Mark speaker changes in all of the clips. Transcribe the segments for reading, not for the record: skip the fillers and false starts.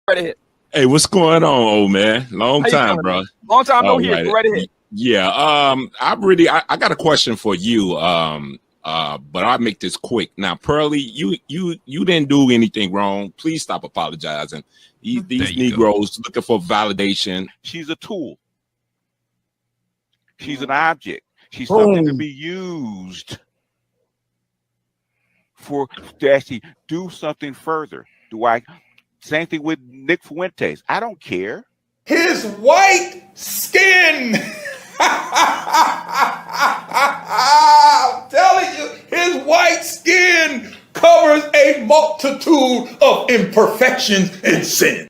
Speaker 1: right ahead.
Speaker 2: Hey, what's going on, old man? Long time,
Speaker 1: doing,
Speaker 2: bro.
Speaker 1: man? Long time no
Speaker 2: All
Speaker 1: hear.
Speaker 2: right.
Speaker 1: Go right ahead.
Speaker 2: Yeah. I got a question for you. But I'll make this quick. Now, Pearly, you didn't do anything wrong. Please stop apologizing. These Negroes looking for validation.
Speaker 3: She's a tool. She's an object. She's something to be used to actually do something further. Same thing with Nick Fuentes. I don't care.
Speaker 4: His white skin. I'm telling you, his white skin covers a multitude of imperfections and sin.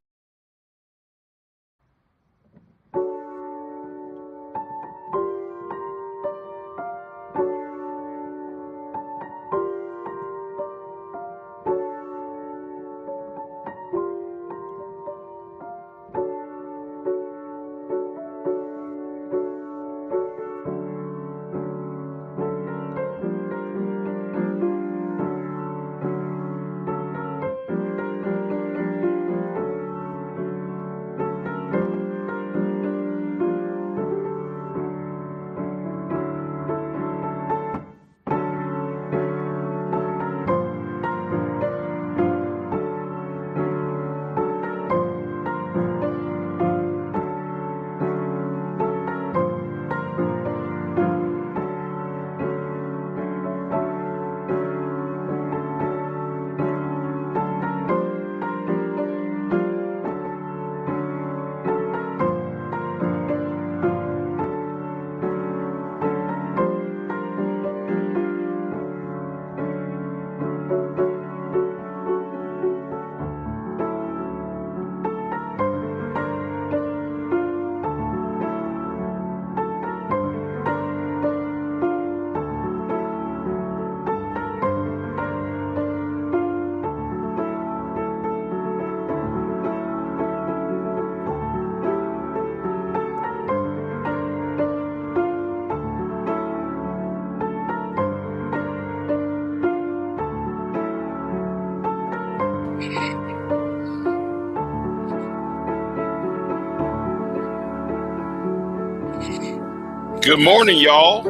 Speaker 5: Good morning, y'all.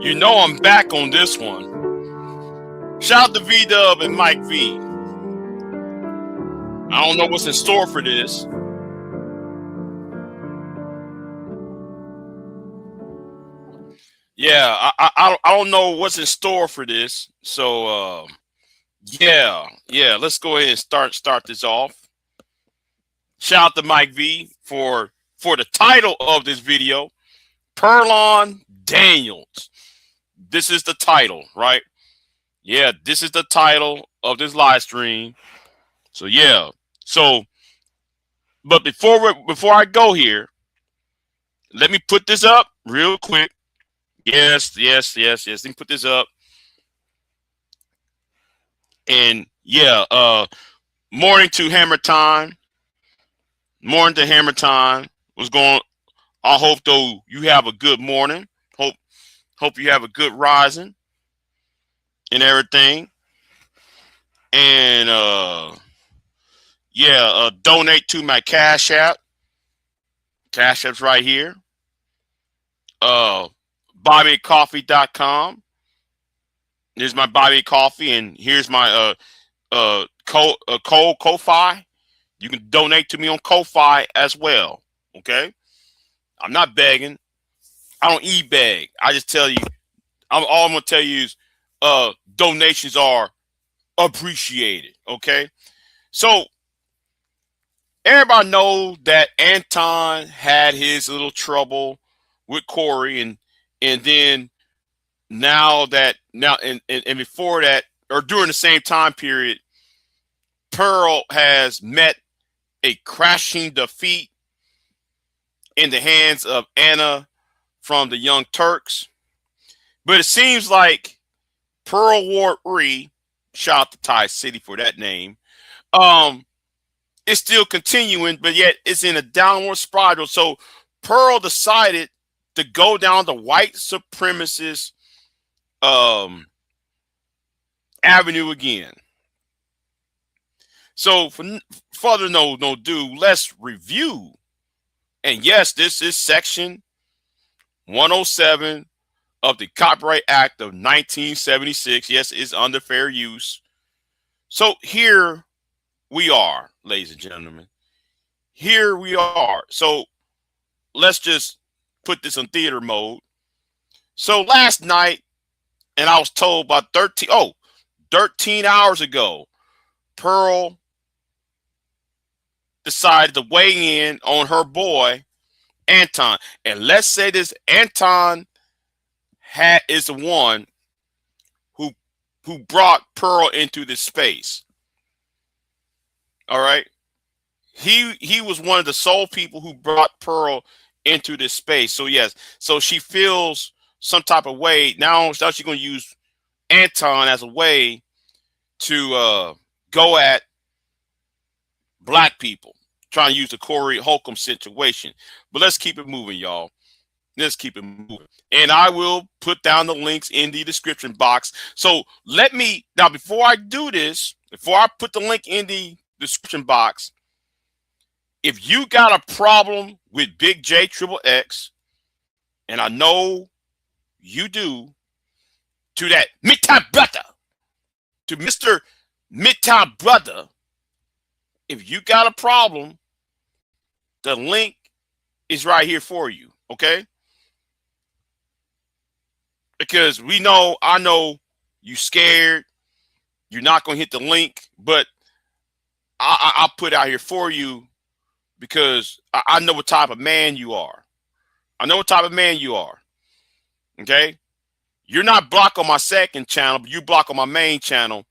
Speaker 5: You know I'm back on this one. Shout out to V-Dub and Mike V. I don't know what's in store for this. Yeah, I don't know what's in store for this. So yeah, let's go ahead and start this off. Shout out to Mike V for the title of this video. Pearlton Daniels. This is the title, right? Yeah, this is the title of this live stream. So yeah. So, but before I go here, let me put this up real quick. Yes. Let me put this up. And yeah, morning to Hammer Time. Morning to Hammer Time. What's going? I hope though you have a good morning. Hope you have a good rising and everything. And yeah, donate to my Cash App. Cash App's right here. BobbyCoffee.com. Here's my Bobby Coffee, and here's my Ko-Fi. You can donate to me on Ko-Fi as well. Okay, I'm not begging. I don't e-beg. I just tell you. All I'm gonna tell you is, donations are appreciated. Okay, so everybody knows that Anton had his little trouble with Corey, and then now and before that, or during the same time period, Pearl has met a crashing defeat in the hands of Anna from the Young Turks. But it seems like Pearl Ward Ree, shout out to Ty City for that name, it's still continuing, but yet it's in a downward spiral. So Pearl decided to go down the white supremacist avenue again. So for further no do, let's review. And yes, this is section 107 of the Copyright Act of 1976. Yes, it's under fair use. So here we are, ladies and gentlemen. Here we are. So let's just put this on theater mode. So last night, and I was told about 13 hours ago, Pearl decided to weigh in on her boy, Anton. And let's say this Anton is the one who brought Pearl into this space. All right. He was one of the sole people who brought Pearl into this space. So yes, so she feels some type of way. Now she's going to use Anton as a way to go at black people, trying to use the Corey Holcomb situation. But let's keep it moving, y'all. Let's keep it moving. And I will put down the links in the description box. So let me, now before I do this, before I put the link in the description box, if you got a problem with Big J Triple X, and I know you do, to that Midtown brother, to Mr. Midtown brother, if you got a problem, the link is right here for you, okay? Because I know you scared, you're not going to hit the link, but I'll put it out here for you because I know what type of man you are. I know what type of man you are, okay? You're not blocked on my second channel, but you block on my main channel.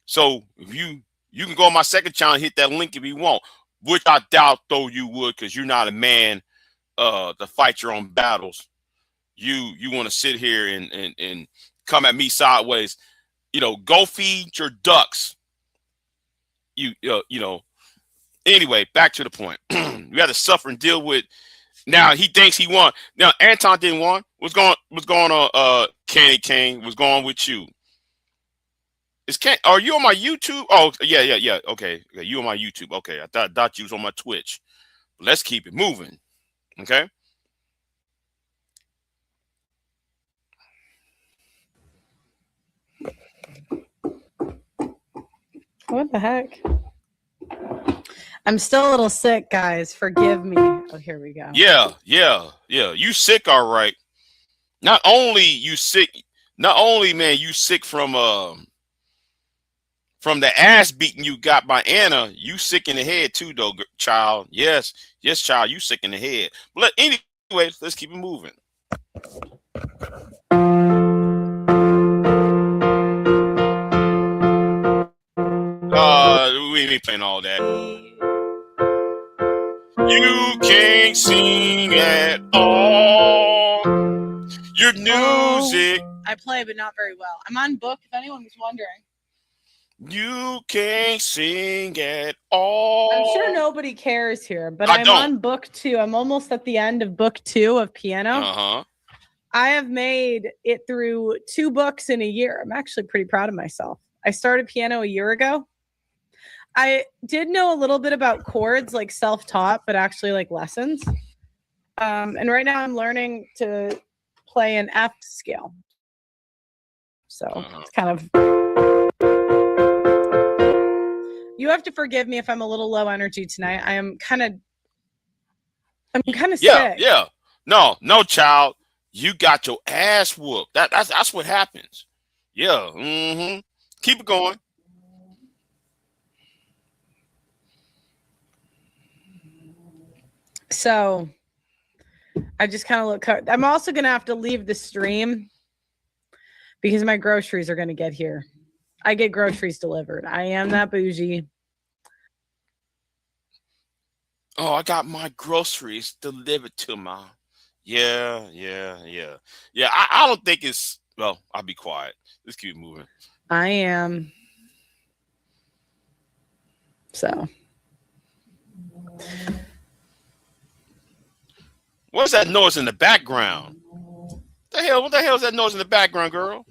Speaker 5: So if you can go on my second channel and hit that link if you want, which I doubt though you would, because you're not a man to fight your own battles. You want to sit here and come at me sideways. Go feed your ducks. Anyway, back to the point. We had to suffer and deal with. Now he thinks he won. Now Anton didn't won. What's going on? Candy Cane, what's going on with you? Are you on my YouTube? Oh yeah. Okay, you on my YouTube? Okay, I thought you was on my Twitch. Let's keep it moving. Okay.
Speaker 1: What the heck? I'm still a little sick, guys. Forgive me. Oh, here we go.
Speaker 5: Yeah. You sick, all right. Not only, man, you sick from the ass beating you got by Anna. You sick in the head too, though, child. Yes, child. You sick in the head. But anyway, let's keep it moving. We ain't playing all that. You can't sing at all. Your music.
Speaker 1: I play, but not very well. I'm on book, if anyone was wondering.
Speaker 5: You can't sing at all.
Speaker 1: I'm sure nobody cares here, but I'm on book 2. I'm almost at the end of book 2 of piano.
Speaker 5: Uh-huh.
Speaker 1: I have made it through 2 books in a year. I'm actually pretty proud of myself. I started piano a year ago. I did know a little bit about chords, like self-taught, but actually like lessons. And right now I'm learning to play an F scale. So it's kind of... You have to forgive me if I'm a little low energy tonight. I'm kind of sick.
Speaker 5: Yeah. No, child. You got your ass whooped. That's what happens. Yeah. Mm-hmm. Keep it going.
Speaker 1: So I just kind of look. I'm also going to have to leave the stream because my groceries are going to get here. I get groceries delivered. I am that bougie.
Speaker 5: Oh, I got my groceries delivered to my. Yeah. I don't think it's. Well, I'll be quiet. Let's keep moving.
Speaker 1: I am. So.
Speaker 5: What's that noise in the background? What the hell is that noise in the background, girl?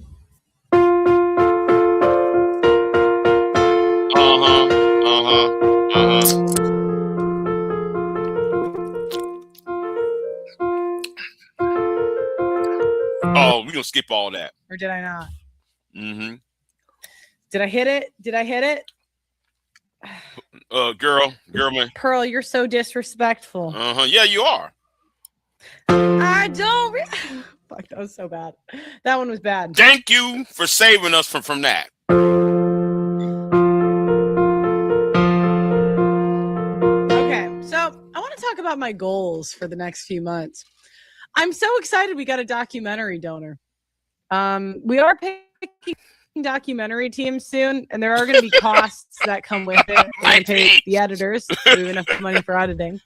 Speaker 5: Oh, we're gonna skip all that.
Speaker 1: Or did I not?
Speaker 5: Mm-hmm.
Speaker 1: Did I hit it? Did I hit it?
Speaker 5: Girl, man.
Speaker 1: Pearl, you're so disrespectful.
Speaker 5: Yeah, you are.
Speaker 1: I don't. Fuck, that was so bad. That one was bad.
Speaker 5: Thank you for saving us from that.
Speaker 1: Okay, so I want to talk about my goals for the next few months. I'm so excited we got a documentary donor. We are picking documentary teams soon, and there are going to be costs that come with it. We're going to pay the editors, so we have enough money for editing.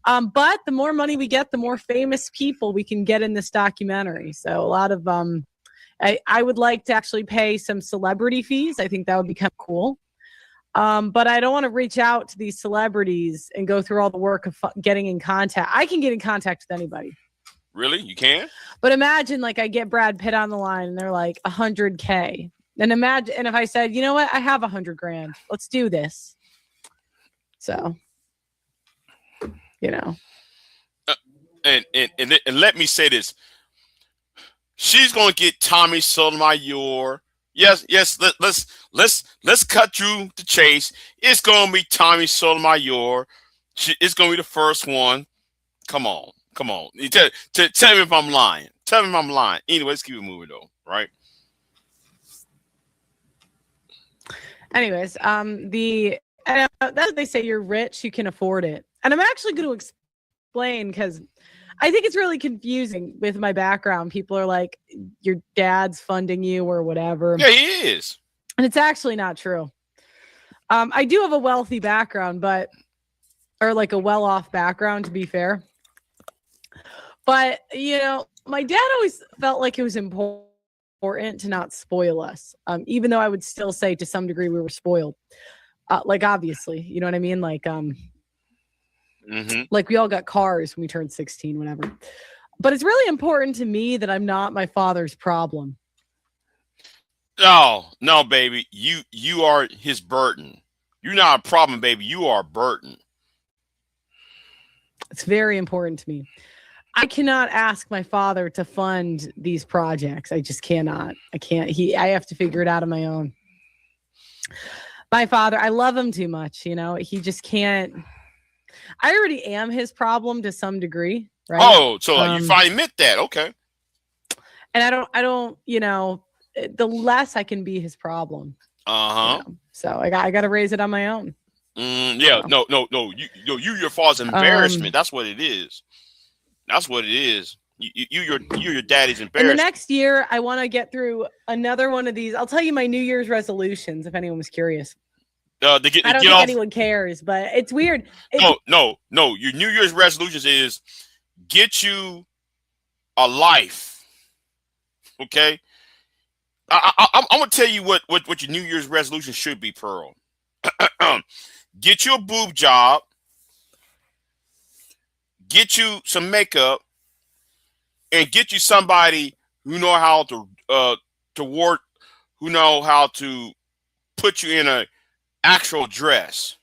Speaker 1: But the more money we get, the more famous people we can get in this documentary. So a lot of I would like to actually pay some celebrity fees. I think that would become cool. But I don't want to reach out to these celebrities and go through all the work of getting in contact. I can get in contact with anybody.
Speaker 5: Really? You can?
Speaker 1: But imagine like I get Brad Pitt on the line and they're like $100K. And imagine, and if I said, you know what, I have $100,000. Let's do this. So, you know.
Speaker 5: And let me say this. She's gonna get Tommy Sotomayor. Yes. Let's cut through the chase. It's gonna be Tommy Sotomayor. It's gonna be the first one. Come on. Tell me if I'm lying. Tell me if I'm lying. Anyway, let's keep it moving though, right?
Speaker 1: Anyways, that's they say you're rich, you can afford it. And I'm actually going to explain because I think it's really confusing with my background. People are like, your dad's funding you or whatever.
Speaker 5: Yeah, he is.
Speaker 1: And it's actually not true. I do have a wealthy background, or like a well-off background, to be fair. But, you know, my dad always felt like it was important to not spoil us, even though I would still say to some degree we were spoiled. Like, obviously, you know what I mean? Like, like we all got cars when we turned 16, whatever. But it's really important to me that I'm not my father's problem.
Speaker 5: No, baby. You are his burden. You're not a problem, baby. You are a burden.
Speaker 1: It's very important to me. I cannot ask my father to fund these projects. I just cannot. I can't. I have to figure it out on my own. My father, I love him too much. You know, he just can't. I already am his problem to some degree, right?
Speaker 5: Oh, so you finally admit that. Okay.
Speaker 1: And I don't, you know, the less I can be his problem. You know? So I got to raise it on my own.
Speaker 5: Yeah. No. You your father's embarrassment. That's what it is. That's what it is. You're your daddy's embarrassment.
Speaker 1: In the next year, I want to get through another one of these. I'll tell you my New Year's resolutions if anyone was curious. I don't think anyone cares, but it's weird.
Speaker 5: No. Your New Year's resolutions is get you a life. Okay. I'm gonna tell you what your New Year's resolution should be, Pearl. Get you a boob job. Get you some makeup, and get you somebody who know how to work, who know how to put you in a actual dress.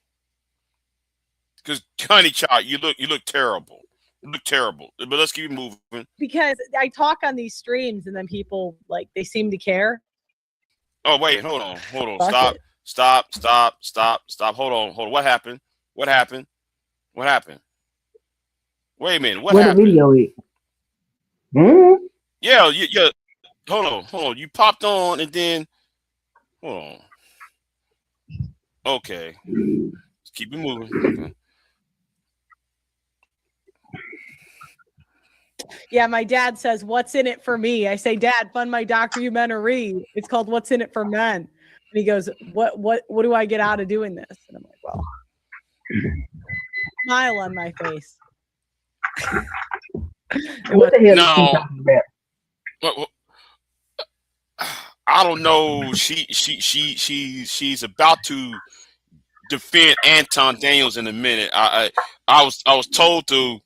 Speaker 5: Because, honey child, you look terrible. You look terrible. But let's keep moving.
Speaker 1: Because I talk on these streams, and then people they seem to care.
Speaker 5: Oh wait, hold on. Stop. Hold on. What happened? Wait a minute. What happened?
Speaker 6: The video is?
Speaker 5: Yeah. Hold on. You popped on and then hold on. Okay. Let's keep it moving. Okay.
Speaker 1: Yeah, my dad says, "What's in it for me?" I say, "Dad, fund my documentary. It's called What's in It for Men." And he goes, What do I get out of doing this? And I'm like, well, smile on my face.
Speaker 6: What the hell is she
Speaker 5: No.
Speaker 6: talking about?
Speaker 5: Well, I don't know. She's about to defend Pearlton Daniels in a minute. I was told to,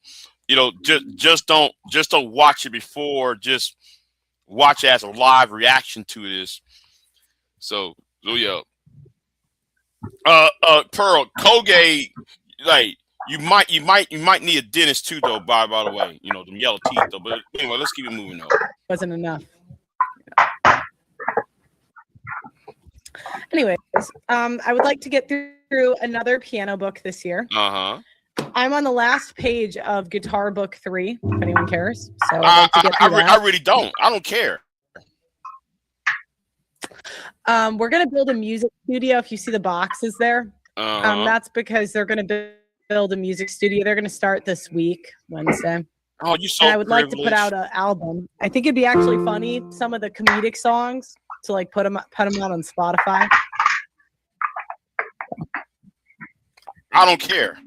Speaker 5: you know, just don't watch it before. Just watch it as a live reaction to this. So yeah. Pearl, Colgate, like you might need a dentist too, though. By the way, you know them yellow teeth though. But anyway, let's keep it moving though.
Speaker 1: Wasn't enough. Anyways, I would like to get through another piano book this year. I'm on the last page of Guitar Book 3, if anyone cares. So I'd like to get through that.
Speaker 5: I really don't. I don't care.
Speaker 1: We're gonna build a music studio. If you see the boxes there, that's because they're gonna build a music studio. They're gonna start this week, Wednesday.
Speaker 5: Oh, you so
Speaker 1: and I would
Speaker 5: privileged.
Speaker 1: like to put out an album. I think it'd be actually funny, some of the comedic songs, to like put them out on Spotify.
Speaker 5: I don't care.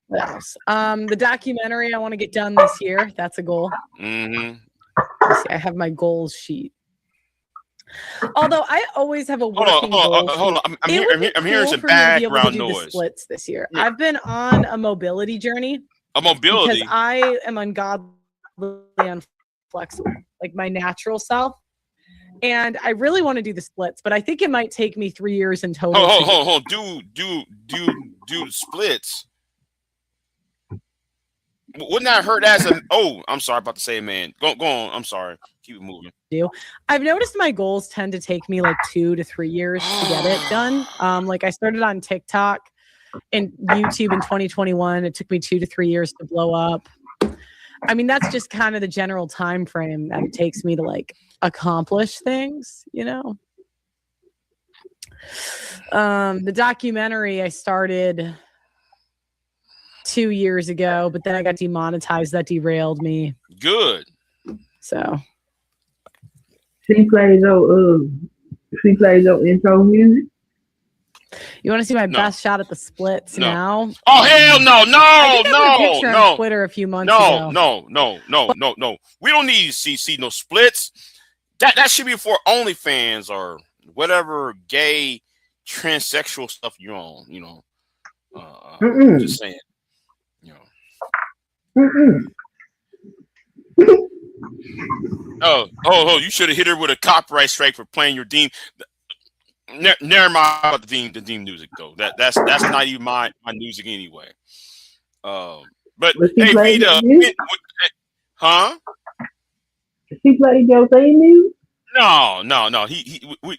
Speaker 1: What else? The documentary I want to get done this year. That's a goal.
Speaker 5: Mm-hmm.
Speaker 1: Let's see, I have my goals sheet. Although I always have a working goal.
Speaker 5: Hold on. I'm hearing some background noise.
Speaker 1: Splits this year. Yeah. I've been on a mobility journey.
Speaker 5: A mobility?
Speaker 1: Because I am ungodly inflexible, like my natural self. And I really want to do the splits, but I think it might take me 3 years in total.
Speaker 5: Hold on. Do the splits. Wouldn't that hurt as a? Oh, I'm sorry, about to say, man. Go on. I'm sorry. Keep it moving.
Speaker 1: I've noticed my goals tend to take me like 2 to 3 years to get it done. Like I started on TikTok and YouTube in 2021. It took me 2 to 3 years to blow up. I mean, that's just kind of the general time frame that it takes me to like accomplish things, you know. The documentary I started 2 years ago, but then I got demonetized. That derailed me.
Speaker 5: Good.
Speaker 1: So
Speaker 6: she plays your intro music.
Speaker 1: You want to see my best shot at the splits now?
Speaker 5: Oh hell no!
Speaker 1: On Twitter a few months ago.
Speaker 5: No. We don't need to see no splits. That should be for OnlyFans or whatever gay transsexual stuff you're on. You know, just saying. You know. Oh! You should have hit her with a copyright strike for playing your theme. Never mind about the theme music though. That's not even my music anyway. But hey, Vita, huh?
Speaker 6: He played your theme music?
Speaker 5: No. We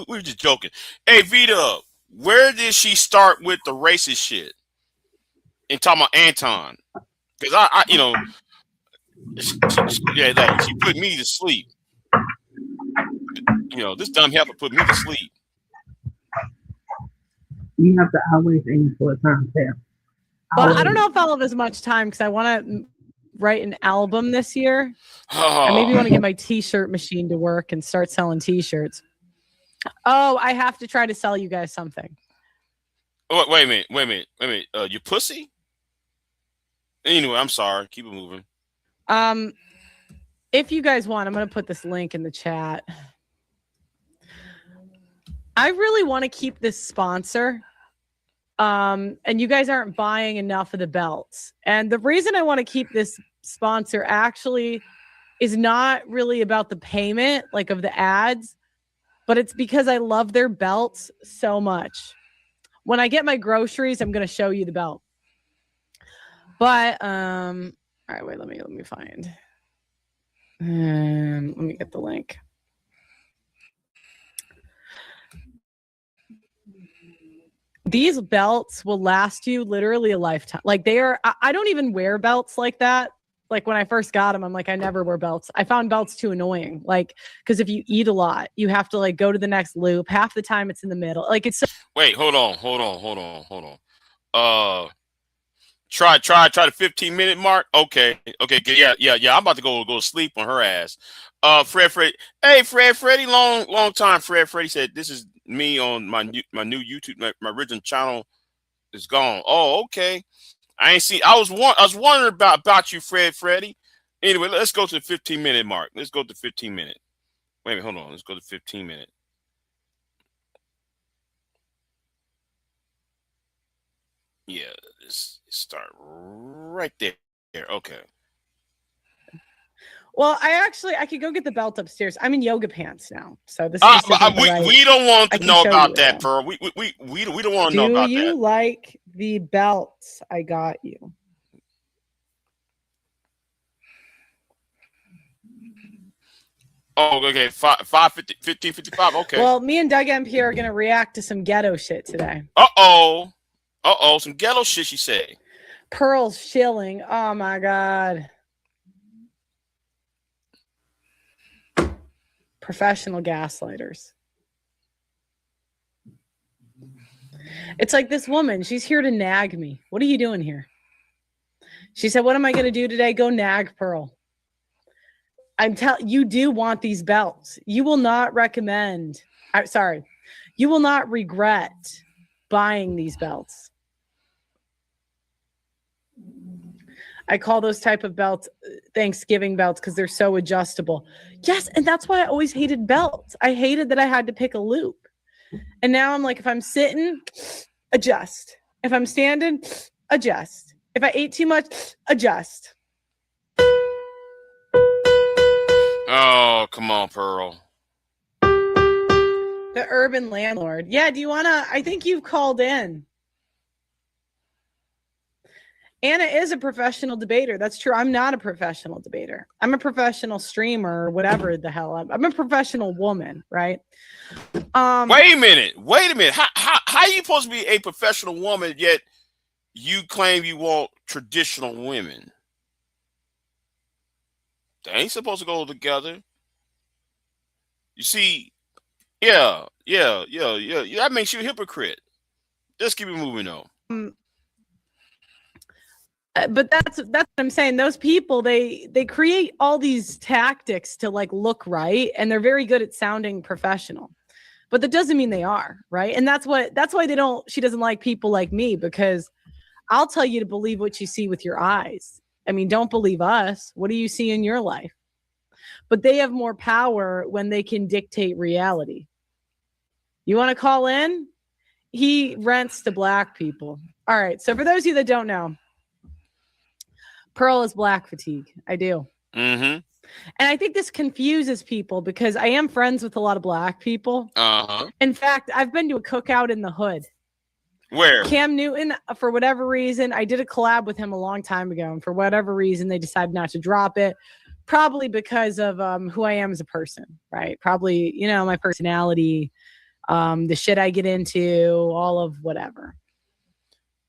Speaker 5: were just joking. Hey, Vita, where did she start with the racist shit? And talking about Anton, because I you know, she put me to sleep. You know, this dumb heifer put me to sleep.
Speaker 6: You have to always aim for a time tap.
Speaker 1: Well, I don't know if I'll have as much time because I want to write an album this year. I maybe want to get my t-shirt machine to work and start selling t-shirts. Oh, I have to try to sell you guys something.
Speaker 5: Oh, wait a minute. You pussy? Anyway, I'm sorry. Keep it moving.
Speaker 1: If you guys want, I'm going to put this link in the chat. I really want to keep this sponsor. And you guys aren't buying enough of the belts. And the reason I want to keep this sponsor actually is not really about the payment, like of the ads, but it's because I love their belts so much. When I get my groceries, I'm going to show you the belt. But, all right, wait, let me find. Let me get the link. These belts will last you literally a lifetime. Like I don't even wear belts like that. Like when I first got them, I'm like, I never wear belts. I found belts too annoying. Like, because if you eat a lot, you have to like go to the next loop. Half the time it's in the middle. Like it's so.
Speaker 5: Wait, hold on. Try the 15-minute mark. Okay. Yeah. I'm about to go sleep on her ass. Fred. Hey, Freddy, long time. Freddy said this is me on my new YouTube. My original channel is gone. Oh, okay. I ain't seen. I was wondering about you, Freddy. Anyway, let's go to the 15-minute mark. Let's go to 15-minute. Wait a minute, hold on. Let's go to 15-minute. Yeah, let's start right there. Okay.
Speaker 1: Well, I could go get the belt upstairs. I'm in yoga pants now, so this is
Speaker 5: we don't want
Speaker 1: I
Speaker 5: to
Speaker 1: can
Speaker 5: know
Speaker 1: show
Speaker 5: about
Speaker 1: you
Speaker 5: that,
Speaker 1: all.
Speaker 5: Pearl. We don't want to know
Speaker 1: Do
Speaker 5: about
Speaker 1: you
Speaker 5: that.
Speaker 1: like the belts I got you?
Speaker 5: Oh, okay. 15:55. Okay.
Speaker 1: Well, me and Doug MP are gonna react to some ghetto shit today.
Speaker 5: Uh-oh. Some ghetto shit, she say.
Speaker 1: Pearl's shilling. Oh my god. Professional gaslighters. It's like this woman, she's here to nag me. What are you doing here? She said, what am I going to do today? Go nag Pearl. You do want these belts. You will not you will not regret buying these belts. I call those type of belts Thanksgiving belts because they're so adjustable. Yes, and that's why I always hated belts. I hated that I had to pick a loop. And now I'm like, if I'm sitting, adjust. If I'm standing, adjust. If I ate too much, adjust.
Speaker 5: Oh, come on, Pearl.
Speaker 1: The urban landlord. Yeah, do you want to? I think you've called in. Anna is a professional debater. That's true. I'm not a professional debater. I'm a professional streamer or whatever the hell. I'm a professional woman, right?
Speaker 5: Wait a minute. How are you supposed to be a professional woman yet you claim you want traditional women? They ain't supposed to go together. You see, yeah. That makes you a hypocrite. Just keep it moving on.
Speaker 1: But that's what I'm saying. Those people, they create all these tactics to like look right, and they're very good at sounding professional. But that doesn't mean they are, right? And that's why she doesn't like people like me, because I'll tell you to believe what you see with your eyes. I mean, don't believe us. What do you see in your life? But they have more power when they can dictate reality. You want to call in? He rents to black people. All right. So for those of you that don't know, Pearl is black fatigue. I do.
Speaker 5: Mm-hmm.
Speaker 1: And I think this confuses people because I am friends with a lot of black people.
Speaker 5: Uh-huh.
Speaker 1: In fact, I've been to a cookout in the hood.
Speaker 5: Where?
Speaker 1: Cam Newton, for whatever reason, I did a collab with him a long time ago. And for whatever reason, they decided not to drop it. Probably because of who I am as a person, right? Probably, my personality, the shit I get into, all of whatever.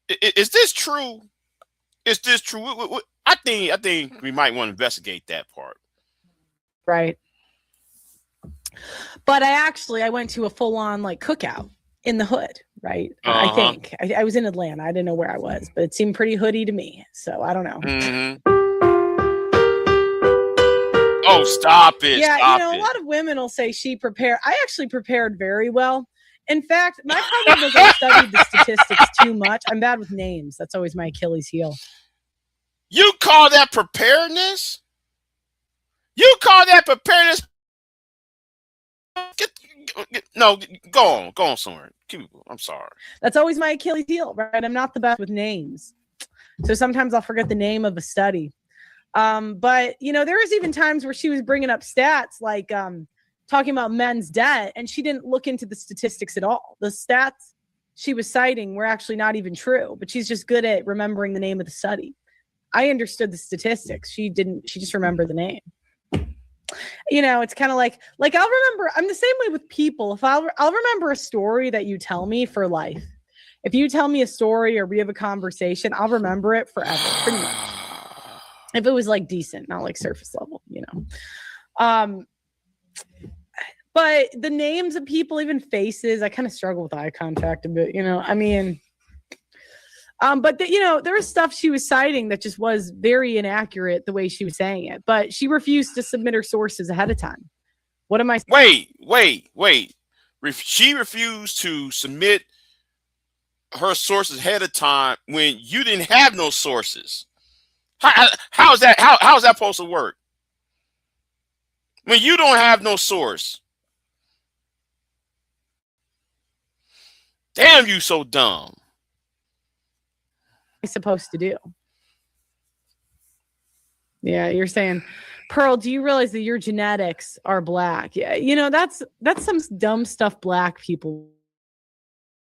Speaker 5: Is this true? Is this true? I think we might want to investigate that part.
Speaker 1: Right. But I went to a full-on like cookout in the hood, right?
Speaker 5: Uh-huh.
Speaker 1: I think. I was in Atlanta. I didn't know where I was, but it seemed pretty hoodie to me. So I don't know.
Speaker 5: Mm-hmm. Oh, stop it.
Speaker 1: Yeah,
Speaker 5: Stop it.
Speaker 1: A lot of women will say she prepared. I actually prepared very well. In fact, my problem was I studied the statistics too much. I'm bad with names. That's always my Achilles heel.
Speaker 5: You call that preparedness? You call that preparedness? No, go on somewhere. I'm sorry.
Speaker 1: That's always my Achilles heel, right? I'm not the best with names. So sometimes I'll forget the name of a study. But there was even times where she was bringing up stats like talking about men's debt, and she didn't look into the statistics at all. The stats she was citing were actually not even true, but she's just good at remembering the name of the study. I understood the statistics. She didn't. She just remembered the name. It's kind of like I'll remember. I'm the same way with people. If I'll remember a story that you tell me for life. If you tell me a story or we have a conversation, I'll remember it forever, pretty much. If it was like decent, not like surface level, But the names of people, even faces, I kind of struggle with eye contact a bit, But there was stuff she was citing that just was very inaccurate the way she was saying it. But she refused to submit her sources ahead of time. What am I saying?
Speaker 5: Wait. She refused to submit her sources ahead of time when you didn't have no sources. How is that? How is that supposed to work? When you don't have no source. Damn, you so dumb.
Speaker 1: Supposed to do? Yeah, you're saying Pearl, do you realize that your genetics are black? Yeah, you know, that's some dumb stuff black people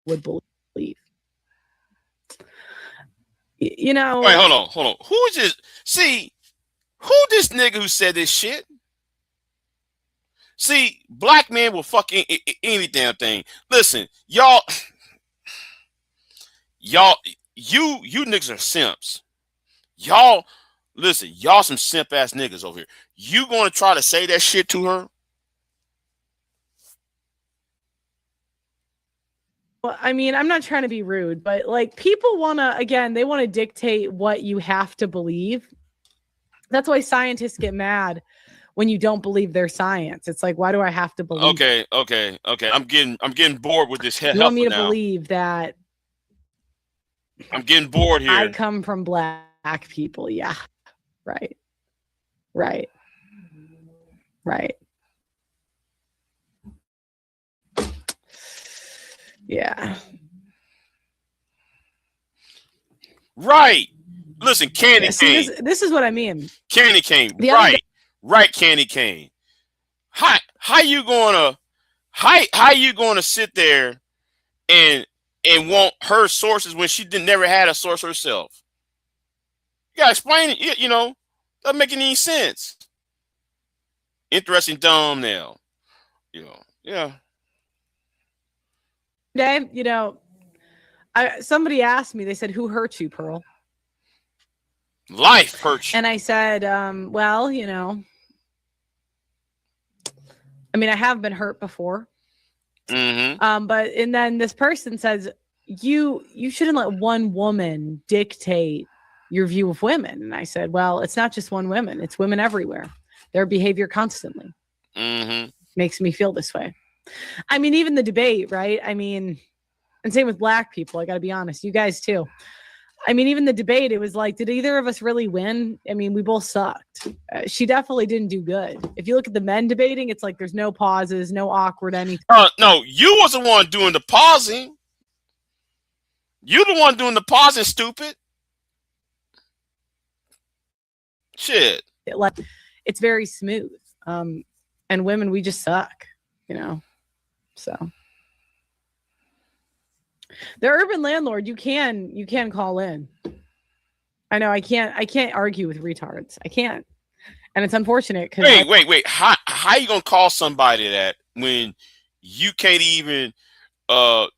Speaker 1: would believe. You know.
Speaker 5: Wait, hold on. Who is this? See, who this nigga who said this shit? See, black men will fuck any damn thing. Listen, y'all, you niggas are simps. Y'all, listen, y'all some simp ass niggas over here. You gonna try to say that shit to her?
Speaker 1: Well, I mean, I'm not trying to be rude, but like people want to dictate what you have to believe. That's why scientists get mad when you don't believe their science. It's like, why do I have to believe?
Speaker 5: Okay. I'm getting bored with this.
Speaker 1: You want me to believe that?
Speaker 5: I'm getting bored here.
Speaker 1: I come from black people. Yeah. Right. Yeah.
Speaker 5: Right. Listen, Candy Cane.
Speaker 1: This is what I mean.
Speaker 5: Candy Cane. Right, Candy Cane. How you gonna sit there and want her sources when she never had a source herself? You gotta explain it. You know, doesn't make any sense. Interesting thumbnail. You know, yeah.
Speaker 1: Dave, you know, somebody asked me. They said, "Who hurt you, Pearl?"
Speaker 5: Life hurts you.
Speaker 1: And I said, well, you know, I mean, I have been hurt before.
Speaker 5: Mm-hmm.
Speaker 1: And then this person says, you shouldn't let one woman dictate your view of women. And I said, well, it's not just one woman. It's women everywhere. Their behavior constantly makes me feel this way. I mean, even the debate, right? I mean, and same with black people. I got to be honest. You guys too. I mean, even the debate, it was like, did either of us really win? I mean, we both sucked. She definitely didn't do good. If you look at the men debating, it's like there's no pauses, no awkward anything.
Speaker 5: No, you was the one doing the pausing. You the one doing the pausing, stupid. Shit.
Speaker 1: It's very smooth. And women, we just suck, you know? So. The urban landlord, you can call in. I know I can't argue with retards. I can't. And it's unfortunate because
Speaker 5: wait. How you gonna call somebody that when you can't even when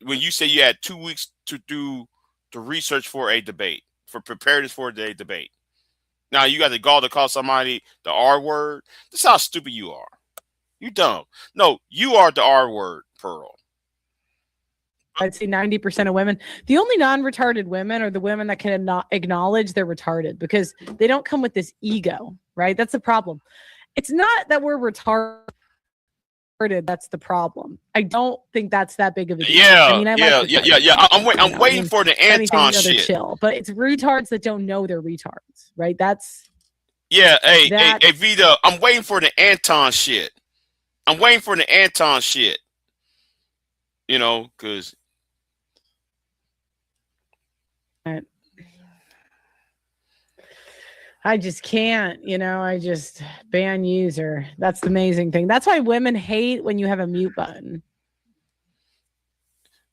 Speaker 5: you say you had 2 weeks to do the research for a debate, for preparedness for a debate. Now you got the gall to call somebody the R word. This is how stupid you are. You dumb. No, you are the R word, Pearl.
Speaker 1: I'd say 90% of women. The only non-retarded women are the women that can acknowledge they're retarded because they don't come with this ego, right? That's the problem. It's not that we're retarded. That's the problem. I don't think that's that big of a deal.
Speaker 5: Yeah,
Speaker 1: I mean,
Speaker 5: yeah. I'm waiting for the Anton shit.
Speaker 1: Chill, but it's retards that don't know they're retards, right? That's
Speaker 5: hey, Vita. I'm waiting for the Anton shit. You know, because
Speaker 1: I just can't, you know, I just ban user. That's the amazing thing. That's why women hate when you have a mute button.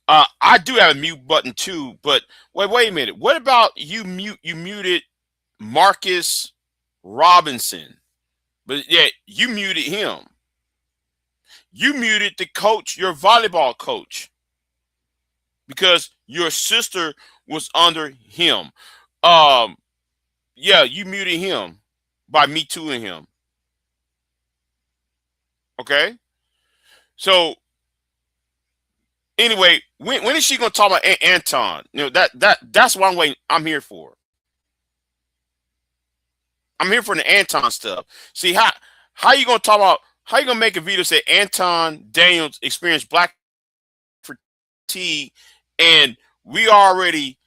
Speaker 5: I do have a mute button too, but wait a minute. What about you muted Marcus Robinson? But yeah, you muted him. You muted the coach, your volleyball coach, because your sister was under him. Yeah, you muted him by me tooing him. Okay. So anyway, when is she gonna talk about Anton? You know, that's what I'm waiting. I'm here for. I'm here for the Anton stuff. See how you gonna talk about? How you gonna make a video say Pearlton Daniels experienced black fatigue, and we already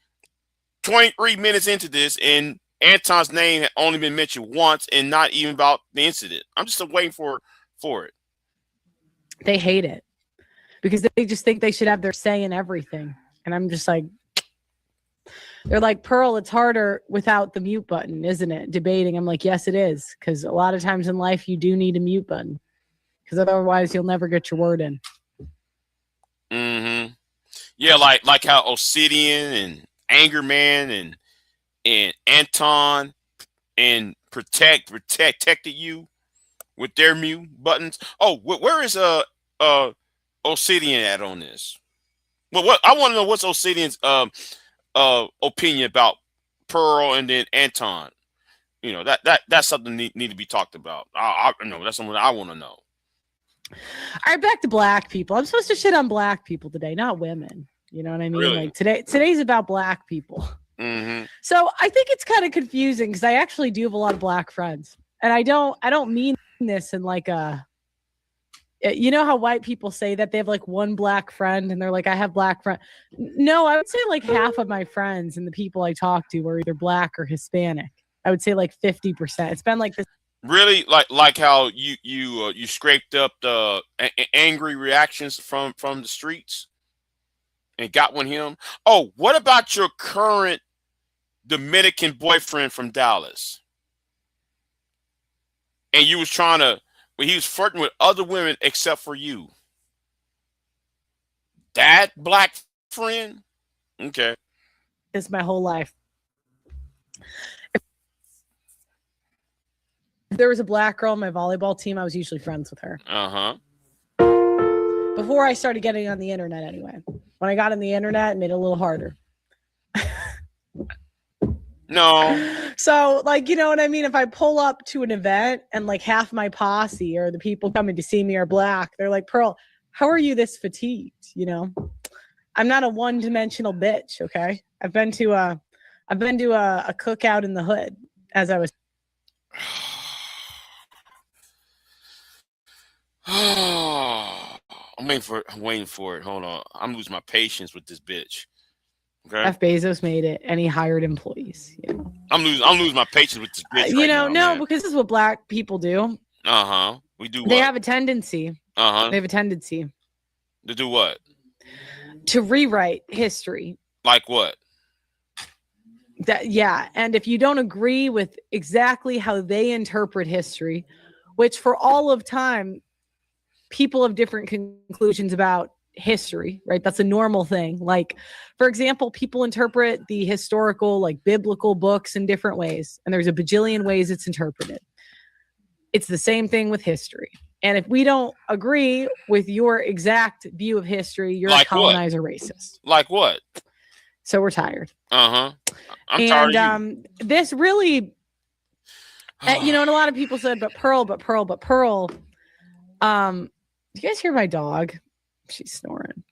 Speaker 5: 23 minutes into this, and Anton's name had only been mentioned once, and not even about the incident. I'm just waiting for it.
Speaker 1: They hate it because they just think they should have their say in everything, and I'm just like, They're like, Pearl, it's harder without the mute button, isn't it? Debating. I'm like, yes, it is. Because a lot of times in life, you do need a mute button. Because otherwise, you'll never get your word in.
Speaker 5: Mm-hmm. Yeah, like how Obsidian and Anger Man and Anton and protected you with their mute buttons. Oh, where is Obsidian at on this? Well, what I want to know, what's Obsidian's opinion about Pearl and then Anton? You know, that's something need to be talked about. I know that's something I want to know.
Speaker 1: All right, back to black people. I'm supposed to shit on black people today, not women. You know what I mean?
Speaker 5: Really?
Speaker 1: Like today's about black people.
Speaker 5: Mm-hmm.
Speaker 1: So I think it's kind of confusing because I actually do have a lot of black friends, and I don't mean this in like a. You know how white people say that they have like one black friend and they're like, I have black friend. No, I would say like half of my friends and the people I talk to are either black or Hispanic. I would say like 50%. It's been like this.
Speaker 5: Really, like how you scraped up the angry reactions from the streets and got one him. Oh, what about your current Dominican boyfriend from Dallas? And you was trying to, well, he was flirting with other women except for you. That black friend? Okay.
Speaker 1: This my whole life. If there was a black girl on my volleyball team, I was usually friends with her.
Speaker 5: Uh-huh.
Speaker 1: Before I started getting on the internet anyway. When I got on the internet, it made it a little harder.
Speaker 5: No.
Speaker 1: So, like, you know what I mean? If I pull up to an event and like half my posse or the people coming to see me are black, they're like, Pearl, how are you this fatigued? You know, I'm not a one-dimensional bitch. Okay. I've been to a cookout in the hood as I was.
Speaker 5: I'm waiting for it. Hold on. I'm losing my patience with this bitch. Okay.
Speaker 1: Jeff Bezos made it, and he hired employees. You know,
Speaker 5: I'm losing my patience with this bitch.
Speaker 1: you know,
Speaker 5: right now,
Speaker 1: no,
Speaker 5: man.
Speaker 1: because this is what black people do.
Speaker 5: Uh-huh. We do what?
Speaker 1: They have a tendency.
Speaker 5: Uh-huh.
Speaker 1: They have a tendency
Speaker 5: To do what?
Speaker 1: to rewrite history.
Speaker 5: Like what?
Speaker 1: Yeah, and if you don't agree with exactly how they interpret history, which for all of time, people have different conclusions about history, right? That's a normal thing. Like, for example, people interpret the historical, like biblical books in different ways, and there's a bajillion ways it's interpreted. It's the same thing with history. And if we don't agree with your exact view of history, you're
Speaker 5: Like
Speaker 1: a colonizer racist.
Speaker 5: Like what?
Speaker 1: So we're tired.
Speaker 5: Uh-huh. I'm tired of you.
Speaker 1: This really, you know, and a lot of people said, but Pearl. You guys hear my dog? She's snoring.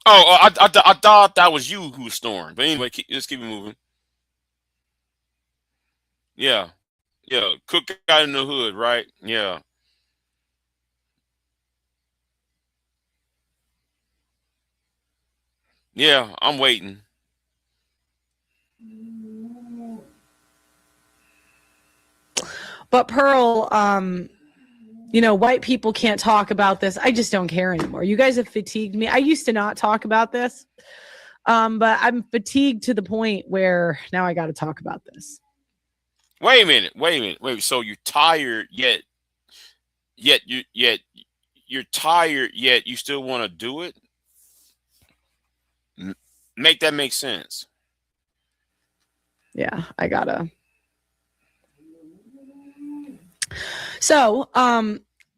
Speaker 5: Oh, I thought that was you who was snoring. But anyway, let's keep it moving. Yeah. Yeah. Cook out in the hood, right? Yeah. Yeah, I'm waiting.
Speaker 1: But Pearl, you know, white people can't talk about this. I just don't care anymore. You guys have fatigued me. I used to not talk about this, but I'm fatigued to the point where now I got to talk about this.
Speaker 5: Wait a minute. So you're tired yet you're tired yet you still want to do it? Make that make sense.
Speaker 1: Yeah, I gotta. So,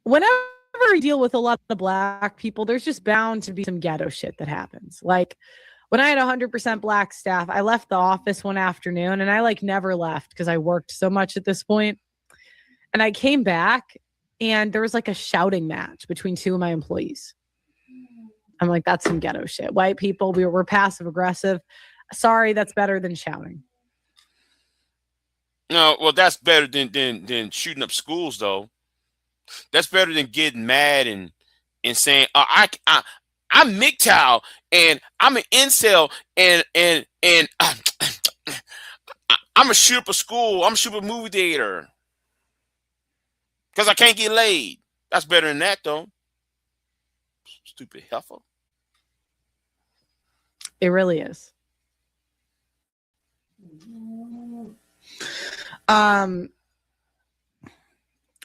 Speaker 1: whenever I deal with a lot of black people, there's just bound to be some ghetto shit that happens. Like when I had 100% black staff, I left the office one afternoon and I like never left because I worked so much at this point. And I came back and there was like a shouting match between two of my employees. I'm like, that's some ghetto shit. White people, we're passive aggressive. Sorry, that's better than shouting.
Speaker 5: No, well, that's better than shooting up schools, though. That's better than getting mad and saying, I'm MGTOW and I'm an incel and I'm a shoot up a school. I'm a shoot up a movie theater because I can't get laid. That's better than that, though. Stupid heifer.
Speaker 1: It really is.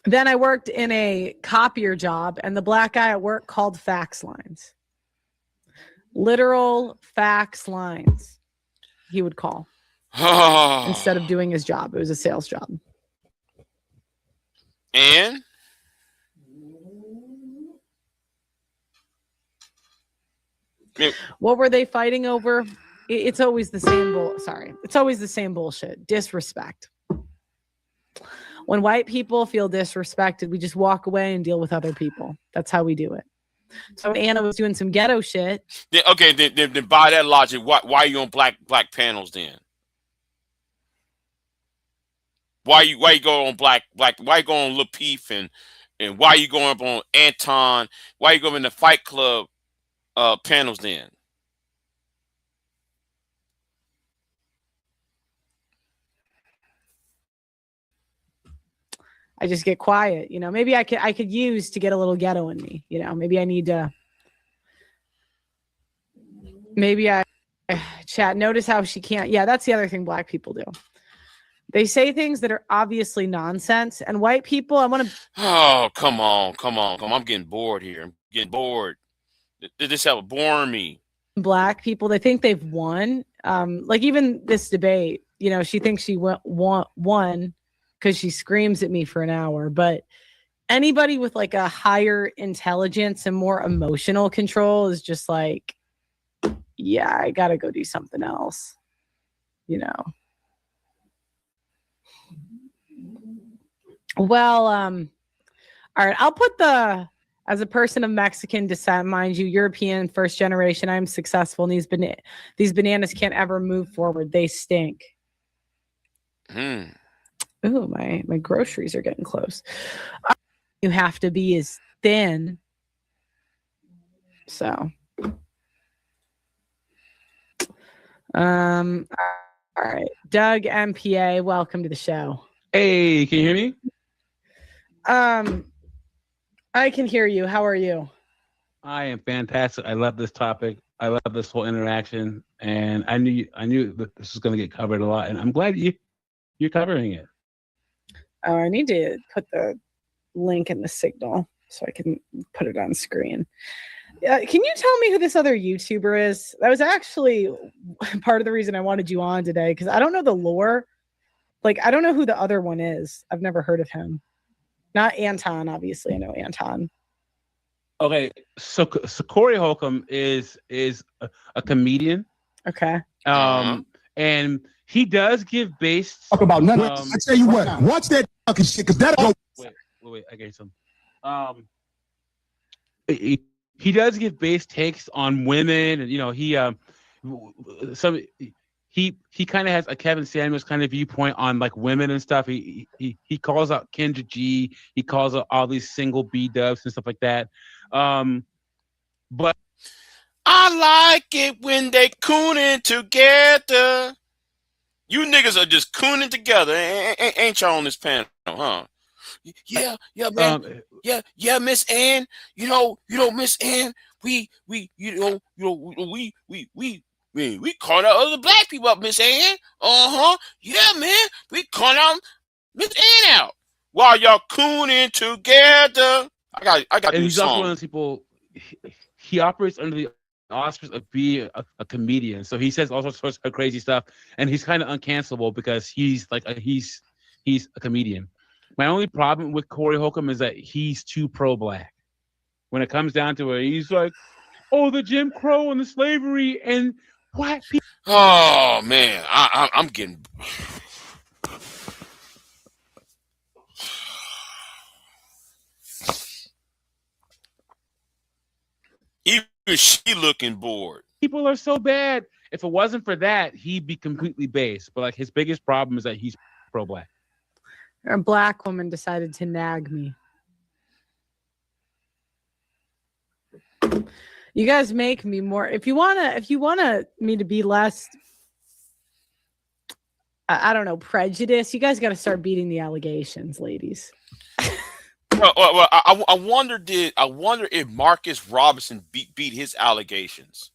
Speaker 1: Then I worked in a copier job, and the black guy at work called fax lines. Literal fax lines he would call instead of doing his job. It was a sales job.
Speaker 5: And
Speaker 1: what were they fighting over? It's always the same it's always the same bullshit. Disrespect. When white people feel disrespected, we just walk away and deal with other people. That's how we do it. So Anna was doing some ghetto shit.
Speaker 5: Okay, then by that logic, why are you on black panels then? Why you go on black? Why you go on Lil Peep and why you going up on Anton? Why you going in the Fight Club panels then?
Speaker 1: I just get quiet, you know. Maybe I could use to get a little ghetto in me, you know. Maybe I need to. Maybe I chat. Notice how she can't. Yeah, that's the other thing black people do. They say things that are obviously nonsense, and white people, I want to.
Speaker 5: Oh, come on. I'm getting bored here. I'm getting bored. This have boring me.
Speaker 1: Black people, they think they've won. Like even this debate, you know, she thinks she won because she screams at me for an hour. But anybody with like a higher intelligence and more emotional control is just like, yeah, I got to go do something else, you know. Well, all right, I'll put as a person of Mexican descent, mind you, European first generation, I'm successful, and these bananas can't ever move forward. They stink. Ooh, my groceries are getting close. You have to be as thin. So, all right, Doug MPA, welcome to the show.
Speaker 7: Hey, can you hear me?
Speaker 1: I can hear you. How are you?
Speaker 7: I am fantastic. I love this topic. I love this whole interaction, and I knew that this was going to get covered a lot, and I'm glad you're covering it.
Speaker 1: Oh, I need to put the link in the signal so I can put it on screen. Can you tell me who this other YouTuber is? That was actually part of the reason I wanted you on today, because I don't know the lore. Like, I don't know who the other one is. I've never heard of him. Not Anton, obviously. I know Anton.
Speaker 7: Okay, so Corey Holcomb is a comedian.
Speaker 1: Okay.
Speaker 7: And he does give based.
Speaker 8: Talk about nothing. I tell you what, watch that fucking shit, because that'll go.
Speaker 7: Wait, I got some. He does give based takes on women, and you know he kind of has a Kevin Samuels kind of viewpoint on like women and stuff. He calls out Kendra G. He calls out all these single B-dubs and stuff like that. But
Speaker 5: I like it when they cooning together. You niggas are just cooning together, ain't y'all on this panel, huh? Yeah, man. Yeah, Miss Ann. You know, Miss Ann. We called out other black people up, Miss Ann. Yeah, man. We called out Miss Ann out while y'all cooning together. I got.
Speaker 7: And he's also one of those people. He operates under the auspices of being a comedian, so he says all sorts of crazy stuff, and he's kind of uncancelable because he's like he's a comedian. My only problem with Corey Holcomb is that he's too pro-black. When it comes down to it, he's like, "Oh, the Jim Crow and the slavery and black people."
Speaker 5: Oh man, I'm getting. Even she looking bored.
Speaker 7: People are so bad. If it wasn't for that, he'd be completely based. But like his biggest problem is that he's pro-black.
Speaker 1: A black woman decided to nag me. You guys make me more. If you wanna me to be less, I don't know, prejudice, you guys got to start beating the allegations, ladies.
Speaker 5: Well, I wonder if Marcus Robinson beat his allegations.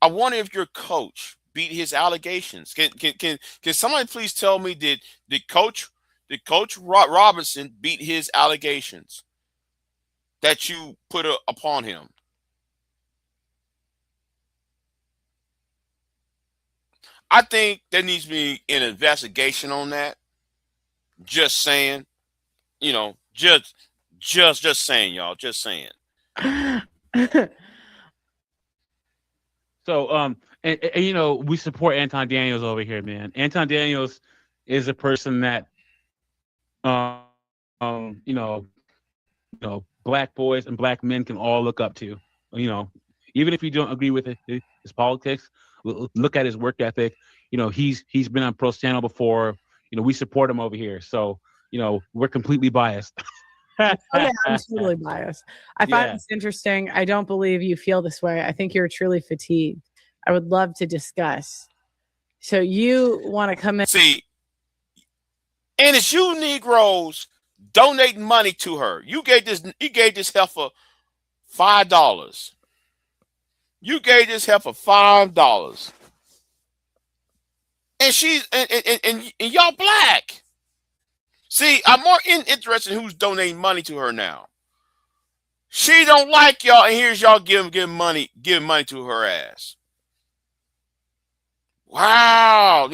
Speaker 5: I wonder if your coach beat his allegations? Can somebody please tell me did Coach Robinson beat his allegations that you put upon him? I think there needs to be an investigation on that. Just saying, just saying, y'all, just saying.
Speaker 7: So, and we support Anton Daniels over here, man. Anton Daniels is a person that, um, you know, black boys and black men can all look up to. Even if you don't agree with his politics, look at his work ethic. He's been on Pro Channel before. We support him over here. So, we're completely biased.
Speaker 1: Okay, I'm totally biased. I find this interesting. I don't believe you feel this way. I think you're truly fatigued. I would love to discuss. So you want to come in?
Speaker 5: See, and it's you Negroes donating money to her. You gave this heifer $5. You gave this heifer $5, and she's and y'all black. See, I'm more interested in who's donating money to her now. She don't like y'all, and here's y'all giving money to her ass. Wow,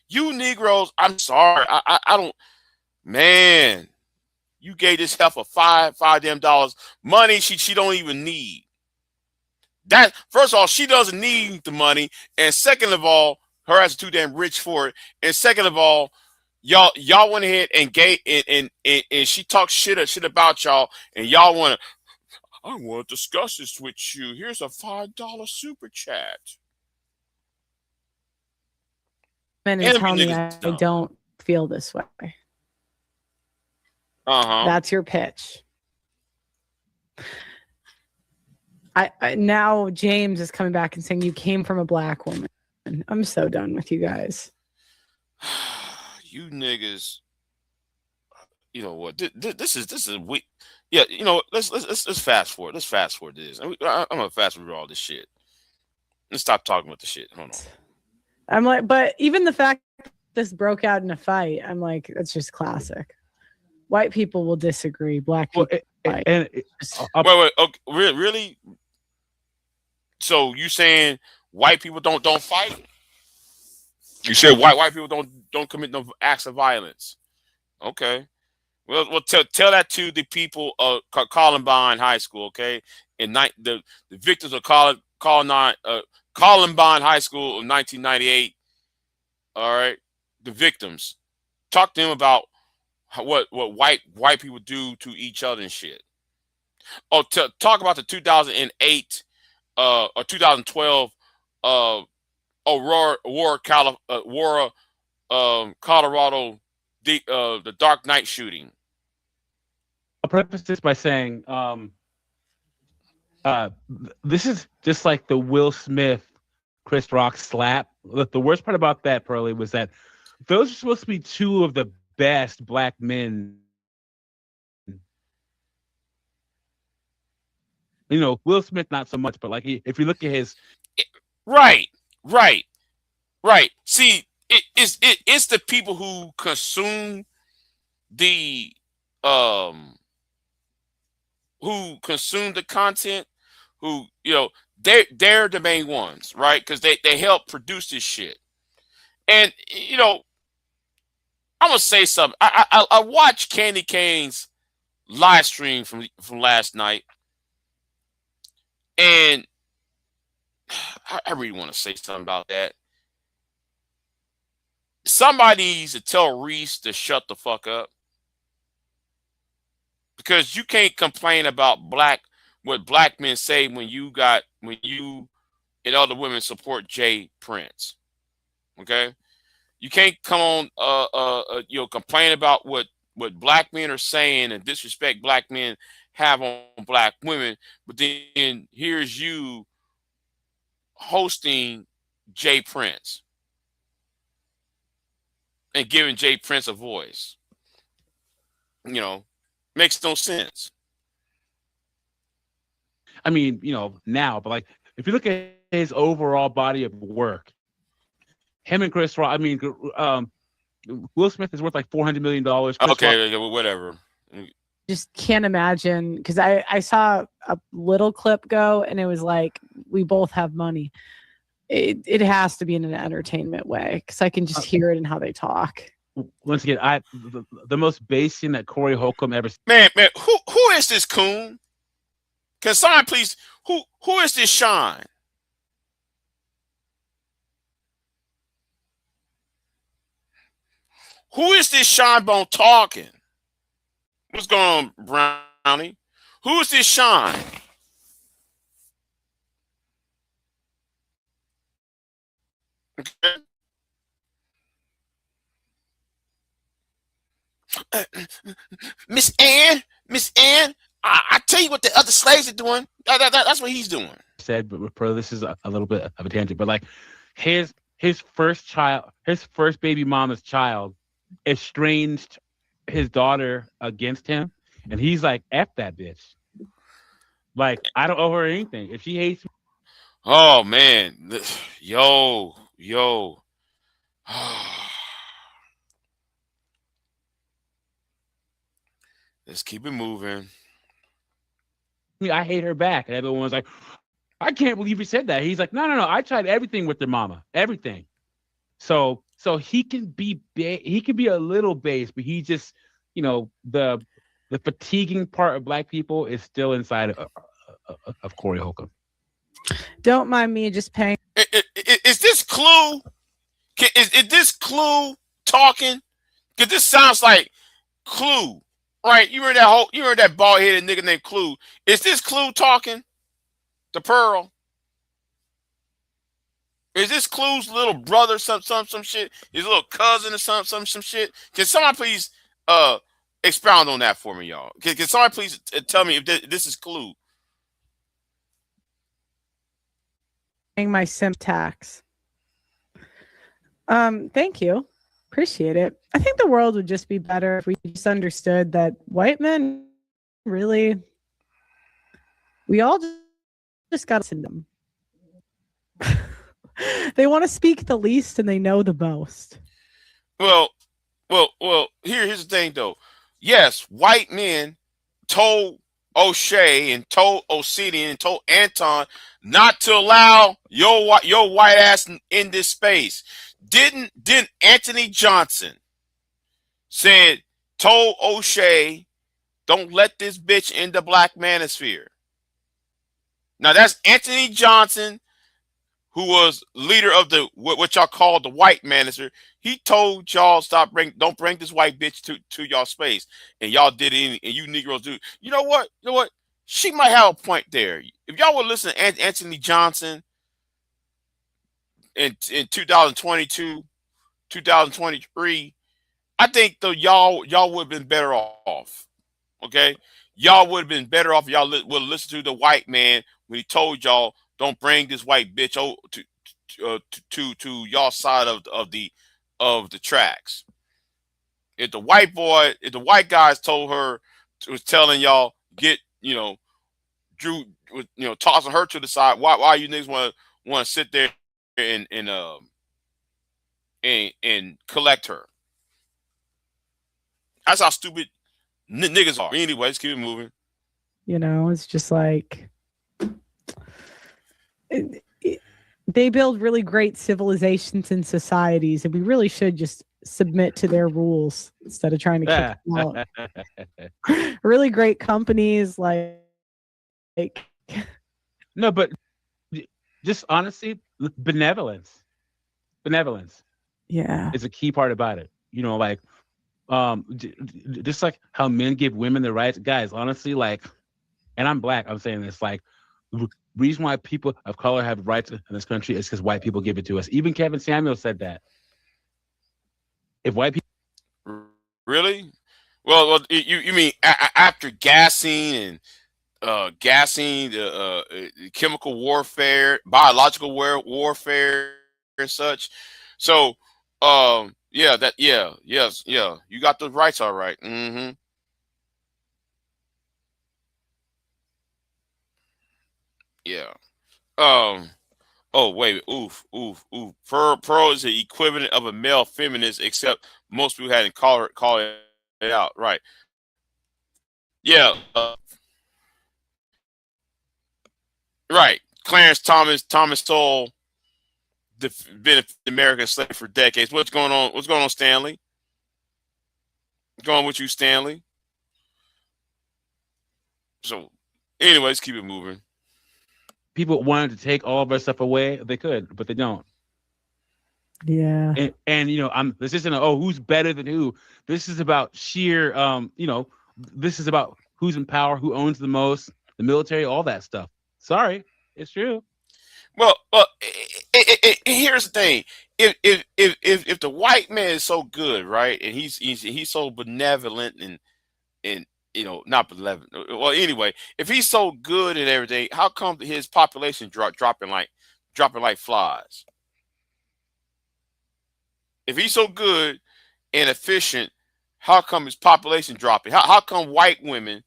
Speaker 5: you Negroes, I'm sorry, I don't, man. You gave this heifer five damn dollars, money she don't even need. That, first of all, she doesn't need the money, and second of all, her ass is too damn rich for it, and second of all, y'all went ahead and gave and she talked shit about y'all, and y'all want to. I want to discuss this with you. Here's a $5 super chat.
Speaker 1: And tell me I don't feel this way. That's your pitch. I now James is coming back and saying you came from a black woman. I'm so done with you guys.
Speaker 5: You niggas, you know what? This is weak. Yeah, let's fast forward. Let's fast forward this. I'm gonna fast forward all this shit. Let's stop talking about the shit. Hold on.
Speaker 1: I'm like, but even the fact this broke out in a fight, I'm like, that's just classic. White people will disagree. Black people.
Speaker 5: Wait. Okay, really? So you saying white people don't fight? You said white people don't commit no acts of violence. Okay. Well, tell that to the people of Columbine High School, okay? And the victims of Columbine High School of 1998. All right, the victims. Talk to them about what white people do to each other and shit. Oh, talk about the 2008 or 2012 Aurora, Colorado, the Dark Knight shooting.
Speaker 7: I'll preface this by saying this is just like the Will Smith Chris Rock slap. The worst part about that, Pearly, was that those are supposed to be two of the best black men. Will Smith not so much, but like if you look at his
Speaker 5: right. See, it's the people who consume the content, who they're the main ones, right? Because they help produce this shit. And I'm gonna say something. I watched Candy Cane's live stream from last night, and I really want to say something about that. Somebody needs to tell Reese to shut the fuck up, because you can't complain about what black men say when you and other women support Jay Prince. Okay, you can't come on complain about what black men are saying and disrespect black men have on black women, but then here's you hosting Jay Prince and giving Jay Prince a voice. Makes no sense.
Speaker 7: I mean, now, but like if you look at his overall body of work, him and Chris Rock. I mean, Will Smith is worth like $400 million.
Speaker 5: Okay, whatever.
Speaker 1: Just can't imagine, because I saw a little clip go and it was like, we both have money. It has to be in an entertainment way, because I can just hear it in how they talk.
Speaker 7: Once again, the most base thing that Corey Holcomb ever.
Speaker 5: Man, who is this coon? Can someone please? Who is this Shine? Who is this Shine Bone talking? What's going on, Brownie? Who is this Shine? Okay. Miss Ann, I tell you what the other slaves are doing. That's what he's doing.
Speaker 7: Said, but this is a little bit of a tangent, but like his first child, his first baby mama's child, estranged his daughter against him, and he's like, "F that bitch." Like, I don't owe her anything. If she hates me.
Speaker 5: Oh man, yo. Let's keep it moving.
Speaker 7: I hate her back, and everyone's like, "I can't believe he said that." He's like, "No. I tried everything with their mama, everything." So he can be a little base, but he just, the fatiguing part of black people is still inside of Corey Holcomb.
Speaker 1: Don't mind me just paying.
Speaker 5: Is this Clue? Is this Clue talking? Because this sounds like Clue, right? You heard that bald headed nigga named Clue. Is this Clue talking? The Pearl? Is this Clue's little brother, some shit? His little cousin or some shit? Can somebody please expound on that for me, y'all? Can somebody please tell me if this is Clue?
Speaker 1: My sim tax. Thank you. Appreciate it. I think the world would just be better if we just understood that white men really, we all just got to send them. They want to speak the least and they know the most.
Speaker 5: Well, here's the thing though. Yes, white men told O'Shea and told Obsidian and told Anton not to allow your white ass in this space. Didn't Anthony Johnson told O'Shea, don't let this bitch in the black manosphere. Now that's Anthony Johnson, who was leader of the what y'all call the white manosphere. He told y'all don't bring this white bitch to y'all space, and y'all did it, and you Negroes do. You know what? She might have a point there. If y'all would listen to Anthony Johnson in 2022, 2023, I think though y'all would have been better off. Okay, y'all would have been better off. Y'all would listen to the white man when he told y'all don't bring this white bitch to y'all side of the tracks. If the white guys told her, was telling y'all get Drew, tossing her to the side. Why you niggas want to sit there and collect her? That's how stupid niggas are. Anyways, keep it moving.
Speaker 1: It's just like they build really great civilizations and societies, and we really should just submit to their rules instead of trying to kick them out. Really great companies like
Speaker 7: no, but just honestly, benevolence is a key part about it. Just like how men give women the rights, guys, honestly, like, and I'm black, I'm saying this, like, the reason why people of color have rights in this country is because white people give it to us. Even Kevin Samuels said that. If white people
Speaker 5: really, well, you mean after gassing and chemical warfare, biological warfare, and such. So, you got those rights, all right. Mm-hmm. Yeah. Oh wait, oof, oof, oof. Pearl is the equivalent of a male feminist, except most people hadn't call it out. Right? Yeah. Right. Clarence Thomas Sowell, been American slave for decades. What's going on? What's going on, Stanley? What's going on with you, Stanley? So, anyways, keep it moving.
Speaker 7: People wanted to take all of our stuff away. They could, but they don't.
Speaker 1: Yeah.
Speaker 7: And this isn't who's better than who. This is about sheer this is about who's in power, who owns the most, the military, all that stuff. Sorry, it's true.
Speaker 5: Well, here's the thing: if the white man is so good, right, and he's so benevolent and not benevolent. Well, anyway, if he's so good and everything, how come his population dropping like flies? If he's so good and efficient, how come his population dropping? How come white women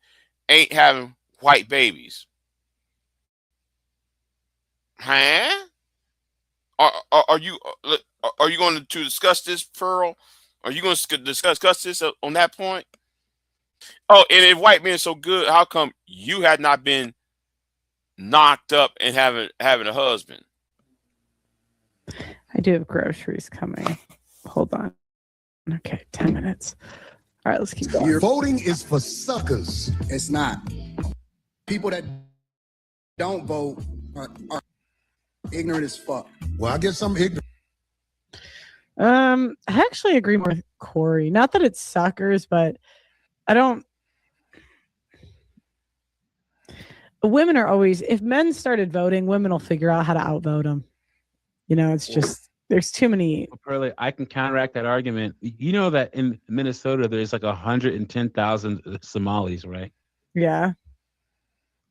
Speaker 5: ain't having white babies? Huh? Are you going to discuss this, Pearl? Are you going to discuss this on that point? Oh, and if white men are so good, how come you had not been knocked up and having a husband?
Speaker 1: I do have groceries coming. Hold on. Okay, 10 minutes. All right, let's keep going.
Speaker 8: Voting is for suckers.
Speaker 9: It's not. People that don't vote are ignorant as fuck.
Speaker 8: Well, I guess I'm ignorant.
Speaker 1: I actually agree more with Corey. Not that it's suckers, but I don't. Women are always. If men started voting, women will figure out how to outvote them. It's just there's too many.
Speaker 7: Pearly, I can counteract that argument. You know that in Minnesota there's like 110,000 Somalis, right?
Speaker 1: Yeah.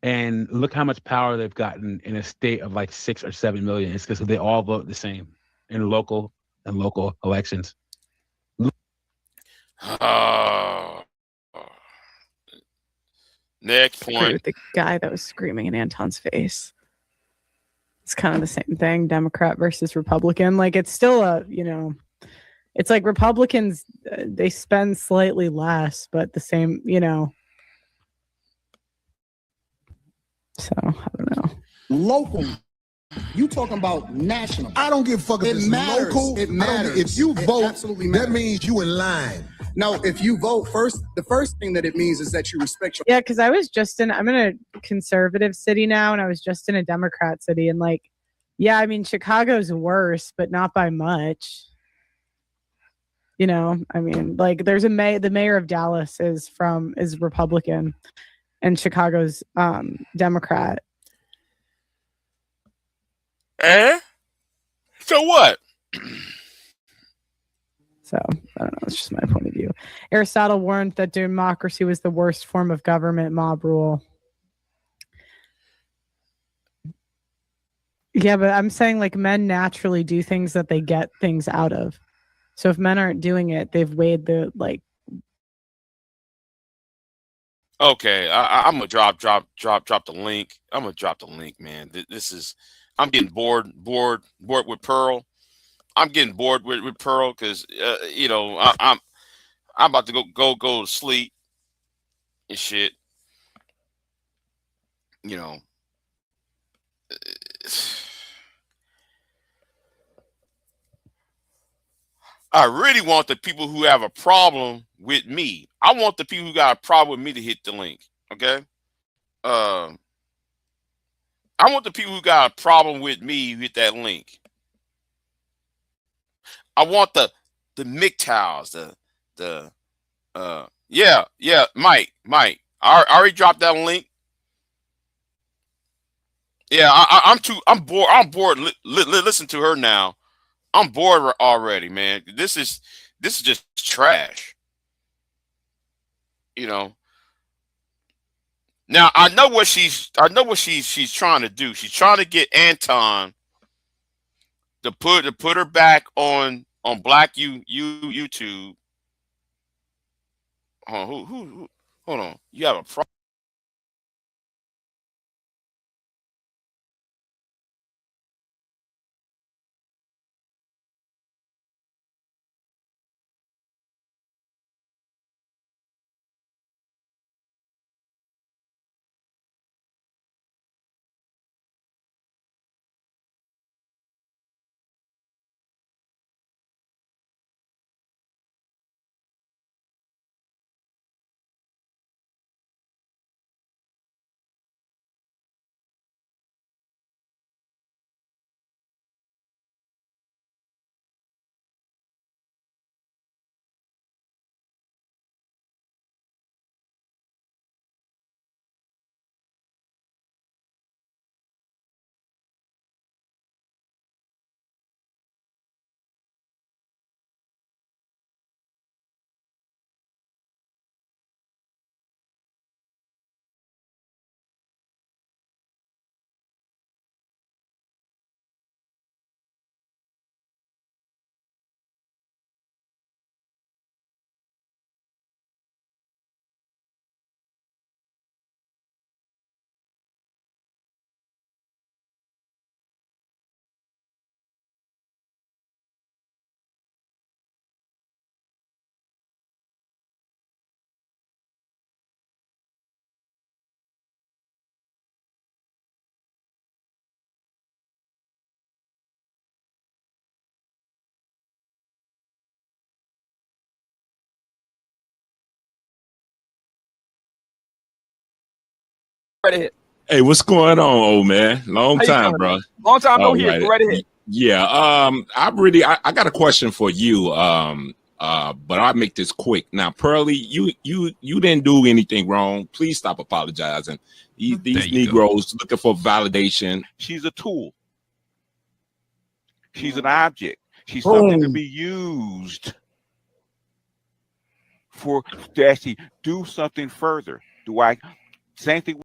Speaker 7: And look how much power they've gotten in a state of like 6 or 7 million. It's because they all vote the same in local elections.
Speaker 5: Next
Speaker 1: Agree
Speaker 5: point.
Speaker 1: with the guy that was screaming in Anton's face. It's kind of the same thing, Democrat versus Republican. Like it's still it's like Republicans, they spend slightly less, but the same, So I don't know.
Speaker 9: Local. You talking about national.
Speaker 8: I don't give a fuck if
Speaker 9: It
Speaker 8: it's
Speaker 9: matters.
Speaker 8: local.
Speaker 9: It matters.
Speaker 8: If you
Speaker 9: It
Speaker 8: vote,
Speaker 9: absolutely
Speaker 8: that
Speaker 9: matters.
Speaker 8: means you in line.
Speaker 9: No, if you vote first, the first thing that it means is that you respect your.
Speaker 1: Yeah, because I'm in a conservative city now, and I was just in a Democrat city, and I mean, Chicago's worse, but not by much. I mean, there's the mayor of Dallas is Republican, and Chicago's Democrat.
Speaker 5: So what?
Speaker 1: So I don't know. It's just my point of view. Aristotle warned that democracy was the worst form of government, mob rule. Yeah, but I'm saying men naturally do things that they get things out of. So if men aren't doing it, they've weighed the
Speaker 5: Okay, I'm gonna drop the link. I'm gonna drop the link, man. This is. I'm getting bored with Pearl. I'm getting bored with Pearl because I'm about to go to sleep and shit. I really want the people who have a problem with me. I want the people who got a problem with me to hit the link. Okay. I want the people who got a problem with me to hit that link. I want the MGTOWs, Mike. I already dropped that link. Yeah, I'm bored. I'm bored. Listen to her now. I'm bored already, man. This is just trash. Now I know what she's trying to do. She's trying to get Anton to put her back on Black YouTube. Who hold on. You have a problem.
Speaker 10: right ahead.
Speaker 2: Hey, what's going on, old man? Long
Speaker 10: How you
Speaker 2: time,
Speaker 10: doing,
Speaker 2: bro.
Speaker 10: man? Long time no
Speaker 2: All
Speaker 10: hear.
Speaker 2: right.
Speaker 10: Go right ahead.
Speaker 2: Yeah. I got a question for you. But I'll make this quick. Now, Pearly, you didn't do anything wrong. Please stop apologizing. These Negroes looking for validation.
Speaker 3: She's a tool. She's an object. She's something to be used to actually do something further. Same thing.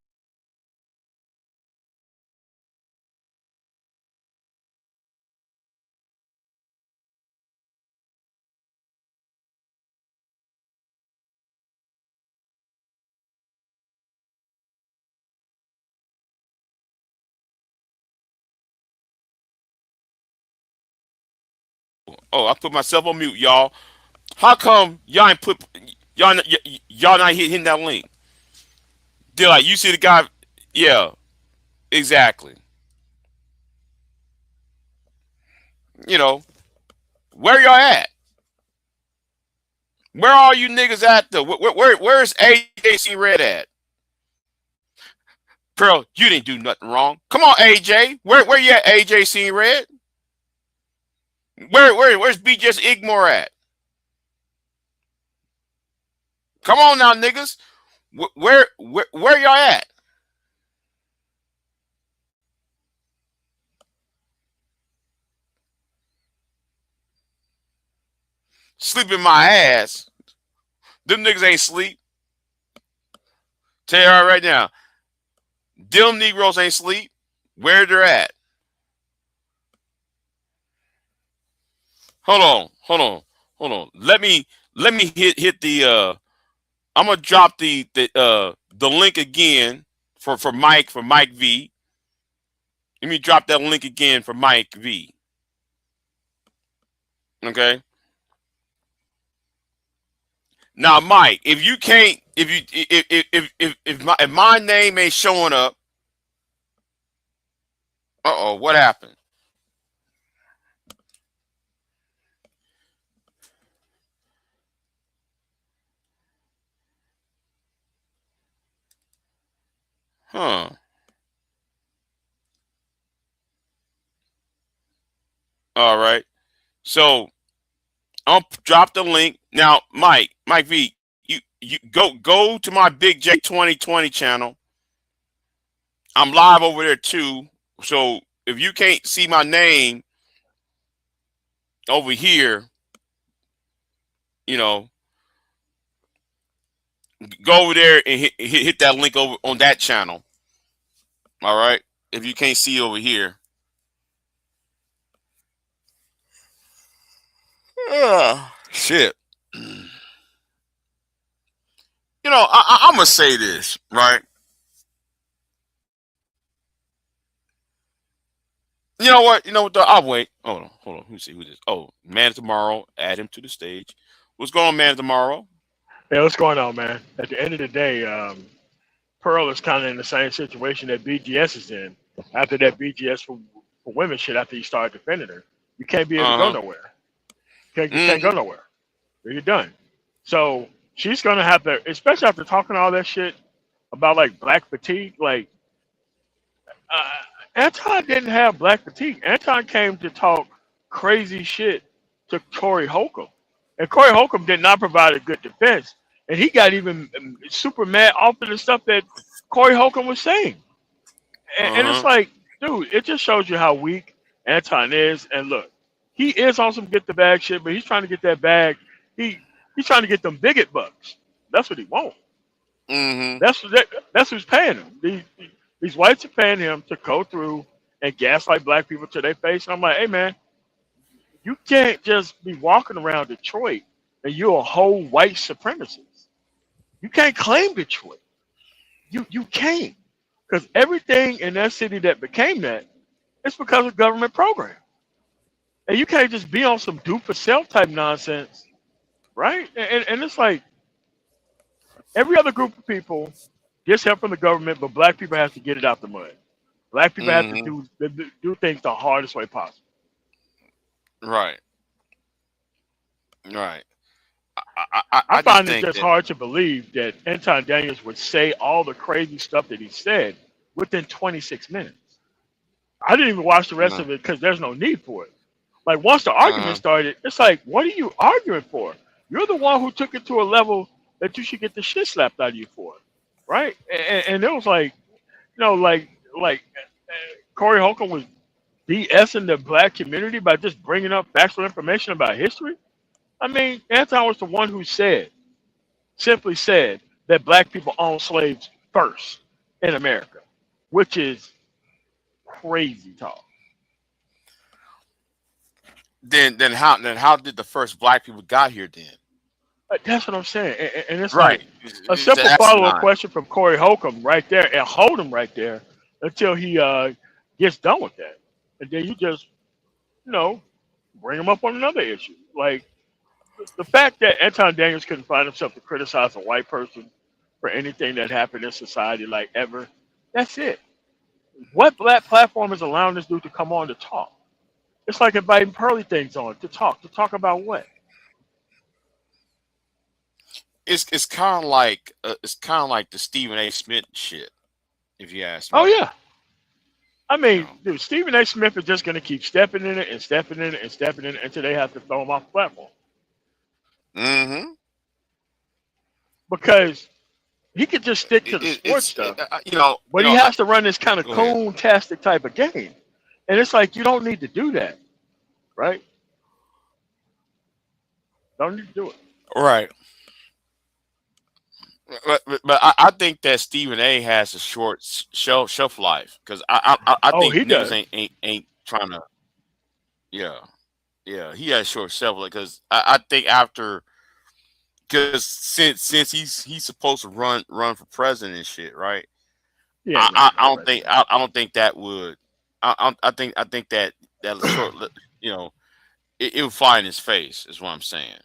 Speaker 5: Oh, I put myself on mute, y'all. How come y'all ain't put y'all not hitting that link? They're like, you see the guy? Yeah, exactly. You know, where y'all at? Where are you niggas at though? Where's AJC Red at? Pearl, you didn't do nothing wrong. Come on, AJ. Where you at, AJC Red? Where's BJS Igmore at? Come on now, niggas. Where y'all at? Sleeping my ass. Them niggas ain't sleep. Tell you right now. Them Negroes ain't sleep. Where they're at? Hold on. Let me hit the I'm gonna drop the link again for Mike V. Let me drop that link again for Mike V. Okay. Now, Mike, if you can't, if my name ain't showing up, what happened? Huh. All right. So I'll drop the link. Now, Mike V, you go to my Big J 2020 channel. I'm live over there too. So if you can't see my name over here, you know, go over there and hit that link over on that channel. All right. If you can't see over here. Shit. You know, I'm gonna say this, right? You know what? I'll wait. Hold on. Let me see who this. Oh, Man of Tomorrow. Add him to the stage. What's going on, Man of Tomorrow?
Speaker 11: Hey, what's going on, man? At the end of the day, Pearl is kind of in the same situation that BGS is in. After that BGS for women shit, after you start defending her, you can't be able to go nowhere. You can't go nowhere. You're done. So she's gonna have to, especially after talking all that shit about like black fatigue. Like Anton didn't have black fatigue. Anton came to talk crazy shit to Corey Holcomb, and Corey Holcomb did not provide a good defense. And he got even super mad off of the stuff that Corey Holcomb was saying. And it's like, dude, it just shows you how weak Anton is. And look, he is on some get the bag shit, but he's trying to get that bag. He's trying to get them bigot bucks. That's what he wants. That's who's paying him. These whites are paying him to go through and gaslight black people to their face. And I'm like, hey man, you can't just be walking around Detroit and you're a whole white supremacist. You can't claim Detroit. You can't. Because everything in that city that became that, it's because of government program. And you can't just be on some do for self type nonsense, right? And it's like every other group of people gets help from the government, but black people have to get it out the mud. Black people have to do things the hardest way possible.
Speaker 5: Right.
Speaker 11: I
Speaker 5: just
Speaker 11: find it
Speaker 5: think
Speaker 11: just
Speaker 5: that
Speaker 11: hard to believe that Anton Daniels would say all the crazy stuff that he said within 26 minutes. I didn't even watch the rest
Speaker 5: no.
Speaker 11: of it because there's no need for it. Like once the argument started, it's like, what are you arguing for? You're the one who took it to a level that you should get the shit slapped out of you for, right? And it was like, Corey Holcomb was BSing the black community by just bringing up factual information about history. I mean, Anton was the one who simply said that black people owned slaves first in America, which is crazy talk.
Speaker 5: Then how did the first black people got here then?
Speaker 11: That's what I'm saying. And it's
Speaker 5: Right.
Speaker 11: like a
Speaker 5: It's
Speaker 11: simple follow-up
Speaker 5: asinine.
Speaker 11: question from Corey Holcomb right there, and hold him right there until he gets done with that. And then you just, you know, bring him up on another issue. Like the fact that Anton Daniels couldn't find himself to criticize a white person for anything that happened in society, like ever, that's it. What black platform is allowing this dude to come on to talk? It's like inviting Pearly Things on to talk. To talk about what?
Speaker 5: It's kind of like the Stephen A. Smith shit, if you ask
Speaker 11: Oh
Speaker 5: me.
Speaker 11: yeah. I
Speaker 5: You
Speaker 11: mean,
Speaker 5: know.
Speaker 11: dude, Stephen A. Smith is just going to keep stepping in it and stepping in it and stepping in it until they have to throw him off the platform.
Speaker 5: Mm-hmm.
Speaker 11: Because he could just stick to the sports stuff, but he has to run this kind of
Speaker 5: Go ahead.
Speaker 11: coon-tastic type of game. And it's like, you don't need to do that, right? Don't need to do it.
Speaker 5: Right. But I think that Stephen A. has a short shelf life because I
Speaker 11: Oh,
Speaker 5: think
Speaker 11: he
Speaker 5: niggas
Speaker 11: does.
Speaker 5: ain't trying to. Yeah, he has short shelf life because I think after because since he's supposed to run for president and shit, right?
Speaker 11: Yeah,
Speaker 5: I don't think I don't think that would. I think that short, it would fly in his face. Is what I'm saying.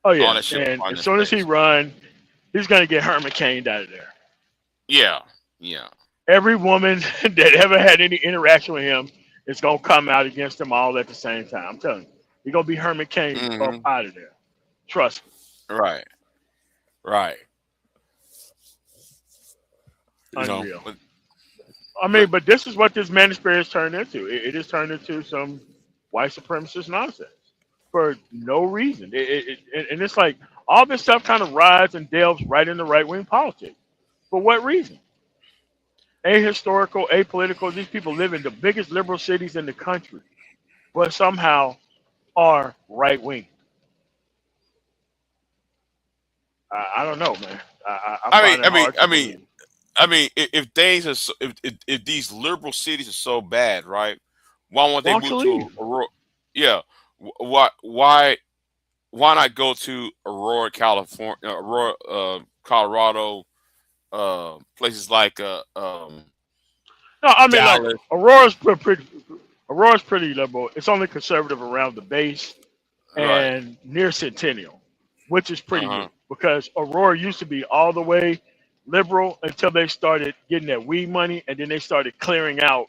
Speaker 11: Oh
Speaker 5: All
Speaker 11: yeah,
Speaker 5: that shit would
Speaker 11: and
Speaker 5: fly in
Speaker 11: as
Speaker 5: his
Speaker 11: soon as he
Speaker 5: face.
Speaker 11: run, he's going to get Herman Cain out of there.
Speaker 5: Yeah.
Speaker 11: Every woman that ever had any interaction with him is going to come out against him all at the same time. I'm telling you, he's going to be Herman Cain up
Speaker 5: Mm-hmm.
Speaker 11: out of there. Trust me.
Speaker 5: Right.
Speaker 11: Unreal.
Speaker 5: But
Speaker 11: I mean, but this is what this manosphere has turned into. It has turned into some white supremacist nonsense for no reason. And it's like all this stuff kind of rides and delves right into right wing politics. For what reason? Ahistorical, apolitical. These people live in the biggest liberal cities in the country, but somehow are right wing. I don't know, man. I find it hard to believe.
Speaker 5: if these liberal cities are so bad, right? Why won't they
Speaker 11: Why don't
Speaker 5: move
Speaker 11: you
Speaker 5: to
Speaker 11: leave?
Speaker 5: Aurora? Yeah. Why not go to Aurora, California, Aurora, Colorado, places like
Speaker 11: No, I mean like
Speaker 5: Dallas?
Speaker 11: Aurora's pretty liberal. It's only conservative around the base
Speaker 5: Right.
Speaker 11: and near Centennial, which is pretty
Speaker 5: Uh-huh.
Speaker 11: new because Aurora used to be all the way liberal until they started getting that weed money, and then they started clearing out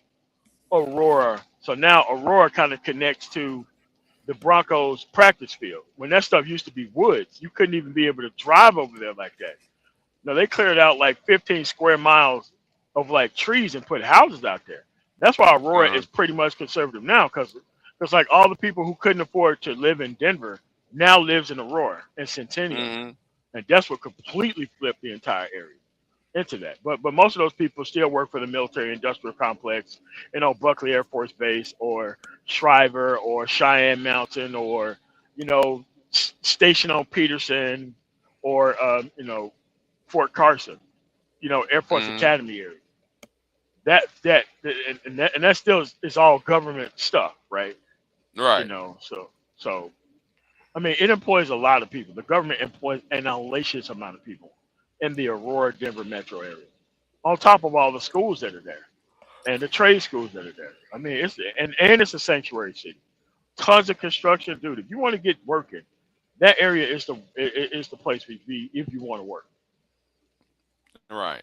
Speaker 11: Aurora. So now Aurora kind of connects to the Broncos practice field. When that stuff used to be woods, you couldn't even be able to drive over there like that. No, they cleared out like 15 square miles of like trees and put houses out there. That's why Aurora
Speaker 5: Uh-huh.
Speaker 11: is pretty much conservative now, because like all the people who couldn't afford to live in Denver now lives in Aurora and Centennial,
Speaker 5: Mm-hmm.
Speaker 11: and that's what completely flipped the entire area into that. But most of those people still work for the military industrial complex, Buckley Air Force Base or Shriver or Cheyenne Mountain or Station on Peterson or Fort Carson, Air Force
Speaker 5: Mm-hmm.
Speaker 11: Academy area. That still is all government stuff, right?
Speaker 5: Right.
Speaker 11: So I mean, it employs a lot of people. The government employs an hellacious amount of people in the Aurora, Denver metro area, on top of all the schools that are there and the trade schools that are there. I mean, it's a sanctuary city. Tons of construction, dude. If you want to get working, that area is the place to be if you want to work.
Speaker 5: Right.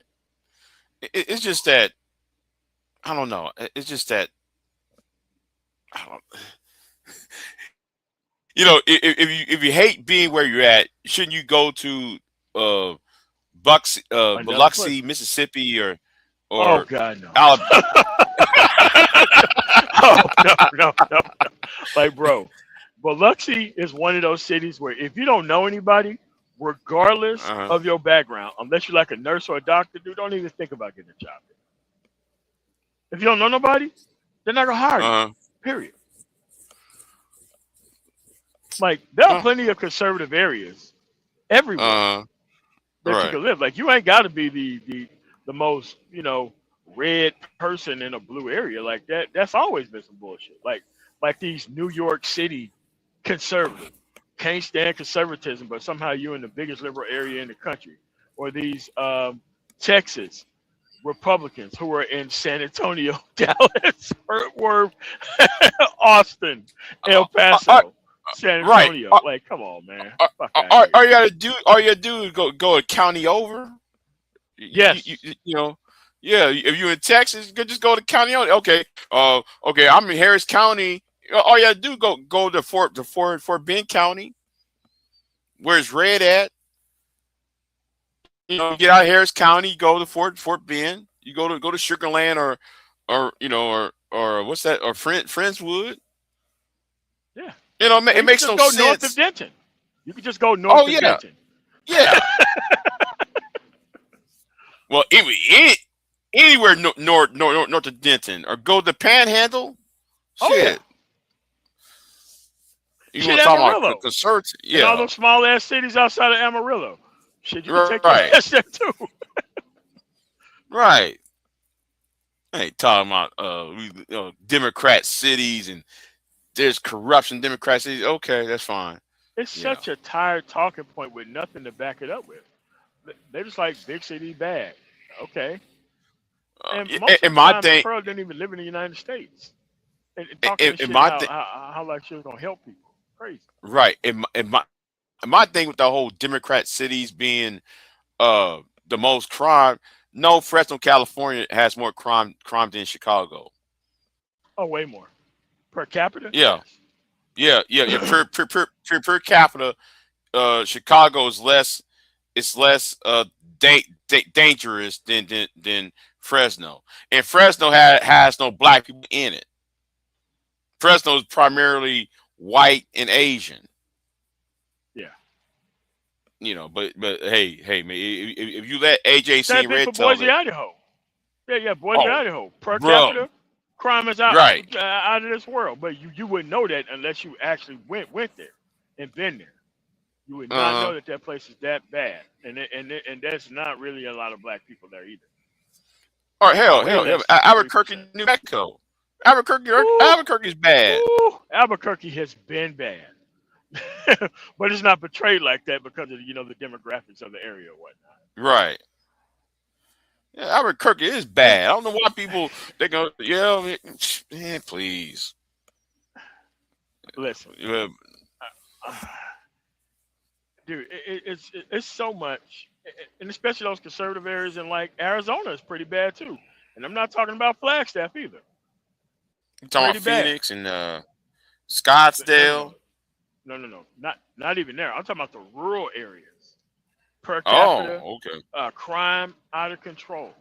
Speaker 5: It's just that I don't know. It's just that I don't. You know, if you hate being where you're at, shouldn't you go to
Speaker 11: Another place.
Speaker 5: Biloxi, Mississippi,
Speaker 11: Oh
Speaker 5: or
Speaker 11: God, no.
Speaker 5: Alabama?
Speaker 11: Oh no. Like, bro, Biloxi is one of those cities where if you don't know anybody, regardless
Speaker 5: Uh-huh.
Speaker 11: of your background, unless you're like a nurse or a doctor, dude, don't even think about getting a job there. If you don't know nobody, they're not gonna hire you.
Speaker 5: Uh-huh.
Speaker 11: Period. Like, there are
Speaker 5: Uh,
Speaker 11: plenty of conservative areas everywhere
Speaker 5: uh,
Speaker 11: that you
Speaker 5: right.
Speaker 11: can live. Like, you ain't got to be the most, red person in a blue area. Like that. That's always been some bullshit. Like these New York City conservative can't stand conservatism, but somehow you're in the biggest liberal area in the country. Or these Texas Republicans who are in San Antonio, Dallas, Fort Worth, Austin, El Paso, San
Speaker 5: Right.
Speaker 11: Antonio. Like, come on, man. Fuck out
Speaker 5: All
Speaker 11: here.
Speaker 5: you gotta do is go a county over.
Speaker 11: Yes.
Speaker 5: You know, yeah. If you're in Texas, just go to county over. Okay. Okay. I'm in Harris County. All you gotta do go to Fort Bend County, where it's red at. You know, get out of Harris County, go to Fort Bend. You go to Sugarland or what's that, or Friendswood.
Speaker 11: Yeah.
Speaker 5: You know,
Speaker 11: You
Speaker 5: it makes
Speaker 11: can
Speaker 5: no
Speaker 11: just go north of
Speaker 5: sense.
Speaker 11: Denton. You can just go north of
Speaker 5: yeah.
Speaker 11: Denton.
Speaker 5: Yeah. Well, anywhere north of Denton, or go to Panhandle.
Speaker 11: Oh,
Speaker 5: Shit.
Speaker 11: yeah.
Speaker 5: You
Speaker 11: Shit,
Speaker 5: want to talk about
Speaker 11: Amarillo.
Speaker 5: conservative?
Speaker 11: And all
Speaker 5: Yeah.
Speaker 11: those small ass cities outside of Amarillo. Shit, you can take your
Speaker 5: Right.
Speaker 11: ass there too.
Speaker 5: Right. I ain't talking about Democrat cities and there's corruption in Democrat cities. Okay, that's fine.
Speaker 11: It's
Speaker 5: Yeah.
Speaker 11: such a tired talking point with nothing to back it up with. They're just like big city bad. Okay. And most of the
Speaker 5: my
Speaker 11: time,
Speaker 5: thing,
Speaker 11: Pearl didn't even live in the United States. And talking this
Speaker 5: in
Speaker 11: shit
Speaker 5: my
Speaker 11: how like she was gonna help people. Crazy.
Speaker 5: right. In my thing with the whole Democrat cities being the most crime. No, Fresno, California has more crime than Chicago.
Speaker 11: Oh, way more. Per capita?
Speaker 5: Yeah.
Speaker 11: Yes.
Speaker 5: Yeah. Per capita, Chicago is less. It's less dangerous than Fresno, and Fresno has no black people in it. Fresno is primarily white and Asian.
Speaker 11: Yeah.
Speaker 5: You know, but hey, man, if you let AJ
Speaker 11: Same
Speaker 5: see
Speaker 11: thing
Speaker 5: Red
Speaker 11: for
Speaker 5: tell
Speaker 11: Boise,
Speaker 5: it,
Speaker 11: Idaho. Yeah, Boise,
Speaker 5: oh,
Speaker 11: Idaho. Per
Speaker 5: bro,
Speaker 11: capita, crime is out
Speaker 5: right.
Speaker 11: out of this world. But you wouldn't know that unless you actually went there and been there. You would not know that place is that bad, and there's not really a lot of black people there either.
Speaker 5: Or hell,
Speaker 11: Way less than
Speaker 5: Albuquerque,
Speaker 11: 3%.
Speaker 5: New Mexico. Albuquerque's bad.
Speaker 11: Ooh, Albuquerque has been bad, but it's not portrayed like that because of the demographics of the area or whatnot.
Speaker 5: Right. Yeah, Albuquerque is bad. I don't know why people they go, yeah, man, please.
Speaker 11: Listen,
Speaker 5: Yeah,
Speaker 11: dude, it's so much, and especially those conservative areas in like Arizona is pretty bad too. And I'm not talking about Flagstaff either.
Speaker 5: you talking about
Speaker 11: Pretty bad.
Speaker 5: Phoenix and Scottsdale?
Speaker 11: No, not even there. I'm talking about the rural areas. Per
Speaker 5: Oh,
Speaker 11: capita,
Speaker 5: okay.
Speaker 11: crime out of control.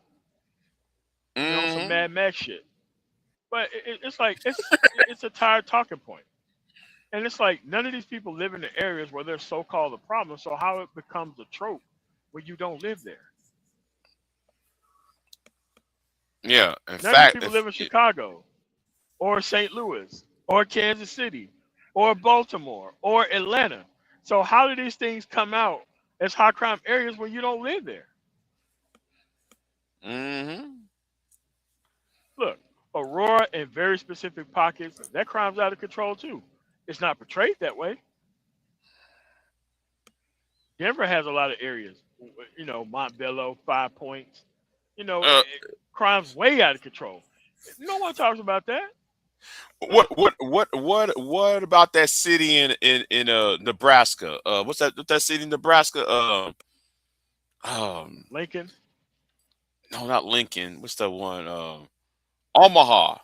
Speaker 11: Some Mad Max shit. But it's like it's a tired talking point. And it's like none of these people live in the areas where they're so-called a problem. So how it becomes a trope when you don't live there?
Speaker 5: Yeah, in
Speaker 11: None of
Speaker 5: fact,
Speaker 11: these people live in Chicago, or St. Louis, or Kansas City, or Baltimore, or Atlanta. So how do these things come out as high crime areas when you don't live there? Look, Aurora and very specific pockets, that crime's out of control too. It's not portrayed that way. Denver has a lot of areas, Montbello, 5 Points, crime's way out of control. No one talks about that.
Speaker 5: What about that city in Nebraska? What's that city in Nebraska?
Speaker 11: Lincoln.
Speaker 5: No, not Lincoln. What's that one? Omaha.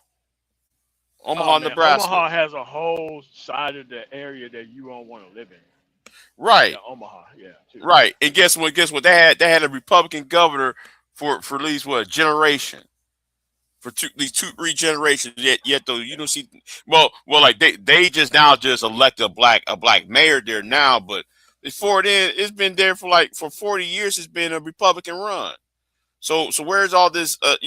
Speaker 5: Omaha,
Speaker 11: man,
Speaker 5: Nebraska.
Speaker 11: Omaha has a whole side of the area that you don't want to live in.
Speaker 5: Right.
Speaker 11: Yeah, Omaha, yeah. Too.
Speaker 5: Right. And guess what? Guess what? They had a Republican governor for at least what, a generation. For these 2-3 generations, yet though you don't see, well, like they just now just elected a black mayor there now, but before then it's been there for 40 years. It's been a Republican run. So where's all this black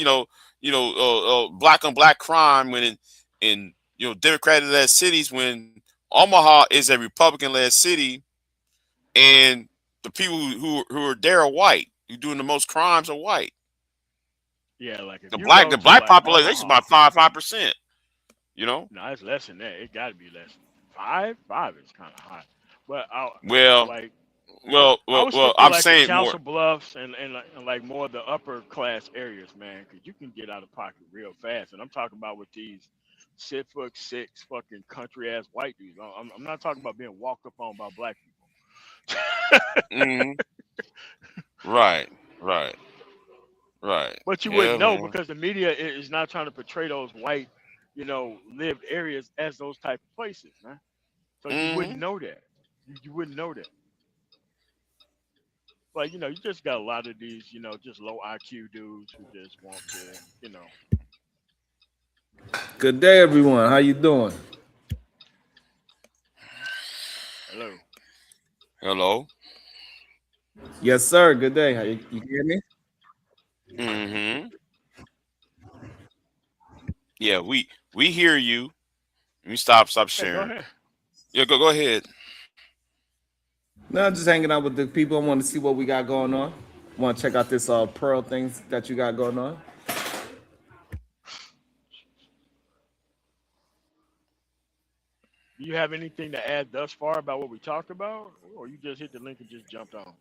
Speaker 5: on black crime when in Democratic led cities, when Omaha is a Republican led city and the people who are there are white, who doing the most crimes are white.
Speaker 11: Yeah, like if
Speaker 5: The
Speaker 11: you
Speaker 5: black
Speaker 11: go to,
Speaker 5: black
Speaker 11: like,
Speaker 5: population is
Speaker 11: Omaha,
Speaker 5: about 5%.
Speaker 11: No, it's less than that. It got to be less than 5 is kind of high. But
Speaker 5: Well,
Speaker 11: like I was
Speaker 5: well.
Speaker 11: thinking
Speaker 5: I'm
Speaker 11: like the
Speaker 5: saying
Speaker 11: Council
Speaker 5: more.
Speaker 11: Bluffs and like more of the upper class areas, man, because you can get out of pocket real fast. And I'm talking about with these 6'6" fucking country ass white dudes. I'm not talking about being walked up on by black people.
Speaker 5: Mhm. Right.
Speaker 11: But you
Speaker 5: Yeah,
Speaker 11: wouldn't know
Speaker 5: man.
Speaker 11: because the media is not trying to portray those white, lived areas as those type of places, man. So you wouldn't
Speaker 5: Mhm.
Speaker 11: know that. You wouldn't know that. But you just got a lot of these, just low IQ dudes who just want to.
Speaker 10: Good day, everyone. How you doing?
Speaker 11: Hello.
Speaker 5: Hello.
Speaker 10: Yes, sir. Good day. How you hear me?
Speaker 5: Mhm. Yeah, we hear you. Let me stop
Speaker 11: Hey, go
Speaker 5: sharing.
Speaker 11: ahead.
Speaker 5: Yeah, go ahead.
Speaker 10: No, just hanging out with the people. I want to see what we got going on. Want to check out this Pearl things that you got going on.
Speaker 11: Do you have anything to add thus far about what we talked about, or you just hit the link and just jumped on?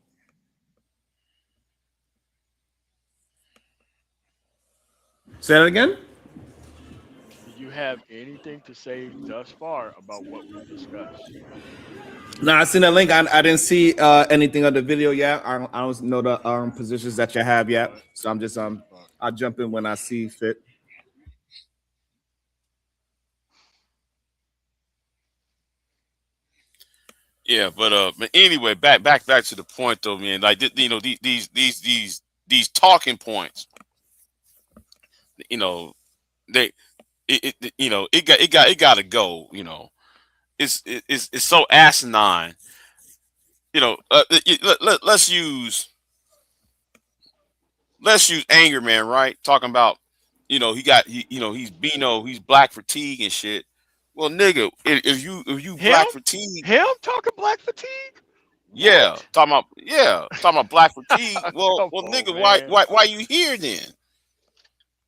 Speaker 10: Say that again.
Speaker 11: Do you have anything to say thus far about what we've discussed?
Speaker 10: No, I seen that link. I didn't see anything of the video yet. I don't know the positions that you have yet. So I'm just I'll jump in when I see fit.
Speaker 5: Yeah, but anyway, back to the point though, man. Like these talking points. They it got to go. It's so asinine. Let's use Anger Man, right? Talking about he's Bino, he's black fatigue and shit. Well, nigga, if you black fatigue,
Speaker 11: Him talking black fatigue?
Speaker 5: yeah,
Speaker 11: What?
Speaker 5: talking about black fatigue. Well,
Speaker 11: Come on,
Speaker 5: nigga,
Speaker 11: man.
Speaker 5: why you here then?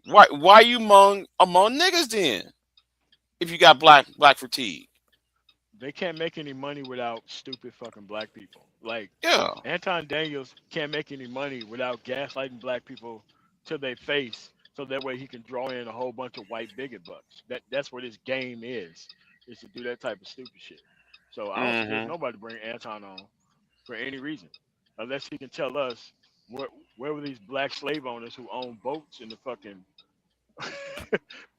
Speaker 5: Why you among niggas then? If you got black fatigue,
Speaker 11: They can't make any money without stupid fucking black people. Like
Speaker 5: yeah.
Speaker 11: Pearlton Daniels can't make any money without gaslighting black people to their face, so that way he can draw in a whole bunch of white bigot bucks. That's what his game is to do that type of stupid shit. So I don't suggest
Speaker 5: Mm-hmm.
Speaker 11: nobody to bring Anton on for any reason, unless he can tell us where were these black slave owners who own boats in the fucking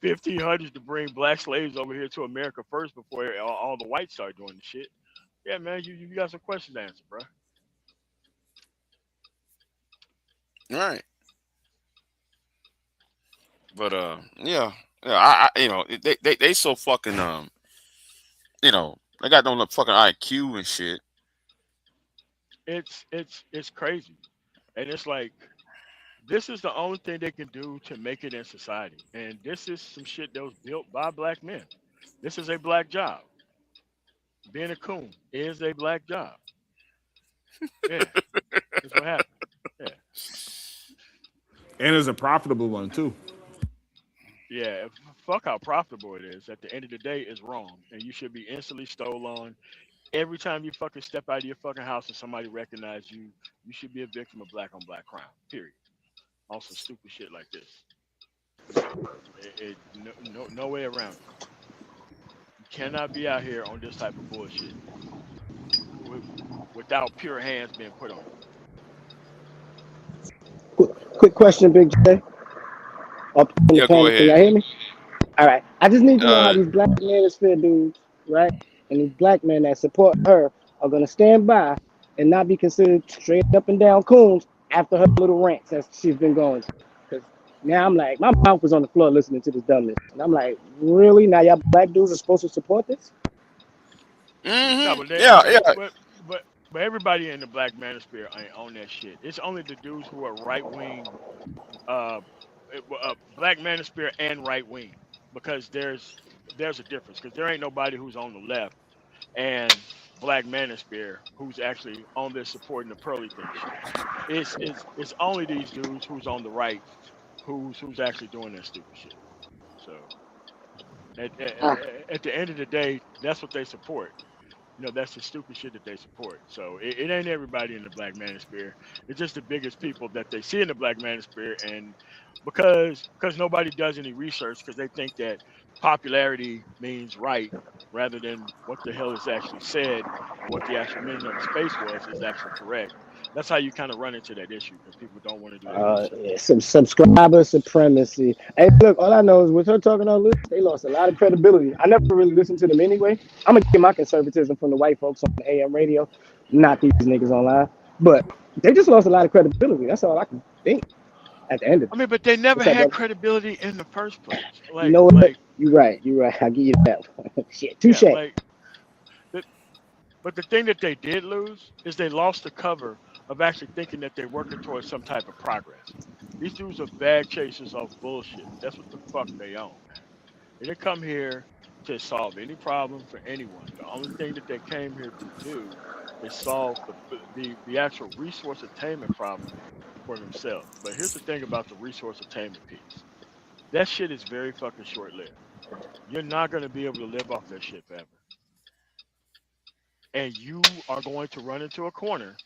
Speaker 11: 1500s to bring black slaves over here to America first before all the whites start doing the shit. Yeah, man, you got some questions to answer, bro.
Speaker 5: All right. But yeah, I they so fucking they got no fucking IQ and shit.
Speaker 11: It's crazy, and it's like this is the only thing they can do to make it in society, and this is some shit that was built by black men. This is a black job. Being a coon is a black job. Yeah, that's what happened. Yeah.
Speaker 10: And it's a profitable one too.
Speaker 11: Yeah, fuck how profitable it is. At the end of the day, it's wrong, and you should be instantly stole on. Every time you fucking step out of your fucking house and somebody recognize you, you should be a victim of black on black crime. Period. Also, stupid shit like this. No way around it. You cannot be out here on this type of bullshit without pure hands being put on you.
Speaker 12: Quick question, Big J.
Speaker 5: Yeah, go
Speaker 12: Can y'all
Speaker 5: ahead.
Speaker 12: hear me? All right. I just need to know how these black manosphere dudes, right, and these black men that support her are gonna stand by and not be considered straight up and down coons after her little rants that she's been going to. Because now I'm like, my mouth was on the floor listening to this dumbness, and I'm like, really? Now y'all black dudes are supposed to support this?
Speaker 11: No, but
Speaker 5: Yeah, yeah.
Speaker 11: but everybody in the black manosphere ain't on that shit. It's only the dudes who are right wing, uh, black manosphere and right wing, because there's a difference. Because there ain't nobody who's on the left and black manosphere who's actually on this supporting the pearly thing shit. It's only these dudes who's on the right who's actually doing that stupid shit. So at the end of the day, that's what they support. That's the stupid shit that they support. So it ain't everybody in the black manosphere. It's just the biggest people that they see in the black manosphere, and because nobody does any research because they think that popularity means right rather than what the hell is actually said or what the actual meaning of the space was is actually correct. That's how you kind of run into that issue because people don't want to do that research.
Speaker 12: Yeah, some subscriber supremacy. Hey, look, all I know is with her talking on this, they lost a lot of credibility. I never really listened to them anyway. I'm gonna get my conservatism from the white folks on the AM radio, not these niggas online. But they just lost a lot of credibility. That's all I can think at the end of
Speaker 11: I
Speaker 12: it.
Speaker 11: mean, but they never
Speaker 12: What's up,
Speaker 11: had
Speaker 12: brother?
Speaker 11: credibility in the first place.
Speaker 12: You know what? You're right. You're right. I'll give you that. Shit, touche.
Speaker 11: Yeah, but the thing that they did lose is they lost the cover of actually thinking that they're working towards some type of progress. These dudes are bag chasers of bullshit. That's what the fuck they own, man. They didn't come here to solve any problem for anyone. The only thing that they came here to do is solve the actual resource attainment problem for themselves. But here's the thing about the resource attainment piece. That shit is very fucking short lived. You're not gonna be able to live off that shit forever. And you are going to run into a corner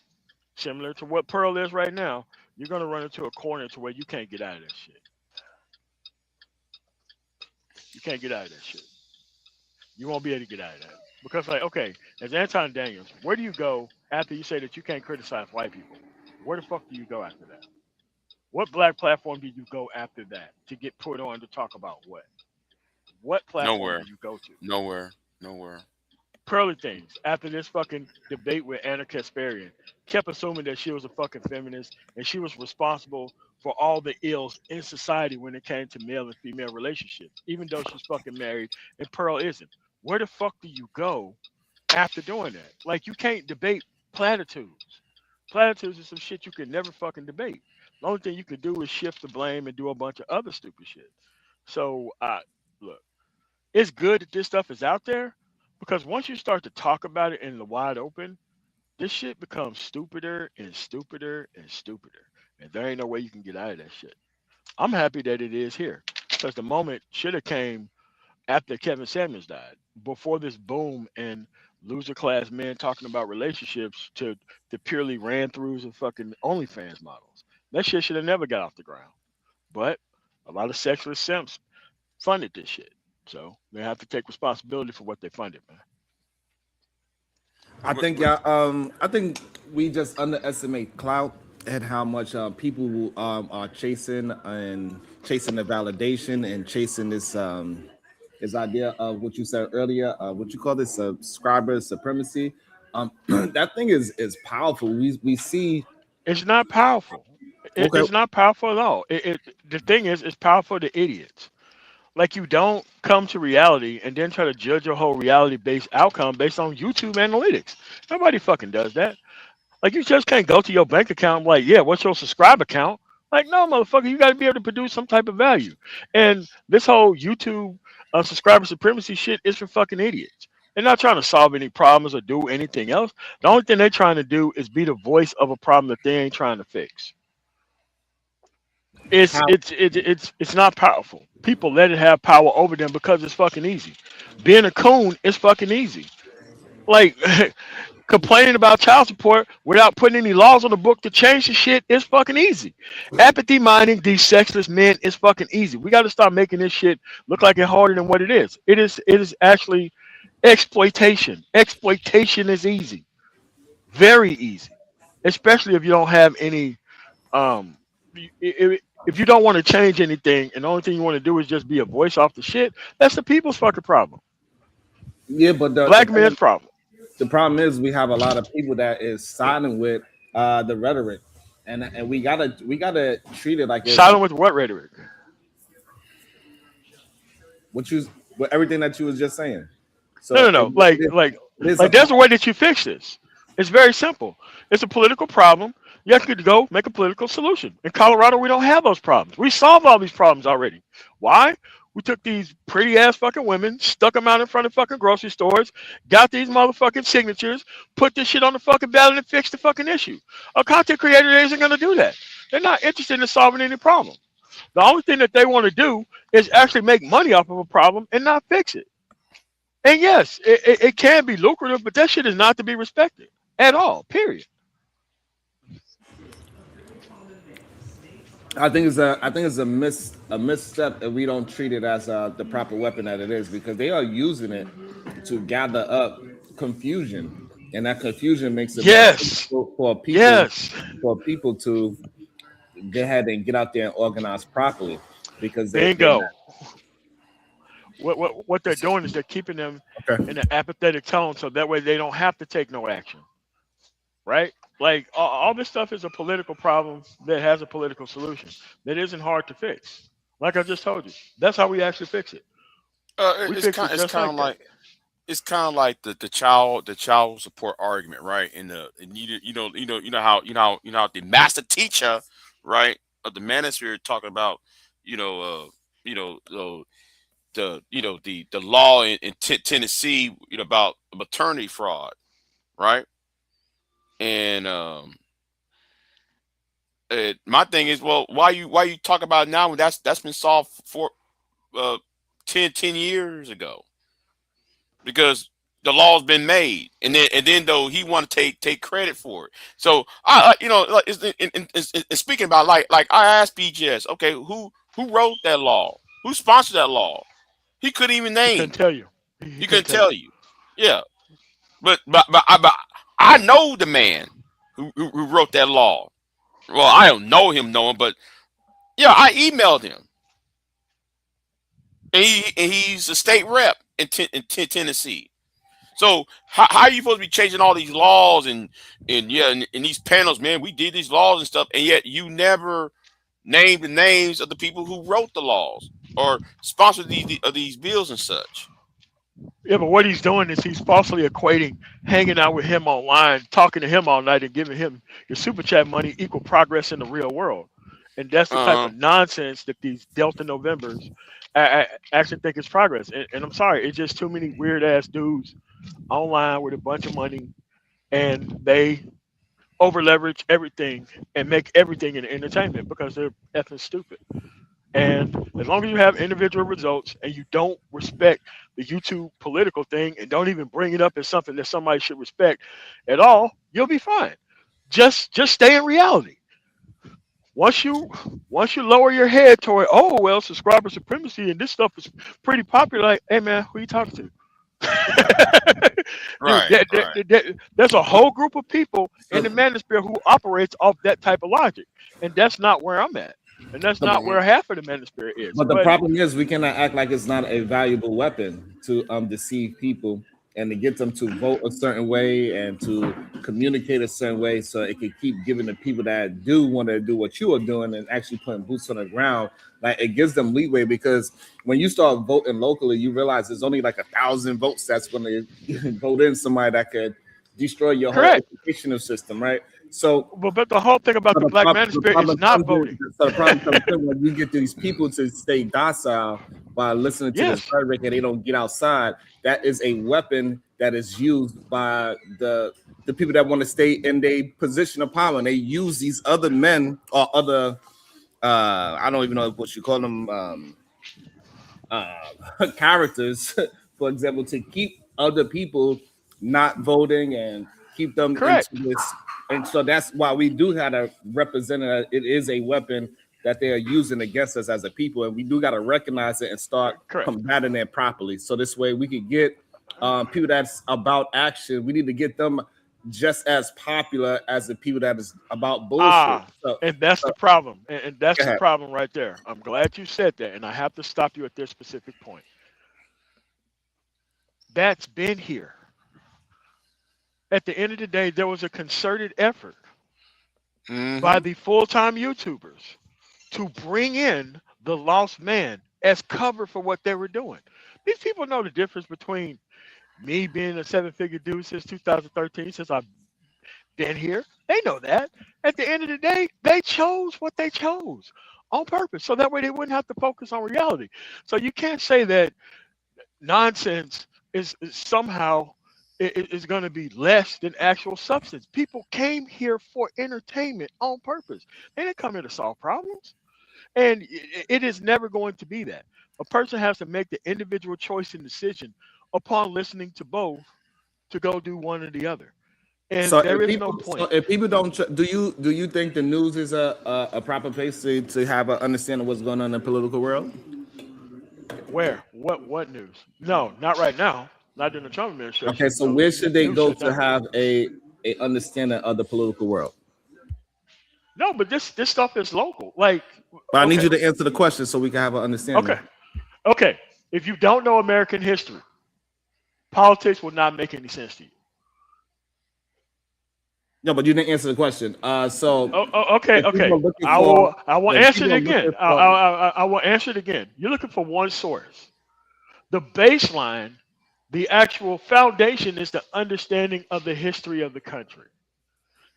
Speaker 11: similar to what Pearl is right now. You're going to run into a corner to where you can't get out of that shit. You can't get out of that shit. You won't be able to get out of that. Because, like, okay, as Pearlton Daniels, where do you go after you say that you can't criticize white people? Where the fuck do you go after that? What black platform do you go after that to get put on to talk about what? What platform
Speaker 5: Nowhere.
Speaker 11: do you go to?
Speaker 5: Nowhere.
Speaker 11: Pearly things after this fucking debate with Anna Kasparian kept assuming that she was a fucking feminist and she was responsible for all the ills in society when it came to male and female relationships, even though she's fucking married and Pearl isn't. Where the fuck do you go after doing that? Like, you can't debate platitudes. Platitudes is some shit you can never fucking debate. The only thing you can do is shift the blame and do a bunch of other stupid shit. So, look, it's good that this stuff is out there because once you start to talk about it in the wide open, this shit becomes stupider and stupider and stupider. And there ain't no way you can get out of that shit. I'm happy that it is here because the moment should have came after Kevin Samuels died, before this boom in loser class men talking about relationships to the purely ran throughs of fucking OnlyFans models. That shit should have never got off the ground. But a lot of sexual simps funded this shit. So they have to take responsibility for what they funded, man.
Speaker 10: I think we just underestimate clout and how much people are chasing the validation and chasing this idea of what you said earlier, what you call this subscriber supremacy. That thing is powerful. We see
Speaker 11: it's not powerful.
Speaker 10: Okay.
Speaker 11: It's not powerful at all. The thing is, it's powerful to idiots. Like, you don't come to reality and then try to judge your whole reality-based outcome based on YouTube analytics. Nobody fucking does that. Like, you just can't go to your bank account and like, yeah, what's your subscriber count? Like, no, motherfucker, you got to be able to produce some type of value. And this whole YouTube subscriber supremacy shit is for fucking idiots. They're not trying to solve any problems or do anything else. The only thing they're trying to do is be the voice of a problem that they ain't trying to fix. It's not powerful. People let it have power over them because it's fucking easy. Being a coon is fucking easy. Like, complaining about child support without putting any laws on the book to change the shit is fucking easy. Apathy mining these sexless men is fucking easy. We got to start making this shit look like it's harder than what it is. It is actually exploitation. Exploitation is easy, very easy, especially if you don't have any if you don't want to change anything and the only thing you want to do is just be a voice off the shit, that's the people's fucking problem.
Speaker 10: Yeah, but
Speaker 11: Black man's problem.
Speaker 10: the problem is we have a lot of people that is siding with the rhetoric, and we gotta treat it like it's
Speaker 11: Silent with what rhetoric?
Speaker 10: what you with everything that you was just saying. So
Speaker 11: No. Like there's a way that you fix this. It's very simple. It's a political problem. You have to go make a political solution. In Colorado, we don't have those problems. We solved all these problems already. Why? We took these pretty ass fucking women, stuck them out in front of fucking grocery stores, got these motherfucking signatures, put this shit on the fucking ballot and fixed the fucking issue. A content creator isn't going to do that. They're not interested in solving any problem. The only thing that they want to do is actually make money off of a problem and not fix it. And yes, it can be lucrative, but that shit is not to be respected at all, period.
Speaker 10: I think it's a misstep if we don't treat it as the proper weapon that it is, because they are using it to gather up confusion, and that confusion makes it for people to go ahead and get out there and organize properly, because
Speaker 11: bingo. What they're doing is they're keeping them in an apathetic tone, so that way they don't have to take no action, right? Like all this stuff is a political problem that has a political solution that isn't hard to fix. Like I just told you, that's how we actually fix it.
Speaker 5: It's kind of like the child support argument, right? And you know how the master teacher, right, of the manosphere talking about the law in Tennessee, about maternity fraud, right? And my thing is, well, why you talk about it now when that's been solved for 10 years ago? Because the law's been made, and then though he want to take credit for it. So speaking about like I asked BGS, okay, who wrote that law? Who sponsored that law? He couldn't even name.
Speaker 11: He couldn't tell you.
Speaker 5: He couldn't tell you. Yeah, but I know the man who wrote that law. Well, I don't know him, but yeah, I emailed him, and he's a state rep in Tennessee. So how are you supposed to be changing all these laws and these panels, man? We did these laws and stuff, and yet you never named the names of the people who wrote the laws or sponsored these bills and such.
Speaker 11: Yeah, but what he's doing is he's falsely equating hanging out with him online, talking to him all night, and giving him your super chat money equal progress in the real world. And that's the type of nonsense that these Delta Novembers actually think is progress. And I'm sorry, it's just too many weird ass dudes online with a bunch of money, and they over leverage everything and make everything an entertainment because they're effing stupid. And as long as you have individual results and you don't respect the YouTube political thing and don't even bring it up as something that somebody should respect at all, you'll be fine. Just stay in reality. Once you lower your head toward, oh well, subscriber supremacy and this stuff is pretty popular, like, hey man, who you talking to? There's a whole group of people in the manosphere who operates off that type of logic, and that's not where I'm at. And that's not where half of the manosphere is.
Speaker 10: But the problem is we cannot act like it's not a valuable weapon to deceive people and to get them to vote a certain way and to communicate a certain way, so it can keep giving the people that do want to do what you are doing and actually putting boots on the ground. Like, it gives them leeway, because when you start voting locally, you realize there's only like 1,000 votes that's going to vote in somebody that could destroy your whole educational system, right? So,
Speaker 11: but the whole thing about the black manosphere is not voting.
Speaker 10: So the problem comes in when you get these people to stay docile while listening to this rhetoric and they don't get outside. That is a weapon that is used by the people that want to stay in their position of power. And they use these other men or other, I don't even know what you call them, characters, for example, to keep other people not voting and keep them into this. And so that's why we do have to represent it. It is a weapon that they are using against us as a people, and we do got to recognize it and start combating it properly. So this way we could get people that's about action. We need to get them just as popular as the people that is about bullshit.
Speaker 11: And that's the problem. And that's
Speaker 10: Go
Speaker 11: the
Speaker 10: ahead.
Speaker 11: problem right there. I'm glad you said that. And I have to stop you at this specific point. That's been here. At the end of the day, there was a concerted effort by the full-time YouTubers to bring in the lost man as cover for what they were doing. These people know the difference between me being a seven-figure dude since 2013, since I've been here. They know that. At the end of the day, they chose what they chose on purpose, so that way they wouldn't have to focus on reality. So you can't say that nonsense is somehow is going to be less than actual substance. People came here for entertainment on purpose. They didn't come here to solve problems. And it is never going to be that. A person has to make the individual choice and decision upon listening to both to go do one or the other. And
Speaker 10: So
Speaker 11: there
Speaker 10: if
Speaker 11: is
Speaker 10: people,
Speaker 11: no point.
Speaker 10: so if people don't, do you think the news is a proper place to have an understanding of what's going on in the political world?
Speaker 11: Where? What news? No, not right now. Not during the Trump administration.
Speaker 10: Okay, so
Speaker 11: No,
Speaker 10: where should they
Speaker 11: news
Speaker 10: go
Speaker 11: shut
Speaker 10: to
Speaker 11: down.
Speaker 10: have a understanding of the political world?
Speaker 11: No, but this stuff is local. Like,
Speaker 10: But I need you to answer the question so we can have an understanding.
Speaker 11: Okay. If you don't know American history, politics will not make any sense to you.
Speaker 10: No, but you didn't answer the question.
Speaker 11: Okay. I will answer it again. I will answer it again. You're looking for one source. The baseline, the actual foundation is the understanding of the history of the country.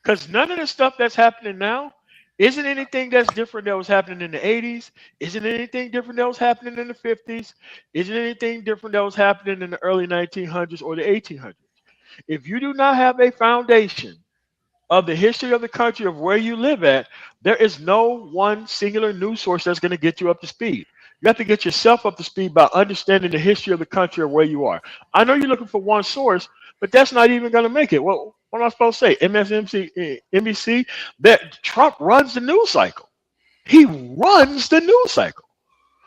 Speaker 11: Because none of the stuff that's happening now isn't anything that's different that was happening in the 80s, isn't anything different that was happening in the 50s, isn't anything different that was happening in the early 1900s or the 1800s. If you do not have a foundation of the history of the country of where you live at, there is no one singular news source that's going to get you up to speed. You have to get yourself up to speed by understanding the history of the country of where you are. I know you're looking for one source, but that's not even going to make it. Well, what am I supposed to say? MSNBC, NBC, that Trump runs the news cycle. He runs the news cycle.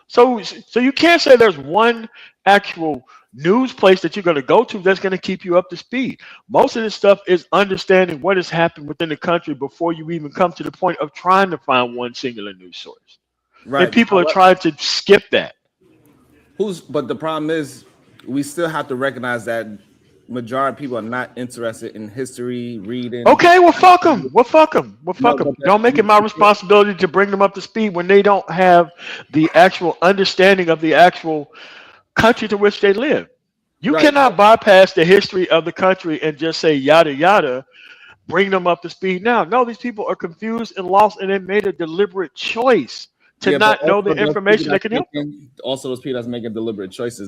Speaker 11: So you can't say there's one actual news place that you're going to go to that's going to keep you up to speed. Most of this stuff is understanding what has happened within the country before you even come to the point of trying to find one singular news source. Right. And people are trying to skip that.
Speaker 10: But the problem is, we still have to recognize that majority of people are not interested in history, reading.
Speaker 11: Okay, well, fuck them. Don't make it my responsibility to bring them up to speed when they don't have the actual understanding of the actual country to which they live. You cannot bypass the history of the country and just say yada yada, bring them up to speed now. No, these people are confused and lost, and they made a deliberate choice to not know the information that can help them.
Speaker 10: Also, those people that's making deliberate choices,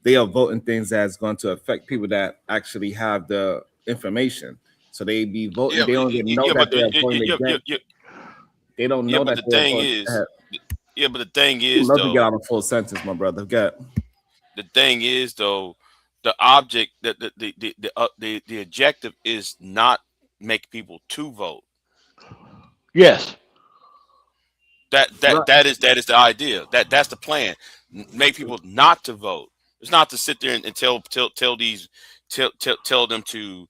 Speaker 10: they are voting things that's going to affect people that actually have the information. So they be voting. They don't even know that they're voting against. They don't know that they're voting.
Speaker 5: But the thing is,
Speaker 10: love to get out a full sentence, my brother. Get.
Speaker 5: The thing is, though, the object, the objective is not make people to vote.
Speaker 11: Yes.
Speaker 5: That is the idea. That's the plan. Make people not to vote. It's not to sit there and tell them to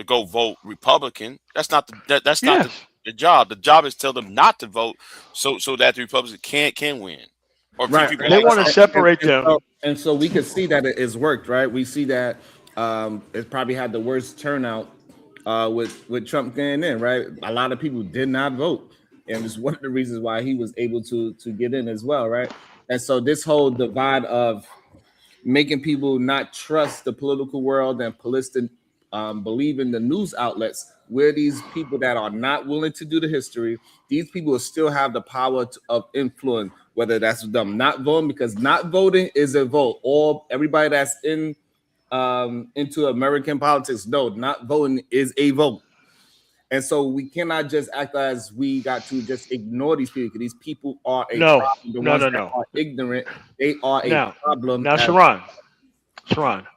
Speaker 5: go vote Republican. That's not the job. The job is tell them not to vote so that the Republicans can win. Or people
Speaker 11: they want to separate them.
Speaker 10: And so we can see that it has worked, right? We see that it probably had the worst turnout with Trump getting in, right? A lot of people did not vote, and it's one of the reasons why he was able to get in as well, right? And so this whole divide of making people not trust the political world and believe in the news outlets, where these people that are not willing to do the history, these people will still have the power of influence, whether that's them not voting, because not voting is a vote. Or everybody that's into American politics, no, not voting is a vote. And so we cannot just act as we got to just ignore these people, because these people are a problem. The ones that are ignorant, they are a problem.
Speaker 11: Now, Sharon,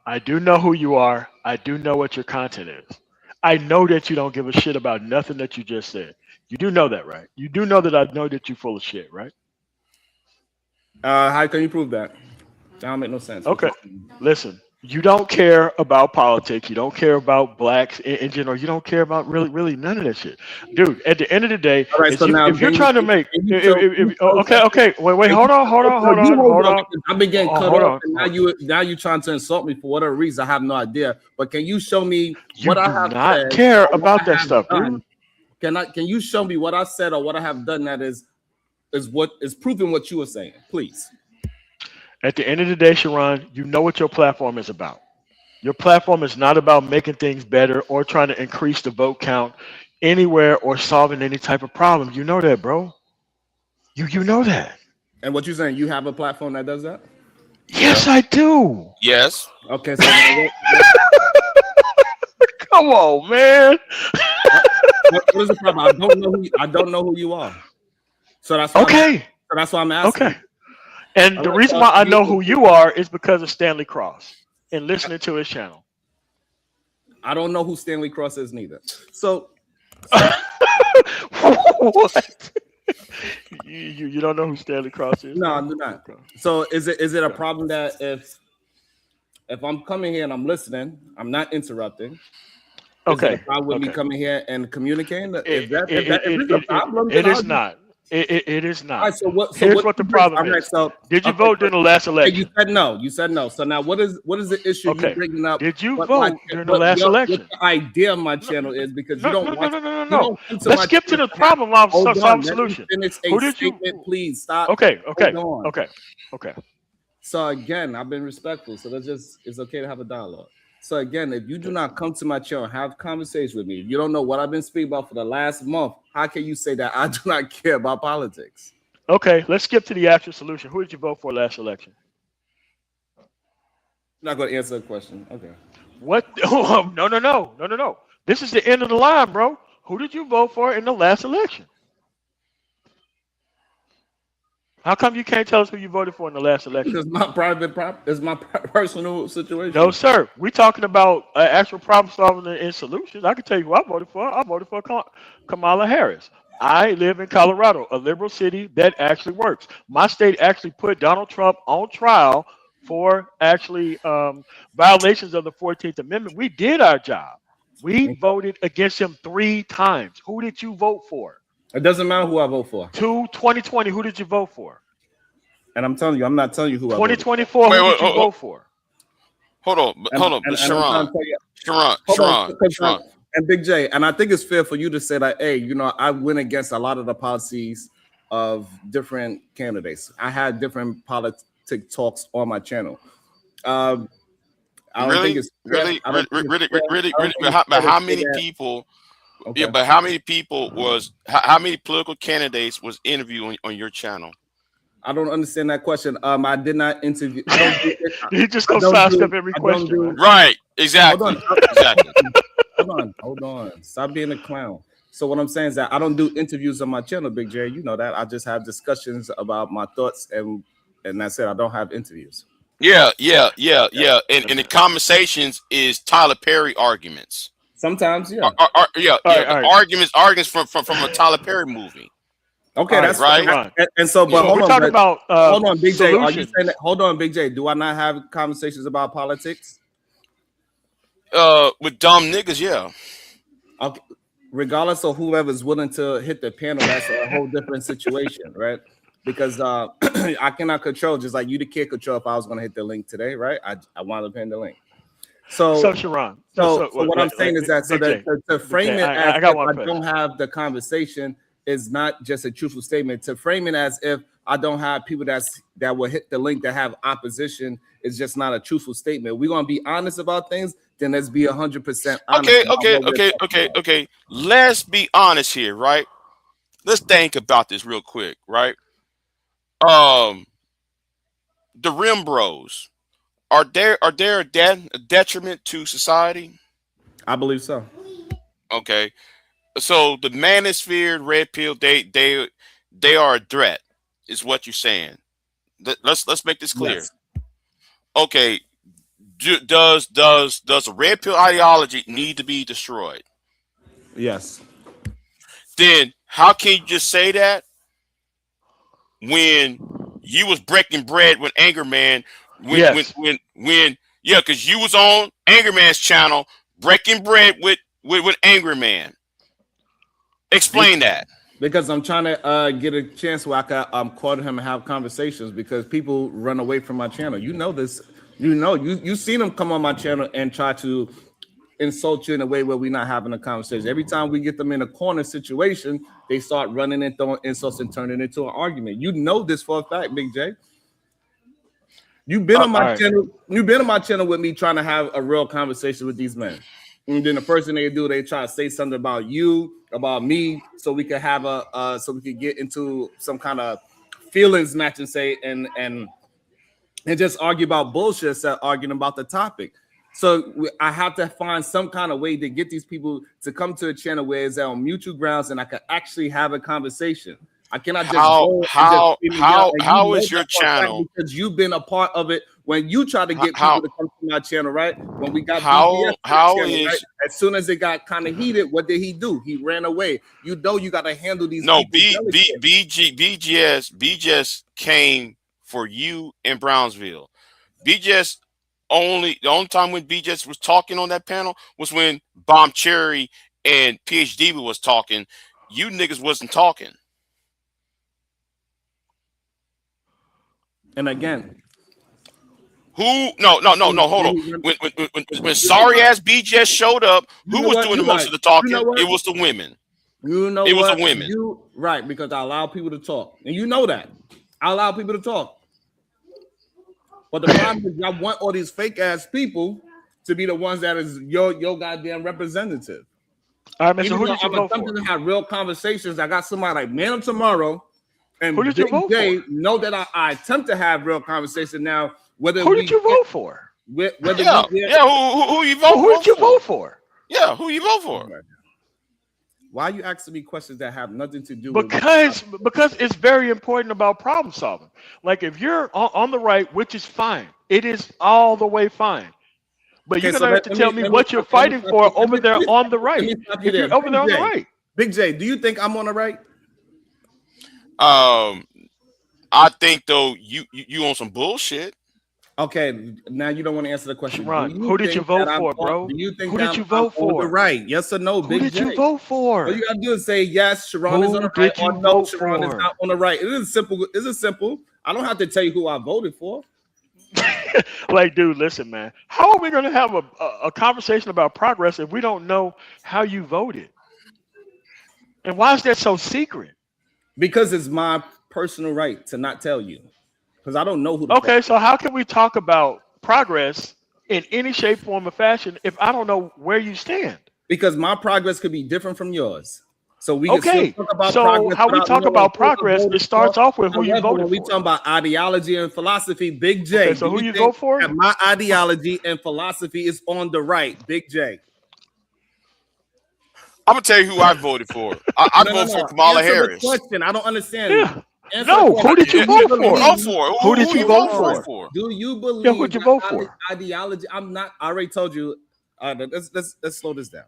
Speaker 11: I do know who you are. I do know what your content is. I know that you don't give a shit about nothing that you just said. You do know that, right? You do know that I know that you're full of shit, right?
Speaker 10: How can you prove that? That don't make no sense.
Speaker 11: Okay, listen. You don't care about politics. You don't care about blacks in general. You don't care about really none of that shit, dude. At the end of the day,
Speaker 10: All right, so now
Speaker 11: if you're
Speaker 10: can
Speaker 11: trying to make, okay, wait, hold on,
Speaker 10: I've been getting cut
Speaker 11: hold
Speaker 10: off,
Speaker 11: on.
Speaker 10: and now you trying to insult me for whatever reason. I have no idea. But can you show me what I have
Speaker 11: not
Speaker 10: said?
Speaker 11: care
Speaker 10: or what
Speaker 11: about
Speaker 10: I
Speaker 11: that
Speaker 10: have
Speaker 11: stuff,
Speaker 10: done?
Speaker 11: dude.
Speaker 10: Can you show me what I said or what I have done that is what is proving what you were saying, please?
Speaker 11: At the end of the day, Sharon, you know what your platform is about. Your platform is not about making things better or trying to increase the vote count anywhere or solving any type of problem. You know that, bro. You know that.
Speaker 10: And what you're saying, you have a platform that does that?
Speaker 11: Yes, I do.
Speaker 5: Yes.
Speaker 10: Okay, so now
Speaker 11: come on, man.
Speaker 10: what is the problem? I don't know who you are. So that's why I'm asking.
Speaker 11: Okay. And the reason why I know who you are is because of Stanley Cross and listening to his channel.
Speaker 10: I don't know who Stanley Cross is neither. So
Speaker 11: what? You don't know who Stanley Cross is?
Speaker 10: No, I do not. So is it a problem that if I'm coming here and I'm listening, I'm not interrupting?
Speaker 11: Okay.
Speaker 10: Is it a problem with me coming here and communicating? If it's a problem,
Speaker 11: it is not. It is not.
Speaker 10: All right, so
Speaker 11: here's what the problem is. Did you vote during the last election?
Speaker 10: You said no. You said no. So now, what is the issue you bringing up?
Speaker 11: Did you vote during the last election?
Speaker 10: What the idea of my channel is because you don't watch.
Speaker 11: No. Let's skip to the problem. I'll solve the solution.
Speaker 10: Who did you? Please stop.
Speaker 11: Okay.
Speaker 10: So again, I've been respectful. So it's okay to have a dialogue. So again, if you do not come to my channel, have conversation with me, if you don't know what I've been speaking about for the last month, how can you say that I do not care about politics?
Speaker 11: Okay, let's skip to the actual solution. Who did you vote for last election?
Speaker 10: I'm not going to answer the question. Okay.
Speaker 11: What? Oh, no. This is the end of the line, bro. Who did you vote for in the last election? How come you can't tell us who you voted for in the last election?
Speaker 10: It's my it's my personal situation.
Speaker 11: No, sir. We're talking about actual problem solving and solutions. I can tell you who I voted for. I voted for Kamala Harris. I live in Colorado, a liberal city that actually works. My state actually put Donald Trump on trial for actually violations of the 14th Amendment. We did our job. We voted against him 3 times. Who did you vote for?
Speaker 10: It doesn't matter who I vote for.
Speaker 11: 2020, who did you vote for?
Speaker 10: And I'm telling you, I'm not telling you who I vote for.
Speaker 11: 2024, who did you vote for?
Speaker 5: Hold on. Sharon.
Speaker 10: And Big J, and I think it's fair for you to say that, hey, I went against a lot of the policies of different candidates. I had different politic talks on my channel. I don't think it's
Speaker 5: really. But how many people? Okay. Yeah, but how many people how many political candidates was interviewing on your channel?
Speaker 10: I don't understand that question. I did not interview.
Speaker 11: You just go sidestep every question.
Speaker 5: Right. Exactly.
Speaker 10: Hold on. Stop being a clown. So what I'm saying is that I don't do interviews on my channel, Big J. You know that. I just have discussions about my thoughts, and that's it. I don't have interviews.
Speaker 5: Yeah. And the conversations is Tyler Perry arguments.
Speaker 10: Sometimes, yeah.
Speaker 5: Arguments from a Tyler Perry movie.
Speaker 10: Okay, that's right. And so, but hold on, talking about hold on, Big J. Are you saying that? Hold on, Big J. Do I not have conversations about politics?
Speaker 5: With dumb niggas, yeah.
Speaker 10: Okay. Regardless of whoever's willing to hit the panel, that's a whole different situation, right? Because I cannot control, just like you can't control if I was going to hit the link today, right? I wound up hitting the link. So
Speaker 11: Sharon.
Speaker 10: So what I'm saying is that to frame it as if I don't have the conversation is not just a truthful statement. To frame it as if I don't have people that will hit the link that have opposition is just not a truthful statement. We're gonna be honest about things, then let's be 100% honest.
Speaker 5: Okay. Let's be honest here, right? Let's think about this real quick, right? The Rim Bros. Are there a detriment to society?
Speaker 10: I believe so.
Speaker 5: Okay. So the manosphere, red pill, they are a threat, is what you're saying. Let's make this clear. Yes. Okay. Does the red pill ideology need to be destroyed?
Speaker 10: Yes.
Speaker 5: Then how can you just say that when you was breaking bread with Anger Man when Yeah, because you was on Angry Man's channel breaking bread with Angry Man. Explain that.
Speaker 10: Because I'm trying to get a chance where I can call him and have conversations, because people run away from my channel. You know this. You seen them come on my channel and try to insult you in a way where we're not having a conversation. Every time we get them in a corner situation, they start running and throwing insults and turning it into an argument. You know this for a fact, Big J. You've been on my channel. You've been on my channel with me trying to have a real conversation with these men. And then the first thing they do, they try to say something about you, about me, so we could have so we could get into some kind of feelings match and say and just argue about bullshit instead of arguing about the topic. So I have to find some kind of way to get these people to come to a channel where it's on mutual grounds and I can actually have a conversation. I cannot just
Speaker 5: how is your channel?
Speaker 10: Because you've been a part of it when you try to get people to come to my channel, right? When we got
Speaker 5: how is
Speaker 10: right? As soon as it got kind of heated, what did he do? He ran away. You know you got to handle these.
Speaker 5: No, BGS came for you in Brownsville. BGS the only time when BGS was talking on that panel was when Bomb Cherry and PhD was talking. You niggas wasn't talking.
Speaker 10: And again,
Speaker 5: no, hold on. When sorry ass BGS showed up, who was doing the most of the talking? It was the women.
Speaker 10: You know,
Speaker 5: it was the women.
Speaker 10: Right, because I allow people to talk, and you know that I allow people to talk. But the problem is, I want all these fake ass people to be the ones that is your goddamn representative.
Speaker 11: All right, man. So who did you vote for?
Speaker 10: To have real conversations. I got somebody like Man of Tomorrow. And
Speaker 11: who did you vote
Speaker 10: for? Know that I attempt to have real conversation now.
Speaker 11: Who did you vote for?
Speaker 5: Who you vote for?
Speaker 11: Who did you vote for?
Speaker 5: Yeah, who you vote for?
Speaker 10: Why are you asking me questions that have nothing to do
Speaker 11: with because it's very important about problem solving. Like if you're on the right, which is fine, it is all the way fine. But you're gonna have to tell me what you're fighting for over there on the right. If you're over there on the right,
Speaker 10: Big J, do you think I'm on the right?
Speaker 5: I think though you on some bullshit.
Speaker 10: Okay, now you don't want to answer the question.
Speaker 11: Ron, who did you vote for, bro?
Speaker 10: Do you think
Speaker 11: who did you vote for?
Speaker 10: Right? Yes or no, Big J?
Speaker 11: Who did you vote for?
Speaker 10: All you gotta do is say yes, Sharon is on the right, or no, Sharon is not on the right. It is simple. It's simple. I don't have to tell you who I voted for.
Speaker 11: Like, dude, listen, man. How are we gonna have a conversation about progress if we don't know how you voted? And why is that so secret?
Speaker 10: Because it's my personal right to not tell you. Because I don't know who.
Speaker 11: Okay, so how can we talk about progress in any shape, form, or fashion if I don't know where you stand?
Speaker 10: Because my progress could be different from yours. So we
Speaker 11: okay.
Speaker 10: Can talk about
Speaker 11: so
Speaker 10: progress
Speaker 11: how we talk about progress, it starts off with who you voted for.
Speaker 10: We talk about ideology and philosophy, Big J.
Speaker 11: Okay, so who you vote for?
Speaker 10: My ideology and philosophy is on the right, Big J.
Speaker 5: I'm gonna tell you who I voted for. I voted for Kamala Harris.
Speaker 10: Question. I don't understand.
Speaker 11: Yeah. No, who did you vote for? Who did you vote for?
Speaker 10: Do you believe?
Speaker 11: Yeah, who did you vote for?
Speaker 10: Ideology. I'm not. I already told you. Let's slow this down.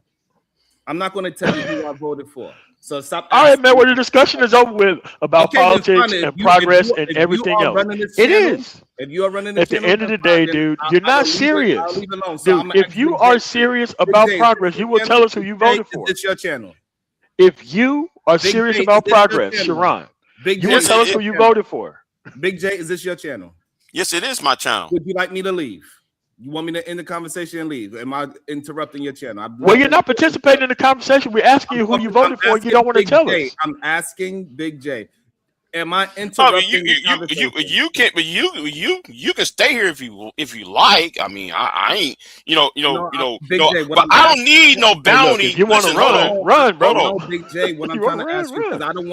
Speaker 10: I'm not going to tell you who I voted for. So stop.
Speaker 11: All right, man. Well, the discussion is over with about politics and progress and everything else. It is.
Speaker 10: If you are running
Speaker 11: at the end of the day, dude, you're not serious. Dude, if you are serious about progress, you will tell us who you voted for.
Speaker 10: It's your channel.
Speaker 11: If you are serious about progress, Sharon, you will tell us who you voted for.
Speaker 10: Big J, is this your channel?
Speaker 5: Yes, it is my channel.
Speaker 10: Would you like me to leave? You want me to end the conversation and leave? Am I interrupting your channel?
Speaker 11: Well, you're not participating in the conversation. We're asking you who you voted for. You don't want to tell us.
Speaker 10: I'm asking Big J. Am I interrupting
Speaker 5: you can, but you can stay here if you like. I mean, I ain't, but I don't need no bounty.
Speaker 11: You want to run, bro?
Speaker 10: No, Big J. What I'm trying to ask you, because I don't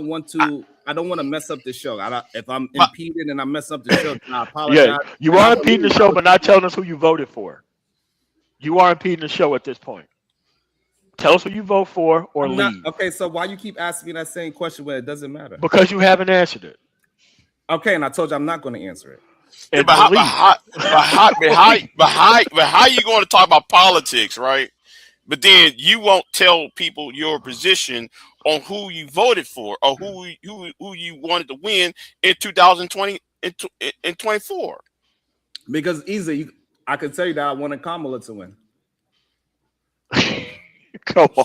Speaker 10: want to mess up the show. If I'm impeded and I mess up the show, I apologize.
Speaker 11: Yeah, you are impeding the show, but not telling us who you voted for. You are impeding the show at this point. Tell us who you vote for or leave.
Speaker 10: Okay, so why you keep asking me that same question when it doesn't matter?
Speaker 11: Because you haven't answered it.
Speaker 10: Okay, and I told you I'm not going to answer it.
Speaker 5: Yeah, but how you going to talk about politics, right? But then you won't tell people your position on who you voted for or who you wanted to win in 2020 and 24.
Speaker 10: Because easy, I can tell you that I wanted Kamala to win.
Speaker 11: Come on, bro.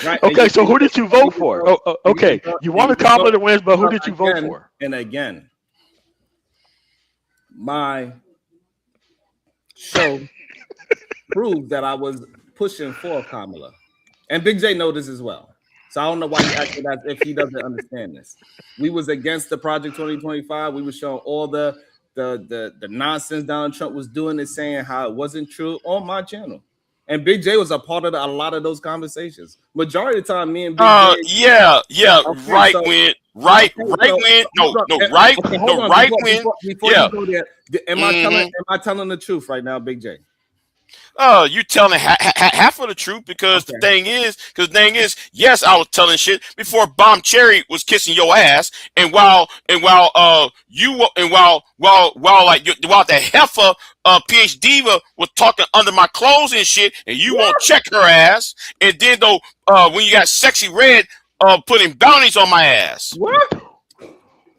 Speaker 10: Right?
Speaker 11: Okay, so who did you vote for? Okay, you wanted Kamala to win, but who did you vote for?
Speaker 10: And again, my show proved that I was pushing for Kamala. And Big J knows this as well. So I don't know why he acted as if he doesn't understand this. We was against the Project 2025. We were showing all the nonsense Donald Trump was doing and saying how it wasn't true on my channel. And Big J was a part of a lot of those conversations. Majority of the time, me and Big J.
Speaker 5: Yeah.
Speaker 10: Okay,
Speaker 5: right
Speaker 10: so,
Speaker 5: when. Right when. No, right.
Speaker 10: Okay,
Speaker 5: no, right when.
Speaker 10: Before you go there, am I telling the truth right now, Big J?
Speaker 5: You telling half of the truth because the thing is, yes, I was telling shit before Bomb Cherry was kissing your ass, and while the heifer PhD diva was talking under my clothes and shit, and you won't check her ass, and then though when you got Sexy Red putting bounties on my ass.
Speaker 10: What?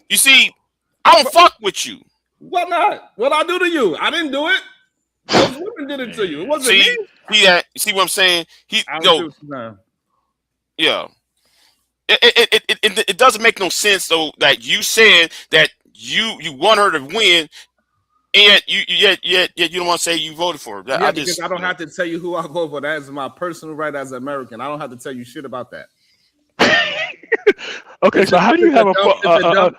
Speaker 5: You see, I don't fuck with you.
Speaker 10: What not? What I do to you? I didn't do it. Those women did it to you. It wasn't me.
Speaker 5: See what I'm saying? Yeah. It doesn't make no sense though that you said that you want her to win, and yet you don't want to say you voted for her.
Speaker 10: Because I don't have to tell you who I vote for. That is my personal right as an American. I don't have to tell you shit about that.
Speaker 11: Okay, so how do you have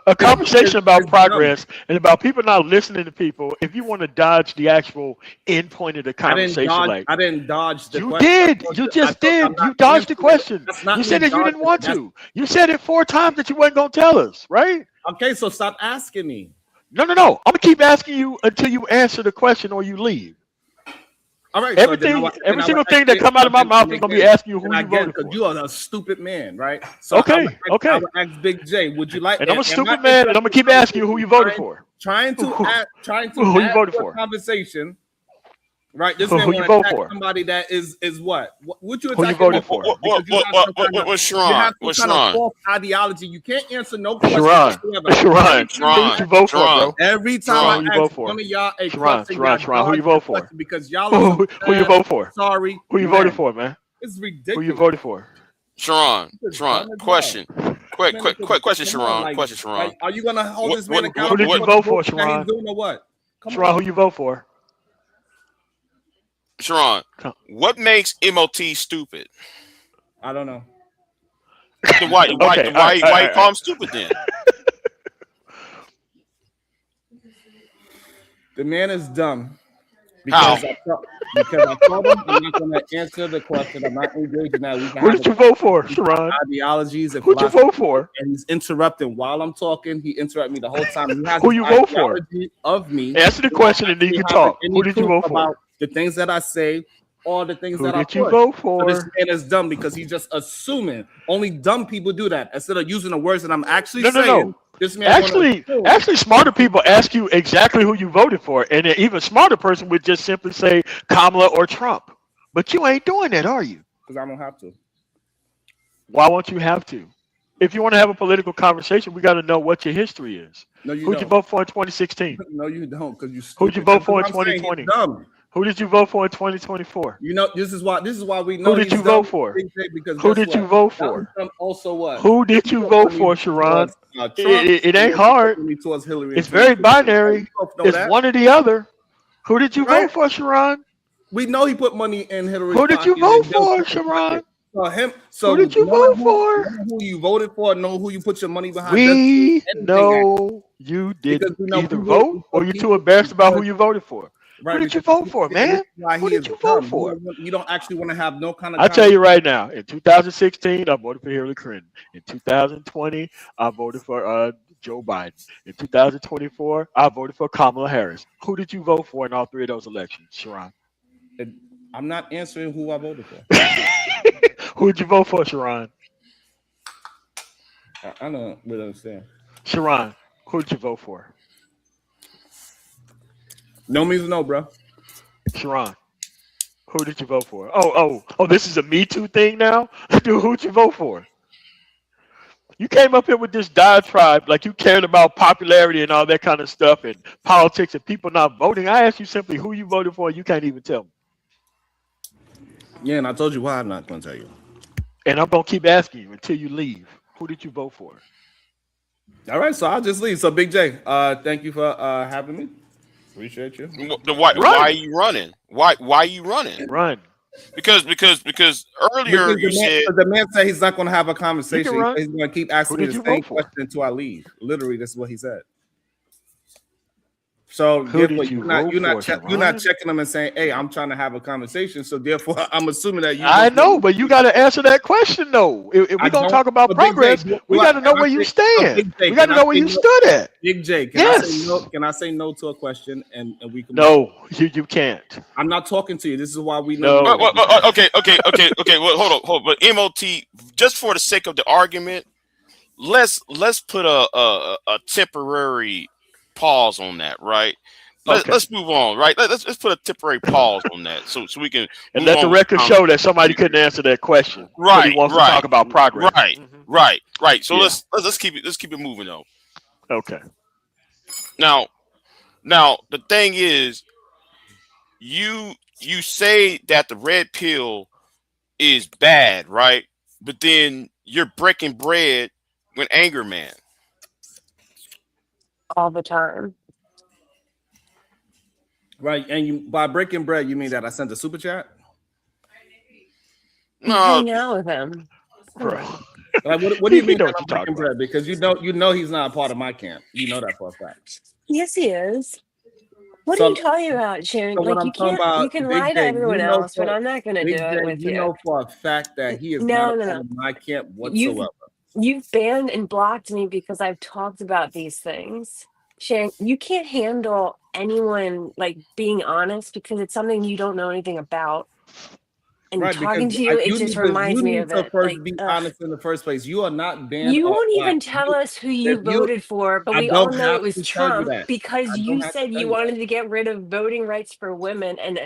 Speaker 11: a conversation about progress and about people not listening to people if you want to dodge the actual end point of the conversation?
Speaker 10: I didn't dodge the
Speaker 11: question. You did. You just did. You dodged the question. You said that you didn't want to. You said it 4 times that you weren't going to tell us, right?
Speaker 10: Okay, so stop asking me.
Speaker 11: No. I'm going to keep asking you until you answer the question or you leave.
Speaker 10: All right.
Speaker 11: Every single thing that come out of my mouth is gonna be asking you who you voted for.
Speaker 10: You are a stupid man, right? So
Speaker 11: okay.
Speaker 10: I would ask Big J, would you like?
Speaker 11: And I'm a stupid man, and I'm gonna keep asking you who you voted for.
Speaker 10: Trying to
Speaker 11: who you voted for?
Speaker 10: Conversation. Right. This
Speaker 11: who
Speaker 10: man
Speaker 11: you vote for?
Speaker 10: Somebody that is what? What you
Speaker 11: who you voted for?
Speaker 5: What's Sharon?
Speaker 10: What's Sharon? Ideology. You can't answer no question.
Speaker 11: Sharon. Who you vote for, bro?
Speaker 10: Every time I ask one of y'all a question,
Speaker 11: Sharon, who you vote for?
Speaker 10: Because y'all
Speaker 11: who you vote for?
Speaker 10: Sorry.
Speaker 11: Who you voted for, man?
Speaker 10: It's ridiculous.
Speaker 11: Who you voted for?
Speaker 5: Sharon, question. Quick question, Sharon. Question, Sharon.
Speaker 10: Are you gonna hold this man accountable?
Speaker 11: Who did you vote for, Sharon? Sharon, who you vote for?
Speaker 5: Sharon, what makes MOT stupid?
Speaker 10: I don't know.
Speaker 5: So why you call him stupid then?
Speaker 10: The man is dumb. Because I told him I'm not going to answer the question. I'm not engaging that.
Speaker 11: Who did you vote for, Sharon?
Speaker 10: Ideologies.
Speaker 11: Who did you vote for?
Speaker 10: And he's interrupting while I'm talking. He interrupted me the whole time.
Speaker 11: Who you vote for?
Speaker 10: Of me.
Speaker 11: Answer the question and then you can talk. Who did you vote for?
Speaker 10: The things that I say, all the things that I
Speaker 11: put. Who did you vote for?
Speaker 10: So this man is dumb because he's just assuming. Only dumb people do that. Instead of using the words that I'm actually saying.
Speaker 11: No.
Speaker 10: This man
Speaker 11: actually, smarter people ask you exactly who you voted for, and an even smarter person would just simply say Kamala or Trump. But you ain't doing that, are you?
Speaker 10: Because I don't have to.
Speaker 11: Why won't you have to? If you want to have a political conversation, we got to know what your history is.
Speaker 10: No, you
Speaker 11: Who'd you vote for in 2016?
Speaker 10: No, you don't. Because you.
Speaker 11: Who'd you vote for in 2020? Who did you vote for in 2024?
Speaker 10: You know, this is why we know.
Speaker 11: Who did you vote for? Who did you vote for?
Speaker 10: Also, what?
Speaker 11: Who did you vote for, Sharon? It ain't hard. It's very binary. It's one or the other. Who did you vote for, Sharon?
Speaker 10: We know he put money in Hillary.
Speaker 11: Who did you vote for, Sharon?
Speaker 10: So
Speaker 11: who did you vote for?
Speaker 10: Who you voted for? Know who you put your money behind.
Speaker 11: We know you didn't either vote or you're too embarrassed about who you voted for.
Speaker 10: Right,
Speaker 11: who did you vote for, man? Who did you vote for?
Speaker 10: You don't actually want to have no kind of.
Speaker 11: I tell you right now, in 2016, I voted for Hillary Clinton. In 2020, I voted for Joe Biden. In 2024, I voted for Kamala Harris. Who did you vote for in all 3 of those elections, Sharon?
Speaker 10: I'm not answering who I voted for.
Speaker 11: Who did you vote for, Sharon?
Speaker 10: I don't really understand.
Speaker 11: Sharon, who did you vote for?
Speaker 10: No means no, bro.
Speaker 11: Sharon, who did you vote for? Oh, this is a Me Too thing now? Dude, who'd you vote for? You came up here with this diatribe like you cared about popularity and all that kind of stuff and politics and people not voting. I asked you simply who you voted for. You can't even tell me.
Speaker 10: Yeah, and I told you why I'm not going to tell you.
Speaker 11: And I'm going to keep asking you until you leave. Who did you vote for?
Speaker 10: All right, so I'll just leave. So, Big J, thank you for having me. Appreciate you.
Speaker 5: Why are you running? Why are you running?
Speaker 11: Run.
Speaker 5: Because earlier you said
Speaker 10: the man said he's not going to have a conversation.
Speaker 11: run.
Speaker 10: He's going to keep asking me the same question until I leave. Literally, that's what he said. So
Speaker 11: Who did you
Speaker 10: you're not checking them and saying, "Hey, I'm trying to have a conversation." So therefore, I'm assuming that you.
Speaker 11: I know, but you got to answer that question though. If we're gonna talk about progress, we got to know where you stand. We got to know where you stood at.
Speaker 10: Big J, can I say no to a question and we can?
Speaker 11: No, you can't.
Speaker 10: I'm not talking to you. This is why we know.
Speaker 5: Okay. Well, hold on. But MOT, just for the sake of the argument, let's put a temporary pause on that, right? Let's move on, right? Let's put a temporary pause on that, so we can
Speaker 11: and let the record show that somebody couldn't answer that question.
Speaker 5: Right,
Speaker 11: he wants to talk about progress.
Speaker 5: Right. So let's keep it moving though.
Speaker 11: Okay.
Speaker 5: Now the thing is, you say that the red pill is bad, right? But then you're breaking bread with Anger Man
Speaker 13: all the time.
Speaker 10: Right, and by breaking bread, you mean that I sent a super chat?
Speaker 13: No, hang out with him.
Speaker 10: Right. Like, what do you mean that I'm breaking bread? Because you know he's not a part of my camp. You know that for a fact.
Speaker 13: Yes, he is. What are you talking about, Sharon? Like you can lie to everyone else, but I'm not going to do it with you.
Speaker 10: You know for a fact that he is not a part of my camp whatsoever.
Speaker 13: You've banned and blocked me because I've talked about these things. Sharon, you can't handle anyone like being honest because it's something you don't know anything about. And talking to you, it just reminds me of it.
Speaker 10: First, be honest in the first place. You are not banned.
Speaker 13: You won't even tell us who you voted for, but we all know it was Trump because you said you wanted to get rid of voting rights for women, and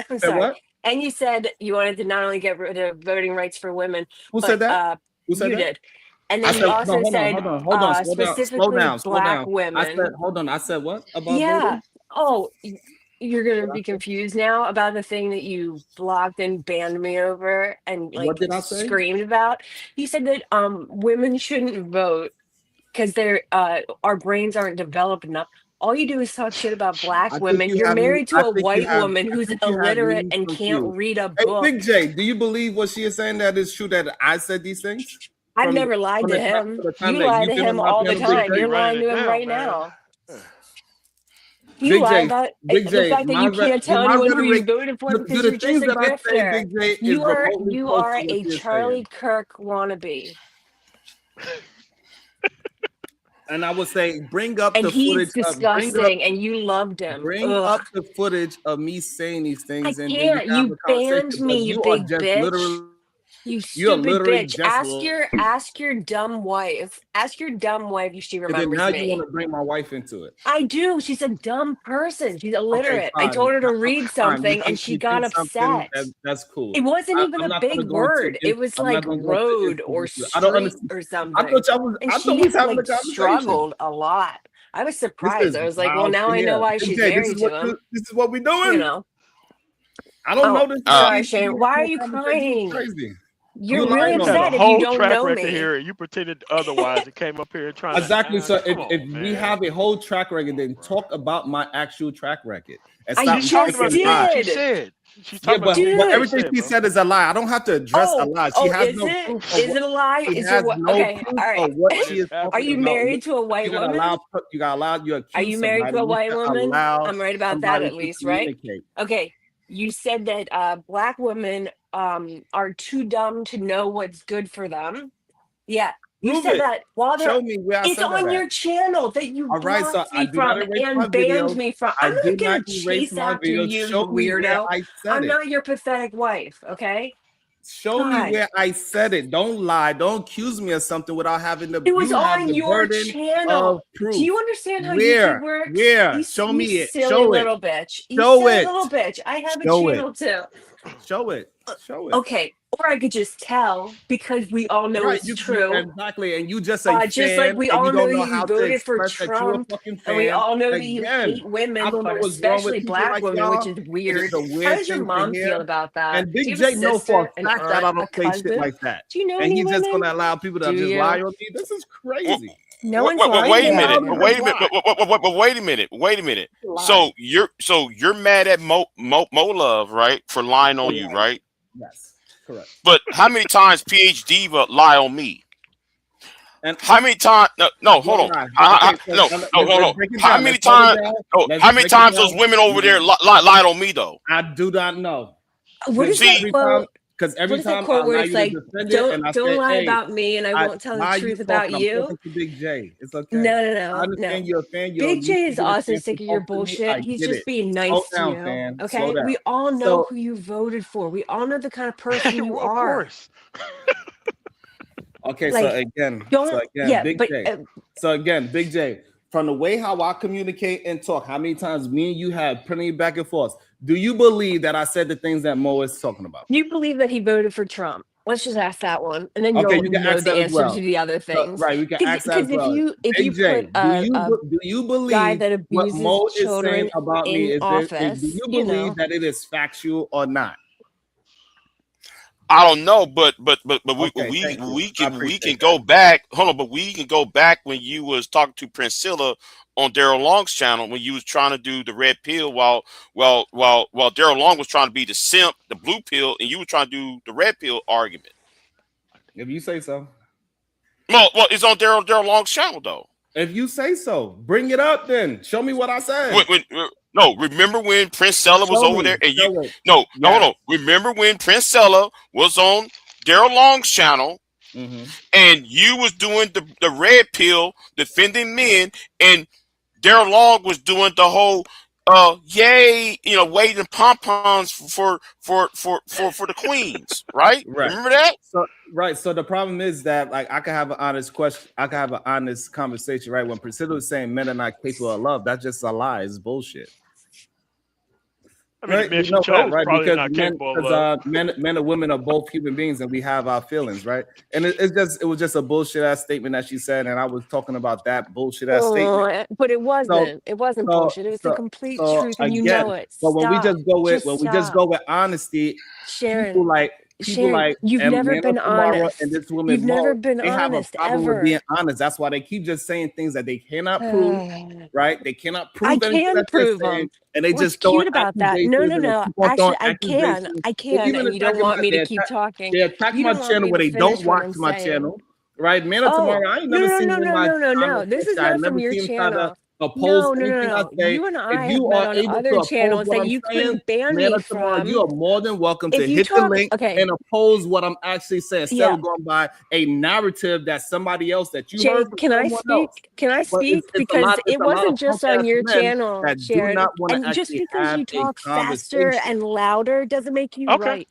Speaker 13: I'm sorry, and you said you wanted to not only get rid of voting rights for women.
Speaker 10: Who said that?
Speaker 13: Who said that? Did. And then you also said specifically black women.
Speaker 10: I said, hold on. I said what about voting?
Speaker 13: Oh, you're gonna be confused now about the thing that you blocked and banned me over and like screamed about. You said that women shouldn't vote because our brains aren't developed enough. All you do is talk shit about black women. You're married to a white woman who's illiterate and can't read a book.
Speaker 10: Hey, Big J, do you believe what she is saying? That is true that I said these things?
Speaker 13: I've never lied to him. You lie to him all the time. You're lying to him right now. You lie about the fact that you can't tell anyone who you voted for because you're just a grifter. You are a Charlie Kirk wannabe.
Speaker 10: And I would say, bring up
Speaker 13: the
Speaker 10: footage.
Speaker 13: And he's disgusting, and you loved him.
Speaker 10: Bring up the footage of me saying these things.
Speaker 13: I can't. You banned me, you big bitch. You stupid bitch. Ask your dumb wife. Ask your dumb wife if she remembers me.
Speaker 10: Now you want to bring my wife into it.
Speaker 13: I do. She's a dumb person. She's illiterate. I told her to read something and she got upset.
Speaker 10: That's cool.
Speaker 13: It wasn't even a big word. It was like road or street or something.
Speaker 10: I thought we was having a conversation.
Speaker 13: Struggled a lot. I was surprised. I was like, well, now I know why she's married to him.
Speaker 10: This is what we're doing.
Speaker 13: You know.
Speaker 10: I don't know this.
Speaker 13: Sorry, Shane. Why are you crying?
Speaker 10: Crazy.
Speaker 13: You're really upset if you don't know me.
Speaker 11: Here, you pretended otherwise and came up here and trying
Speaker 10: exactly. So if we have a whole track record, then talk about my actual track record. And
Speaker 13: I just did.
Speaker 11: She said. She's
Speaker 10: talking about but everything she said is a lie. I don't have to address a lie. She has no proof.
Speaker 13: Is it a lie?
Speaker 10: Is there what? Okay, all right. What she is
Speaker 13: are you married to a white woman?
Speaker 10: You got allowed.
Speaker 13: Are you married to a white woman? I'm right about that at least, right? Okay. You said that black women are too dumb to know what's good for them. Yeah. You said that while they're it's on your channel that you blocked me from and banned me from. I'm not gonna chase after you, weirdo. I'm not your pathetic wife, okay?
Speaker 10: Show me where I said it. Don't lie. Don't accuse me of something without having the.
Speaker 13: It was on your channel. Do you understand how YouTube works?
Speaker 10: Where? Show me it.
Speaker 13: Silly little bitch.
Speaker 10: Show it.
Speaker 13: Little bitch. I have a channel too.
Speaker 10: Show it. Show it.
Speaker 13: Okay, or I could just tell because we all know
Speaker 10: Right,
Speaker 13: it's true.
Speaker 10: exactly, and you just a
Speaker 13: Just
Speaker 10: fan,
Speaker 13: like we
Speaker 10: and
Speaker 13: all
Speaker 10: you
Speaker 13: know
Speaker 10: don't know
Speaker 13: that you
Speaker 10: how to
Speaker 13: voted for
Speaker 10: express that you're a
Speaker 13: Trump,
Speaker 10: fucking
Speaker 13: and we
Speaker 10: fan.
Speaker 13: all know that you
Speaker 10: Again,
Speaker 13: hate women,
Speaker 10: I don't know
Speaker 13: but
Speaker 10: what's wrong with
Speaker 13: especially
Speaker 10: people
Speaker 13: black
Speaker 10: like
Speaker 13: women,
Speaker 10: y'all.
Speaker 13: which is
Speaker 10: It
Speaker 13: weird.
Speaker 10: is a
Speaker 13: How
Speaker 10: weird
Speaker 13: does your
Speaker 10: thing to
Speaker 13: mom
Speaker 10: hear.
Speaker 13: feel about that?
Speaker 10: And
Speaker 13: Do
Speaker 10: Big
Speaker 13: you have a
Speaker 10: J know for
Speaker 13: sister,
Speaker 10: a
Speaker 13: an
Speaker 10: fact that I
Speaker 13: aunt, a
Speaker 10: don't say shit
Speaker 13: cousin?
Speaker 10: like that.
Speaker 13: Do you know
Speaker 10: And
Speaker 13: any
Speaker 10: he's just
Speaker 13: women?
Speaker 10: gonna allow people to
Speaker 13: Do
Speaker 10: just lie
Speaker 13: you?
Speaker 10: on me. This is crazy.
Speaker 13: No one's
Speaker 5: Wait
Speaker 13: lying
Speaker 5: a
Speaker 13: about
Speaker 5: minute.
Speaker 13: it.
Speaker 5: Wait a minute. Wait a minute. Wait a minute. So you're mad at Mo Love, right, for lying on you, right?
Speaker 10: Yes, correct.
Speaker 5: But how many times PhD Diva lie on me?
Speaker 10: And
Speaker 5: how many times? No, hold on. No, hold on. How many times? How many times those women over there lied on me though?
Speaker 10: I do not know.
Speaker 13: What is that quote?
Speaker 10: Because every
Speaker 13: What is that
Speaker 10: time I
Speaker 13: quote where
Speaker 10: allow
Speaker 13: it's
Speaker 10: you to
Speaker 13: like,
Speaker 10: defend it, and I
Speaker 13: don't
Speaker 10: say,
Speaker 13: lie
Speaker 10: hey,
Speaker 13: about me, and I won't tell the
Speaker 10: why are
Speaker 13: truth
Speaker 10: you
Speaker 13: about
Speaker 10: talking? I'm
Speaker 13: you?
Speaker 10: talking to Big J. It's okay.
Speaker 13: No.
Speaker 10: I understand you're a fan. You
Speaker 13: Big
Speaker 10: don't
Speaker 13: J
Speaker 10: need
Speaker 13: is
Speaker 10: to get a
Speaker 13: also
Speaker 10: chance to
Speaker 13: sick of your
Speaker 10: talk to me.
Speaker 13: bullshit.
Speaker 10: I
Speaker 13: He's
Speaker 10: get
Speaker 13: just
Speaker 10: it.
Speaker 13: being
Speaker 10: Slow
Speaker 13: nice to
Speaker 10: down,
Speaker 13: you.
Speaker 10: fan. Slow
Speaker 13: Okay,
Speaker 10: down.
Speaker 13: we all know
Speaker 10: So,
Speaker 13: who you voted for. We all know the kind of person you
Speaker 11: Of
Speaker 13: are.
Speaker 11: course.
Speaker 10: okay,
Speaker 13: Like,
Speaker 10: so again,
Speaker 13: yeah,
Speaker 10: Big
Speaker 13: but
Speaker 10: J. So again, Big J. From the way how I communicate and talk, how many times me and you had plenty back and forth. Do you believe that I said the things that Mo is talking about?
Speaker 13: you believe that he voted for Trump. Let's just ask that one, and then
Speaker 10: Okay,
Speaker 13: you'll
Speaker 10: you can
Speaker 13: know
Speaker 10: ask
Speaker 13: the
Speaker 10: that as
Speaker 13: answer
Speaker 10: well.
Speaker 13: to the other things.
Speaker 10: Right, we can ask that as
Speaker 13: Because
Speaker 10: well.
Speaker 13: if
Speaker 10: Big
Speaker 13: you
Speaker 10: J,
Speaker 13: put a
Speaker 10: do you
Speaker 13: guy
Speaker 10: believe
Speaker 13: that
Speaker 10: what
Speaker 13: abuses
Speaker 10: Mo is saying
Speaker 13: children
Speaker 10: about me?
Speaker 13: in
Speaker 10: Do
Speaker 13: office,
Speaker 10: you believe that it is factual or not?
Speaker 5: I don't know, but
Speaker 10: Okay, thank you.
Speaker 5: we
Speaker 10: I
Speaker 5: can
Speaker 10: appreciate
Speaker 5: go back. Hold on, but we can go back when you was talking to Priscilla on Daryl Long's channel when you was trying to do the red pill while Daryl Long was trying to be the simp, the blue pill, and you were trying to do the red pill argument.
Speaker 10: If you say so.
Speaker 5: Well, it's on Daryl Long's channel though.
Speaker 10: If you say so, bring it up then. Show me what I said.
Speaker 5: No, remember when Princella was over there and you?
Speaker 10: It.
Speaker 5: No, hold on. Remember when Princella was on Daryl Long's channel and you was doing the red pill defending men, and Daryl Long was doing the whole yay, waving pom poms for the queens, right? Remember that?
Speaker 10: So the problem is that like I can have an honest question, I can have an honest conversation, right? When Priscilla was saying men are not capable of love, that's just a lie. It's bullshit.
Speaker 11: I mean,
Speaker 10: Right,
Speaker 11: the man
Speaker 10: you
Speaker 11: she
Speaker 10: know
Speaker 11: chose
Speaker 10: that, right?
Speaker 11: probably
Speaker 10: Because
Speaker 11: not capable of love.
Speaker 10: men and women are both human beings, and we have our feelings, right? And it was just a bullshit ass statement that she said, and I was talking about that bullshit ass statement.
Speaker 13: But it wasn't. It wasn't bullshit. It was the complete truth, and you know it.
Speaker 10: But when we just go with
Speaker 13: stop.
Speaker 10: honesty,
Speaker 13: Sharon,
Speaker 10: people like
Speaker 13: you've never been honest.
Speaker 10: and this woman
Speaker 13: You've never been
Speaker 10: they have a
Speaker 13: honest
Speaker 10: problem
Speaker 13: ever.
Speaker 10: with being honest. That's why they keep just saying things that they cannot prove, right? They cannot prove
Speaker 13: I
Speaker 10: anything
Speaker 13: can
Speaker 10: that they're
Speaker 13: prove
Speaker 10: saying,
Speaker 13: them.
Speaker 10: and they
Speaker 13: What's
Speaker 10: just throwing
Speaker 13: cute about that?
Speaker 10: accusations
Speaker 13: No.
Speaker 10: and they keep on
Speaker 13: Actually,
Speaker 10: throwing
Speaker 13: I
Speaker 10: accusations.
Speaker 13: can, and you don't want me to keep talking.
Speaker 10: They attack
Speaker 13: You
Speaker 10: my
Speaker 13: don't want
Speaker 10: channel
Speaker 13: me
Speaker 10: where
Speaker 13: to
Speaker 10: they don't
Speaker 13: finish what
Speaker 10: watch
Speaker 13: I'm
Speaker 10: my
Speaker 13: saying.
Speaker 10: channel, right? Man of Tomorrow, I ain't never seen him in my
Speaker 13: No. This is
Speaker 10: I
Speaker 13: not
Speaker 10: never
Speaker 13: from your
Speaker 10: seen him try to
Speaker 13: channel.
Speaker 10: oppose anything I say.
Speaker 13: You and I
Speaker 10: If
Speaker 13: have
Speaker 10: you
Speaker 13: met
Speaker 10: are
Speaker 13: on
Speaker 10: able to
Speaker 13: other
Speaker 10: oppose
Speaker 13: channels
Speaker 10: what
Speaker 13: that
Speaker 10: I'm
Speaker 13: you
Speaker 10: saying,
Speaker 13: couldn't ban
Speaker 10: Man
Speaker 13: me
Speaker 10: of Tomorrow,
Speaker 13: from.
Speaker 10: you are more than welcome to
Speaker 13: If you
Speaker 10: hit the
Speaker 13: talk,
Speaker 10: link and oppose what I'm actually saying instead
Speaker 13: Yeah.
Speaker 10: of going by a narrative that somebody else that you
Speaker 13: Jay,
Speaker 10: heard from
Speaker 13: can I
Speaker 10: someone
Speaker 13: speak?
Speaker 10: else.
Speaker 13: Can I
Speaker 10: But
Speaker 13: speak?
Speaker 10: it's
Speaker 13: Because
Speaker 10: it's
Speaker 13: it
Speaker 10: a lot of
Speaker 13: wasn't just on
Speaker 10: punk-ass
Speaker 13: your
Speaker 10: men
Speaker 13: channel,
Speaker 10: that do
Speaker 13: Sharon.
Speaker 10: not want to
Speaker 13: And just
Speaker 10: actually
Speaker 13: because
Speaker 10: have
Speaker 13: you
Speaker 10: a
Speaker 13: talk faster
Speaker 10: conversation.
Speaker 13: and louder doesn't make you
Speaker 11: Okay.
Speaker 13: right.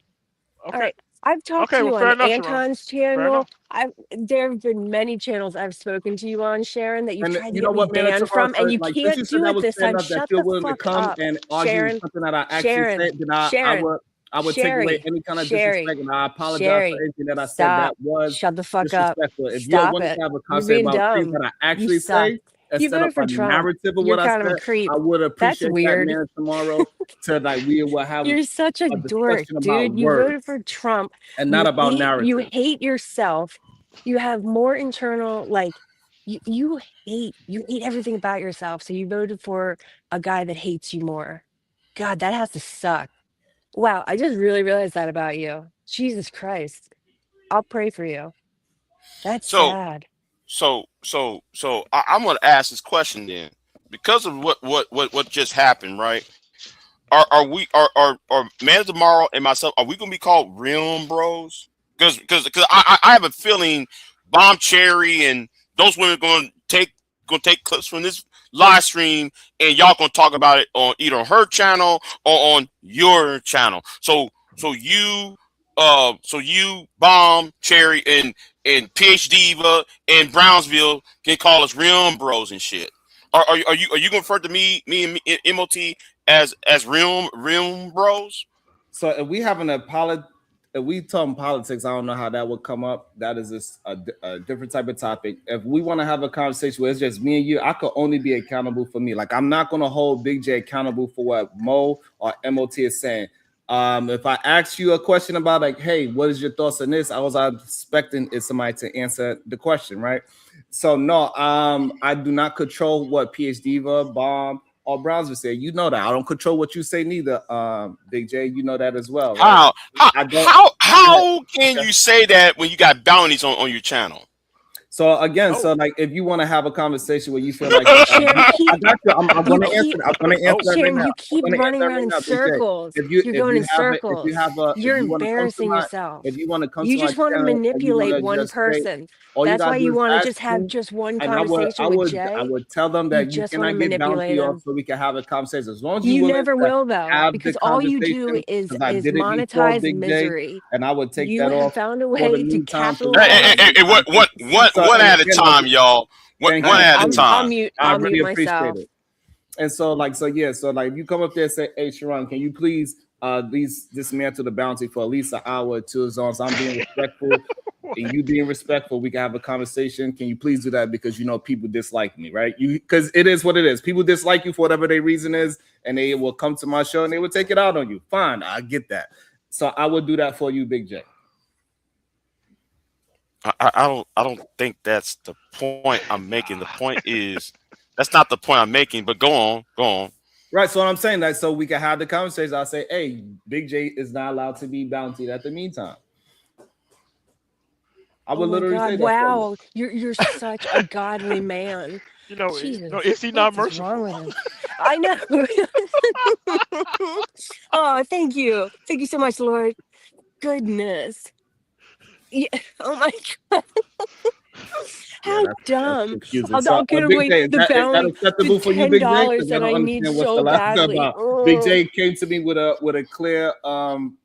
Speaker 13: All right. I've talked to
Speaker 11: Okay,
Speaker 13: you
Speaker 11: well,
Speaker 13: on
Speaker 11: fair enough, Sharon.
Speaker 13: Anton's
Speaker 11: Fair
Speaker 13: channel.
Speaker 11: enough.
Speaker 13: There have been many channels I've spoken to you on, Sharon, that you've
Speaker 10: And
Speaker 13: tried to
Speaker 10: you know
Speaker 13: get me
Speaker 10: what, Man of
Speaker 13: banned
Speaker 10: Tomorrow,
Speaker 13: from,
Speaker 10: so,
Speaker 13: and you
Speaker 10: like since you
Speaker 13: can't
Speaker 10: said
Speaker 13: do
Speaker 10: that
Speaker 13: it
Speaker 10: was
Speaker 13: this
Speaker 10: fair
Speaker 13: time.
Speaker 10: enough that
Speaker 13: Shut
Speaker 10: you're
Speaker 13: the
Speaker 10: willing to
Speaker 13: fuck
Speaker 10: come
Speaker 13: up,
Speaker 10: and argue
Speaker 13: Sharon.
Speaker 10: something that I actually
Speaker 13: Sharon.
Speaker 10: said, then I
Speaker 13: Sharon.
Speaker 10: would take away
Speaker 13: Sherry.
Speaker 10: any kind of
Speaker 13: Sherry.
Speaker 10: disrespect, and I apologize
Speaker 13: Sherry.
Speaker 10: for anything that I said that
Speaker 13: Stop.
Speaker 10: was
Speaker 13: Shut the fuck up.
Speaker 10: disrespectful. If you're
Speaker 13: Stop
Speaker 10: willing
Speaker 13: it.
Speaker 10: to have a
Speaker 13: You're
Speaker 10: conversation
Speaker 13: being
Speaker 10: about things
Speaker 13: dumb.
Speaker 10: that I
Speaker 13: You
Speaker 10: actually
Speaker 13: suck.
Speaker 10: say
Speaker 13: You
Speaker 10: instead of
Speaker 13: voted for
Speaker 10: a
Speaker 13: Trump.
Speaker 10: narrative of
Speaker 13: You're
Speaker 10: what I
Speaker 13: kind of a
Speaker 10: said,
Speaker 13: creep.
Speaker 10: I would
Speaker 13: That's
Speaker 10: appreciate that,
Speaker 13: weird.
Speaker 10: man, tomorrow to like we will have
Speaker 13: You're such a
Speaker 10: a
Speaker 13: dork,
Speaker 10: discussion about
Speaker 13: dude. You voted
Speaker 10: words
Speaker 13: for Trump.
Speaker 10: and not about
Speaker 13: You
Speaker 10: narrative.
Speaker 13: hate yourself. You have more internal you hate everything about yourself. So you voted for a guy that hates you more. God, that has to suck. Wow, I just really realized that about you. Jesus Christ. I'll pray for you. That's
Speaker 5: So
Speaker 13: sad.
Speaker 5: I'm going to ask this question then, because of what just happened, right? Are we are Man of Tomorrow and myself, are we gonna be called Realm Bros? Because I have a feeling Bomb Cherry and those women gonna take clips from this live stream and y'all gonna talk about it on either her channel or on your channel. So you Bomb Cherry and PhD Diva and Brownsville can call us Realm Bros and shit. Are you gonna refer to me and MOT as realm bros?
Speaker 10: So if we talking politics, I don't know how that would come up. That is just a different type of topic. If we want to have a conversation where it's just me and you, I could only be accountable for me. Like I'm not gonna hold Big J accountable for what Mo or MOT is saying. If I ask you a question about like, hey, what is your thoughts on this? I was expecting somebody to answer the question, right? So no, I do not control what PhD, Bomb, or Browns would say. You know that. I don't control what you say neither, Big J. You know that as well, right?
Speaker 5: How can you say that when you got bounties on your channel?
Speaker 10: So again, so like if you want to have a conversation where you feel like I got you, I'm going to answer. I'm going to answer
Speaker 13: Sharon,
Speaker 10: right now.
Speaker 13: you keep running around in circles. You're going in circles. You're embarrassing yourself.
Speaker 10: If you want to come
Speaker 13: You
Speaker 10: to my
Speaker 13: just want to
Speaker 10: channel and you
Speaker 13: manipulate
Speaker 10: wanna
Speaker 13: one
Speaker 10: just say-
Speaker 13: person.
Speaker 10: all you
Speaker 13: That's
Speaker 10: gotta
Speaker 13: why
Speaker 10: do
Speaker 13: you
Speaker 10: is
Speaker 13: want to
Speaker 10: ask
Speaker 13: just have
Speaker 10: me,
Speaker 13: just one
Speaker 10: and
Speaker 13: conversation with Jay.
Speaker 10: I would tell them that you
Speaker 13: just wanna
Speaker 10: cannot get
Speaker 13: manipulate
Speaker 10: bounty off
Speaker 13: them.
Speaker 10: so we can have a conversation. As long as you
Speaker 13: You
Speaker 10: willing
Speaker 13: never
Speaker 10: to
Speaker 13: will though,
Speaker 10: have
Speaker 13: because
Speaker 10: the
Speaker 13: all you
Speaker 10: conversation,
Speaker 13: do is
Speaker 10: because I did it before,
Speaker 13: monetize
Speaker 10: Big J,
Speaker 13: misery.
Speaker 10: and I would take
Speaker 13: You
Speaker 10: that
Speaker 13: have
Speaker 10: off
Speaker 13: found a
Speaker 10: for the
Speaker 13: way to
Speaker 10: meantime.
Speaker 13: capitalize.
Speaker 5: One at a time, y'all. One at a time.
Speaker 13: I'll
Speaker 10: really
Speaker 13: mute
Speaker 10: appreciate
Speaker 13: myself.
Speaker 10: it. And so like if you come up there and say, hey Sharon, can you please at least dismantle the bounty for at least an hour or two, as long as I'm being respectful and you being respectful, we can have a conversation. Can you please do that? Because you know people dislike me, right? Because it is what it is. People dislike you for whatever their reason is, and they will come to my show and they will take it out on you. Fine, I get that. So I would do that for you, Big J.
Speaker 5: I don't think that's the point I'm making. The point is that's not the point I'm making. But go on.
Speaker 10: Right. So what I'm saying that so we can have the conversation. I'll say, hey, Big J is not allowed to be bountied at the meantime. I would literally say that.
Speaker 13: Wow, you're such a godly man.
Speaker 11: You know,
Speaker 13: Jesus,
Speaker 11: is he not
Speaker 13: what is
Speaker 11: merciful?
Speaker 13: wrong with him? I know. Oh, thank you so much, Lord. Goodness. Yeah. Oh my God. How dumb. I'll get away the bounty,
Speaker 10: acceptable for you,
Speaker 13: $10
Speaker 10: Big J? Because I
Speaker 13: that
Speaker 10: don't
Speaker 13: I need
Speaker 10: understand what's
Speaker 13: so
Speaker 10: the last
Speaker 13: badly.
Speaker 10: about. Big J came to me with a clear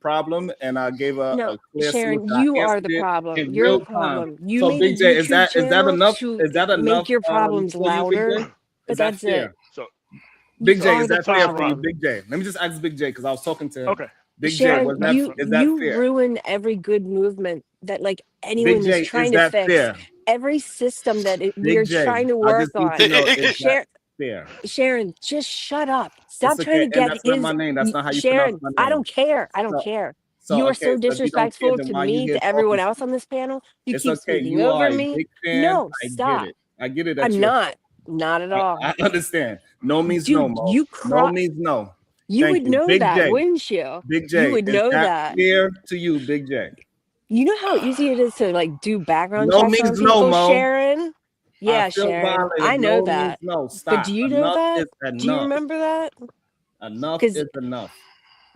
Speaker 10: problem, and I gave a clear
Speaker 13: Sharon,
Speaker 10: solution.
Speaker 13: you are the problem.
Speaker 10: In
Speaker 13: You're
Speaker 10: real
Speaker 13: the problem.
Speaker 10: time.
Speaker 13: You
Speaker 10: So
Speaker 13: made
Speaker 10: Big
Speaker 13: a
Speaker 10: J,
Speaker 13: YouTube
Speaker 10: is that
Speaker 13: channel
Speaker 10: enough?
Speaker 13: to
Speaker 10: Is that enough
Speaker 13: make your problems
Speaker 10: for you, Big
Speaker 13: louder,
Speaker 10: J?
Speaker 13: but
Speaker 10: Is that
Speaker 13: that's
Speaker 10: fair?
Speaker 13: it.
Speaker 11: So
Speaker 10: Big J,
Speaker 13: are
Speaker 10: is
Speaker 13: the
Speaker 10: that fair for you,
Speaker 13: problem.
Speaker 10: Big J? Let me just ask Big J because I was talking to him.
Speaker 11: Okay.
Speaker 10: Big
Speaker 13: Sharon,
Speaker 10: J, is that
Speaker 13: you
Speaker 10: fair?
Speaker 13: ruin every good movement that like
Speaker 10: Big
Speaker 13: anyone
Speaker 10: J,
Speaker 13: is
Speaker 10: is
Speaker 13: trying to
Speaker 10: that
Speaker 13: fix.
Speaker 10: fair?
Speaker 13: Every system that we
Speaker 10: Big
Speaker 13: are
Speaker 10: J,
Speaker 13: trying to
Speaker 10: I
Speaker 13: work
Speaker 10: just need
Speaker 13: on.
Speaker 10: to know, is that fair?
Speaker 13: Sharon, just shut up. Stop
Speaker 10: It's
Speaker 13: trying
Speaker 10: okay,
Speaker 13: to
Speaker 10: and
Speaker 13: get
Speaker 10: that's not my
Speaker 13: his.
Speaker 10: name. That's not how you
Speaker 13: Sharon,
Speaker 10: pronounce my
Speaker 13: I
Speaker 10: name.
Speaker 13: don't care. I don't care. You are
Speaker 10: Okay,
Speaker 13: so
Speaker 10: so if you don't care,
Speaker 13: disrespectful
Speaker 10: then
Speaker 13: to
Speaker 10: why you
Speaker 13: me,
Speaker 10: here
Speaker 13: to everyone
Speaker 10: talking?
Speaker 13: else on this panel. You
Speaker 10: It's
Speaker 13: keep
Speaker 10: okay.
Speaker 13: speaking
Speaker 10: You are
Speaker 13: over
Speaker 10: a
Speaker 13: me.
Speaker 10: big fan.
Speaker 13: No,
Speaker 10: I get
Speaker 13: stop.
Speaker 10: it. I get it that
Speaker 13: I'm
Speaker 10: you're
Speaker 13: not at all.
Speaker 10: I understand. No means no,
Speaker 13: Dude,
Speaker 10: Mo.
Speaker 13: you
Speaker 10: No means no.
Speaker 13: You
Speaker 10: Thank
Speaker 13: would
Speaker 10: you.
Speaker 13: know
Speaker 10: Big
Speaker 13: that,
Speaker 10: J.
Speaker 13: wouldn't you?
Speaker 10: Big
Speaker 13: You
Speaker 10: J.
Speaker 13: would
Speaker 10: Is
Speaker 13: know
Speaker 10: that
Speaker 13: that.
Speaker 10: fair to you, Big J?
Speaker 13: You know how easy it is to like do background
Speaker 10: No
Speaker 13: checks on
Speaker 10: means no,
Speaker 13: people,
Speaker 10: Mo.
Speaker 13: Sharon? Yeah,
Speaker 10: I feel
Speaker 13: Sharon.
Speaker 10: violated.
Speaker 13: I know
Speaker 10: No means
Speaker 13: that.
Speaker 10: no.
Speaker 13: But
Speaker 10: Stop.
Speaker 13: do you know
Speaker 10: Enough
Speaker 13: that?
Speaker 10: is
Speaker 13: Do you
Speaker 10: enough.
Speaker 13: remember that?
Speaker 10: Enough
Speaker 13: 'Cause
Speaker 10: is enough.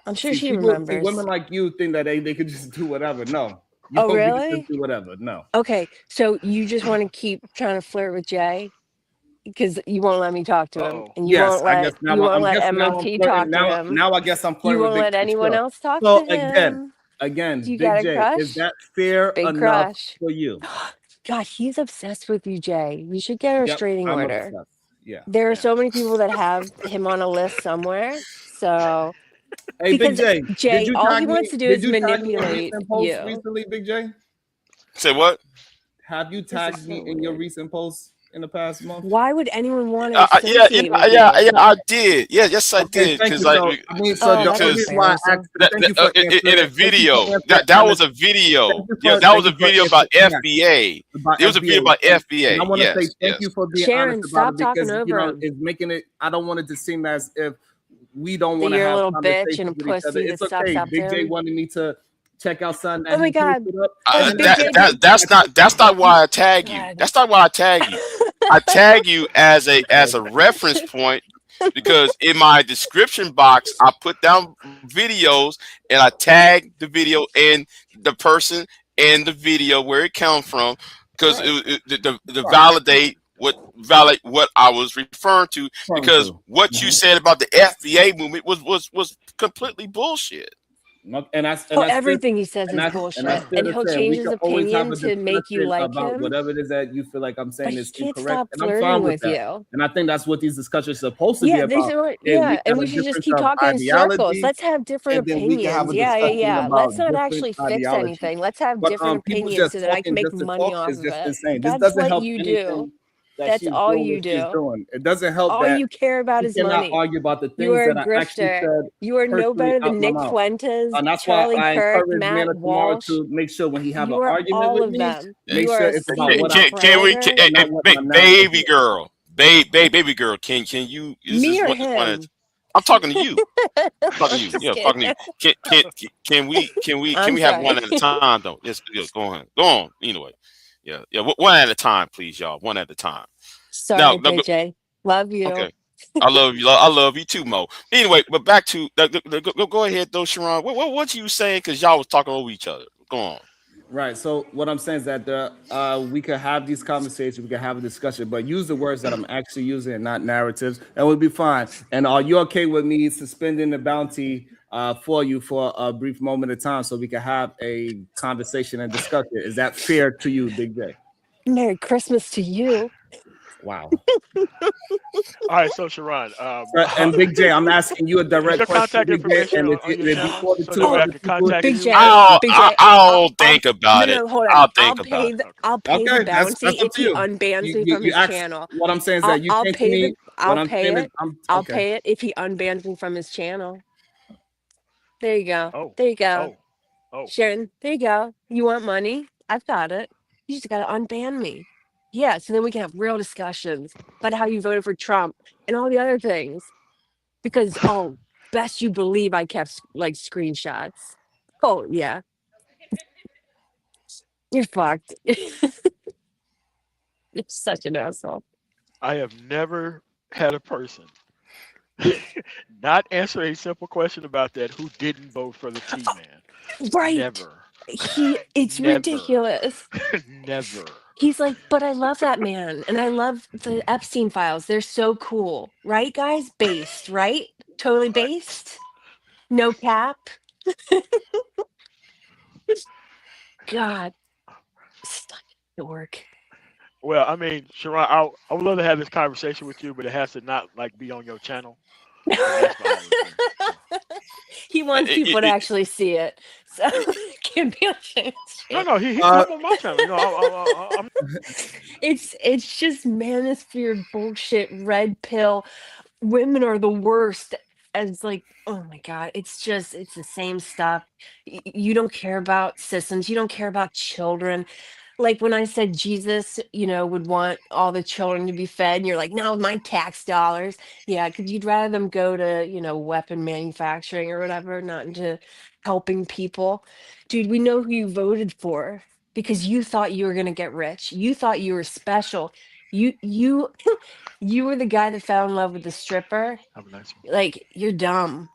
Speaker 13: I'm sure she
Speaker 10: People,
Speaker 13: remembers.
Speaker 10: women like you think that they could just do whatever. No. You
Speaker 13: Oh,
Speaker 10: don't get to
Speaker 13: really?
Speaker 10: just do whatever. No.
Speaker 13: Okay, so you just want to keep trying to flirt with Jay because you won't let me talk to him, and you
Speaker 10: Yes,
Speaker 13: won't
Speaker 10: I guess
Speaker 13: let I'm
Speaker 10: I'm
Speaker 13: MLT talk
Speaker 10: flirting.
Speaker 13: to him.
Speaker 10: Now I guess I'm
Speaker 13: You
Speaker 10: flirting with
Speaker 13: won't
Speaker 10: Big
Speaker 13: let
Speaker 10: J.
Speaker 13: anyone
Speaker 10: Sure.
Speaker 13: else talk
Speaker 10: So
Speaker 13: to him. Do you
Speaker 10: Big
Speaker 13: got a
Speaker 10: J,
Speaker 13: crush?
Speaker 10: is that fair
Speaker 13: Big
Speaker 10: enough
Speaker 13: crush.
Speaker 10: for you?
Speaker 13: God, he's obsessed with you, Jay. We should get a
Speaker 10: Yep,
Speaker 13: restraining
Speaker 10: I'm
Speaker 13: order.
Speaker 10: obsessed. Yeah.
Speaker 13: There are so many people that have him on a list somewhere. So,
Speaker 10: Hey, Big
Speaker 13: because
Speaker 10: J,
Speaker 13: Jay, all he wants to do is
Speaker 10: Did you tag me in
Speaker 13: manipulate
Speaker 10: recent posts
Speaker 13: you.
Speaker 10: recently, Big J?
Speaker 5: Say what?
Speaker 10: Have you tagged me in your recent posts in the past month?
Speaker 13: Why would anyone want to associate with you?
Speaker 5: I did. Yes, I did.
Speaker 10: Thank you.
Speaker 5: Because
Speaker 10: So, I mean, so the only reason why I asked, thank you for
Speaker 5: in a video, that was a video. Yeah, that was a video about FBA. It was a video about FBA.
Speaker 10: And I want to say thank
Speaker 5: Yes.
Speaker 10: you for being
Speaker 13: Sharon,
Speaker 10: honest about
Speaker 13: stop
Speaker 10: it
Speaker 13: talking
Speaker 10: because
Speaker 13: over him.
Speaker 10: it's making it. I don't want it to seem as if we don't
Speaker 13: That
Speaker 10: want to
Speaker 13: you're a
Speaker 10: have
Speaker 13: little bitch
Speaker 10: conversations
Speaker 13: and a
Speaker 10: with each other.
Speaker 13: pussy
Speaker 10: It's
Speaker 13: that stops
Speaker 10: okay.
Speaker 13: up
Speaker 10: Big
Speaker 13: to
Speaker 10: J
Speaker 13: him.
Speaker 10: wanted me to check out something that
Speaker 13: Oh my
Speaker 10: he
Speaker 13: God.
Speaker 10: posted up.
Speaker 5: That's not why I tag you. That's not why I tag you. I tag you as a reference point because in my description box I put down videos and I tag the video and the person and the video where it comes from because to validate what I was referring to because what you said about the FBA movement was completely bullshit.
Speaker 10: And
Speaker 13: everything he says is bullshit, and he'll change his opinion to make you like
Speaker 10: about
Speaker 13: him.
Speaker 10: whatever it is that you feel like I'm saying
Speaker 13: But
Speaker 10: is
Speaker 13: he can't
Speaker 10: incorrect,
Speaker 13: stop
Speaker 10: and I'm
Speaker 13: flirting
Speaker 10: fine with
Speaker 13: with
Speaker 10: that.
Speaker 13: you.
Speaker 10: And I think that's what these discussions are supposed to be
Speaker 13: Yeah,
Speaker 10: about.
Speaker 13: and we should just keep talking in circles. Let's have different
Speaker 10: and then we can have
Speaker 13: opinions.
Speaker 10: a
Speaker 13: Yeah.
Speaker 10: discussion about
Speaker 13: Let's not
Speaker 10: different
Speaker 13: actually fix
Speaker 10: ideologies.
Speaker 13: anything. Let's have
Speaker 10: But
Speaker 13: different
Speaker 10: people
Speaker 13: opinions
Speaker 10: just
Speaker 13: so that I can
Speaker 10: talking
Speaker 13: make
Speaker 10: just to
Speaker 13: money
Speaker 10: talk
Speaker 13: off
Speaker 10: is
Speaker 13: of
Speaker 10: just
Speaker 13: it.
Speaker 10: insane. This
Speaker 13: That's
Speaker 10: doesn't
Speaker 13: what
Speaker 10: help
Speaker 13: you
Speaker 10: anything
Speaker 13: do.
Speaker 10: that
Speaker 13: That's
Speaker 10: she's
Speaker 13: all
Speaker 10: doing
Speaker 13: you
Speaker 10: what she's
Speaker 13: do.
Speaker 10: doing. It doesn't help
Speaker 13: All
Speaker 10: that
Speaker 13: you care about
Speaker 10: you
Speaker 13: is
Speaker 10: cannot
Speaker 13: money.
Speaker 10: argue about the
Speaker 13: You
Speaker 10: things
Speaker 13: are a
Speaker 10: that I actually
Speaker 13: grifter.
Speaker 10: said
Speaker 13: You are no
Speaker 10: personally
Speaker 13: better
Speaker 10: out
Speaker 13: than
Speaker 10: my
Speaker 13: Nick
Speaker 10: mouth.
Speaker 13: Fuentes,
Speaker 10: And that's
Speaker 13: Charlie
Speaker 10: why I
Speaker 13: Kirk,
Speaker 10: encourage
Speaker 13: Matt
Speaker 10: Nana tomorrow
Speaker 13: Walsh.
Speaker 10: to make sure when he have
Speaker 13: You
Speaker 10: an
Speaker 13: are
Speaker 10: argument
Speaker 13: all
Speaker 10: with
Speaker 13: of
Speaker 10: me,
Speaker 13: them.
Speaker 10: make
Speaker 13: You
Speaker 10: sure
Speaker 13: are a
Speaker 10: it's about what
Speaker 13: seething predator.
Speaker 10: not what my narrative is.
Speaker 5: Baby girl, can you?
Speaker 13: Me or
Speaker 5: one
Speaker 13: him?
Speaker 5: I'm talking to you. I'm talking
Speaker 13: I'm
Speaker 5: to you.
Speaker 13: just
Speaker 5: Yeah, I'm talking to you.
Speaker 13: kidding.
Speaker 5: Can
Speaker 13: I'm
Speaker 5: we have
Speaker 13: sorry.
Speaker 5: one at a time though? Yes, go on. Anyway, yeah. One at a time, please, y'all. One at a time.
Speaker 13: Sorry,
Speaker 5: Now
Speaker 13: JJ. Love you.
Speaker 5: okay. I love you too, Mo. Anyway, but back to go ahead though, Sharon. What you saying? Because y'all was talking over each other. Go on.
Speaker 10: Right. So what I'm saying is that we could have these conversations, we could have a discussion, but use the words that I'm actually using and not narratives, and we'll be fine. And are you okay with me suspending the bounty for you for a brief moment of time so we can have a conversation and discussion? Is that fair to you, Big J?
Speaker 13: Merry Christmas to you.
Speaker 10: Wow.
Speaker 11: All right, so Sharon,
Speaker 10: And Big J, I'm asking you a
Speaker 11: is
Speaker 10: direct
Speaker 11: your
Speaker 10: question,
Speaker 11: contact
Speaker 10: Big J,
Speaker 11: information
Speaker 10: and
Speaker 11: on your channel
Speaker 10: before the
Speaker 11: so
Speaker 10: two
Speaker 11: that way I
Speaker 10: other
Speaker 11: can
Speaker 10: people,
Speaker 11: contact
Speaker 13: Big
Speaker 11: you?
Speaker 13: J,
Speaker 5: I'll think about it.
Speaker 13: No, hold on.
Speaker 5: I'll think about it.
Speaker 13: I'll pay the
Speaker 10: okay,
Speaker 13: bounty
Speaker 10: that's up
Speaker 13: if
Speaker 10: to
Speaker 13: he
Speaker 10: you.
Speaker 13: unbans me from
Speaker 10: You
Speaker 13: his
Speaker 10: ask.
Speaker 13: channel.
Speaker 10: What I'm saying is that you
Speaker 13: I'll
Speaker 10: came to
Speaker 13: pay
Speaker 10: me.
Speaker 13: I'll
Speaker 10: What I'm
Speaker 13: pay
Speaker 10: saying is,
Speaker 13: it. I'll
Speaker 10: okay.
Speaker 13: pay it if he unbans me from his channel. There you go.
Speaker 11: Oh,
Speaker 13: There you go.
Speaker 11: oh.
Speaker 13: Sharon, there you go. You want money? I've got it. You just gotta unban me. Yeah, so then we can have real discussions about how you voted for Trump and all the other things. Because best you believe I kept like screenshots. Oh yeah. You're fucked. You're such an asshole.
Speaker 11: I have never had a person not answer a simple question about that who didn't vote for the T man.
Speaker 13: Right.
Speaker 11: Never.
Speaker 13: It's
Speaker 11: Never.
Speaker 13: ridiculous.
Speaker 11: Never.
Speaker 13: He's like, but I love that man and I love the Epstein files. They're so cool. Right, guys? Based, right? Totally based. No cap. God. Stuck at work.
Speaker 11: Well, I mean, Sharon, I would love to have this conversation with you, but it has to not like be on your channel. And that's the only thing.
Speaker 13: He wants people to actually see it. So it can't be on Shane's channel.
Speaker 11: No, he come on my channel. You know, I'm
Speaker 13: It's just manosphere bullshit, red pill. Women are the worst. And it's like, oh my God, it's the same stuff. You don't care about systems, you don't care about children. Like when I said Jesus, would want all the children to be fed, and you're like, no, my tax dollars. Yeah, because you'd rather them go to, weapon manufacturing or whatever, not into helping people. Dude, we know who you voted for because you thought you were gonna get rich. You thought you were special. You you were the guy that fell in love with the stripper.
Speaker 11: have a nice one.
Speaker 13: Like, you're dumb.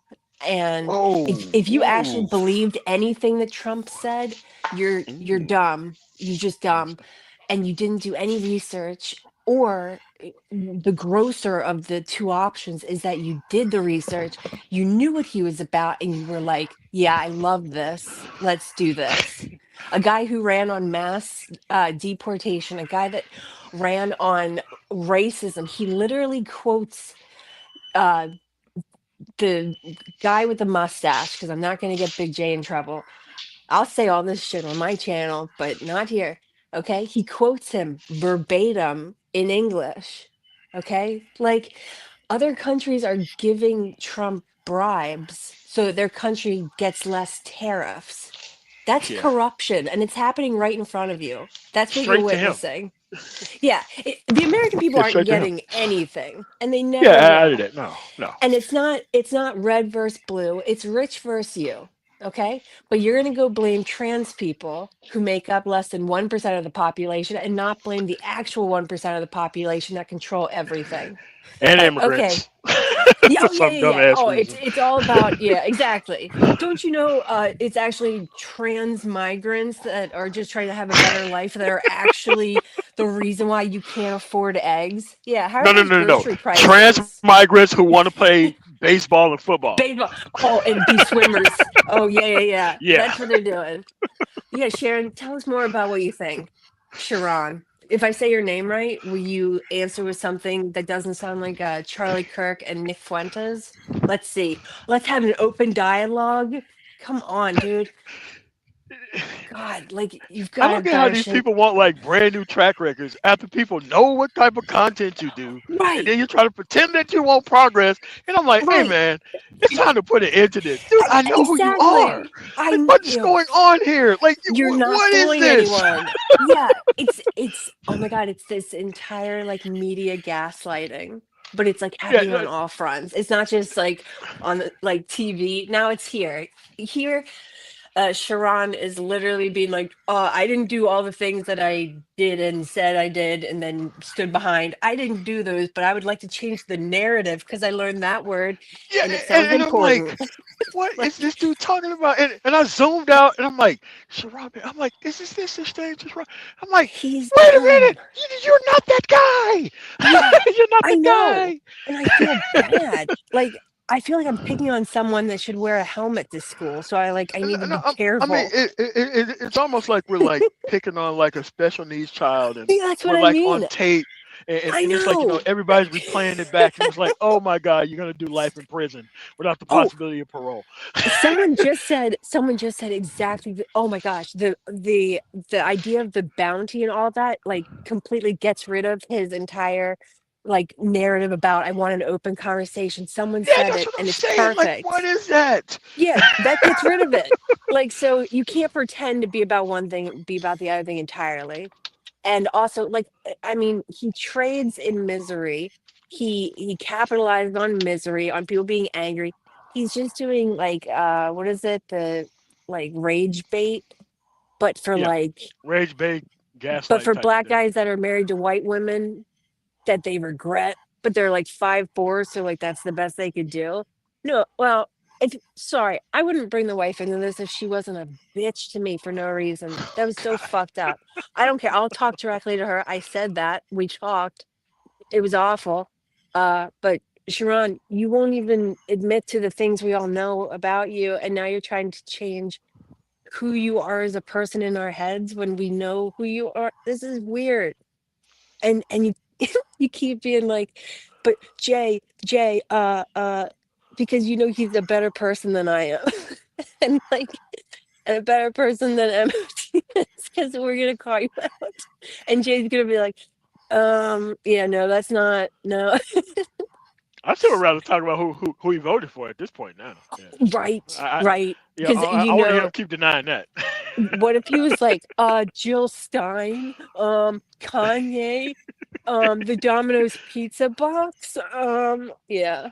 Speaker 13: And
Speaker 11: Oh,
Speaker 13: if you actually believed anything that Trump said, you're dumb. You're just dumb. And you didn't do any research, or the grosser of the two options is that you did the research, you knew what he was about, and you were like, yeah, I love this. Let's do this. A guy who ran on mass deportation, a guy that ran on racism. He literally quotes uh, the guy with the mustache, because I'm not going to get Big J in trouble. I'll say all this shit on my channel, but not here. Okay. He quotes him verbatim in English. Okay. Like, other countries are giving Trump bribes so that their country gets less tariffs. That's
Speaker 11: Yeah.
Speaker 13: corruption, and it's happening right in front of you. That's what
Speaker 11: Straight
Speaker 13: you're
Speaker 11: to him.
Speaker 13: witnessing. Yeah. The American people
Speaker 11: Yeah,
Speaker 13: aren't
Speaker 11: straight to him.
Speaker 13: getting anything, and they never
Speaker 11: Yeah, I
Speaker 13: will.
Speaker 11: did it. No.
Speaker 13: And it's not red versus blue, it's rich versus you. Okay, but you're going to go blame trans people who make up less than 1% of the population, and not blame the actual 1% of the population that control everything.
Speaker 11: And
Speaker 13: But okay.
Speaker 11: immigrants.
Speaker 13: Yeah,
Speaker 11: For some dumbass
Speaker 13: Oh,
Speaker 11: reason.
Speaker 13: it's all about, yeah, exactly. Don't you know it's actually trans migrants that are just trying to have a better life that are actually the reason why you can't afford eggs? Yeah, how are those
Speaker 11: No.
Speaker 13: grocery
Speaker 11: Trans
Speaker 13: prices?
Speaker 11: migrants who want to pay baseball and football.
Speaker 13: Baseball. Oh, and be swimmers. Oh, yeah.
Speaker 11: Yeah.
Speaker 13: That's what they're doing. Yeah, Sharon, tell us more about what you think. Sharon. If I say your name right, will you answer with something that doesn't sound like Charlie Kirk and Nick Fuentes? Let's see. Let's have an open dialogue. Come on, dude. God, like you've
Speaker 11: I
Speaker 13: got
Speaker 11: don't get how these people want like brand new track records after people know what type of content you do,
Speaker 13: right?
Speaker 11: And then you try to pretend that you want progress, and I'm like, hey man, it's time to put an end to this, dude. I know who you are. Like, what's going on here? Like,
Speaker 13: you're not
Speaker 11: what is
Speaker 13: fooling
Speaker 11: this?
Speaker 13: anyone. Yeah, it's oh my god, it's this entire like media gaslighting. But it's like happening on all fronts. It's not just like on like TV. Now it's here. Sharon is literally being like, I didn't do all the things that I did and said I did and then stood behind. I didn't do those, but I would like to change the narrative because I learned that word and it sounds
Speaker 11: and I'm like,
Speaker 13: important.
Speaker 11: what is this dude talking about? And I zoomed out and I'm like, Sharon, I'm like, is this thing just wrong? I'm like, wait a minute, you're not that guy. You're not the guy.
Speaker 13: And I feel bad. Like, I feel like I'm picking on someone that should wear a helmet to school. So I need to be careful.
Speaker 11: I mean, it's almost like we're like picking on like a special needs child, and
Speaker 13: that's what
Speaker 11: we're
Speaker 13: I
Speaker 11: like
Speaker 13: mean.
Speaker 11: on tape, and it's like everybody's replaying it back, and it's like, oh my god, you're gonna do life in prison without the possibility of parole.
Speaker 13: Someone just said exactly. Oh my gosh, the idea of the bounty and all that like completely gets rid of his entire like narrative about I want an open conversation. Someone said it and it's perfect.
Speaker 11: Like, what is that?
Speaker 13: Yeah, that gets rid of it. Like, so you can't pretend to be about one thing, be about the other thing entirely. And also, like, I mean, he trades in misery. He capitalized on misery, on people being angry. He's just doing like what is it? The like rage bait, but for like
Speaker 11: rage bait, gaslight.
Speaker 13: But for black guys that are married to white women that they regret, but they're like 5'4", so like that's the best they could do. No, well, sorry, I wouldn't bring the wife into this if she wasn't a bitch to me for no reason. That was so fucked up. I don't care. I'll talk directly to her. I said that. We talked. It was awful. But Sharon, you won't even admit to the things we all know about you, and now you're trying to change who you are as a person in our heads when we know who you are. This is weird. And you you keep being like, but Jay, because you know he's a better person than I am, and a better person than MOT is, because we're gonna call you out, and Jay's gonna be like, yeah, no, that's not no.
Speaker 11: I still would rather talk about who he voted for at this point now. Yeah.
Speaker 13: Right.
Speaker 11: Because I want to hear him keep denying that.
Speaker 13: What if he was like, Jill Stein, Kanye, the Domino's pizza box, yeah.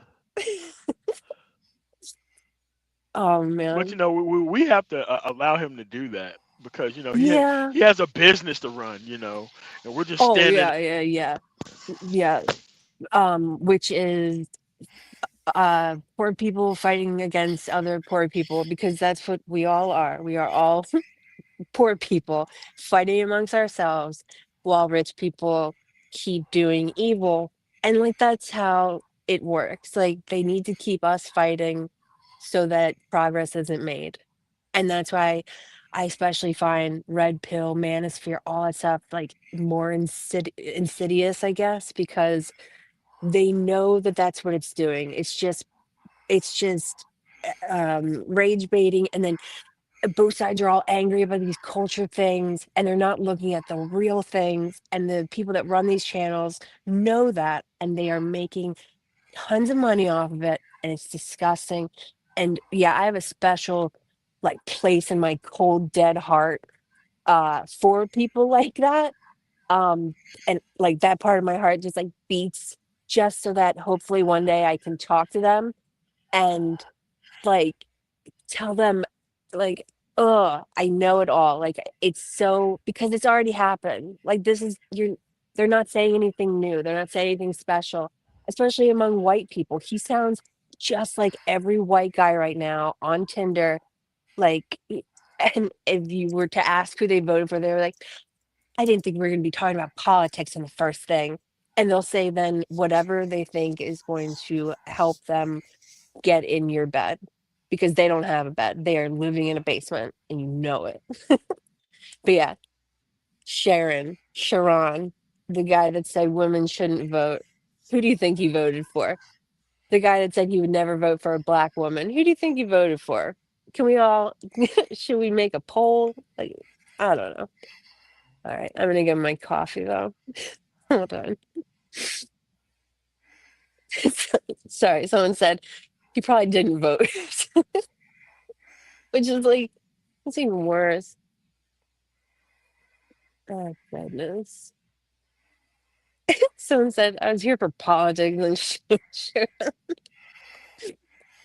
Speaker 13: Oh man.
Speaker 11: But we have to allow him to do that because he has a business to run, and we're just standing.
Speaker 13: Yeah. Which is poor people fighting against other poor people, because that's what we all are. We are all poor people fighting amongst ourselves while rich people keep doing evil. And like that's how it works. Like they need to keep us fighting so that progress isn't made. And that's why I especially find red pill, manosphere, all that stuff like more insidious, I guess, because they know that that's what it's doing. It's just rage baiting, and then both sides are all angry about these culture things, and they're not looking at the real things. And the people that run these channels know that, and they are making tons of money off of it, and it's disgusting. And yeah, I have a special like place in my cold dead heart for people like that. And like that part of my heart just like beats just so that hopefully one day I can talk to them and like tell them like, oh, I know it all. Like it's so, because it's already happened. Like they're not saying anything new. They're not saying anything special, especially among white people. He sounds just like every white guy right now on Tinder. Like, and if you were to ask who they voted for, they were like, I didn't think we were going to be talking about politics in the first thing. And they'll say then whatever they think is going to help them get in your bed because they don't have a bed. They are living in a basement and you know it. But yeah, Sharon, the guy that said women shouldn't vote. Who do you think he voted for? The guy that said he would never vote for a black woman. Who do you think he voted for? Can we all, should we make a poll? Like, I don't know. All right, I'm gonna get my coffee though. Hold on. Sorry, someone said he probably didn't vote, which is like, it's even worse. Oh, goodness. Someone said I was here for politics and shit.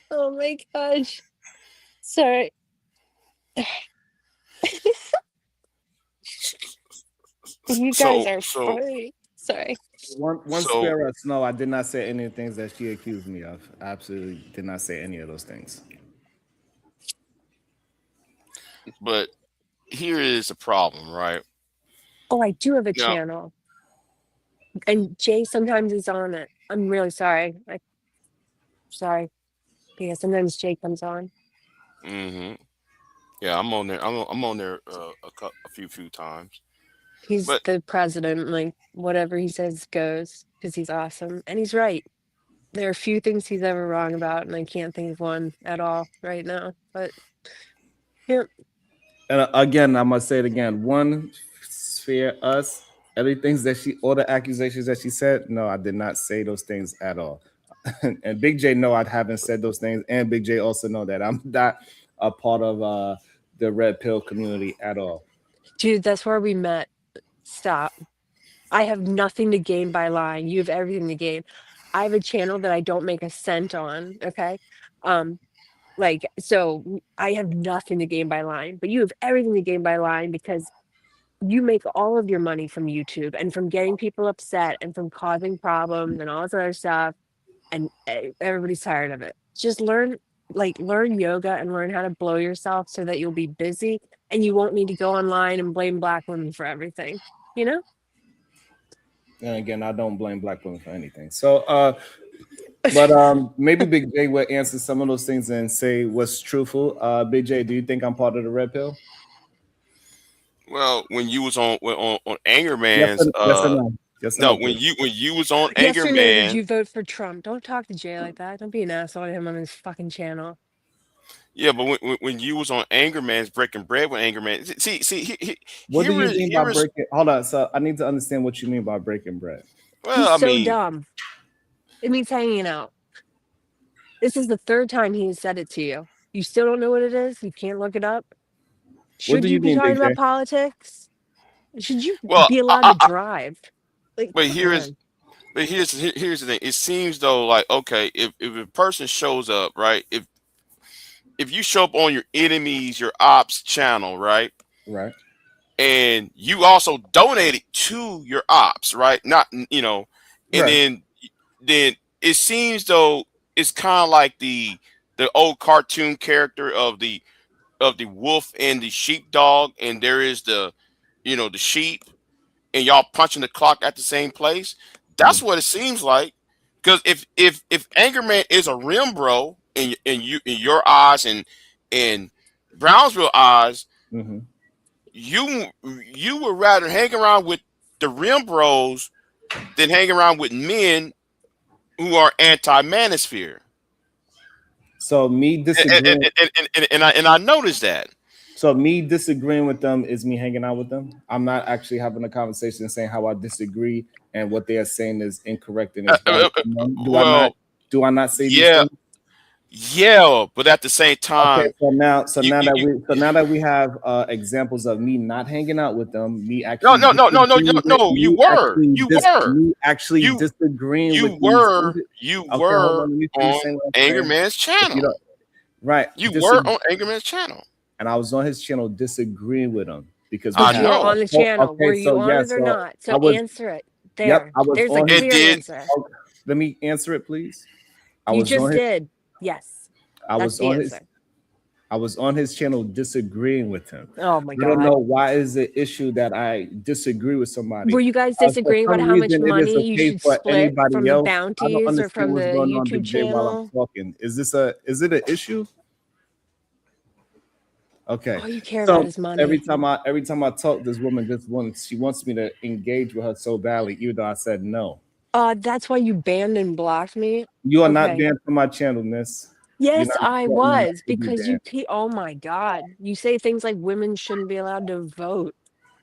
Speaker 13: Oh my gosh. Sorry. You guys are funny. Sorry.
Speaker 10: One spare us. No, I did not say any of the things that she accused me of. I absolutely did not say any of those things.
Speaker 5: But here is a problem, right?
Speaker 13: Oh, I do have a channel. And Jay sometimes is on it. I'm really sorry. Sorry. Yeah, sometimes Jay comes on.
Speaker 5: Mm-hmm. Yeah, I'm on there. I'm on there a few times.
Speaker 13: He's the president. Like whatever he says goes because he's awesome and he's right. There are a few things he's ever wrong about, and I can't think of one at all right now. But yeah.
Speaker 10: And again, I must say it again. One, spare us. All the accusations that she said, no, I did not say those things at all. And Big J know I haven't said those things, and Big J also know that I'm not a part of the red pill community at all.
Speaker 13: Dude, that's where we met. Stop. I have nothing to gain by lying. You have everything to gain. I have a channel that I don't make a cent on. Okay. So I have nothing to gain by lying, but you have everything to gain by lying because you make all of your money from YouTube and from getting people upset and from causing problems and all this other stuff. And everybody's tired of it. Just learn yoga and learn how to blow yourself so that you'll be busy and you won't need to go online and blame black women for everything, you know?
Speaker 10: And again, I don't blame black women for anything. So, but maybe Big J will answer some of those things and say what's truthful. Big J, do you think I'm part of the red pill?
Speaker 5: Well, when you was on Anger Man's, when you was on Anger Man,
Speaker 13: did you vote for Trump? Don't talk to Jay like that. Don't be an asshole to him on his fucking channel.
Speaker 5: Yeah, but when you was on Anger Man's breaking bread with Anger Man,
Speaker 10: what do you mean by breaking? Hold on, so I need to understand what you mean by breaking bread.
Speaker 5: Well,
Speaker 13: He's so dumb. It means hanging out. This is the third time he has said it to you. You still don't know what it is? You can't look it up? Should you be talking about politics? Should you be allowed to drive?
Speaker 5: But here's the thing. It seems though like, okay, if a person shows up, right? If you show up on your enemies, your ops channel, right?
Speaker 10: Right.
Speaker 5: And you also donated to your ops, right? Not, and then it seems though it's kind of like the old cartoon character of the wolf and the sheepdog, and there is the sheep, and y'all punching the clock at the same place. That's what it seems like. Because if Anger Man is a rim bro in your eyes and Brownsville eyes, you would rather hang around with the rim bros than hang around with men who are anti-manosphere.
Speaker 10: So me disagreeing,
Speaker 5: and I noticed that.
Speaker 10: So me disagreeing with them is me hanging out with them. I'm not actually having a conversation saying how I disagree and what they are saying is incorrect and is right. Do I not say these things?
Speaker 5: Yeah, but at the same time,
Speaker 10: okay. Now that we have examples of me not hanging out with them, me actually
Speaker 5: no, you were
Speaker 10: disagreeing.
Speaker 5: You were on Anger Man's channel,
Speaker 10: right?
Speaker 5: You were on Anger Man's channel,
Speaker 10: and I was on his channel disagreeing with him because
Speaker 13: you were on the channel. Were you on it or not? So answer it. There.
Speaker 10: Yep, I was
Speaker 13: There's
Speaker 10: on
Speaker 13: a clear answer.
Speaker 10: Let me answer it, please.
Speaker 13: You just did. Yes.
Speaker 10: I was on his. I was on his channel disagreeing with him.
Speaker 13: Oh my
Speaker 10: I don't know
Speaker 13: God.
Speaker 10: why is the issue that I disagree with somebody.
Speaker 13: Were you guys
Speaker 10: For
Speaker 13: disagreeing
Speaker 10: some
Speaker 13: about how much
Speaker 10: reason, it is
Speaker 13: money you
Speaker 10: okay
Speaker 13: should
Speaker 10: for
Speaker 13: split
Speaker 10: anybody
Speaker 13: from the
Speaker 10: else. I don't
Speaker 13: bounties or
Speaker 10: understand
Speaker 13: from
Speaker 10: what's
Speaker 13: the
Speaker 10: going on,
Speaker 13: YouTube
Speaker 10: Big J, while I'm
Speaker 13: channel?
Speaker 10: talking. Is it an issue? Okay.
Speaker 13: All you care about
Speaker 10: So
Speaker 13: is money.
Speaker 10: every time I talk, this woman she wants me to engage with her so badly, even though I said no.
Speaker 13: That's why you banned and blocked me?
Speaker 10: You are not
Speaker 13: Okay.
Speaker 10: banned from my channel, miss. You're
Speaker 13: Yes,
Speaker 10: not
Speaker 13: I
Speaker 10: threatening not
Speaker 13: was
Speaker 10: to be
Speaker 13: because
Speaker 10: banned.
Speaker 13: oh my God. You say things like women shouldn't be allowed to vote.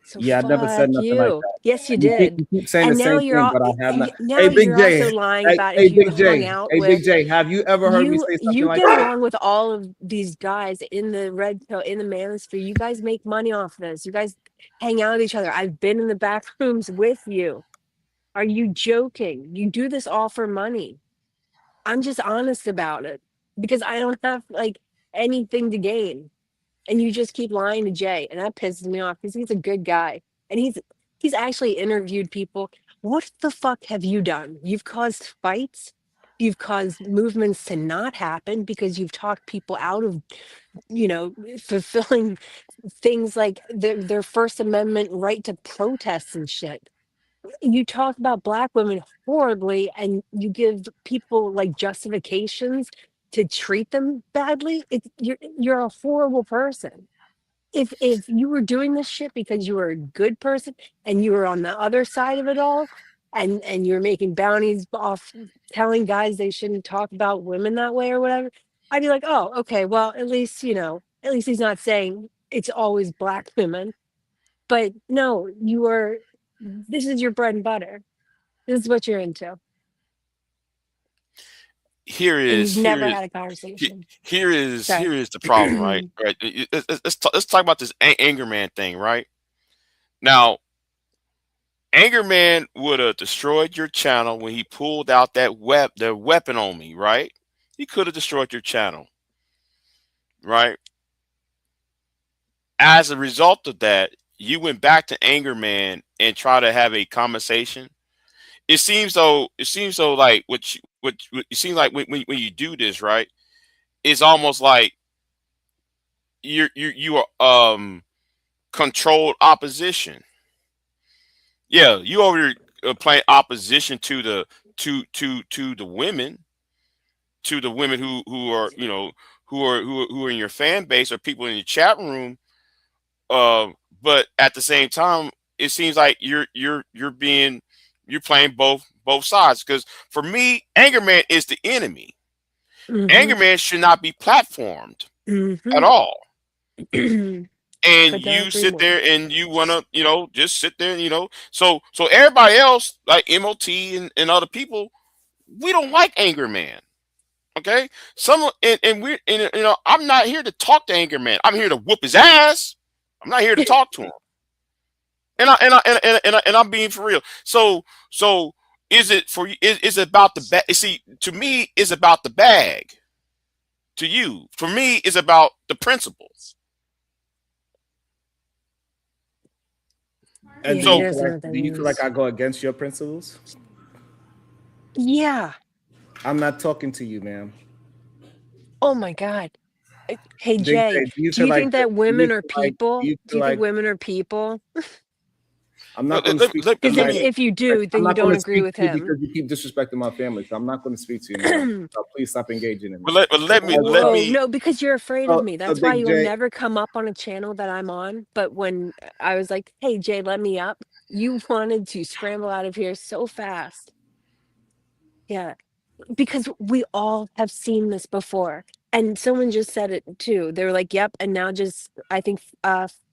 Speaker 13: So
Speaker 10: Yeah, I never said
Speaker 13: fuck
Speaker 10: nothing like
Speaker 13: you.
Speaker 10: that.
Speaker 13: Yes, you
Speaker 10: And
Speaker 13: did.
Speaker 10: you keep saying the
Speaker 13: And now
Speaker 10: same
Speaker 13: you're
Speaker 10: thing,
Speaker 13: all
Speaker 10: but I have not.
Speaker 13: now
Speaker 10: Hey, Big
Speaker 13: you're
Speaker 10: J.
Speaker 13: also lying
Speaker 10: Hey,
Speaker 13: about
Speaker 10: hey,
Speaker 13: if you
Speaker 10: Big
Speaker 13: hung
Speaker 10: J.
Speaker 13: out
Speaker 10: Hey, Big
Speaker 13: with
Speaker 10: J. Have you ever heard me say something
Speaker 13: you
Speaker 10: like
Speaker 13: get
Speaker 10: that?
Speaker 13: along with all of these guys in the red pill in the manosphere. You guys make money off this. You guys hang out with each other. I've been in the back rooms with you. Are you joking? You do this all for money. I'm just honest about it because I don't have like anything to gain. And you just keep lying to Jay, and that pisses me off because he's a good guy. And he's actually interviewed people. What the fuck have you done? You've caused fights. You've caused movements to not happen because you've talked people out of, fulfilling things like their First Amendment right to protest and shit. You talk about black women horribly and you give people like justifications to treat them badly. You're a horrible person. If you were doing this shit because you were a good person and you were on the other side of it all and you're making bounties off telling guys they shouldn't talk about women that way or whatever, I'd be like, oh, okay, well, at least he's not saying it's always black women. But no, this is your bread and butter. This is what you're into.
Speaker 5: Here
Speaker 13: And you've
Speaker 5: is here
Speaker 13: never
Speaker 5: is
Speaker 13: had a conversation.
Speaker 5: here is
Speaker 13: Sorry.
Speaker 5: here is the problem, right? Right. Let's talk about this anger man thing, right? Now, Anger Man would have destroyed your channel when he pulled out the weapon on me, right? He could have destroyed your channel, right? As a result of that, you went back to Anger Man and try to have a conversation. It seems so like it seems like when you do this, right? It's almost like you are controlled opposition. Yeah, you over here playing opposition to the women, who are who are in your fan base or people in your chat room. But at the same time, it seems like you're playing both sides. Because for me, Anger Man is the enemy. Anger Man should not be platformed at all. And
Speaker 13: Could not
Speaker 5: you
Speaker 13: agree
Speaker 5: sit
Speaker 13: more.
Speaker 5: there and you want to, just sit there, so everybody else like MOT and other people, we don't like Anger Man. Okay. I'm not here to talk to Anger Man. I'm here to whoop his ass. I'm not here to talk to him. And I'm being for real. So is it for you? Is it about the bag? See, to me, it's about the bag. To you, for me, it's about the principles.
Speaker 10: And
Speaker 13: Yeah, he doesn't know what that
Speaker 10: do you feel like
Speaker 13: means.
Speaker 10: I go against your principles?
Speaker 13: Yeah.
Speaker 10: I'm not talking to you, ma'am.
Speaker 13: Oh my God. Hey
Speaker 10: Big
Speaker 13: Jay,
Speaker 10: J, do you
Speaker 13: do
Speaker 10: feel
Speaker 13: you
Speaker 10: like
Speaker 13: think that
Speaker 10: do you
Speaker 13: women are
Speaker 10: feel like do
Speaker 13: people?
Speaker 10: you
Speaker 13: Do
Speaker 10: feel
Speaker 13: you think
Speaker 10: like
Speaker 13: women are people?
Speaker 10: I'm not
Speaker 5: Let,
Speaker 10: going to
Speaker 5: let,
Speaker 10: speak
Speaker 5: let,
Speaker 10: to you?
Speaker 13: Because
Speaker 5: let me
Speaker 13: if you do,
Speaker 10: I'm
Speaker 13: then you
Speaker 10: not going
Speaker 13: don't
Speaker 10: to
Speaker 13: agree
Speaker 10: speak
Speaker 13: with
Speaker 10: to you
Speaker 13: him.
Speaker 10: because you keep disrespecting my family. So I'm not going to speak to you, ma'am. So please stop engaging in
Speaker 5: but
Speaker 10: this.
Speaker 5: let
Speaker 13: Whoa,
Speaker 5: me
Speaker 13: no, because you're afraid of me.
Speaker 10: So
Speaker 13: That's why
Speaker 10: Big
Speaker 13: you'll
Speaker 10: J,
Speaker 13: never come up on a channel that I'm on. But when I was like, hey, Jay, let me up, you wanted to scramble out of here so fast. Yeah, because we all have seen this before. And someone just said it too. They were like, yep. And now just, I think,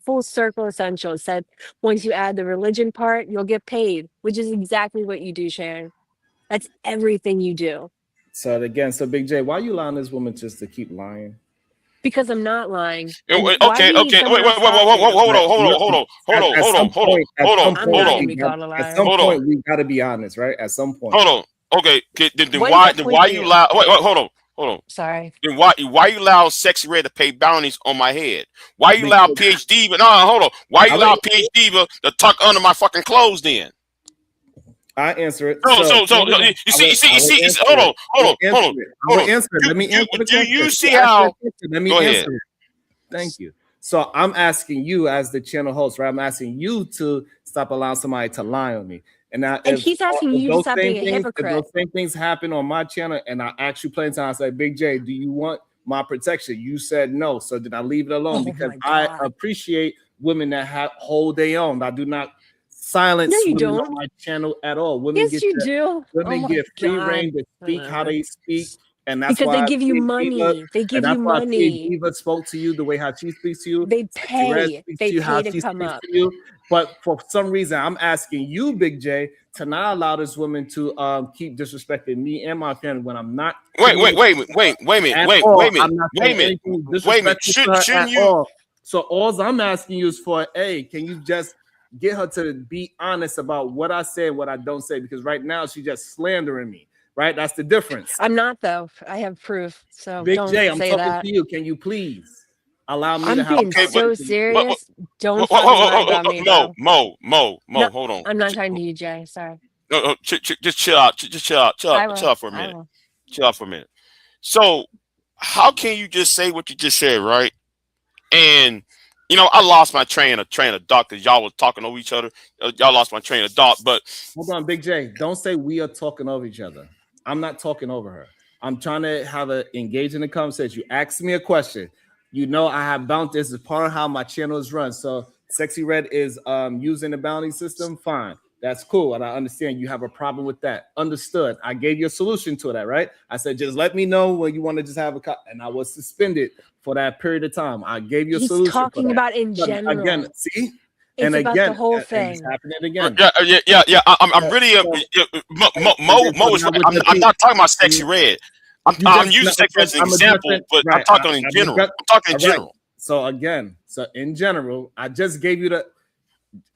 Speaker 13: Full Circle Essentials said, once you add the religion part, you'll get paid, which is exactly what you do, Sharon. That's everything you do.
Speaker 10: so again, so Big J, why you allowing this woman just to keep lying?
Speaker 13: Because I'm not lying. And why do
Speaker 5: Okay,
Speaker 13: you need
Speaker 5: okay.
Speaker 13: someone
Speaker 5: Wait,
Speaker 13: else
Speaker 5: wait, wait,
Speaker 13: stop
Speaker 5: wait,
Speaker 13: you?
Speaker 5: hold on, hold on,
Speaker 10: Look,
Speaker 5: hold on, hold on,
Speaker 10: at
Speaker 5: hold
Speaker 10: some
Speaker 5: on, hold on,
Speaker 10: point, at
Speaker 5: hold
Speaker 10: some
Speaker 5: on,
Speaker 13: I'm
Speaker 5: hold
Speaker 10: point,
Speaker 13: not
Speaker 5: on,
Speaker 13: gonna be called a
Speaker 10: at
Speaker 13: liar.
Speaker 10: some
Speaker 5: hold on,
Speaker 10: point, we got to be honest, right? At some point.
Speaker 5: hold on. Okay, then
Speaker 13: What is that point
Speaker 5: why
Speaker 13: for
Speaker 5: you
Speaker 13: you?
Speaker 5: allow? Wait, hold on.
Speaker 13: Sorry.
Speaker 5: Then why you allow Sexy Red to pay bounties on my head? Why you allow
Speaker 10: Because
Speaker 5: PhD? But no, hold on. Why you
Speaker 10: I
Speaker 5: allow
Speaker 10: let
Speaker 5: PhD to tuck under my fucking clothes then?
Speaker 10: I answer it.
Speaker 5: No,
Speaker 10: So
Speaker 13: What is that?
Speaker 5: you see,
Speaker 10: I will answer
Speaker 5: hold
Speaker 10: it.
Speaker 5: on,
Speaker 10: I will answer it. I will answer it.
Speaker 5: Do
Speaker 10: Let me answer the
Speaker 5: you
Speaker 10: question. You
Speaker 5: see
Speaker 10: asked me a
Speaker 5: how?
Speaker 10: question. Let me
Speaker 5: Go ahead.
Speaker 10: answer it. Thank you. So I'm asking you as the channel host, right? I'm asking you to stop allowing somebody to lie on me. And now,
Speaker 13: And he's asking you to stop being a
Speaker 10: if
Speaker 13: hypocrite.
Speaker 10: those same things happen on my channel, and I ask you plenty of times, I say, Big J, do you want my protection? You said no. So did I leave it alone? Because I appreciate women that hold their own. I do not silence women on my channel at all. Women
Speaker 13: Yes, you do.
Speaker 10: Women get free reign to speak how they speak. And that's
Speaker 13: because
Speaker 10: why
Speaker 13: they give you money. They give you money.
Speaker 10: Diva spoke to you the way how she speaks to you.
Speaker 13: They pay. They pay to come up.
Speaker 10: To you. But for some reason, I'm asking you, Big J, to not allow this woman to keep disrespecting me and my family when I'm not.
Speaker 5: Wait a minute.
Speaker 10: Shouldn't you? So all I'm asking you is for, can you just get her to be honest about what I say and what I don't say? Because right now she's just slandering me. Right, that's the difference.
Speaker 13: I'm not though. I have proof. So
Speaker 10: Big
Speaker 13: don't
Speaker 10: J, I'm
Speaker 13: say
Speaker 10: talking
Speaker 13: that.
Speaker 10: to you. Can you please allow me
Speaker 13: I'm
Speaker 10: to have?
Speaker 13: being so serious. Don't fucking lie about me, bro.
Speaker 5: Mo, hold on.
Speaker 13: I'm not talking to you, Jay. Sorry.
Speaker 5: No, just chill out. Just chill out. Chill out for a minute. Chill out for a minute. So, how can you just say what you just said, right? And I lost my train of thought because y'all was talking over each other. Y'all lost my train of thought. But
Speaker 10: hold on, Big J. Don't say we are talking over each other. I'm not talking over her. I'm trying to have an engage in the conversation. You asked me a question. I have bounty. This is part of how my channel is run. So Sexy Red is using the bounty system. Fine. That's cool. And I understand you have a problem with that. Understood. I gave you a solution to that, right? I said, just let me know when you want to just have and I was suspended for that period of time. I gave you a solution.
Speaker 13: He's talking about in general.
Speaker 10: Again, see?
Speaker 13: It's
Speaker 10: and
Speaker 13: about
Speaker 10: again,
Speaker 13: the whole thing.
Speaker 10: It's happening again.
Speaker 5: Yeah. I'm really Mo is. I'm not talking about Sexy Red. I'm using Sexy Red as an example, but I'm talking in general. I'm talking in general.
Speaker 10: So in general, I just gave you the.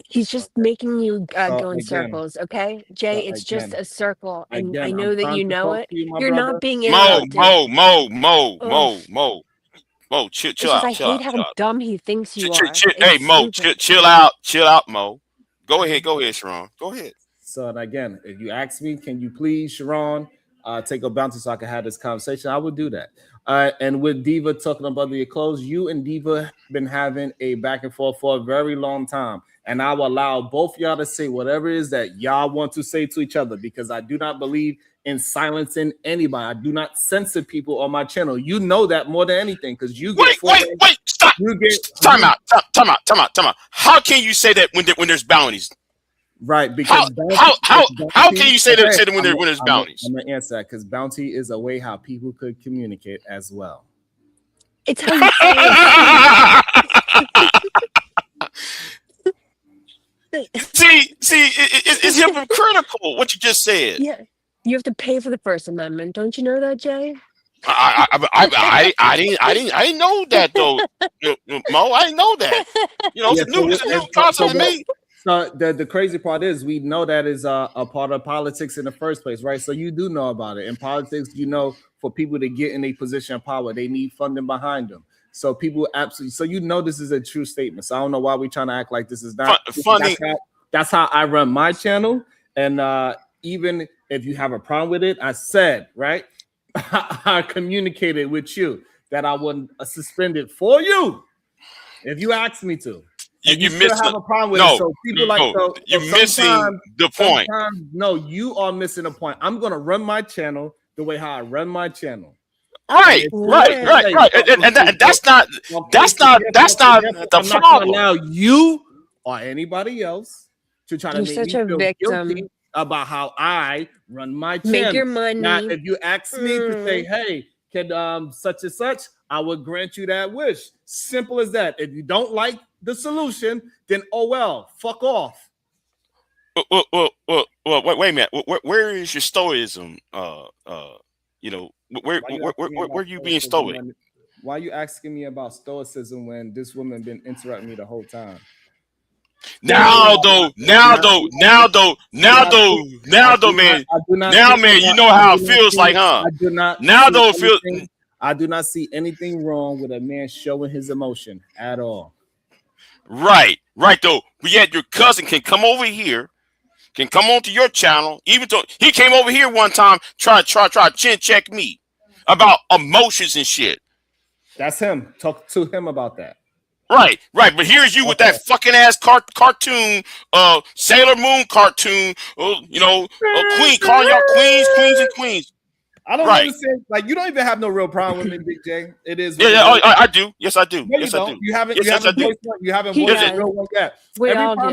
Speaker 13: He's just making you go in circles, okay, Jay? It's just a circle, and I know that you know it. You're not being interrupted.
Speaker 5: Mo, chill
Speaker 13: out.
Speaker 5: I
Speaker 13: hate how dumb he thinks you are.
Speaker 5: Hey, Mo, chill out, Mo. Go ahead, Sharon. Go ahead.
Speaker 10: So again, if you ask me, can you please, Sharon, take a bounty so I can have this conversation? I would do that. And with Diva talking about your clothes, you and Diva been having a back and forth for a very long time. And I will allow both y'all to say whatever it is that y'all want to say to each other, because I do not believe in silencing anybody. I do not censor people on my channel. You know that more than anything, because you get
Speaker 5: wait, stop. Time out. How can you say that when there's bounties?
Speaker 10: Right, because
Speaker 5: how can you say that when there's bounties?
Speaker 10: I'm gonna answer that because bounty is a way how people could communicate as well.
Speaker 13: It's how you say
Speaker 5: it. See, it's hypocritical what you just said.
Speaker 13: Yeah, you have to pay for the First Amendment. Don't you know that, Jay?
Speaker 5: I didn't know that though, Mo. I didn't know that. It's a new concept to me.
Speaker 10: So the crazy part is we know that is a part of politics in the first place, right? So you do know about it. In politics, for people to get in a position of power, they need funding behind them. So people absolutely. So this is a true statement. So I don't know why we're trying to act like this is not
Speaker 5: funny.
Speaker 10: That's how I run my channel. And even if you have a problem with it, I said, right, I communicated with you that I wouldn't suspend it for you if you asked me to.
Speaker 5: You
Speaker 10: have a problem with it. So people
Speaker 5: you're missing the point.
Speaker 10: No, you are missing the point. I'm gonna run my channel the way how I run my channel.
Speaker 5: Right. And that's not the
Speaker 10: I'm not
Speaker 5: problem.
Speaker 10: gonna allow you or anybody else to try to make me feel guilty about how I run my channel.
Speaker 13: Make your money.
Speaker 10: Now, if you ask me to say, hey, can such and such, I would grant you that wish. Simple as that. If you don't like the solution, then fuck off.
Speaker 5: Well, wait a minute. Where is your stoicism? Where you being stoic?
Speaker 10: Why are you asking me about stoicism when this woman been interrupting me the whole time?
Speaker 5: Now, man. Now, man, you know how it feels like, huh?
Speaker 10: I do not see anything wrong with a man showing his emotion at all.
Speaker 5: Right, though. But yet your cousin can come over here, can come onto your channel, even though he came over here one time, try chin check me about emotions and shit.
Speaker 10: That's him. Talk to him about that.
Speaker 5: Right. But here's you with that fucking ass cartoon, Sailor Moon cartoon, queen, calling y'all queens and queens.
Speaker 10: I don't understand. Like, you don't even have no real problem with me, Big J. It is.
Speaker 5: I do. Yes, I do.
Speaker 10: No,
Speaker 5: yes,
Speaker 10: you
Speaker 5: I
Speaker 10: don't.
Speaker 5: do.
Speaker 10: You haven't.
Speaker 5: Yes,
Speaker 10: you haven't
Speaker 5: I do.
Speaker 10: voiced one. You haven't voiced a real one yet.
Speaker 13: We all do.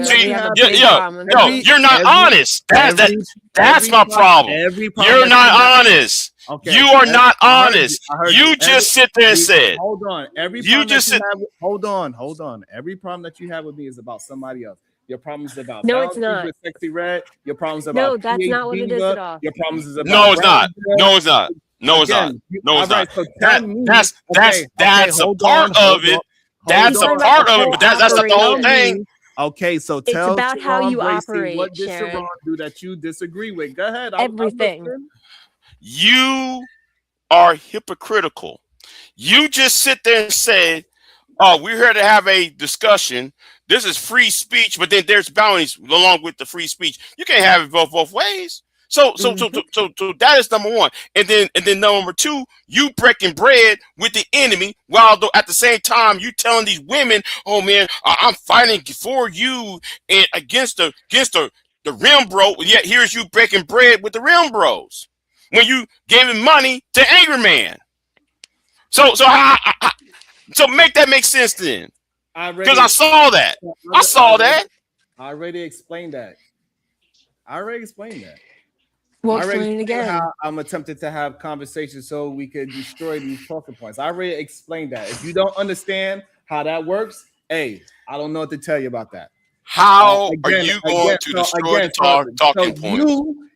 Speaker 5: You're not honest. That's my problem. You're not honest.
Speaker 10: Okay.
Speaker 5: You are not honest. You just sit there and say,
Speaker 10: "Hold on." Hold on. Every problem that you have with me is about somebody else. Your problem is about
Speaker 13: it's not.
Speaker 10: With Sexy Red. Your problem is about
Speaker 13: that's not what it is at all.
Speaker 10: Your problems is about
Speaker 5: No, it's not. No, it's not. No, it's not. No, it's not. That's a part of it. That's a part of it, but that's not the whole thing.
Speaker 10: Okay, so
Speaker 13: it's
Speaker 10: tell
Speaker 13: about how you operate.
Speaker 10: What did Sharon do that you disagree with? Go ahead.
Speaker 13: Everything.
Speaker 5: You are hypocritical. You just sit there and say, "Oh, we're here to have a discussion. This is free speech," but then there's boundaries along with the free speech. You can't have it both ways. So that is number one. And then number two, you breaking bread with the enemy while at the same time you telling these women, "Oh man, I'm fighting for you and against the rim bro." Yet here's you breaking bread with the rim bros when you giving money to Angry Man. So make that make sense then. Because I saw that. I saw that.
Speaker 10: I already explained that.
Speaker 13: We'll explain it again.
Speaker 10: How I'm attempting to have conversations so we could destroy these talking points. I already explained that. If you don't understand how that works, I don't know what to tell you about that.
Speaker 5: How are you going to destroy the talking points?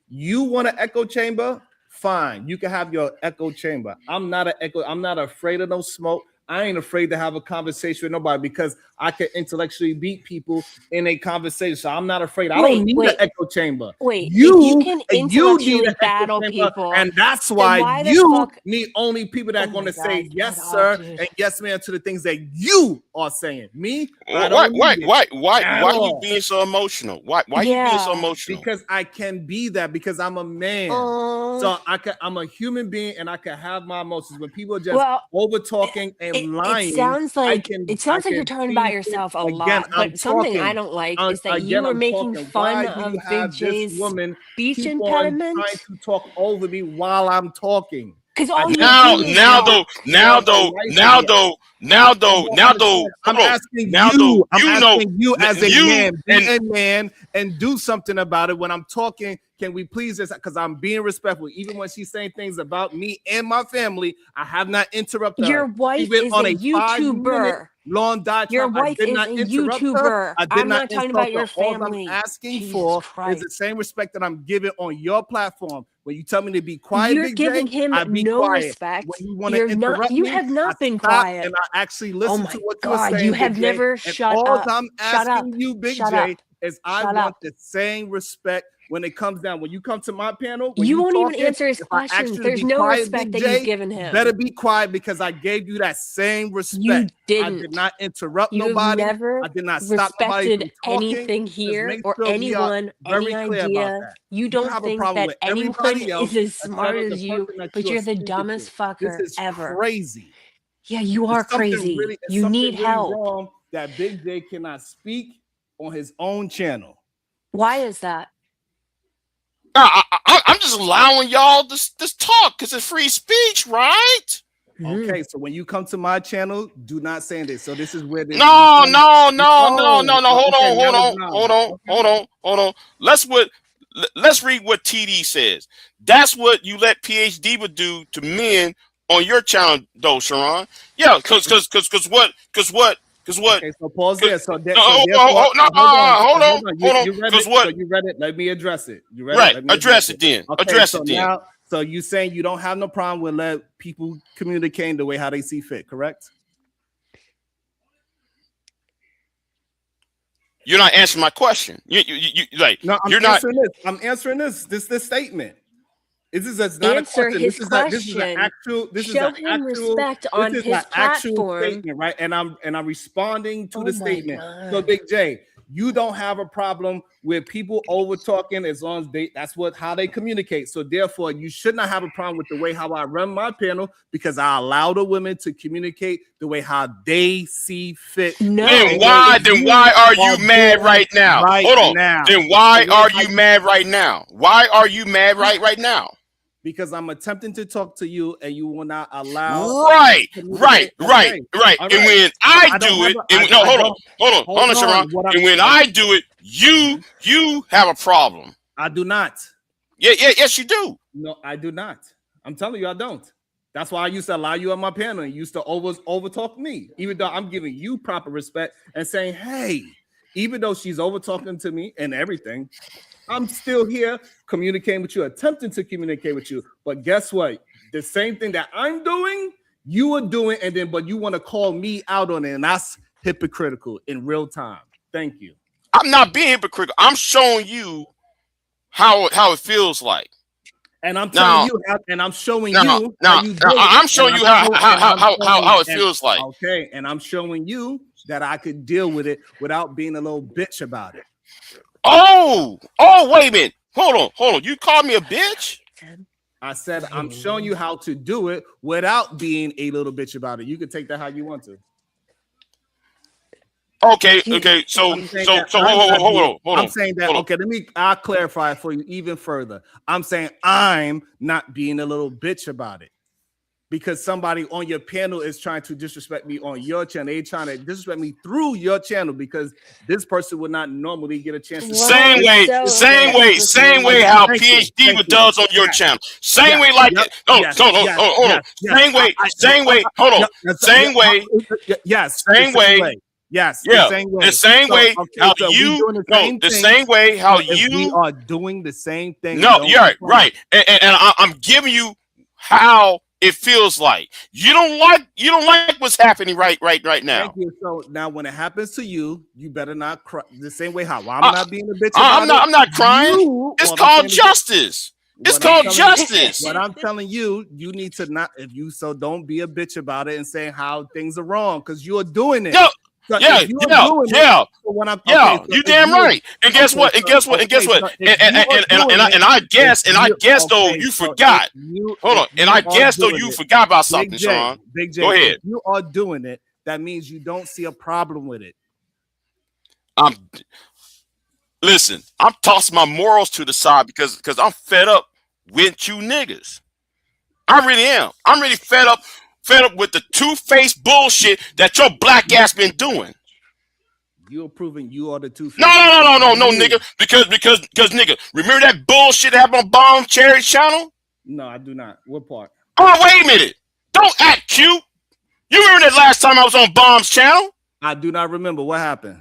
Speaker 10: You want an echo chamber? Fine. You can have your echo chamber. I'm not an echo. I'm not afraid of no smoke. I ain't afraid to have a conversation with nobody because I can intellectually beat people in a conversation. So I'm not afraid. I don't need an echo chamber.
Speaker 13: You can intellectually battle people,
Speaker 10: and that's why you need only people that are going to say yes, sir, and yes, ma'am to the things that you are saying. Me,
Speaker 5: why are you being so emotional? Why are you being so emotional?
Speaker 10: Because I can be that because I'm a man. So I'm a human being, and I can have my emotions. When people are just over talking and lying,
Speaker 13: it sounds like you're talking about yourself a lot. But something I don't like is that you are making fun of Big J's speech impediment.
Speaker 10: Trying to talk over me while I'm talking.
Speaker 13: Because
Speaker 5: now though,
Speaker 10: I'm asking you as a man, be a man, and do something about it. When I'm talking, can we please just, because I'm being respectful, even when she's saying things about me and my family, I have not interrupted her.
Speaker 13: Your wife is a YouTuber.
Speaker 10: Long diatribe.
Speaker 13: Your wife is a YouTuber. I'm not talking about your family.
Speaker 10: All I'm asking for is the same respect that I'm giving on your platform. When you tell me to be quiet,
Speaker 13: you're giving him no respect.
Speaker 10: When you want to interrupt
Speaker 13: you have not been quiet.
Speaker 10: And I actually listen to what you're saying.
Speaker 13: You have never shut up.
Speaker 10: All I'm asking you, Big J, is I want the same respect when it comes down. When you come to my panel,
Speaker 13: you won't even answer his questions. There's no respect that you've given him.
Speaker 10: Better be quiet because I gave you that same respect.
Speaker 13: You didn't.
Speaker 10: I did not interrupt
Speaker 13: You've
Speaker 10: nobody.
Speaker 13: Never
Speaker 10: I did not stop nobody from talking.
Speaker 13: Anything here or anyone, any idea. You don't think that anyone is as smart as you, but you're the dumbest fucker ever.
Speaker 10: Crazy.
Speaker 13: Yeah, you are crazy. You need help.
Speaker 10: Wrong that Big J cannot speak on his own channel.
Speaker 13: Why is that?
Speaker 5: I'm just allowing y'all this talk because it's free speech, right?
Speaker 10: Okay, so when you come to my channel, do not say this. So this is where this.
Speaker 5: No. Hold on. Let's read what TD says. That's what you let PhD would do to men on your channel, though, Sharon. Yeah, because what?
Speaker 10: Okay, so pause there.
Speaker 5: Hold on.
Speaker 10: You read it. Let me address it. You read
Speaker 5: right.
Speaker 10: it?
Speaker 5: Address it then.
Speaker 10: Okay,
Speaker 5: address it then.
Speaker 10: Now, so you saying you don't have no problem with let people communicate the way how they see fit, correct?
Speaker 5: You're not answering my question. You like.
Speaker 10: No, I'm answering this. I'm answering this. This statement. This is not
Speaker 13: answer
Speaker 10: a question.
Speaker 13: His question.
Speaker 10: This is an actual.
Speaker 13: Show him respect on his platform,
Speaker 10: statement, right? And I'm responding to the statement. God. So, Big J, you don't have a problem with people over talking as long as that's how they communicate. So therefore, you should not have a problem with the way how I run my panel, because I allow the women to communicate the way how they see fit.
Speaker 13: No.
Speaker 5: Then why are you mad right now? Hold on. Then why are you mad right now? Why are you mad right now?
Speaker 10: Because I'm attempting to talk to you and you will not allow.
Speaker 5: Right. And when I do it, hold on, Sharon. And when I do it, you have a problem.
Speaker 10: I do not.
Speaker 5: Yes, you do.
Speaker 10: No, I do not. I'm telling you, I don't. That's why I used to allow you on my panel and you used to over talk me, even though I'm giving you proper respect and saying, hey, even though she's over talking to me and everything, I'm still here communicating with you, attempting to communicate with you. But guess what? The same thing that I'm doing, you are doing, but you want to call me out on it, and that's hypocritical in real time. Thank you.
Speaker 5: I'm not being hypocritical. I'm showing you how it feels like.
Speaker 10: And I'm telling you, and I'm showing you.
Speaker 5: I'm showing you how it feels like.
Speaker 10: Okay, and I'm showing you that I could deal with it without being a little bitch about it.
Speaker 5: Oh, wait a minute. Hold on. You called me a bitch?
Speaker 10: I said I'm showing you how to do it without being a little bitch about it. You can take that how you want to.
Speaker 5: Okay. So hold on.
Speaker 10: I'm saying that. Okay, I'll clarify it for you even further. I'm saying I'm not being a little bitch about it. Because somebody on your panel is trying to disrespect me on your channel. They're trying to disrespect me through your channel because this person would not normally get a chance to.
Speaker 5: Same way how PhD does on your channel. Same way like that. Hold on. Same way. Hold on. Same way.
Speaker 10: Yes.
Speaker 5: Same way.
Speaker 10: Yes.
Speaker 5: Yeah. The same way how you. No. The same way how you.
Speaker 10: We are doing the same thing.
Speaker 5: No. You're right. And I'm giving you how it feels like you don't like what's happening right now.
Speaker 10: Thank you. So now when it happens to you, you better not cry the same way how I'm not being a bitch.
Speaker 5: I'm not crying. It's called justice. It's called justice.
Speaker 10: What I'm telling you, you need to not don't be a bitch about it and saying how things are wrong because you're doing it.
Speaker 5: You damn right. And guess what? And I guess though you forgot. Hold on. And I guess though you forgot about something, Sean.
Speaker 10: Big J,
Speaker 5: go ahead.
Speaker 10: If you are doing it, that means you don't see a problem with it.
Speaker 5: Listen, I'm tossing my morals to the side because I'm fed up with you niggas. I really am. I'm really fed up with the two-faced bullshit that your black ass been doing.
Speaker 10: You're proving you are the two-faced.
Speaker 5: No, nigga. Because nigga, remember that bullshit that happened on Bomb Cherry channel?
Speaker 10: No, I do not. What part?
Speaker 5: Oh, wait a minute. Don't act cute. You remember that last time I was on Bomb's channel?
Speaker 10: I do not remember. What happened?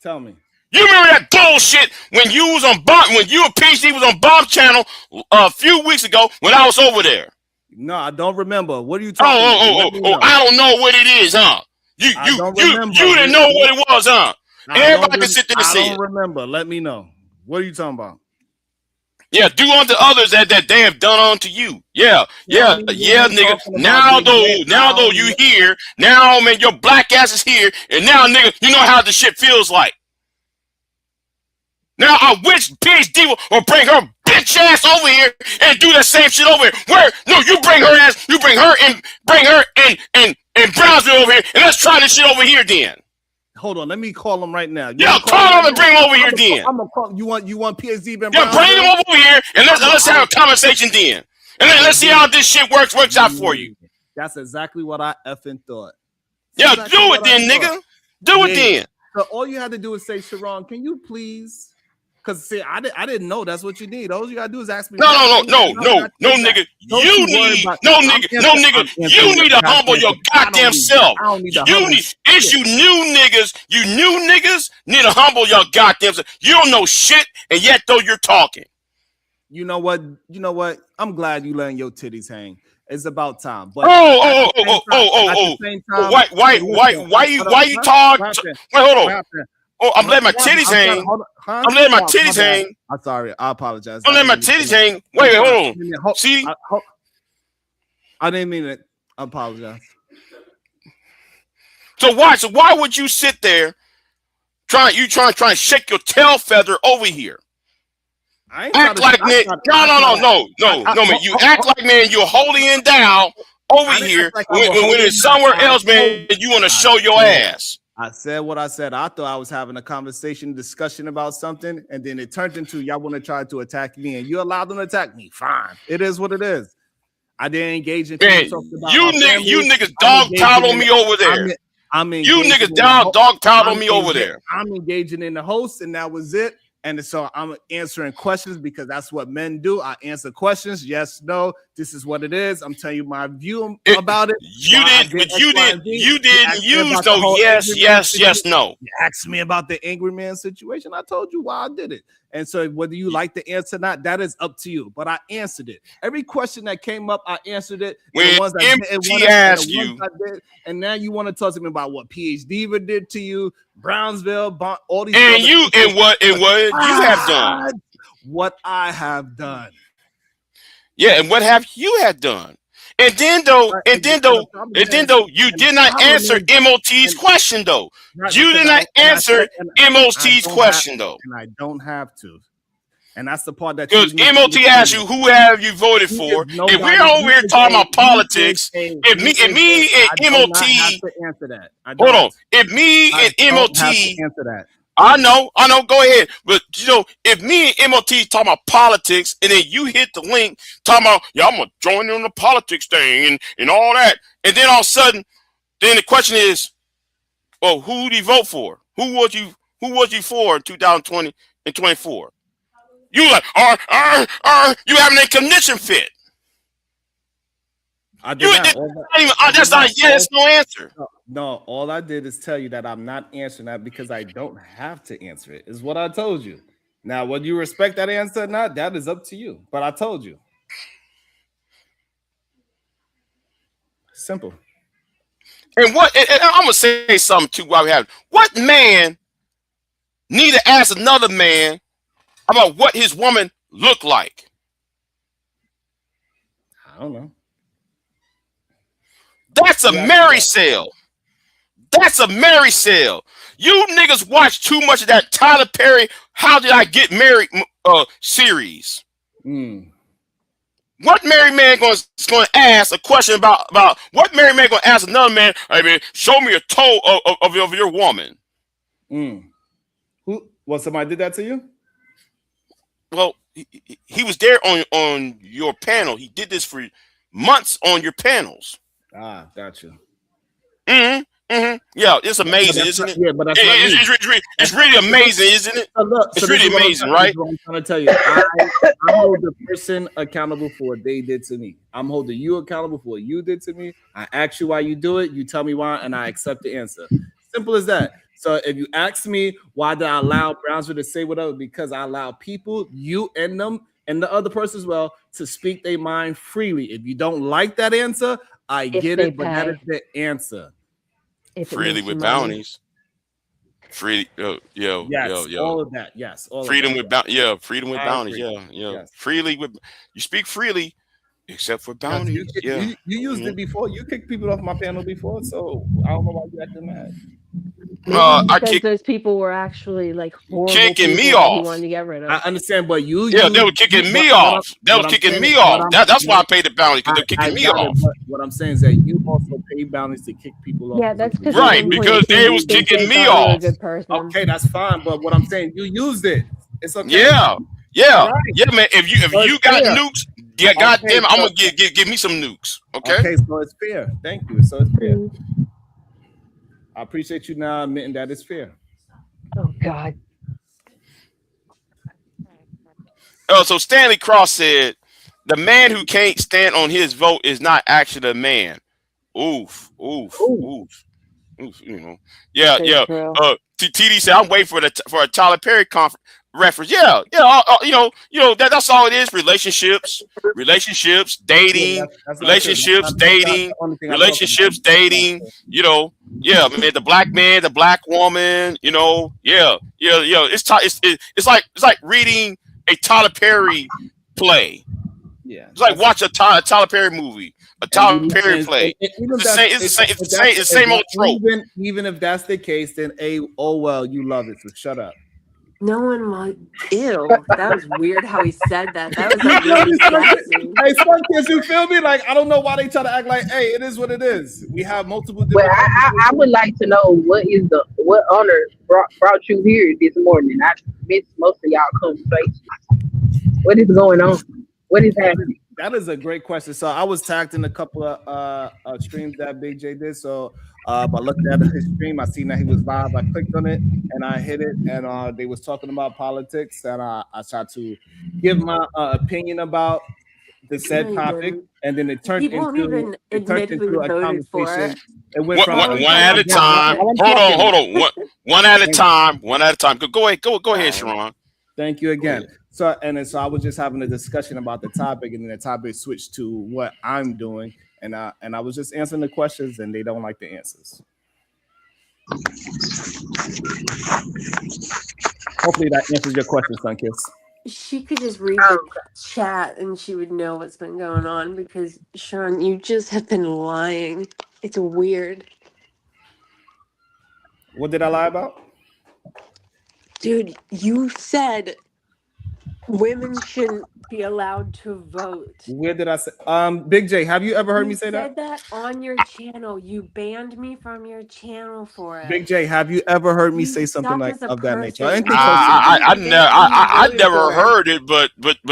Speaker 10: Tell me.
Speaker 5: You remember that bullshit when you was on Bomb, when you and PhD was on Bomb channel a few weeks ago when I was over there?
Speaker 10: No, I don't remember. What are you talking
Speaker 5: about? I don't know what it is, huh? You didn't know what it was, huh? Everybody can sit there and see it.
Speaker 10: I don't remember. Let me know. What are you talking about?
Speaker 5: Yeah, do unto others that they have done unto you. Yeah, nigga. Now though you here. Now, man, your black ass is here. And now, nigga, you know how the shit feels like. Now I wish PhD will bring her bitch ass over here and do the same shit over here. You bring her and Brownsville over here, and let's try this shit over here then.
Speaker 10: Hold on, let me call him right now.
Speaker 5: Yeah, call him and bring him over here then.
Speaker 10: I'm gonna call you want PhD Ben
Speaker 5: Brownsville? Bring him over here and let's have a conversation then. And then let's see how this shit works out for you.
Speaker 10: That's exactly what I effing thought.
Speaker 5: Yeah, do it then, nigga. Do it then.
Speaker 10: So all you had to do is say, Sharon, can you please? Because see, I didn't know that's what you need. All you gotta do is ask me.
Speaker 5: No, nigga. You need to humble your goddamn self. You new niggas need to humble your goddamn self. You don't know shit, and yet though you're talking.
Speaker 10: You know what? I'm glad you letting your titties hang. It's about time. But
Speaker 5: why you talk? Wait, hold on. Oh, I'm letting my titties hang. I'm letting my titties hang.
Speaker 10: I'm sorry. I apologize.
Speaker 5: I'm letting my titties hang. Wait, hold on. See?
Speaker 10: I didn't mean it. I apologize.
Speaker 5: So why would you sit there trying to shake your tail feather over here. Act like man. No, man. You act like man. You're holding it down over here when it's somewhere else, man. You want to show your ass.
Speaker 10: I said what I said. I thought I was having a discussion about something, and then it turned into y'all want to try to attack me, and you allowed them to attack me. Fine, it is what it is. I didn't engage in.
Speaker 5: Man, you niggas dog tied on me over there. You niggas dog tied on me over there.
Speaker 10: I'm engaging in the host, and that was it. And so I'm answering questions because that's what men do. I answer questions. Yes, no. This is what it is. I'm telling you my view about it.
Speaker 5: You didn't use no yes, no.
Speaker 10: You asked me about the angry man situation. I told you why I did it. And so whether you like the answer or not, that is up to you. But I answered it. Every question that came up, I answered it.
Speaker 5: When MT asked you,
Speaker 10: and now you want to talk to me about what PhD Diva did to you, Brownsville, all these.
Speaker 5: And what you have done.
Speaker 10: What I have done.
Speaker 5: Yeah, and what have you had done? And then though, you did not answer MOT's question though. You did not answer MOT's question though.
Speaker 10: And I don't have to. And that's the part that
Speaker 5: because MOT asked you who have you voted for. If we're over here talking about politics, if me and MOT
Speaker 10: answer that.
Speaker 5: Hold on. If me and MOT
Speaker 10: answer that.
Speaker 5: I know, go ahead. But you know, if me and MOT talking about politics and then you hit the link talking about, yeah, I'm gonna join in on the politics thing and all that, and then all of a sudden, then the question is, well, who did you vote for? Who was you for in 2020 and 24? You like, you having a conniption fit.
Speaker 10: I did
Speaker 5: that's not a yes, no answer.
Speaker 10: No, all I did is tell you that I'm not answering that because I don't have to answer it, is what I told you. Now, whether you respect that answer or not, that is up to you. But I told you. Simple.
Speaker 5: And I'm gonna say something too while we have it. What man need to ask another man about what his woman looked like?
Speaker 10: I don't know.
Speaker 5: That's a Mary sale. That's a Mary sale. You niggas watch too much of that Tyler Perry How Did I Get Married series. What married man going to ask a question about what married man going to ask another man? I mean, show me a toe of your woman.
Speaker 10: Who? Well, somebody did that to you?
Speaker 5: Well, he was there on your panel. He did this for months on your panels.
Speaker 10: Ah, gotcha.
Speaker 5: Yeah, it's amazing, isn't it?
Speaker 10: Yeah, but that's
Speaker 5: it's really amazing, isn't it? It's really amazing, right?
Speaker 10: I'm trying to tell you, I hold the person accountable for what they did to me. I'm holding you accountable for what you did to me. I ask you why you do it. You tell me why, and I accept the answer. Simple as that. So if you ask me why did I allow Brownsville to say whatever, because I allow people, you and them, and the other person as well, to speak their mind freely. If you don't like that answer, I get it, but that is the answer.
Speaker 5: Freely with bounties. Free, yo.
Speaker 10: All of that. Yes, all
Speaker 5: freedom
Speaker 10: of that.
Speaker 5: with freedom with bounties. Yeah. Yes. Freely with you speak freely, except for bounties.
Speaker 10: You used it before. You kicked people off my panel before, so I don't know why you acting mad.
Speaker 14: Because those people were actually like horrible
Speaker 5: kicking me
Speaker 14: people
Speaker 5: off.
Speaker 14: He wanted to get rid of.
Speaker 10: I understand, but they
Speaker 5: were kicking me off. They were kicking me off. That's why I paid the bounty, because they're kicking me off.
Speaker 10: What I'm saying is that you also pay bounties to kick people off.
Speaker 14: Yeah, that's
Speaker 5: right, because they was kicking me off.
Speaker 10: Okay, that's fine, but what I'm saying, you used it. It's okay.
Speaker 5: Yeah, man. If you got nukes, yeah, goddamn, I'm gonna give me some nukes. Okay,
Speaker 10: so it's fair. Thank you. So it's fair. I appreciate you now admitting that it's fair.
Speaker 14: Oh God.
Speaker 5: Oh, so Stanley Cross said, "The man who can't stand on his vote is not actually a man." Oof. You know. Yeah. TD said, "I'm waiting for a Tyler Perry reference." Yeah. That's all it is. Relationships, dating, dating. You know, yeah. I mean, the black man, the black woman. You know, yeah. It's like reading a Tyler Perry play.
Speaker 10: Yeah,
Speaker 5: it's like watch a Tyler Perry movie. A Tyler Perry play. It's the same old trope.
Speaker 10: Even if that's the case, then oh well, you love it, so shut up.
Speaker 14: No one was. Ew, that was weird how he said that. That was like really sexy.
Speaker 10: Hey, some kids, you feel me? Like, I don't know why they try to act like, hey, it is what it is. We have multiple
Speaker 6: But
Speaker 10: different.
Speaker 6: I would like to know what honor brought you here this morning. I missed most of y'all conversations. What is going on? What is happening?
Speaker 10: That is a great question. So I was tagged in a couple of streams that Big J did. So by looking at his stream, I seen that he was live. I clicked on it and I hit it, and they was talking about politics, and I tried to give my opinion about the said topic, and then it turned into a conversation. It went from
Speaker 5: one at a time. Hold on. One at a time. One at a time. Go ahead, Sharon.
Speaker 10: Thank you again. So I was just having a discussion about the topic, and then the topic switched to what I'm doing, and I was just answering the questions, and they don't like the answers. Hopefully that answers your question, Sunkiss.
Speaker 14: She could just read the chat and she would know what's been going on, because Sean, you just have been lying. It's weird.
Speaker 10: What did I lie about?
Speaker 14: Dude, you said women shouldn't be allowed to vote.
Speaker 10: Where did I say? Big J, have you ever heard me say that?
Speaker 14: You said that on your channel. You banned me from your channel for it.
Speaker 10: Big J, have you ever heard me say something like of that nature?
Speaker 5: I never heard it, but
Speaker 14: doesn't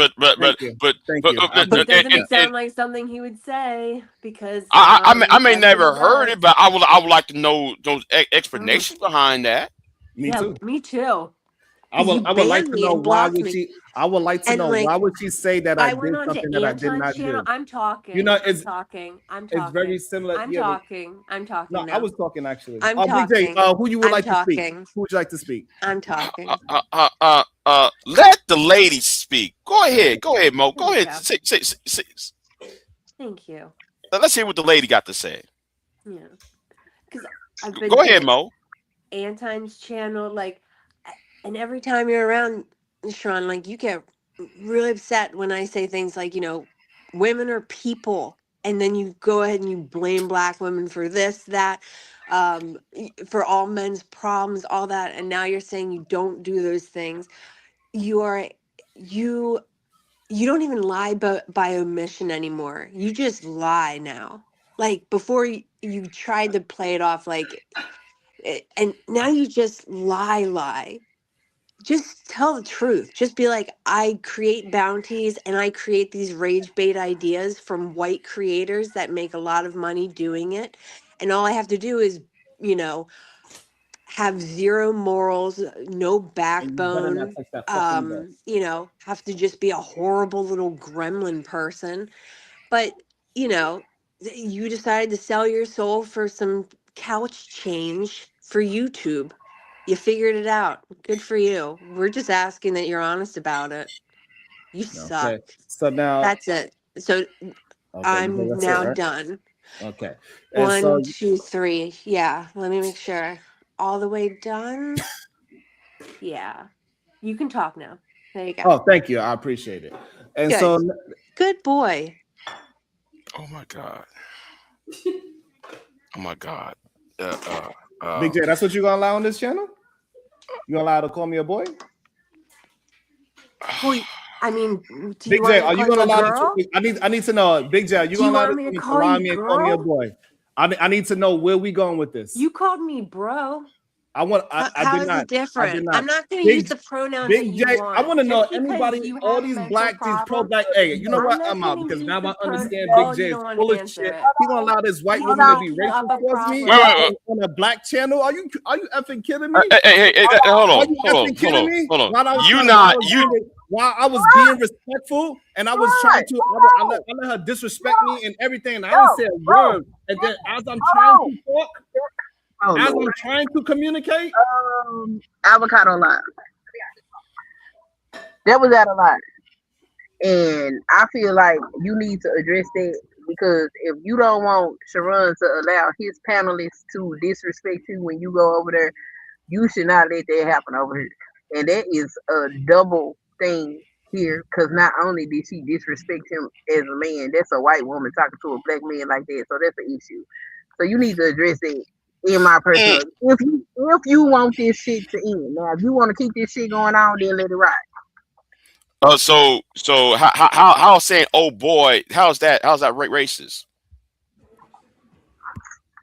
Speaker 14: it sound like something he would say? Because
Speaker 5: I may never heard it, but I would like to know those explanations behind that.
Speaker 10: Me too.
Speaker 14: Me too.
Speaker 10: I would like to know why would she. I would like to know why would she say that I did something that I did not do.
Speaker 14: I'm talking.
Speaker 10: You know,
Speaker 14: I'm talking.
Speaker 10: It's very similar.
Speaker 14: I'm talking.
Speaker 10: No, I was talking actually.
Speaker 14: I'm talking.
Speaker 10: Big J, who you would like to speak? Who would you like to speak?
Speaker 14: I'm talking.
Speaker 5: Let the ladies speak. Go ahead, Mo. Go ahead.
Speaker 14: Thank you.
Speaker 5: Let's hear what the lady got to say.
Speaker 14: Yeah. Because I've been.
Speaker 5: Go ahead, Mo.
Speaker 14: Antine's channel, and every time you're around, Sean, you get really upset when I say things like, women are people, and then you go ahead and you blame Black women for this, that, for all men's problems, all that, and now you're saying you don't do those things. You don't even lie by omission anymore. You just lie now. Before you tried to play it off and now you just lie. Just tell the truth. Just be like, I create bounties and I create these rage bait ideas from white creators that make a lot of money doing it. And all I have to do is, have zero morals, no backbone, have to just be a horrible little gremlin person. But, you decided to sell your soul for some couch change for YouTube. You figured it out. Good for you. We're just asking that you're honest about it. You suck.
Speaker 10: Okay. So now
Speaker 14: that's it. So I'm now done.
Speaker 10: Okay.
Speaker 14: And 1, 2, 3. Yeah. Let me make sure. All the way done. Yeah. You can talk now. There you go.
Speaker 10: Oh, thank you. I appreciate it. And
Speaker 14: good. Good boy.
Speaker 5: Oh my God. Oh my God.
Speaker 10: Big J, that's what you're gonna allow on this channel? You gonna allow to call me a boy?
Speaker 14: I mean,
Speaker 10: Big J, are you gonna allow me? I need to know, Big J, are you gonna allow me to allow me and call me a boy? I need to know where we going with this.
Speaker 14: You called me bro.
Speaker 10: I did not.
Speaker 14: It different? I'm not going to use the pronouns
Speaker 10: Big
Speaker 14: that
Speaker 10: J,
Speaker 14: you want.
Speaker 10: I want to know anybody, all these black, these pro-black. Hey, you know what? I'm out because now I understand Big J is full of shit. He gonna allow this white woman to be racist towards me on a black channel? Are you effing kidding me?
Speaker 5: Hey, hold on.
Speaker 10: While I was being respectful and I was trying to, I let her disrespect me and everything, and I didn't say a word. And then as I'm trying to talk. As I'm trying to communicate,
Speaker 6: avocado line. That was out of line, and I feel like you need to address that, because if you don't want Sharon to allow his panelists to disrespect you when you go over there, you should not let that happen over here. And that is a double thing here, because not only did she disrespect him as a man, that's a white woman talking to a black man like that, so that's an issue. So you need to address it. In my personal, if you want this shit to end, now if you want to keep this shit going on, then let it ride.
Speaker 5: So how saying oh boy, how's that racist?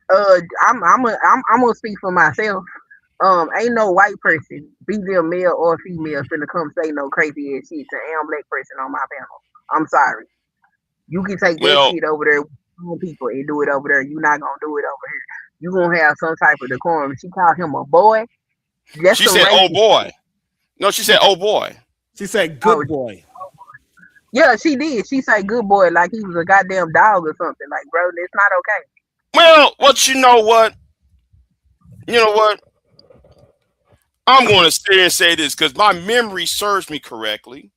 Speaker 6: I'm gonna speak for myself. Ain't no white person, be them male or female, finna come say no crazy ass shit to a black person on my panel. I'm sorry. You can take that shit over there with people and do it over there. You're not gonna do it over here. You gonna have some type of decorum. She called him a boy.
Speaker 5: She said oh boy. No, she said oh boy.
Speaker 10: She said good boy.
Speaker 6: Yeah, she did. She said good boy like he was a goddamn dog or something. Like, bro, that's not okay.
Speaker 5: Well, you know what? You know what? I'm going to stay and say this because my memory serves me correctly.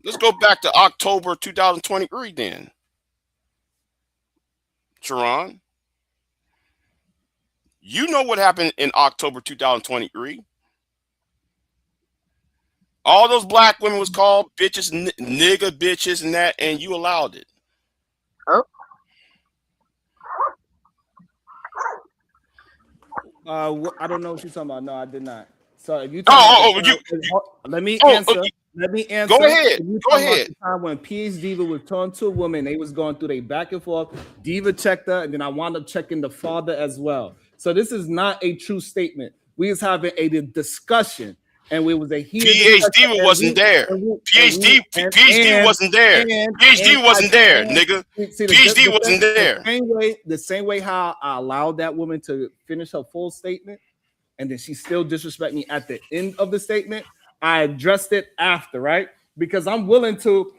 Speaker 5: Let's go back to October 2023 then. Sharon, you know what happened in October 2023? All those black women was called bitches, nigga bitches, and that, and you allowed it.
Speaker 6: Oh.
Speaker 10: I don't know what you're talking about. No, I did not. So if you let me answer. Let me answer.
Speaker 5: Go ahead. Go ahead.
Speaker 10: The time when PH Diva was talking to a woman, they was going through their back and forth. Diva checked her, and then I wound up checking the father as well. So this is not a true statement. We was having a discussion, and it was a
Speaker 5: PH Diva wasn't there. PhD wasn't there. PhD wasn't there, nigga. PhD wasn't there.
Speaker 10: The same way how I allowed that woman to finish her full statement, and then she still disrespect me at the end of the statement. I addressed it after, right? Because I'm willing to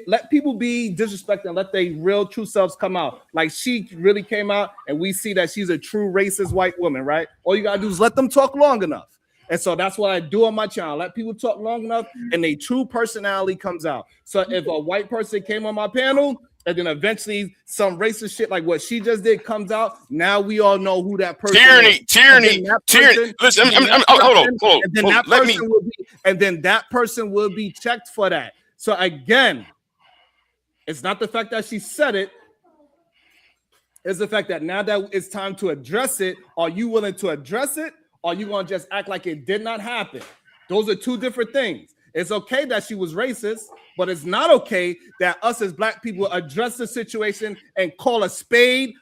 Speaker 10: let people be disrespected and let their real true selves come out. Like she really came out, and we see that she's a true racist white woman, right? All you gotta do is let them talk long enough. And so that's what I do on my channel. Let people talk long enough and their true personality comes out. So if a white person came on my panel and then eventually some racist shit like what she just did comes out, now we all know who that person is.
Speaker 5: Tyranny. Listen, hold on.
Speaker 10: And then that person will be checked for that. So again, it's not the fact that she said it. It's the fact that now that it's time to address it, are you willing to address it? Or are you going to just act like it did not happen? Those are two different things. It's okay that she was racist, but it's not okay that us as black people address the situation and call a spade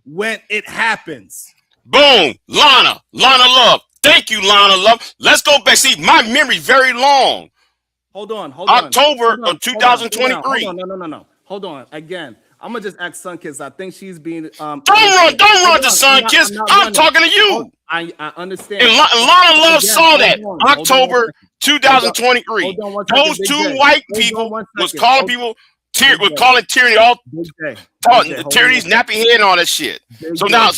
Speaker 10: when it happens.
Speaker 5: Boom. Lana Love. Thank you, Lana Love. Let's go back. See, my memory very long.
Speaker 10: Hold on.
Speaker 5: October of 2023.
Speaker 10: No. Hold on. Again, I'm gonna just ask Sun Kiss. I think she's being
Speaker 5: Don't run to Sun Kiss. I'm talking to you.
Speaker 10: I understand.
Speaker 5: And Lana Love saw that October 2023. Those two white people was calling people calling tyranny all tyranny's nappy head and all that shit. So now,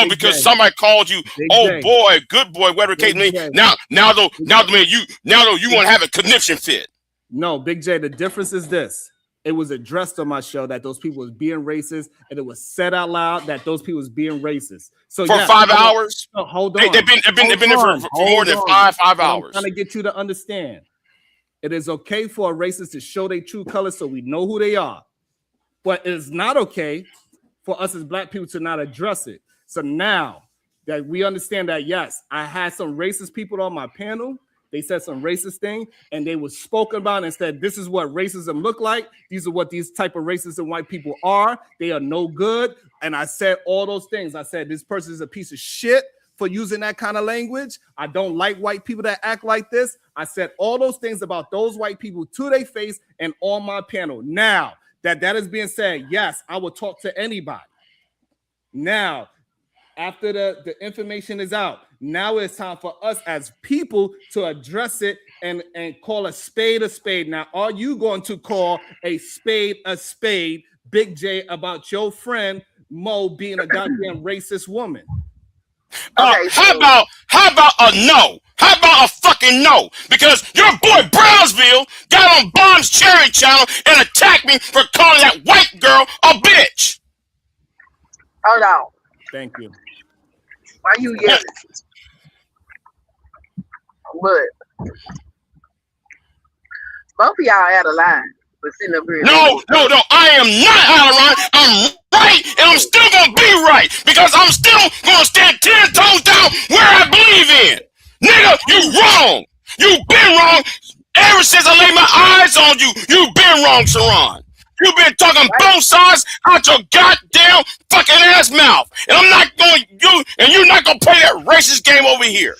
Speaker 5: because somebody called you, oh boy, good boy, whatever the case may be. Now though, you want to have a conniption fit.
Speaker 10: No, Big J. The difference is this. It was addressed on my show that those people was being racist, and it was said out loud that those people was being racist. So
Speaker 5: for 5 hours,
Speaker 10: hold on.
Speaker 5: They've been there for more than five hours.
Speaker 10: I'm trying to get you to understand. It is okay for a racist to show their true colors so we know who they are, but it is not okay for us as black people to not address it. So now that we understand that, yes, I had some racist people on my panel. They said some racist thing, and they were spoken about and said, this is what racism look like. These are what these type of racists and white people are. They are no good. And I said all those things. I said, this person is a piece of shit for using that kind of language. I don't like white people that act like this. I said all those things about those white people to their face and on my panel. Now that is being said, yes, I will talk to anybody. Now, after the information is out, now it's time for us as people to address it and call a spade a spade. Now, are you going to call a spade, Big J, about your friend Mo being a goddamn racist woman?
Speaker 5: How about a no? How about a fucking no? Because your boy Brownsville got on Bomb's Cherry Channel and attacked me for calling that white girl a bitch.
Speaker 6: Hold on.
Speaker 10: Thank you.
Speaker 6: Why you yelling? But both of y'all out of line for sitting up here.
Speaker 5: No, I am not out of line. I'm right, and I'm still gonna be right because I'm still gonna stand 10 toes down where I believe in. Nigga, you wrong. You've been wrong ever since I laid my eyes on you. You've been wrong, Sharon. You've been talking both sides out your goddamn fucking ass mouth, and I'm not going you're not gonna play that racist game over here.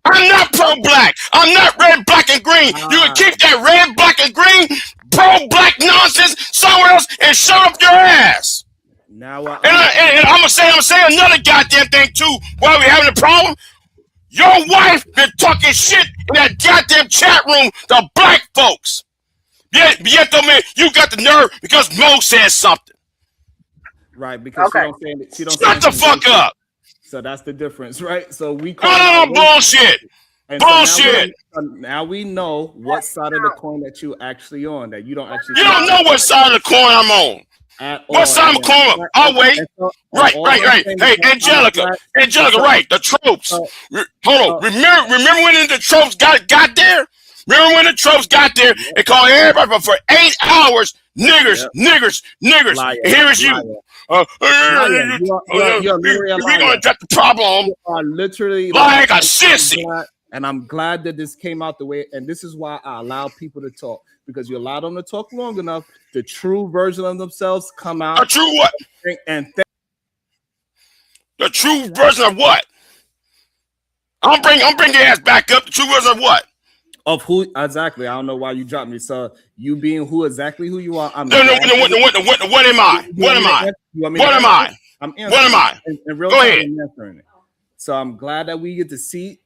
Speaker 5: I'm not pro-black. I'm not red, black, and green. You can keep that red, black, and green pro-black nonsense somewhere else and shut up your ass.
Speaker 10: Now,
Speaker 5: and I'm gonna say another goddamn thing too. While we having a problem, your wife been talking shit in that goddamn chat room to black folks. Yet though, man, you got the nerve because Mo said something.
Speaker 10: Right, because she don't
Speaker 5: shut the fuck up.
Speaker 10: So that's the difference, right? So we
Speaker 5: call bullshit. Bullshit.
Speaker 10: So now we know what side of the coin that you actually on. That you don't actually.
Speaker 5: You don't know what side of the coin I'm on. What side of the coin? I'll wait. Right. Hey, Angelica, right? The tropes. Hold on. Remember when the tropes got there? Remember when the tropes got there and called everybody for 8 hours? Niggers.
Speaker 10: Liar,
Speaker 5: and here is you. We're gonna address the problem.
Speaker 10: You are literally
Speaker 5: like a sissy.
Speaker 10: And I'm glad that this came out the way. And this is why I allow people to talk, because you allow them to talk long enough. The true version of themselves come out.
Speaker 5: A true what? The true version of what? I'm bring your ass back up. The true version of what?
Speaker 10: Of who exactly? I don't know why you dropped me. So you being who you are.
Speaker 5: What am I? What am I?
Speaker 10: Go ahead. So I'm glad that we get to see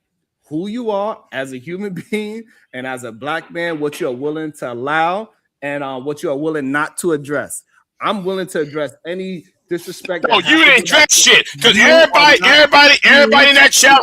Speaker 10: who you are as a human being and as a black man, what you're willing to allow and what you are willing not to address. I'm willing to address any disrespect.
Speaker 5: No, you didn't address shit because everybody in that chat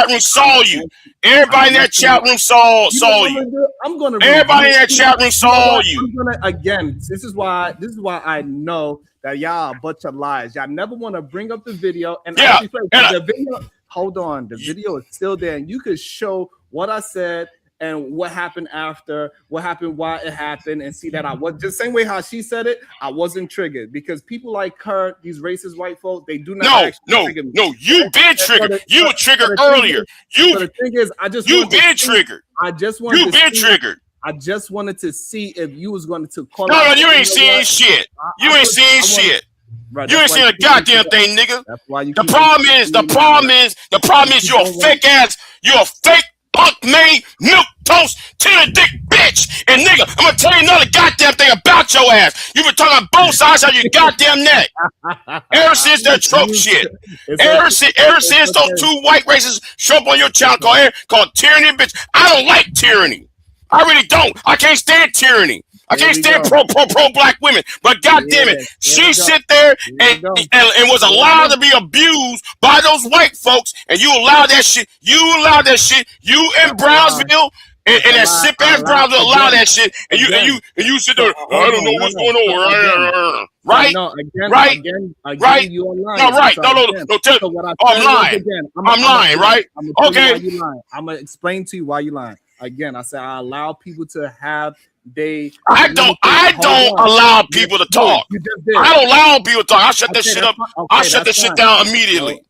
Speaker 5: room, saw you. Everybody in that chat room saw you.
Speaker 10: I'm gonna.
Speaker 5: Everybody in that chat room saw you.
Speaker 10: Again, this is why I know that y'all are a bunch of lies. Y'all never want to bring up the video and actually play the video. Hold on, the video is still there, and you could show what I said and what happened after, what happened, why it happened, and see that I was the same way how she said it. I wasn't triggered because people like her, these racist white folks, they do not.
Speaker 5: No. You been triggered. You were triggered earlier.
Speaker 10: The thing is,
Speaker 5: you been triggered.
Speaker 10: I just wanted.
Speaker 5: You been triggered.
Speaker 10: I just wanted to see if you was going to call.
Speaker 5: No, you ain't seeing shit. You ain't seeing shit. Right, you ain't seen a goddamn thing, nigga. That's why you. The problem is you're a fake ass. You're a fake punk made milk toast titty dick bitch. And nigga, I'm gonna tell you another goddamn thing about your ass. You been talking both sides of your goddamn neck. Ever since that trope shit. Ever since those two white racists show up on your channel called tyranny bitch. I don't like tyranny. I really don't. I can't stand tyranny. I can't stand pro black women, but goddamn it, she sit there and was allowed to be abused by those white folks, and you allow that shit. You in Brownsville and that sip ass Brownsville allow that shit, and you sit there. I don't know what's going on, right? Right? No. I'm lying, right? Okay.
Speaker 10: I'm gonna explain to you why you lying. Again, I said I allow people to have.
Speaker 5: I don't allow people to talk. I don't allow people to talk. I shut that shit up. I shut that shit down immediately.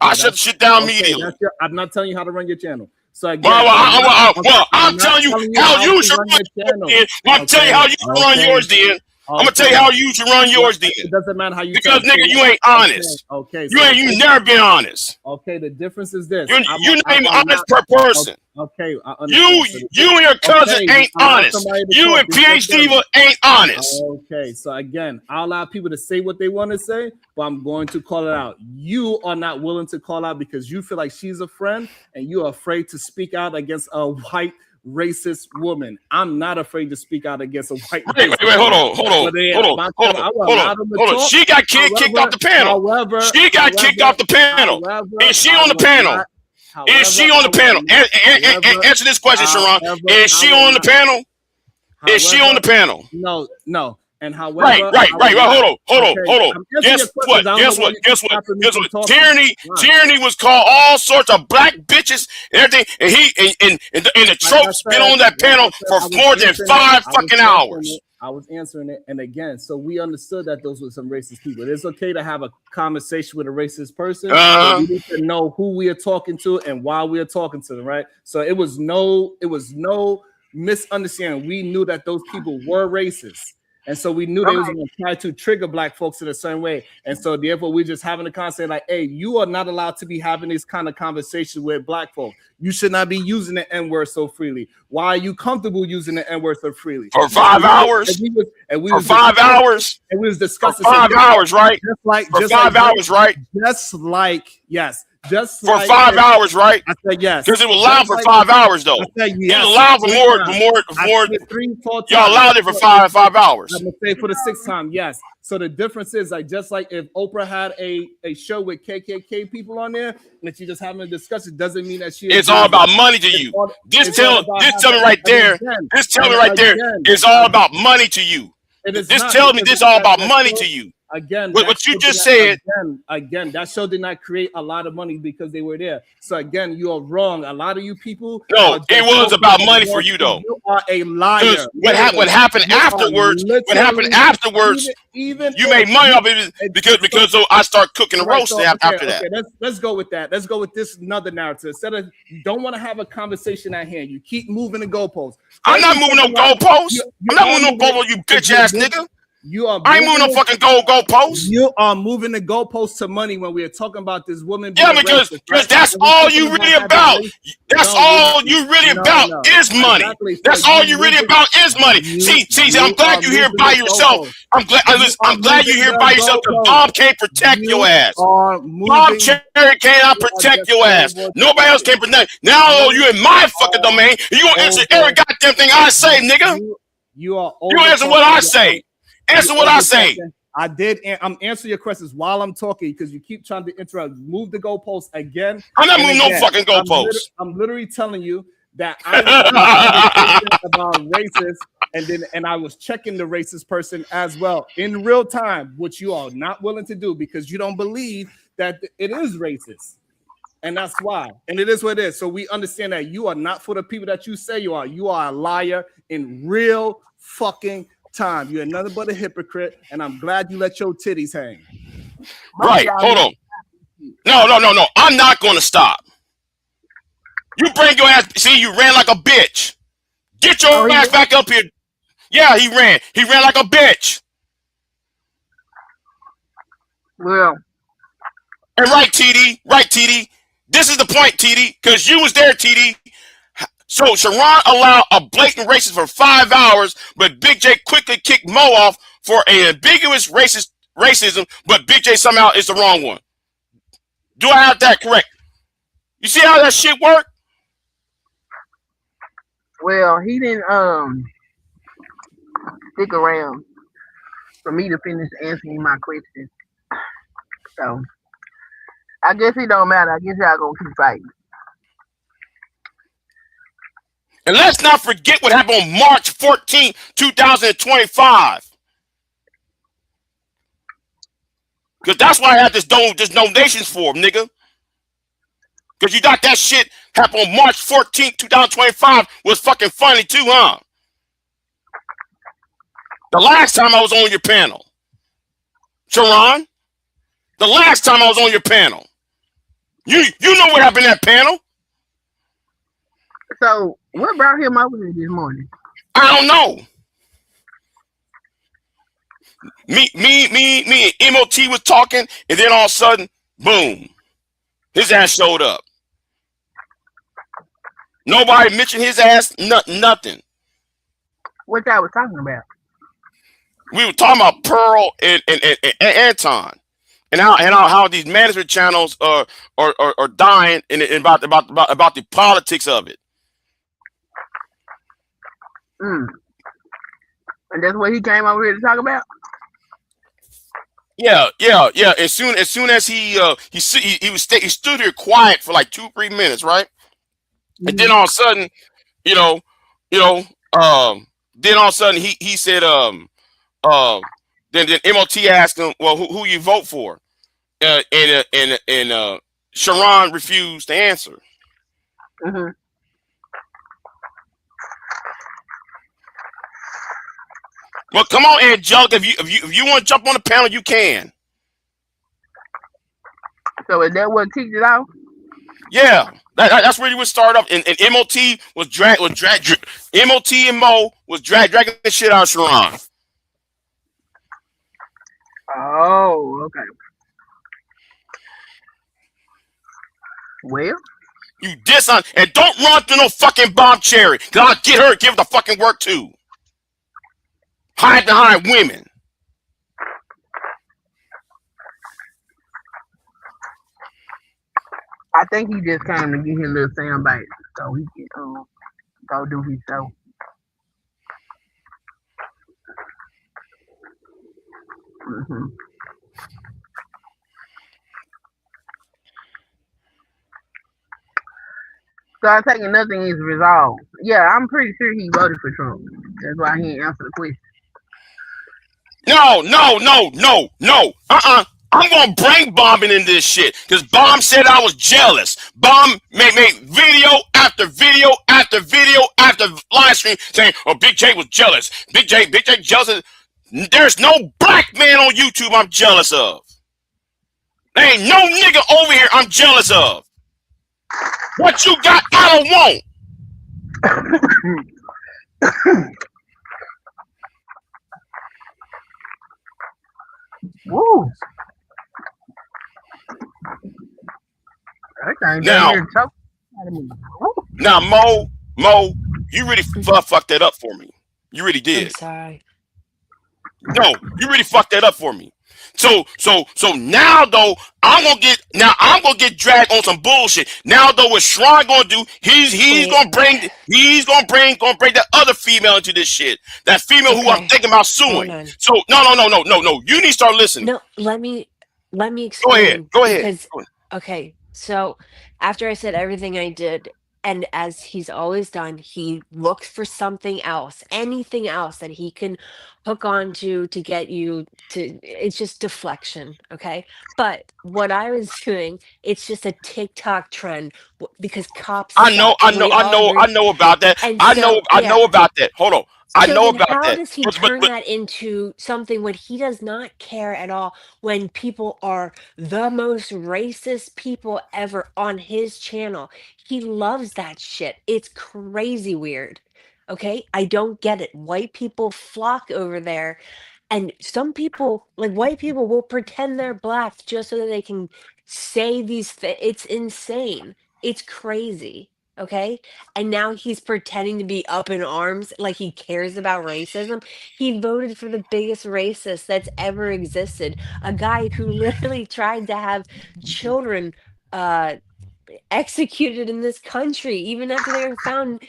Speaker 5: I shut the shit down immediately.
Speaker 10: I'm not telling you how to run your channel. So again,
Speaker 5: I'm telling you how you should run your channel. I'm telling you how you should run yours, then. I'm gonna tell you how you should run yours, then.
Speaker 10: It doesn't matter how you.
Speaker 5: Because nigga, you ain't honest.
Speaker 10: Okay.
Speaker 5: You never been honest.
Speaker 10: Okay. The difference is this.
Speaker 5: You're not even honest per person.
Speaker 10: Okay.
Speaker 5: You and your cousin ain't honest. You and PhD ain't honest.
Speaker 10: Okay. So again, I allow people to say what they want to say, but I'm going to call it out. You are not willing to call out because you feel like she's a friend and you are afraid to speak out against a white racist woman. I'm not afraid to speak out against a white.
Speaker 5: Wait, hold on. She got kicked off the panel. She got kicked off the panel. Is she on the panel? Is she on the panel? Answer this question, Sharon. Is she on the panel? Is she on the panel?
Speaker 10: No. And however,
Speaker 5: Right. Hold on. Guess what? Tyranny was called all sorts of black bitches and everything, and the tropes been on that panel for more than 5 fucking hours.
Speaker 10: I was answering it, and again, so we understood that those were some racist people. It's okay to have a conversation with a racist person, but we need to know who we are talking to and why we are talking to them, right? So it was no misunderstanding. We knew that those people were racist. And so we knew they was going to try to trigger black folks in a certain way. And so therefore we're just having a conversation like, hey, you are not allowed to be having this kind of conversation with black folks. You should not be using the N-word so freely. Why are you comfortable using the N-word so freely?
Speaker 5: For 5 hours? And we was discussing 5 hours, right? For 5 hours, right? For 5 hours, right?
Speaker 10: I said yes.
Speaker 5: Because it was allowed for 5 hours, though.
Speaker 10: I said yes.
Speaker 5: It was allowed for more. Y'all allowed it for 5 hours.
Speaker 10: I'm gonna say for the 6th time, yes. So the difference is like just like if Oprah had a show with KKK people on there, and she just having a discussion, doesn't mean that she.
Speaker 5: It's all about money to you. Just tell me right there. It's all about money to you. Just tell me this all about money to you.
Speaker 10: Again,
Speaker 5: what you just said.
Speaker 10: Again, that show did not create a lot of money because they were there. So again, you are wrong. A lot of you people.
Speaker 5: No, it was about money for you though.
Speaker 10: You are a liar.
Speaker 5: What happened afterwards? What happened afterwards? Even you made money off it because I start cooking the roast after that.
Speaker 10: Okay, let's go with that. Let's go with this another narrative. Instead of you don't want to have a conversation at hand, you keep moving the goalposts.
Speaker 5: I'm not moving no goalposts. I'm not moving no goalposts, you bitch ass nigga. I ain't moving no fucking goalposts.
Speaker 10: You are moving the goalposts to money when we are talking about this woman.
Speaker 5: Yeah, because that's all you really about. That's all you really about is money. That's all you really about is money. See, I'm glad you're here by yourself. I'm glad you're here by yourself because Bob can't protect your ass. Bob Cherry cannot protect your ass. Nobody else can protect. Now you're in my fucking domain. You gonna answer every goddamn thing I say, nigga. You answer what I say. Answer what I say.
Speaker 10: I did. I'm answering your questions while I'm talking because you keep trying to interrupt. Move the goalposts again.
Speaker 5: I'm not moving no fucking goalposts.
Speaker 10: I'm literally telling you that I was about racist, and I was checking the racist person as well in real time, which you are not willing to do because you don't believe that it is racist. And that's why. And it is what it is. So we understand that you are not for the people that you say you are. You are a liar in real fucking time. You're nothing but a hypocrite, and I'm glad you let your titties hang.
Speaker 5: Right, hold on. No. I'm not going to stop. You bring your ass. See, you ran like a bitch. Get your ass back up here. Yeah, he ran. He ran like a bitch.
Speaker 6: Well.
Speaker 5: And right, TD. This is the point, TD, because you was there, TD. So Sharon allowed a blatant racist for 5 hours, but Big J quickly kicked Mo off for an ambiguous racism, but Big J somehow is the wrong one. Do I have that correct? You see how that shit work?
Speaker 6: Well, he didn't stick around for me to finish answering my question. So I guess it don't matter. I guess y'all gonna keep fighting.
Speaker 5: And let's not forget what happened on March 14, 2025. Because that's why I had this donations for, nigga. Because you got that shit happen on March 14, 2025 was fucking funny too, huh? The last time I was on your panel. Sharon, the last time I was on your panel. You know what happened in that panel?
Speaker 6: So what brought him over here this morning?
Speaker 5: I don't know. Me and MOT was talking, and then all of a sudden, boom, his ass showed up. Nobody mentioned his ass, nothing.
Speaker 6: What y'all was talking about?
Speaker 5: We were talking about Pearl and Anton, and how these management channels are dying, and about the politics of it.
Speaker 6: And that's what he came over here to talk about.
Speaker 5: Yeah. As soon as he stood here quiet for like 2-3 minutes, right? Mm-hmm. And then all of a sudden, then all of a sudden he said, then MOT asked him, well, who you vote for? And Sharon refused to answer.
Speaker 6: Mm-hmm.
Speaker 5: Well, come on, Angelica. If you want to jump on the panel, you can.
Speaker 6: So is that what kicked it off?
Speaker 5: Yeah, that's where you would start off. And MOT was MOT and Mo was dragging the shit out of Sharon.
Speaker 6: Oh, okay. Well,
Speaker 5: you dishonest and don't run through no fucking bomb cherry. Cause I'll get her, give the fucking work too. Hide behind women.
Speaker 6: I think he just came to get his little soundbite so he can go do his show. Mm-hmm. So I take it nothing is resolved. Yeah, I'm pretty sure he voted for Trump. That's why he ain't answer the question.
Speaker 5: No. I'm gonna bring bombing in this shit because Bomb said I was jealous. Bomb made video after video after video after live stream saying, "Oh, Big J was jealous. Big J jealous." There's no black man on YouTube I'm jealous of. There ain't no nigga over here I'm jealous of. What you got, I don't want.
Speaker 6: Woo.
Speaker 5: Now, Mo, you really fucked that up for me. You really did.
Speaker 13: I'm sorry.
Speaker 5: No, you really fucked that up for me. So now though, I'm gonna get dragged on some bullshit. Now though, what Sharon gonna do? He's gonna bring that other female into this shit. That female who I'm thinking about suing. So no. You need to start listening.
Speaker 13: No, let me explain.
Speaker 5: Go ahead.
Speaker 13: Okay, so after I said everything I did, and as he's always done, he looks for something else, anything else that he can hook onto to get you to. It's just deflection, okay? But what I was doing, it's just a TikTok trend because cops.
Speaker 5: I know about that. I know about that. Hold on. I know about that.
Speaker 13: How does he turn that into something when he does not care at all when people are the most racist people ever on his channel? He loves that shit. It's crazy weird. Okay? I don't get it. White people flock over there, and some people, like white people, will pretend they're black just so that they can say these things. It's insane. It's crazy. Okay. And now he's pretending to be up in arms like he cares about racism. He voted for the biggest racist that's ever existed. A guy who literally tried to have children executed in this country, even after they were found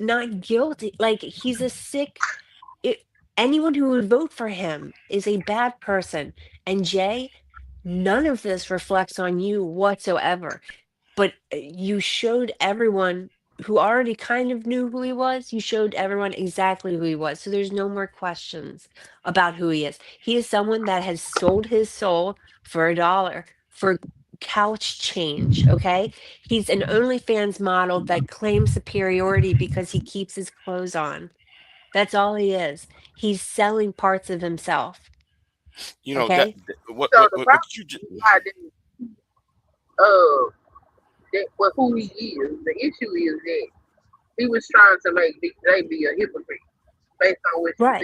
Speaker 13: not guilty. Like he's a sick anyone who would vote for him is a bad person. And Jay, none of this reflects on you whatsoever. But you showed everyone who already kind of knew who he was, you showed everyone exactly who he was. So there's no more questions about who he is. He is someone that has sold his soul for $1 for couch change. Okay. He's an OnlyFans model that claims superiority because he keeps his clothes on. That's all he is. He's selling parts of himself.
Speaker 5: You know,
Speaker 13: okay?
Speaker 5: what you just
Speaker 6: that was who he is. The issue is that he was trying to make Big J be a hypocrite based on what you said.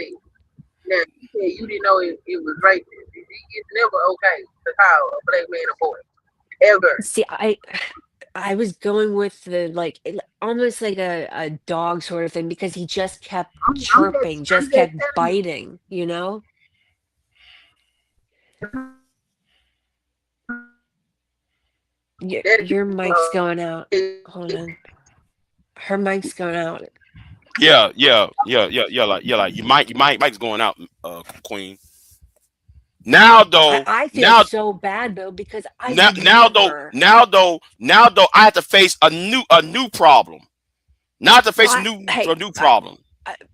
Speaker 6: Now you said you didn't know it was racist. It's never okay to call a black man a boy. Ever.
Speaker 13: See, I was going with the almost like a dog sort of thing because he just kept chirping, just kept biting, you know? Your mic's going out. Hold on. Her mic's going out.
Speaker 5: Yeah. Like your mic's going out, Queen. Now though,
Speaker 13: I feel so bad though because
Speaker 5: now though, I have to face a new problem. Now I have to face a new problem.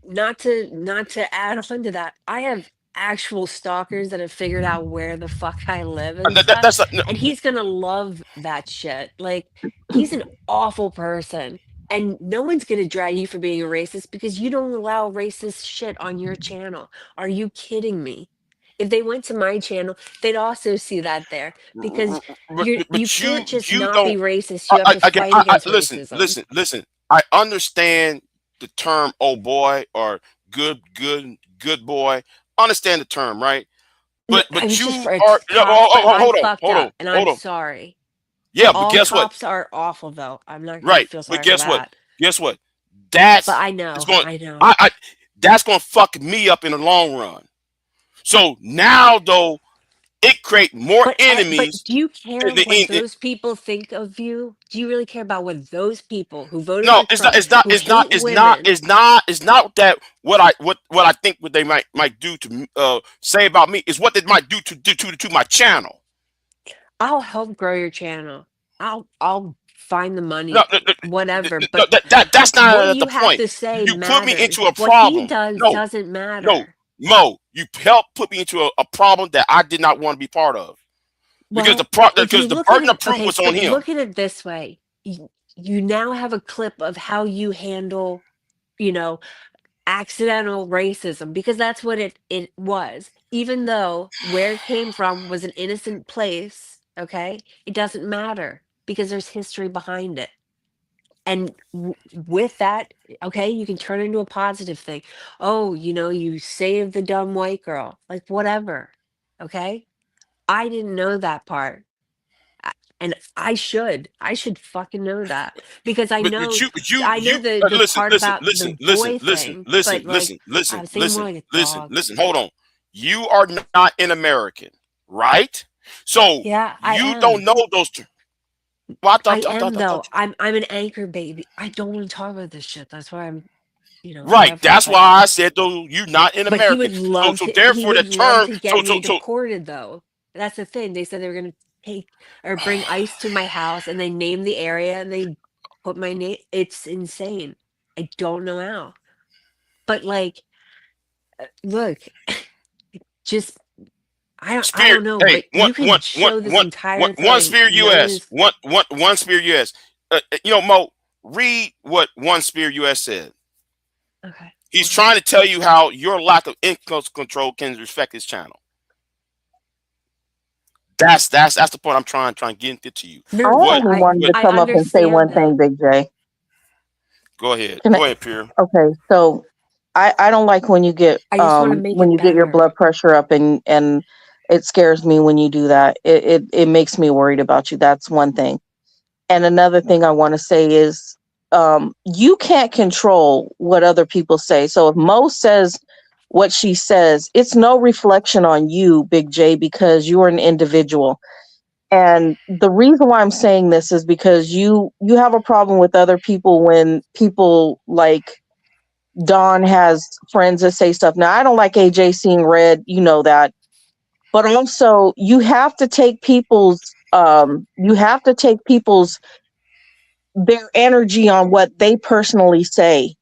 Speaker 13: not to add on to that, I have actual stalkers that have figured out where the fuck I live and stuff,
Speaker 5: That's not, no,
Speaker 13: and he's gonna love that shit. Like, he's an awful person, and no one's gonna drag you for being a racist because you don't allow racist shit on your channel. Are you kidding me? If they went to my channel, they'd also see that there, because you
Speaker 5: but
Speaker 13: can't just
Speaker 5: you
Speaker 13: not be
Speaker 5: don't.
Speaker 13: racist. You have to fight against
Speaker 5: Listen,
Speaker 13: racism.
Speaker 5: listen. I understand the term "oh boy" or good boy. Understand the term, right?
Speaker 13: I
Speaker 5: But
Speaker 13: was
Speaker 5: you
Speaker 13: just for
Speaker 5: are
Speaker 13: it's
Speaker 5: no,
Speaker 13: cops, but I'm
Speaker 5: hold on,
Speaker 13: fucked up and I'm
Speaker 5: hold on.
Speaker 13: sorry.
Speaker 5: Yeah, but
Speaker 13: All
Speaker 5: guess what?
Speaker 13: cops are awful though. I'm not gonna
Speaker 5: Right,
Speaker 13: feel
Speaker 5: but
Speaker 13: sorry for
Speaker 5: guess what?
Speaker 13: that.
Speaker 5: Guess what?
Speaker 13: But
Speaker 5: That's
Speaker 13: I
Speaker 5: it's
Speaker 13: know,
Speaker 5: going.
Speaker 13: I know.
Speaker 5: I that's going to fuck me up in the long run. So now though, it create more
Speaker 13: But
Speaker 5: enemies.
Speaker 13: do you care what
Speaker 5: In,
Speaker 13: those people think of you? Do you really care about what those people who voted
Speaker 5: no,
Speaker 13: for Trump, who
Speaker 5: it's not,
Speaker 13: hate women?
Speaker 5: it's not that what I think what they might do to say about me is what they might do to my channel.
Speaker 13: I'll help grow your channel. I'll find the
Speaker 5: No,
Speaker 13: money, whatever.
Speaker 5: no,
Speaker 13: But
Speaker 5: that's
Speaker 13: what
Speaker 5: not the
Speaker 13: you have
Speaker 5: point.
Speaker 13: to say
Speaker 5: You put me into
Speaker 13: matters.
Speaker 5: a
Speaker 13: What he
Speaker 5: problem.
Speaker 13: does
Speaker 5: No,
Speaker 13: doesn't
Speaker 5: no,
Speaker 13: matter.
Speaker 5: Mo, you helped put me into a problem that I did not want to be part of because
Speaker 13: Well, if you
Speaker 5: because the
Speaker 13: look at
Speaker 5: burden of
Speaker 13: it,
Speaker 5: proof
Speaker 13: okay,
Speaker 5: was on
Speaker 13: but
Speaker 5: him.
Speaker 13: look at it this way. You now have a clip of how you handle, you know, accidental racism, because that's what it was. Even though where it came from was an innocent place, okay, it doesn't matter because there's history behind it. And with that, okay, you can turn it into a positive thing. Oh, you saved the dumb white girl, like whatever. Okay, I didn't know that part. And I should fucking know that, because I
Speaker 5: But
Speaker 13: know
Speaker 5: you
Speaker 13: the part about the boy
Speaker 5: listen,
Speaker 13: thing, but like I was thinking more like a dog.
Speaker 5: listen. Hold on. You are not an American, right? So
Speaker 13: Yeah, I
Speaker 5: you don't
Speaker 13: am.
Speaker 5: know those. Well,
Speaker 13: I am though. I'm an anchor baby. I don't want to talk about this shit. That's why I'm,
Speaker 5: right.
Speaker 13: whatever.
Speaker 5: That's
Speaker 13: But
Speaker 5: why I said though you're not an
Speaker 13: but he
Speaker 5: American.
Speaker 13: would love
Speaker 5: So
Speaker 13: to he
Speaker 5: therefore the
Speaker 13: would love
Speaker 5: term.
Speaker 13: to get me deported though. That's the thing. They said they were gonna take or bring ICE to my house, and they named the area and they put my name. It's insane. I don't know how. But like, look, just I
Speaker 5: Spirit.
Speaker 13: don't know,
Speaker 5: Hey,
Speaker 13: but you could show this entire
Speaker 5: one
Speaker 13: thing.
Speaker 5: Spirit
Speaker 13: No
Speaker 5: US.
Speaker 13: one's
Speaker 5: One Spirit US. Mo, read what One Spirit US said.
Speaker 13: okay.
Speaker 5: He's trying to tell you how your lack of impulse control can affect his channel. That's the point I'm trying to get into you.
Speaker 6: I
Speaker 13: No,
Speaker 5: What?
Speaker 6: only wanted to
Speaker 13: I
Speaker 6: come up and say
Speaker 13: understand
Speaker 6: one
Speaker 13: that.
Speaker 6: thing, Big J.
Speaker 5: Go ahead.
Speaker 6: Can I,
Speaker 5: Go ahead, Pierre.
Speaker 6: okay, so I don't like
Speaker 13: I just want to make
Speaker 6: when
Speaker 13: it
Speaker 6: you get your
Speaker 13: better.
Speaker 6: blood pressure up, and it scares me when you do that. It makes me worried about you. That's one thing. And another thing I want to say is you can't control what other people say. So if Mo says what she says, it's no reflection on you, Big J, because you're an individual. And the reason why I'm saying this is because you have a problem with other people when people like Dawn has friends that say stuff. Now I don't like AJ seeing red, you know that. But also you have to take people's their energy on what they personally say.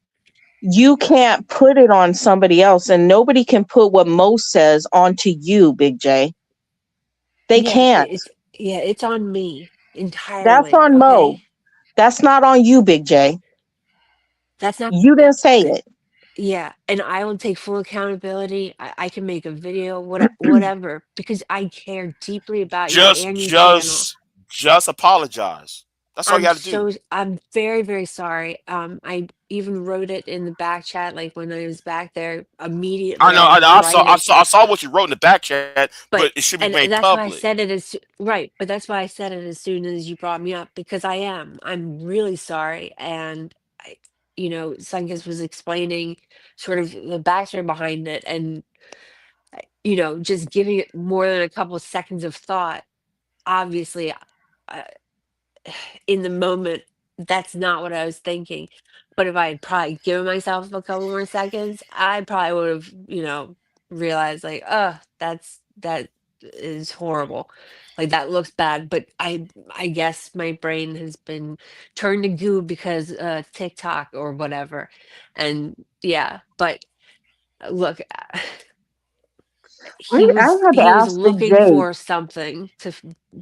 Speaker 6: You can't put it on somebody else, and nobody can put what Mo says onto you, Big J. They
Speaker 13: Yeah,
Speaker 6: can't.
Speaker 13: it's on me
Speaker 6: That's
Speaker 13: entirely.
Speaker 6: on Mo.
Speaker 13: Okay,
Speaker 6: That's not on you, Big J.
Speaker 13: that's not.
Speaker 6: You didn't say it.
Speaker 13: Yeah, and I will take full accountability. I can make a video, whatever, because I care deeply about you
Speaker 5: Just
Speaker 13: and your channel.
Speaker 5: just just apologize. That's all you got to do.
Speaker 13: I'm very, very sorry. I even wrote it in the back chat, like when I was back there.
Speaker 5: I
Speaker 13: Immediately,
Speaker 5: know.
Speaker 13: I would write it.
Speaker 5: I saw what you wrote in the back chat,
Speaker 13: But
Speaker 5: but it should be
Speaker 13: and
Speaker 5: made
Speaker 13: that's why I
Speaker 5: public.
Speaker 13: said it as right. But that's why I said it as soon as you brought me up, because I am. I'm really sorry, and Sunkiss was explaining sort of the backstory behind it, and just giving it more than a couple of seconds of thought. Obviously, uh, in the moment, that's not what I was thinking. But if I had probably given myself a couple more seconds, I probably would have, realized like, oh, that's that is horrible. Like that looks bad, but I guess my brain has been turned to goo because TikTok or whatever. And yeah, but look,
Speaker 6: I had to
Speaker 13: he was
Speaker 6: ask Big
Speaker 13: looking
Speaker 6: J.
Speaker 13: for something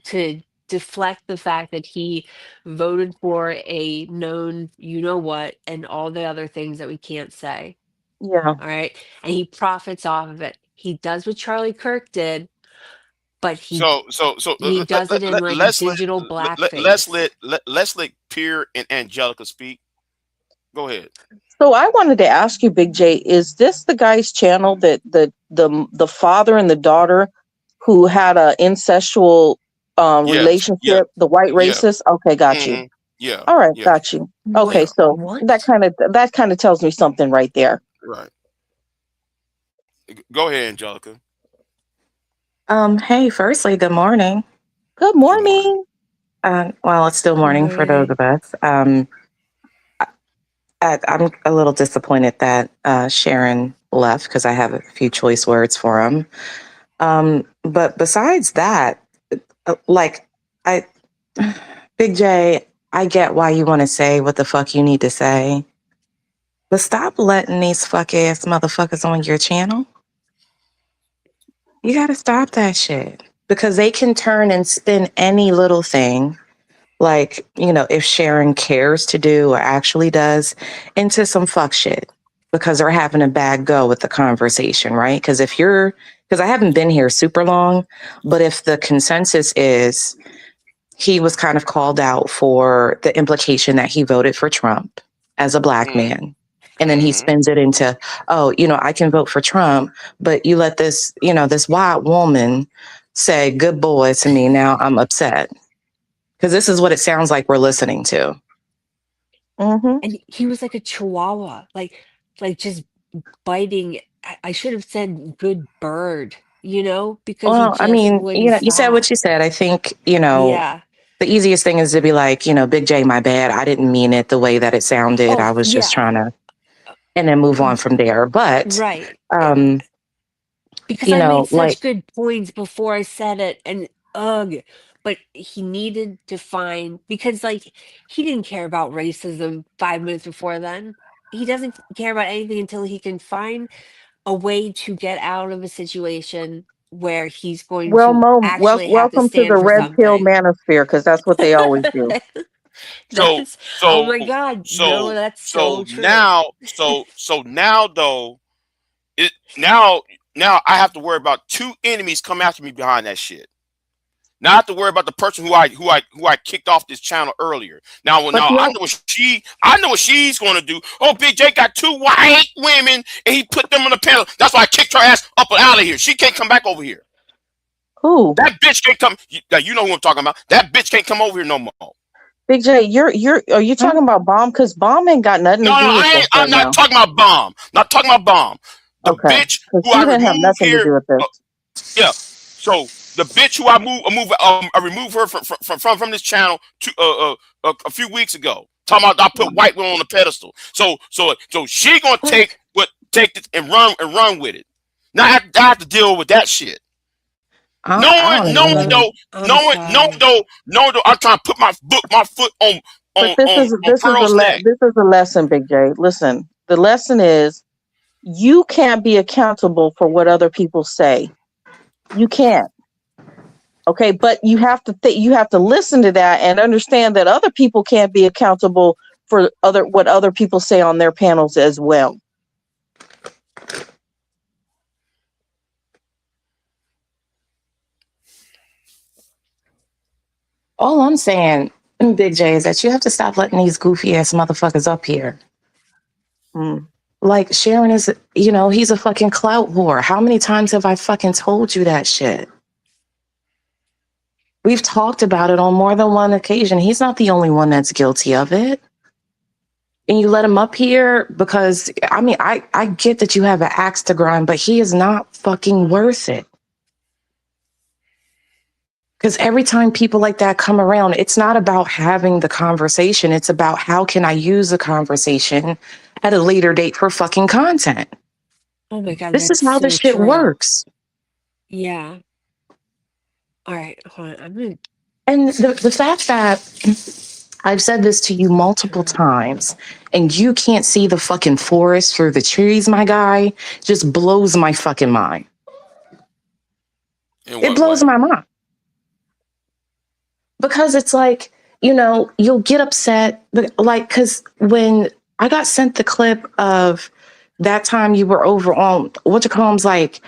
Speaker 13: to deflect the fact that he voted for a known you know what and all the other things that we can't say.
Speaker 6: Yeah.
Speaker 13: All right. And he profits off of it. He does what Charlie Kirk did, but he does it in like digital blackface.
Speaker 5: Let's let Pierre and Angelica speak. Go ahead.
Speaker 6: So I wanted to ask you, Big J, is this the guy's channel that the father and the daughter who had a incestual
Speaker 5: Yes.
Speaker 6: relationship,
Speaker 5: Yeah.
Speaker 6: the white
Speaker 5: Yeah.
Speaker 6: racist? Okay, got you.
Speaker 5: Yeah.
Speaker 6: All right,
Speaker 5: Yeah.
Speaker 6: got you. Okay,
Speaker 13: Wait,
Speaker 6: so
Speaker 13: what?
Speaker 6: that kind of tells me something right there.
Speaker 5: Right. Go ahead, Angelica.
Speaker 15: Hey, firstly, good morning.
Speaker 6: Good morning.
Speaker 15: Well, it's still morning for those of us. I'm a little disappointed that Sharon left because I have a few choice words for him. But besides that, like, Big J, I get why you want to say what the fuck you need to say, but stop letting these fuck ass motherfuckers on your channel. You gotta stop that shit because they can turn and spin any little thing, like, you know, if Sharon cares to do or actually does, into some fuck shit because they're having a bad go with the conversation, right? Because because I haven't been here super long, but if the consensus is he was kind of called out for the implication that he voted for Trump as a black man. And then he spins it into, oh, you know, I can vote for Trump, but you let this, you know, this white woman say good boy to me. Now I'm upset. Because this is what it sounds like we're listening to.
Speaker 6: Mm-hmm.
Speaker 13: And he was like a chihuahua, like just biting. I should have said good bird, you know, because he
Speaker 15: Well, I
Speaker 13: just
Speaker 15: mean, you
Speaker 13: wouldn't
Speaker 15: know, you said what
Speaker 13: stop.
Speaker 15: you said. I think, you know,
Speaker 13: Yeah.
Speaker 15: the easiest thing is to be like, you know, Big J, my bad. I didn't mean it the way that it sounded.
Speaker 13: Oh,
Speaker 15: I was just
Speaker 13: yeah.
Speaker 15: trying to, and then move on from there. But,
Speaker 13: Right. Because
Speaker 15: you
Speaker 13: I
Speaker 15: know,
Speaker 13: made
Speaker 15: like,
Speaker 13: such good points before I said it, and ugh, but he needed to find because like he didn't care about racism 5 minutes before then. He doesn't care about anything until he can find a way to get out of a situation where he's going
Speaker 6: Well,
Speaker 13: to
Speaker 6: Mo,
Speaker 13: actually have to
Speaker 6: welcome to the
Speaker 13: stand for
Speaker 6: red pill
Speaker 13: something.
Speaker 6: manosphere, because that's what they always do.
Speaker 5: So
Speaker 13: That's oh my god, no, that's so true.
Speaker 5: now though, now I have to worry about two enemies come after me behind that shit. Now I have to worry about the person who I kicked off this channel earlier. Now I know what she's going to do. Oh, Big J got two white women and he put them on the panel. That's why I kicked her ass up and out of here. She can't come back over here.
Speaker 6: Who?
Speaker 5: That bitch can't come. You know who I'm talking about. That bitch can't come over here no more.
Speaker 6: Big J, are you talking about Bomb? Because Bomb ain't got nothing to do with this
Speaker 5: I'm
Speaker 6: right
Speaker 5: not
Speaker 6: now.
Speaker 5: talking about Bomb. Not talking about Bomb. The
Speaker 6: Okay,
Speaker 5: bitch
Speaker 6: because
Speaker 5: who
Speaker 6: she
Speaker 5: I
Speaker 6: didn't have
Speaker 5: removed
Speaker 6: nothing to
Speaker 5: here.
Speaker 6: do with this.
Speaker 5: Yeah. So the bitch who I removed her from this channel a few weeks ago. Talking about I put white women on the pedestal. So she gonna take this and run with it. Now I have to deal with that shit. Knowing though, I'm trying to put my foot on
Speaker 6: But this is
Speaker 5: Pearl's neck.
Speaker 6: this is a lesson, Big J. Listen, the lesson is you can't be accountable for what other people say. You can't. Okay, but you have to listen to that and understand that other people can't be accountable for what other people say on their panels as well.
Speaker 15: all I'm saying, Big J, is that you have to stop letting these goofy ass motherfuckers up here. Like Sharon is, you know, he's a fucking clout whore. How many times have I fucking told you that shit? We've talked about it on more than one occasion. He's not the only one that's guilty of it. And you let him up here because, I mean, I get that you have an axe to grind, but he is not fucking worth it. Because every time people like that come around, it's not about having the conversation. It's about how can I use the conversation at a later date for fucking content.
Speaker 13: Oh my god,
Speaker 15: This is
Speaker 13: that's
Speaker 15: how
Speaker 13: so
Speaker 15: this shit
Speaker 13: true.
Speaker 15: works.
Speaker 13: Yeah. All right, hold on. I'm gonna.
Speaker 15: And the fact that I've said this to you multiple times and you can't see the fucking forest through the trees, my guy, just blows my fucking mind.
Speaker 5: In
Speaker 15: It
Speaker 5: what
Speaker 15: blows
Speaker 5: way?
Speaker 15: my mind. Because it's like, you'll get upset, like, because when I got sent the clip of that time you were over on like,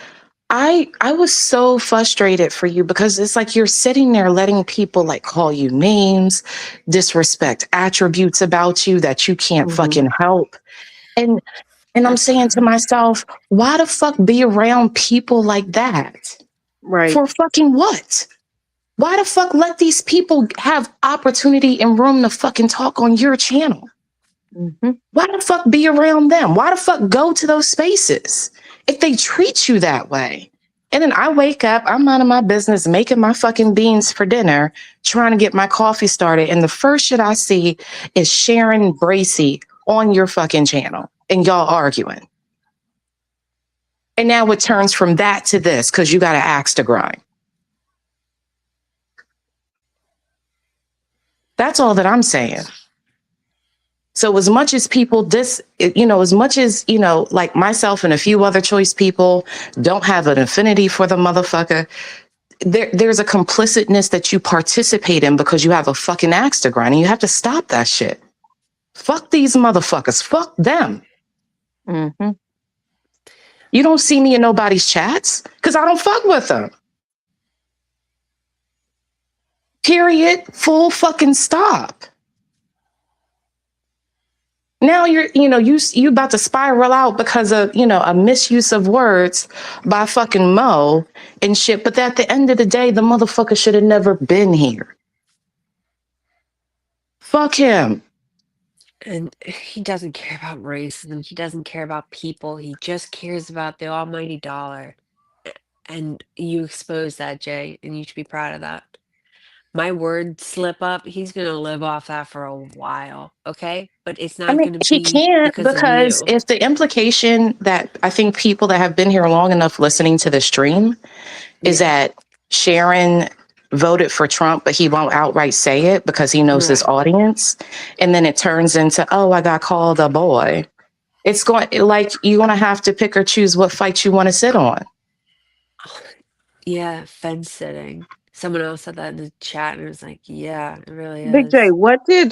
Speaker 15: I was so frustrated for you because it's like you're sitting there letting people like call you names, disrespect attributes about you that you can't fucking help. And I'm saying to myself, why the fuck be around people like that?
Speaker 16: Right.
Speaker 15: For fucking what? Why the fuck let these people have opportunity and room to fucking talk on your channel? Why the fuck be around them? Why the fuck go to those spaces if they treat you that way? And then I wake up, I'm minding my business, making my fucking beans for dinner, trying to get my coffee started. And the first shit I see is Sharon Bracey on your fucking channel and y'all arguing. And now it turns from that to this because you got an axe to grind. That's all that I'm saying. So as much as people like myself and a few other choice people don't have an affinity for the motherfucker, there's a complicitness that you participate in because you have a fucking axe to grind and you have to stop that shit. Fuck these motherfuckers. Fuck them. You don't see me in nobody's chats because I don't fuck with them. Period. Full fucking stop. Now you about to spiral out because of, a misuse of words by fucking Mo and shit. But at the end of the day, the motherfucker should have never been here. Fuck him.
Speaker 13: And he doesn't care about racism. He doesn't care about people. He just cares about the almighty dollar. And you expose that, Jay, and you should be proud of that. My word slip up, he's going to live off that for a while, okay? But it's not going to
Speaker 15: He
Speaker 13: be
Speaker 15: can't
Speaker 13: because of
Speaker 15: because
Speaker 13: you.
Speaker 15: if the implication that I think people that have been here long enough listening to the stream is that Sharon voted for Trump, but he won't outright say it because he knows his audience. And then it turns into, oh, I got called a boy. It's going like you're going to have to pick or choose what fight you want to sit on.
Speaker 13: Yeah, fence sitting. Someone else said that in the chat, and it was like, yeah, it really is.
Speaker 16: Big J, what did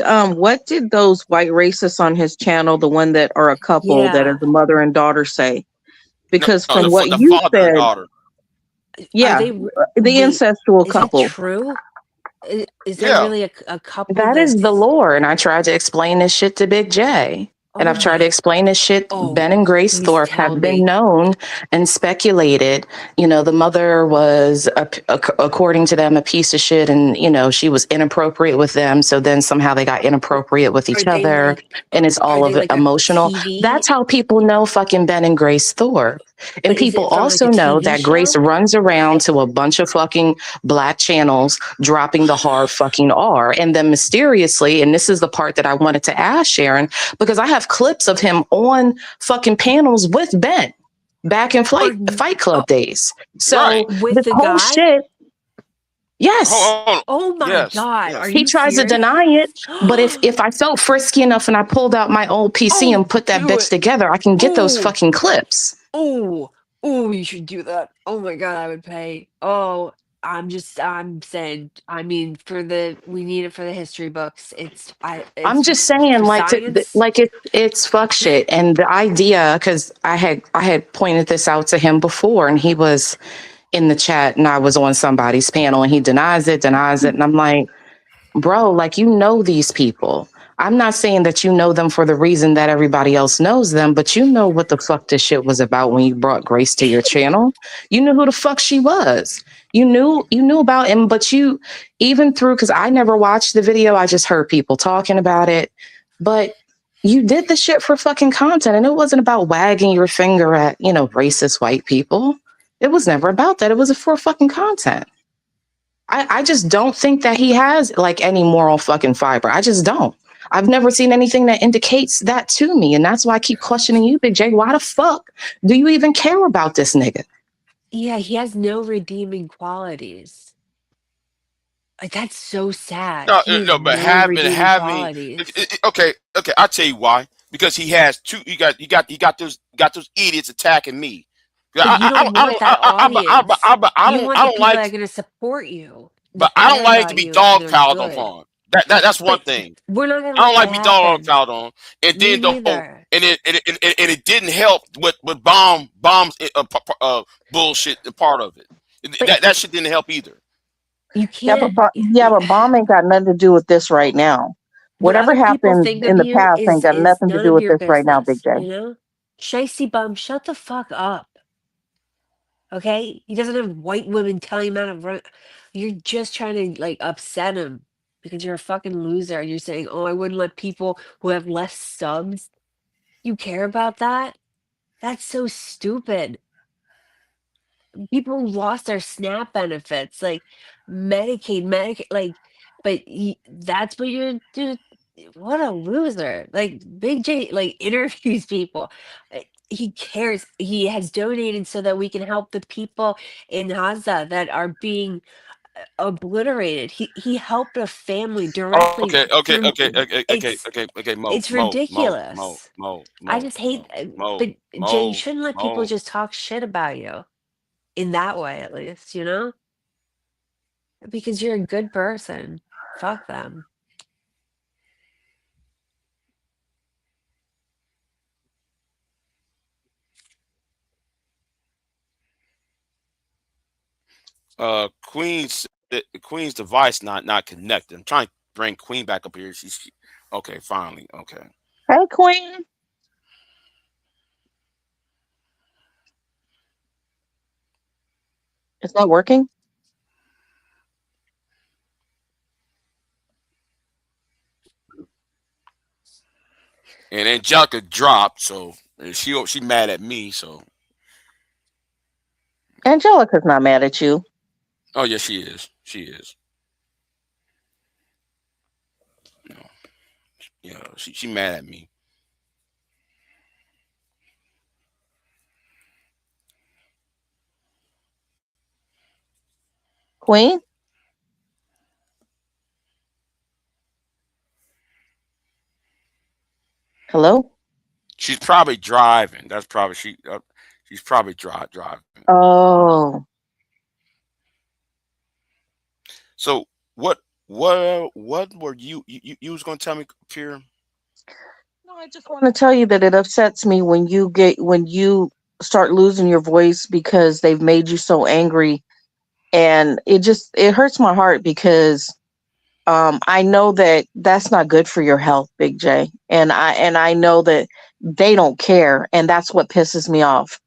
Speaker 16: those white racists on his channel, the one that are a couple that is a mother and daughter, say? Because from what
Speaker 5: the
Speaker 16: you
Speaker 5: father and
Speaker 16: said,
Speaker 5: daughter.
Speaker 16: yeah, the incestual couple.
Speaker 13: Is it true? Is there really a couple
Speaker 15: That is the lore. And I tried to explain this shit to Big J. And I've tried to explain this shit. Ben and Grace Thorpe have been known and speculated. The mother was, according to them, a piece of shit. And, she was inappropriate with them. So then somehow they got inappropriate with each other. And it's all of it emotional. That's how people know fucking Ben and Grace Thorpe. And people also know that Grace runs around to a bunch of fucking black channels dropping the hard fucking R. And then mysteriously, and this is the part that I wanted to ask Sharon, because I have clips of him on fucking panels with Ben back in Fight Club days. So
Speaker 13: with
Speaker 15: this
Speaker 13: the
Speaker 15: whole
Speaker 13: guy?
Speaker 15: shit. Yes.
Speaker 13: Oh my God. Are
Speaker 15: He
Speaker 13: you
Speaker 15: tries
Speaker 13: serious?
Speaker 15: to deny it, but if I felt frisky enough and I pulled out my old PC and put that bitch together, I can get those fucking clips.
Speaker 13: Oh, you should do that. Oh my God, I would pay. Oh, I'm saying, I mean, we need it for the history books.
Speaker 15: I'm just saying, it's fuck shit. And the idea, because I had pointed this out to him before, and he was in the chat, and I was on somebody's panel, and he denies it, and I'm like, bro, like, these people. I'm not saying that you know them for the reason that everybody else knows them, but you know what the fuck this shit was about when you brought Grace to your channel. You knew who the fuck she was. You knew about him, but you even through, because I never watched the video, I just heard people talking about it. But you did the shit for fucking content, and it wasn't about wagging your finger at, racist white people. It was never about that. It was for fucking content. I just don't think that he has like any moral fucking fiber. I just don't. I've never seen anything that indicates that to me. And that's why I keep questioning you, Big J. Why the fuck do you even care about this nigga?
Speaker 13: Yeah, he has no redeeming qualities. Like, that's so sad.
Speaker 5: No,
Speaker 13: He has
Speaker 5: no, but
Speaker 13: no redeeming
Speaker 5: having
Speaker 13: qualities.
Speaker 5: okay, I'll tell you why. Because he has two. He got those idiots attacking me.
Speaker 13: But you don't want that audience. You want
Speaker 5: I
Speaker 13: the
Speaker 5: don't
Speaker 13: people
Speaker 5: like,
Speaker 13: that are going to support you,
Speaker 5: but
Speaker 13: that
Speaker 5: I don't
Speaker 13: care
Speaker 5: like to
Speaker 13: about
Speaker 5: be
Speaker 13: you, and they're
Speaker 5: dogpiled
Speaker 13: good.
Speaker 5: upon. That's one
Speaker 13: But
Speaker 5: thing.
Speaker 13: we're not going to
Speaker 5: I don't
Speaker 13: let
Speaker 5: like
Speaker 13: that
Speaker 5: to be
Speaker 13: happen.
Speaker 5: dogpiled on. And
Speaker 13: Me
Speaker 5: then the whole
Speaker 13: neither.
Speaker 5: and it didn't help with bombs bullshit part of it.
Speaker 13: But
Speaker 5: That shit didn't help either.
Speaker 13: you
Speaker 16: Yeah, but
Speaker 13: can't.
Speaker 16: bomb ain't got nothing to do with this right now.
Speaker 13: What
Speaker 16: Whatever
Speaker 13: other people
Speaker 16: happened
Speaker 13: think
Speaker 16: in
Speaker 13: of
Speaker 16: the
Speaker 13: you
Speaker 16: past ain't
Speaker 13: is
Speaker 16: got nothing to
Speaker 13: none
Speaker 16: do
Speaker 13: of
Speaker 16: with
Speaker 13: your
Speaker 16: this right now, Big
Speaker 13: business.
Speaker 16: J.
Speaker 13: You know, Shicey bum, shut the fuck up. Okay, he doesn't have white women telling him how to run. You're just trying to like upset him because you're a fucking loser. And you're saying, "Oh, I wouldn't let people who have less subs." You care about that? That's so stupid. People who lost their SNAP benefits, like Medicaid, like, but that's what you're doing. What a loser! Like Big J, like interviews people. He cares. He has donated so that we can help the people in Gaza that are being obliterated. He helped a family directly through.
Speaker 5: Okay.
Speaker 13: It's ridiculous. I just hate, but Jay, you shouldn't let people just talk shit about you in that way, at least, you know? Because you're a good person. Fuck them.
Speaker 5: Queen's device not connected. I'm trying to bring Queen back up here. Okay, finally. Okay.
Speaker 16: Hey, Queen. It's not working?
Speaker 5: And Angelica dropped, so she mad at me. So
Speaker 16: Angelica's not mad at you.
Speaker 5: oh yeah, she is. She is. Yeah, she mad at me.
Speaker 16: Queen? Hello?
Speaker 5: She's probably driving. That's probably she's probably driving.
Speaker 16: Oh.
Speaker 5: So what were you was gonna tell me, Pierre?
Speaker 16: No, I just want to tell you that it upsets me when you start losing your voice because they've made you so angry, and it hurts my heart because I know that that's not good for your health, Big J, and I know that they don't care, and that's what pisses me off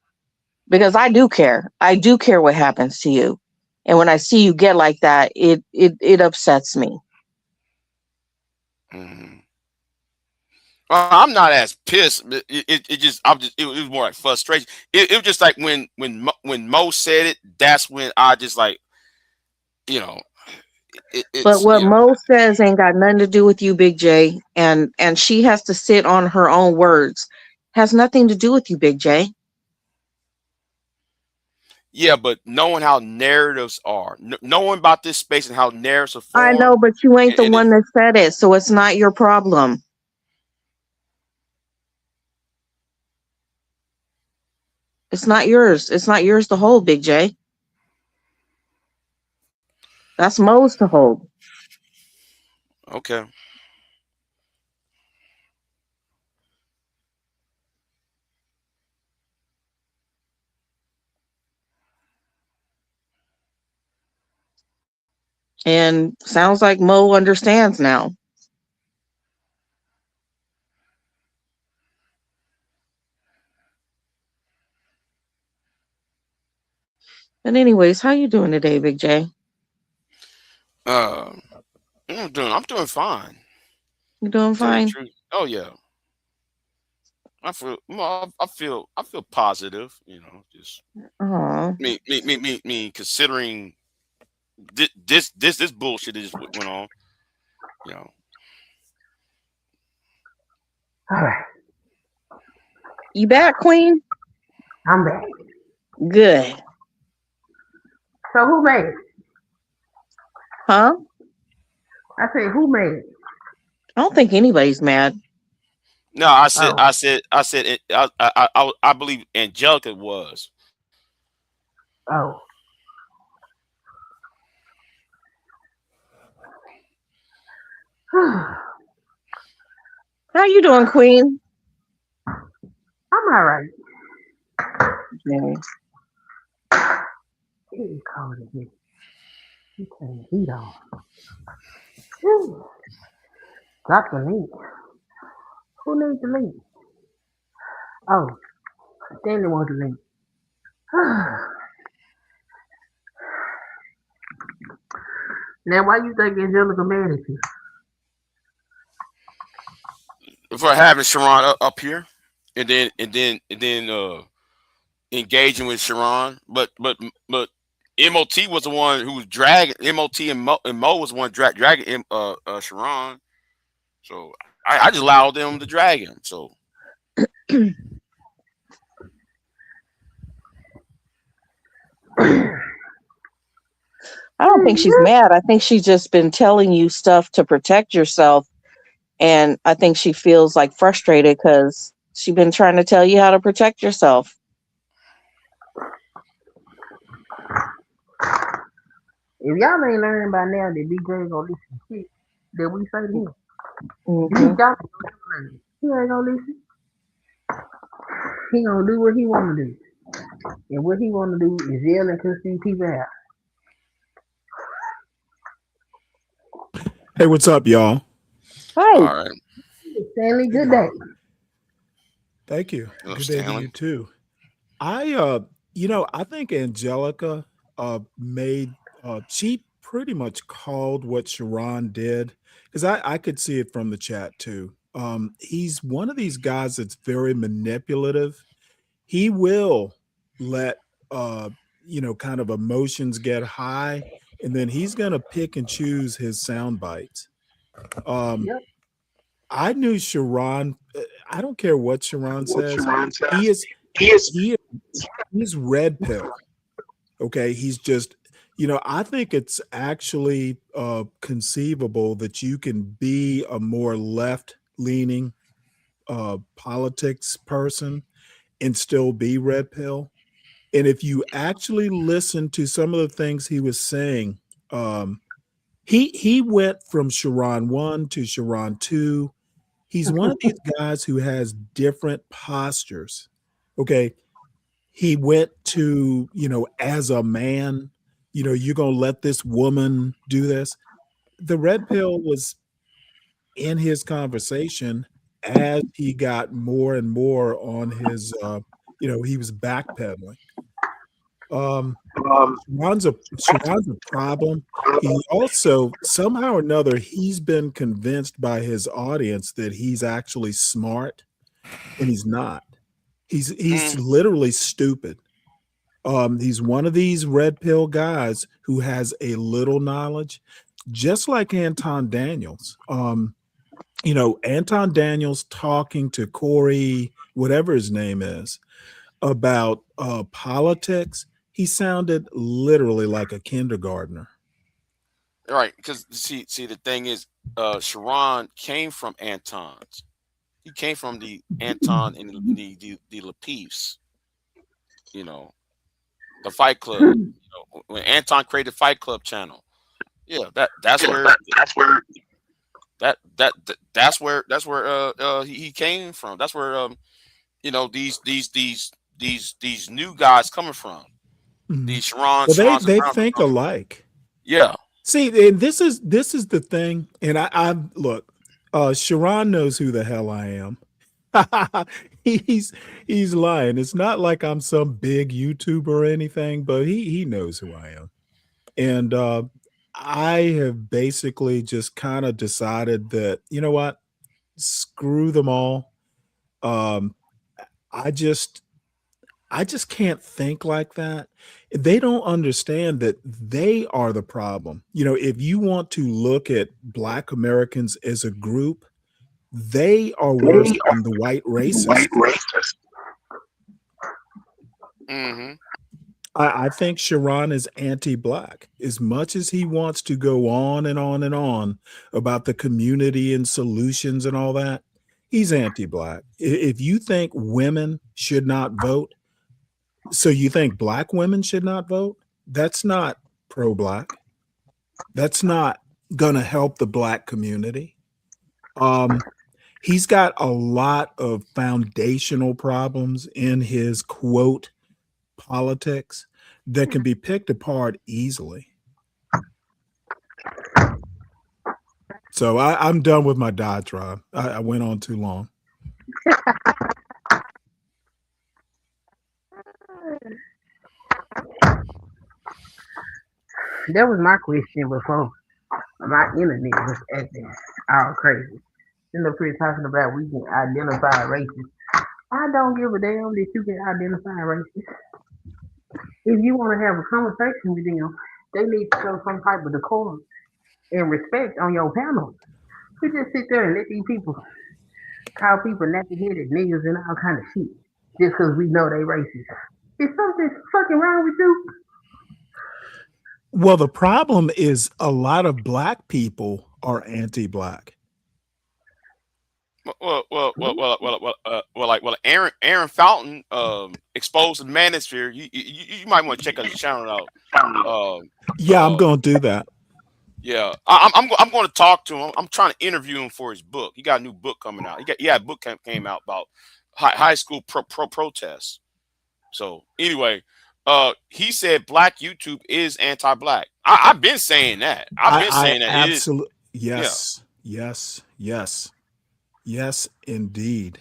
Speaker 16: because I do care. I do care what happens to you, and when I see you get like that, it upsets me.
Speaker 5: Mm-hmm. I'm not as pissed. But it was more like frustration. It was just like when Mo said it. That's when I just like, you know,
Speaker 16: But
Speaker 5: it's
Speaker 16: what Mo says ain't got nothing to do with you, Big J, and she has to sit on her own words. Has nothing to do with you, Big J.
Speaker 5: yeah, but knowing how narratives are, knowing about this space and how narratives are
Speaker 16: I
Speaker 5: formed,
Speaker 16: know, but you ain't the
Speaker 5: and
Speaker 16: one that said it, so it's not your problem. It's not yours. It's not yours to hold, Big J. That's Mo's to hold.
Speaker 5: okay.
Speaker 16: And sounds like Mo understands now. But anyways, how you doing today, Big J?
Speaker 5: Uh, I'm doing fine.
Speaker 16: You doing
Speaker 5: Tell you the
Speaker 16: fine?
Speaker 5: truth. Oh yeah. I feel positive, just
Speaker 16: Oh.
Speaker 5: me considering this bullshit that just went on, you know.
Speaker 16: You back, Queen?
Speaker 6: I'm back.
Speaker 16: Good.
Speaker 6: So who made it?
Speaker 16: Huh?
Speaker 6: I said, who mad?
Speaker 16: I don't think anybody's mad.
Speaker 5: No, I said, I believe Angelica was.
Speaker 6: Oh.
Speaker 16: How you doing, Queen?
Speaker 6: I'm all right.
Speaker 16: Yeah.
Speaker 6: It's cold in here. You turn the heat on. Whew. Drop the link. Who needs the link? Oh, Stanley wants the link. Now, why you think Angelica mad at you?
Speaker 5: For having Sharon up here, and then engaging with Sharon, but MOT was the one who was dragging MOT, and Mo was the one dragging Sharon. So I just allowed them to drag him. So
Speaker 16: I don't think she's mad. I think she's just been telling you stuff to protect yourself. And I think she feels like frustrated because she's been trying to tell you how to protect yourself.
Speaker 6: If y'all ain't learned by now that BJ gonna listen to shit that we say to him, he ain't gonna listen. He gonna do what he wanna do. And what he wanna do is yell and cuss these people out.
Speaker 17: Hey, what's up, y'all?
Speaker 16: Hi.
Speaker 5: All right.
Speaker 6: Stanley, good day.
Speaker 17: Thank you.
Speaker 5: Hello,
Speaker 17: Good day to
Speaker 5: Stanley.
Speaker 17: you too. I think Angelica she pretty much called what Sharon did, because I could see it from the chat too. He's one of these guys that's very manipulative. He will let kind of emotions get high, and then he's gonna pick and choose his sound bites.
Speaker 6: Yep.
Speaker 17: I knew Sharon. I don't care what Sharon says. He's red pill. Okay, he's just, I think it's actually conceivable that you can be a more left leaning politics person and still be red pill. And if you actually listen to some of the things he was saying, he went from Sharon 1 to Sharon 2. He's one of these guys who has different postures. Okay. He went to, as a man, you're going to let this woman do this. The red pill was in his conversation as he got more and more on his, he was backpedaling. Sharon's a problem. He also, somehow or another, he's been convinced by his audience that he's actually smart, and he's not. He's literally stupid. He's one of these red pill guys who has a little knowledge, just like Anton Daniels. Anton Daniels talking to Corey, whatever his name is, about politics. He sounded literally like a kindergartner.
Speaker 5: Right, because see, the thing is, Sharon came from Anton's. He came from the Anton and the Lapeefs. The Fight Club. When Anton created Fight Club channel, that's where he came from. That's where these new guys coming from. These Sharon.
Speaker 17: Well, they think alike.
Speaker 5: Yeah.
Speaker 17: See, and this is the thing. And I look, Sharon knows who the hell I am. He's lying. It's not like I'm some big YouTuber or anything, but he knows who I am. And I have basically just kind of decided that, you know what, screw them all. I just can't think like that. They don't understand that they are the problem. If you want to look at Black Americans as a group, they are worse than the white racists.
Speaker 5: Mm-hmm.
Speaker 17: I think Sharon is anti-black. As much as he wants to go on and on and on about the community and solutions and all that, he's anti-black. If you think women should not vote, so you think black women should not vote? That's not pro-black. That's not gonna help the black community. He's got a lot of foundational problems in his quote politics that can be picked apart easily. So I'm done with my diatribe. I went on too long.
Speaker 6: That was my question before my internet was acting all crazy. You know, we're talking about we can identify races. I don't give a damn that you can identify races. If you want to have a conversation with them, they need to show some type of decorum and respect on your panel. You just sit there and let these people call people nappy-headed niggas and all kind of shit just because we know they racist. Is something fucking wrong with you?
Speaker 17: Well, the problem is a lot of black people are anti-black.
Speaker 5: Aaron Fountain exposed the manosphere. You might want to check his channel out.
Speaker 17: Yeah, I'm going to do that.
Speaker 5: Yeah, I'm going to talk to him. I'm trying to interview him for his book. He got a new book coming out. He had a book came out about high school protests. So anyway, he said black YouTube is anti-black. I've been saying that. I've been saying that.
Speaker 17: Absolutely. Yes. Yeah. Yes, indeed.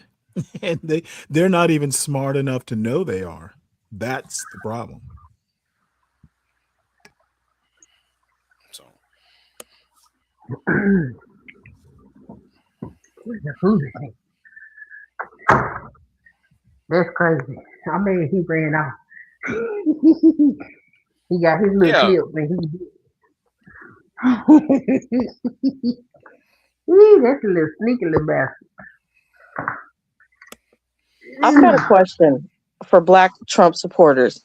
Speaker 17: And they're not even smart enough to know they are. That's the problem.
Speaker 5: So
Speaker 6: what's the food thing? That's crazy. I mean, he ran off. He got his little clip and that's a little sneaky little bastard.
Speaker 16: I've got a question for Black Trump supporters.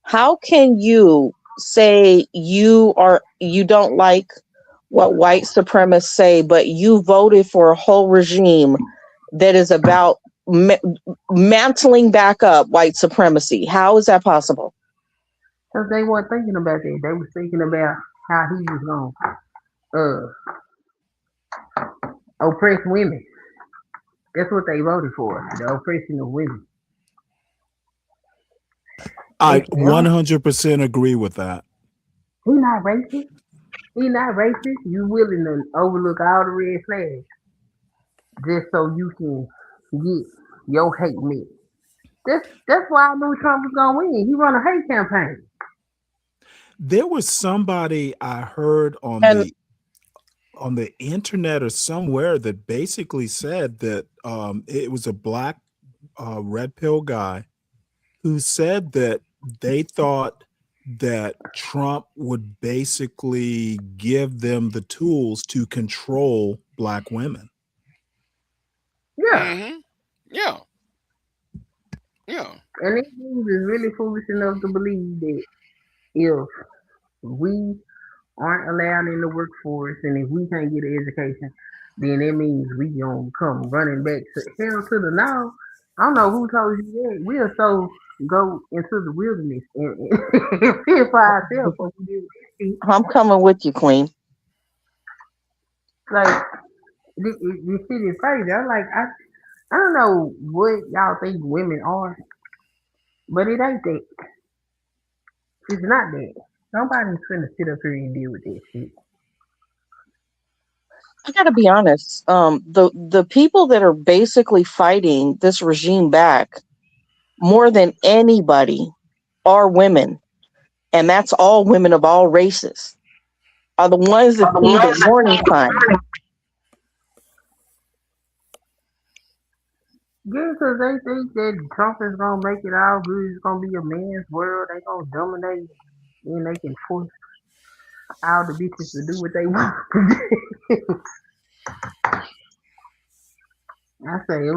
Speaker 16: How can you say you don't like what white supremacists say, but you voted for a whole regime that is about mantling back up white supremacy? How is that possible?
Speaker 6: Because they weren't thinking about that. They were thinking about how he was going to oppress women. That's what they voted for, the oppression of women.
Speaker 17: I 100% agree with that.
Speaker 6: He not racist. He not racist. You willing to overlook all the red flags just so you can get your hate met. That's why I knew Trump was gonna win. He run a hate campaign.
Speaker 17: There was somebody I heard on the internet or somewhere that basically said that it was a black red pill guy who said that they thought that Trump would basically give them the tools to control black women.
Speaker 6: Yeah.
Speaker 5: Mm-hmm. Yeah. Yeah.
Speaker 6: And these dudes is really foolish enough to believe that if we aren't allowed in the workforce and if we can't get an education, then that means we gonna come running back to hell to the now. I don't know who told you that. We'll so go into the wilderness and fend for ourselves.
Speaker 16: I'm coming with you, Queen.
Speaker 6: Like this shit is crazy. I'm like, I don't know what y'all think women are, but it ain't that. It's not that. Nobody's finna sit up here and deal with that shit.
Speaker 16: I gotta be honest. The people that are basically fighting this regime back more than anybody are women, and that's all women of all races are the ones that see the warning sign.
Speaker 6: Yeah, because they think that Trump is gonna make it all good. It's gonna be a man's world. They gonna dominate, and they can force all the bitches to do what they want. I say,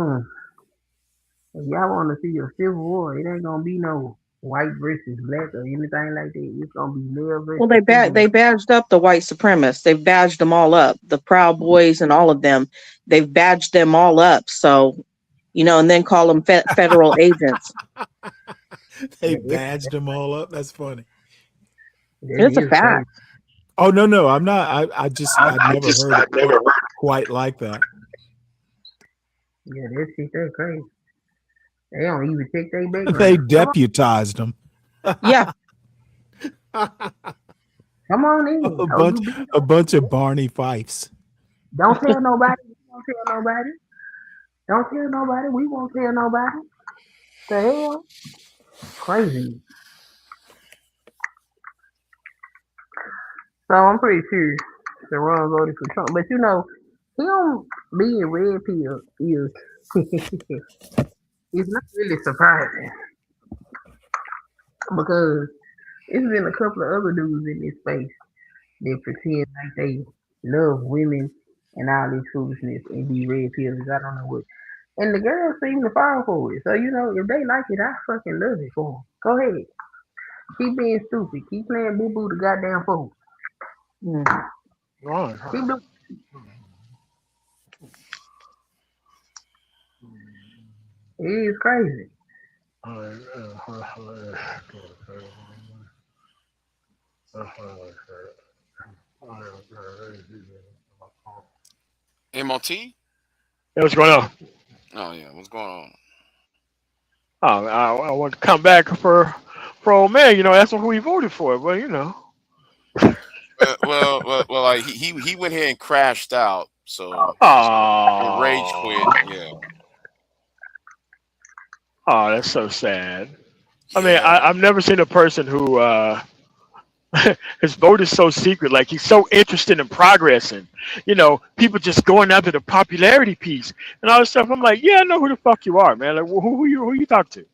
Speaker 6: if y'all want to see a civil war, it ain't gonna be no white versus black or anything like that. It's gonna be male
Speaker 16: Well,
Speaker 6: versus female.
Speaker 16: they badged up the white supremacists. They've badged them all up. The Proud Boys and all of them. They've badged them all up. So, and then call them federal agents.
Speaker 17: They badged them all up. That's funny.
Speaker 16: It's a fact.
Speaker 17: Oh no, I'm not. I never heard it quite like that.
Speaker 6: Yeah, that shit, that's crazy. They don't even check their background.
Speaker 17: They deputized them.
Speaker 16: Yeah.
Speaker 6: Come on in.
Speaker 17: A bunch of Barney Fifes.
Speaker 6: Don't tell nobody. Don't tell nobody. Don't tell nobody. We won't tell nobody. The hell? Crazy. So I'm pretty sure Sharon voted for Trump. But him being red pill is it's not really surprising. Because it's been a couple of other dudes in this space that pretend like they love women and all this foolishness and be red pills. I don't know what. And the girls seem to fall for it. So, if they like it, I fucking love it for them. Go ahead. Keep being stupid. Keep playing boo-boo the goddamn fool.
Speaker 11: Right.
Speaker 6: Keep doing it. Is crazy.
Speaker 5: MOT?
Speaker 11: Hey, what's going on?
Speaker 5: Oh yeah, what's going on?
Speaker 11: Oh, I want to come back for old man. That's who he voted for. But
Speaker 5: well, like he went here and crashed out. So rage quit. Yeah.
Speaker 11: Oh, that's so sad. I mean, I've never seen a person who his vote is so secret. Like he's so interested in progressing. People just going after the popularity piece and all this stuff. I'm like, yeah, I know who the fuck you are, man. Like, who you talk to?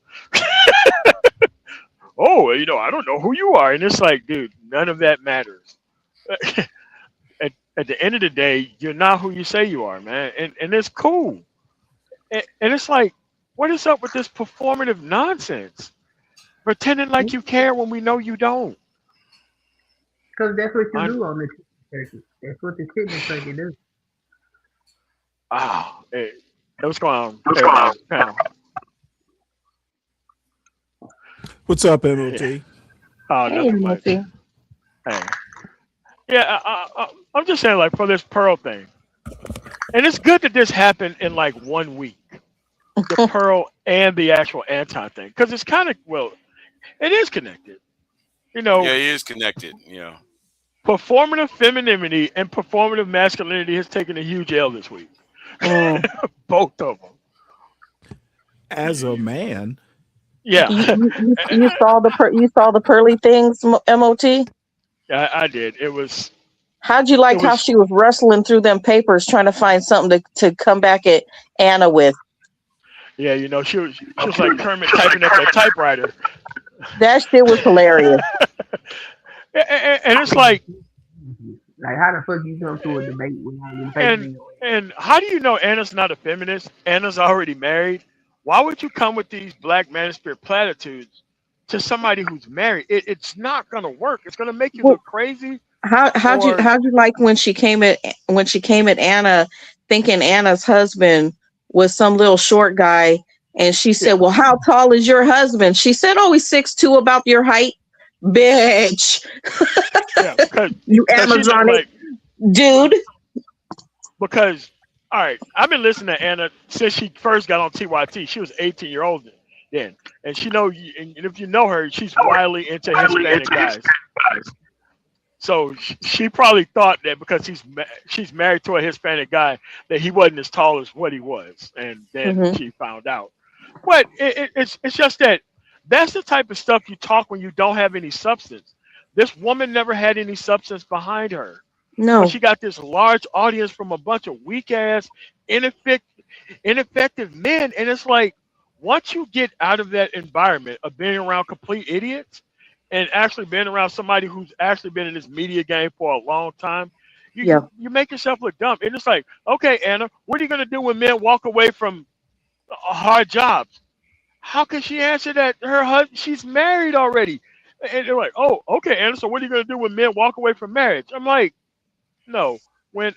Speaker 11: Oh, I don't know who you are. And it's like, dude, none of that matters. At the end of the day, you're not who you say you are, man. And it's cool. And it's like, what is up with this performative nonsense? Pretending like you care when we know you don't.
Speaker 6: Because that's what you do on the circuit. That's what the chitlin circuit does.
Speaker 11: Oh, hey, what's going on? Hey, panel.
Speaker 17: What's up, MOT?
Speaker 11: Yeah. Oh, nothing much. Hey. Yeah, I'm just saying, like, for this Pearl thing. And it's good that this happened in, like, 1 week. The Pearl and the actual Anton thing. Because it's kind of, it is connected.
Speaker 5: Yeah, it is connected. Yeah.
Speaker 11: Performative femininity and performative masculinity has taken a huge L this week. Both of them.
Speaker 17: As a man.
Speaker 11: Yeah.
Speaker 16: You saw the pearly things, MOT?
Speaker 11: Yeah, I did. It was.
Speaker 16: How'd you like how she was rustling through them papers trying to find something to come back at Anna with?
Speaker 11: Yeah, she was like Kermit typing at that typewriter.
Speaker 16: That shit was hilarious.
Speaker 11: And it's like
Speaker 6: how the fuck you come to a debate with
Speaker 11: and how do you know Anna's not a feminist? Anna's already married. Why would you come with these black manosphere platitudes to somebody who's married? It's not gonna work. It's gonna make you look crazy.
Speaker 16: How'd you like when she came at Anna, thinking Anna's husband was some little short guy, and she said, "Well, how tall is your husband?" She said, "Oh, he's 6'2", about your height, bitch."
Speaker 11: Yeah,
Speaker 16: you Amazonic dude.
Speaker 11: Because all right, I've been listening to Anna since she first got on TYT. She was 18-year-old then, and she and if you know her, she's wildly into Hispanic guys. So she probably thought that because she's married to a Hispanic guy that he wasn't as tall as what he was, and then she found out. But it's just that's the type of stuff you talk when you don't have any substance. This woman never had any substance behind her.
Speaker 16: No.
Speaker 11: But she got this large audience from a bunch of weak ass, ineffective men, and it's like once you get out of that environment of being around complete idiots and actually being around somebody who's actually been in this media game for a long time, you make yourself look dumb. And it's like, okay, Anna, what are you going to do when men walk away from hard jobs? How can she answer that? Her husband, she's married already. And they're like, oh, okay, Anna. So what are you gonna do when men walk away from marriage? I'm like, no. When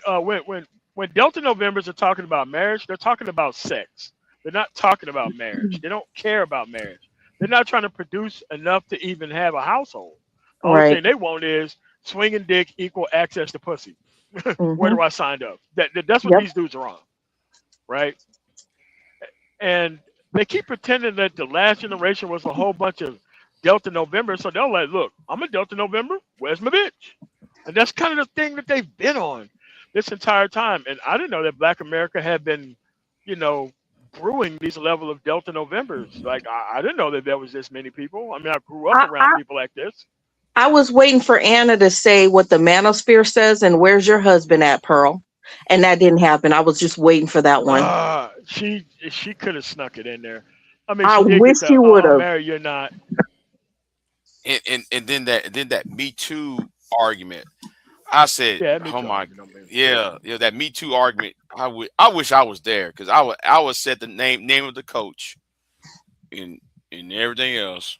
Speaker 11: Delta Novembers are talking about marriage, they're talking about sex. They're not talking about marriage. They don't care about marriage. They're not trying to produce enough to even have a household. The only
Speaker 16: Right.
Speaker 11: thing they want is swinging dick equal access to pussy. Where do I sign up? That's what
Speaker 16: Yep.
Speaker 11: these dudes are on, right? And they keep pretending that the last generation was a whole bunch of Delta November. So they're like, look, I'm a Delta November. Where's my bitch? And that's kind of the thing that they've been on this entire time. And I didn't know that Black America had been, brewing these level of Delta Novembers. Like, I didn't know that there was this many people. I mean, I grew up around people like this.
Speaker 16: I was waiting for Anna to say what the manosphere says and where's your husband at, Pearl? And that didn't happen. I was just waiting for that one.
Speaker 11: She could have snuck it in there. I mean,
Speaker 16: I
Speaker 11: she did
Speaker 16: wish
Speaker 11: get
Speaker 16: she
Speaker 11: the,
Speaker 16: would have.
Speaker 11: Mary, you're not.
Speaker 5: And then that Me Too argument. I said, oh my, that Me Too argument. I wish I was there because I would set the name of the coach, and everything else.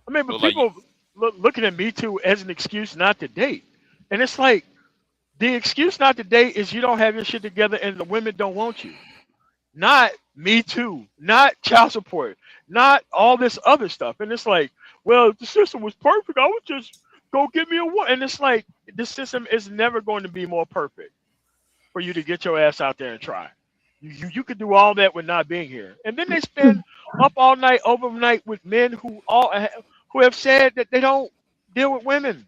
Speaker 11: I mean, but people looking at Me Too as an excuse not to date, and it's like the excuse not to date is you don't have your shit together and the women don't want you. Not Me Too, not child support, not all this other stuff. And it's like, well, if the system was perfect, I would just go get me a one. And it's like, the system is never going to be more perfect for you to get your ass out there and try. You could do all that with not being here. And then they spend up all night, overnight with men who have said that they don't deal with women.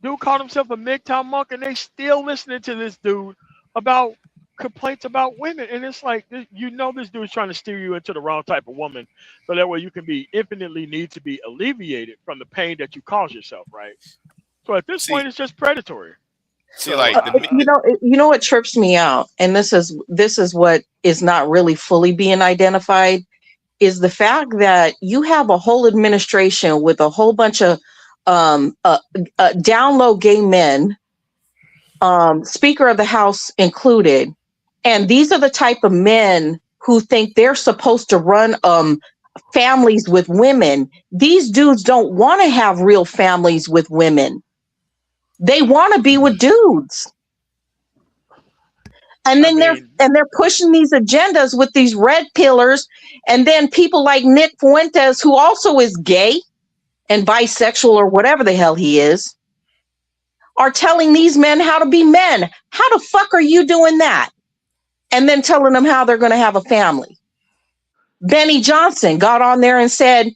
Speaker 11: Dude called himself a MGTOW monk, and they still listening to this dude about complaints about women. And it's like, this dude's trying to steer you into the wrong type of woman, so that way you can be infinitely need to be alleviated from the pain that you cause yourself, right? So at this point, it's just predatory.
Speaker 5: See, like
Speaker 16: you know what trips me out, and this is what is not really fully being identified, is the fact that you have a whole administration with a whole bunch of down low gay men, Speaker of the House included, and these are the type of men who think they're supposed to run families with women. These dudes don't want to have real families with women. They want to be with dudes. And then they're pushing these agendas with these red pillars, and then people like Nick Fuentes, who also is gay and bisexual or whatever the hell he is, are telling these men how to be men. How the fuck are you doing that? And then telling them how they're going to have a family. Benny Johnson got on there and said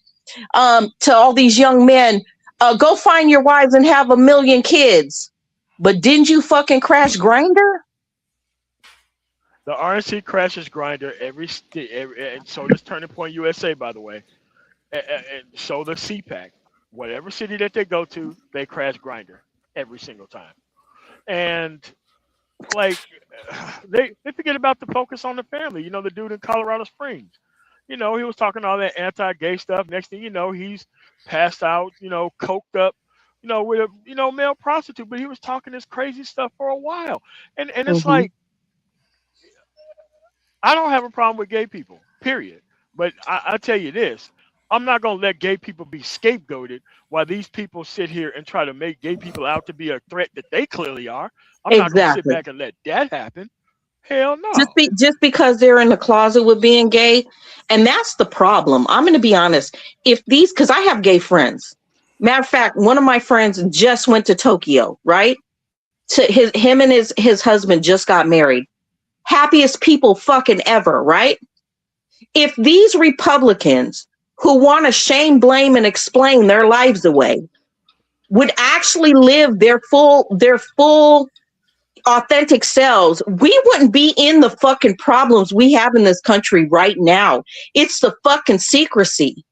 Speaker 16: to all these young men, go find your wives and have 1 million kids. But didn't you fucking crash Grindr?
Speaker 11: The RNC crashes Grindr and so does Turning Point USA, by the way. And so does CPAC. Whatever city that they go to, they crash Grindr every single time. And like they forget about the focus on the family. The dude in Colorado Springs, he was talking all that anti-gay stuff. Next thing you know, he's passed out, coked up, with a male prostitute. But he was talking this crazy stuff for a while. And it's like, I don't have a problem with gay people, period. But I tell you this, I'm not going to let gay people be scapegoated while these people sit here and try to make gay people out to be a threat that they clearly are. I'm not going to sit back and let that happen. Hell no.
Speaker 16: Just because they're in the closet with being gay. And that's the problem. I'm going to be honest. Because I have gay friends. Matter of fact, one of my friends just went to Tokyo, right? Him and his husband just got married. Happiest people fucking ever, right? If these Republicans who want to shame, blame, and explain their lives away would actually live their full authentic selves, we wouldn't be in the fucking problems we have in this country right now. It's the fucking secrecy.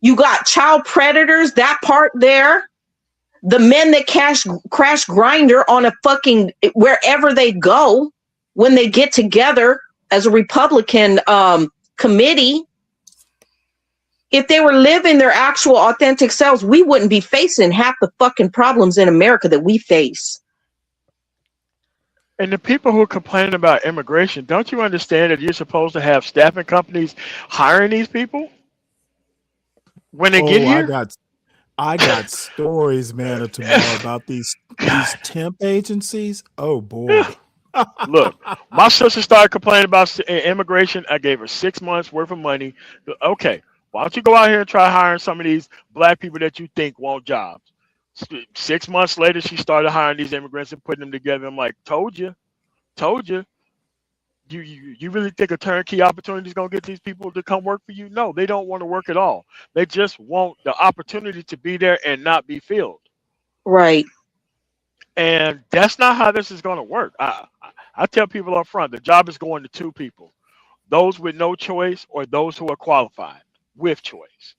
Speaker 16: You got child predators, that part there. The men that crash Grindr on a fucking wherever they go when they get together as a Republican committee. If they were living their actual authentic selves, we wouldn't be facing half the fucking problems in America that we face.
Speaker 11: And the people who are complaining about immigration, don't you understand that you're supposed to have staffing companies hiring these people when they get
Speaker 17: Oh,
Speaker 11: here?
Speaker 17: I got stories, man, of tomorrow about these
Speaker 11: God.
Speaker 17: temp agencies. Oh boy.
Speaker 11: Look, my sister started complaining about immigration. I gave her 6 months worth of money. Okay, why don't you go out here and try hiring some of these black people that you think want jobs? 6 months later, she started hiring these immigrants and putting them together. I'm like, told you. You really think a turnkey opportunity is going to get these people to come work for you? No, they don't want to work at all. They just want the opportunity to be there and not be filled.
Speaker 16: Right.
Speaker 11: And that's not how this is going to work. I tell people up front, the job is going to two people: those with no choice or those who are qualified with choice.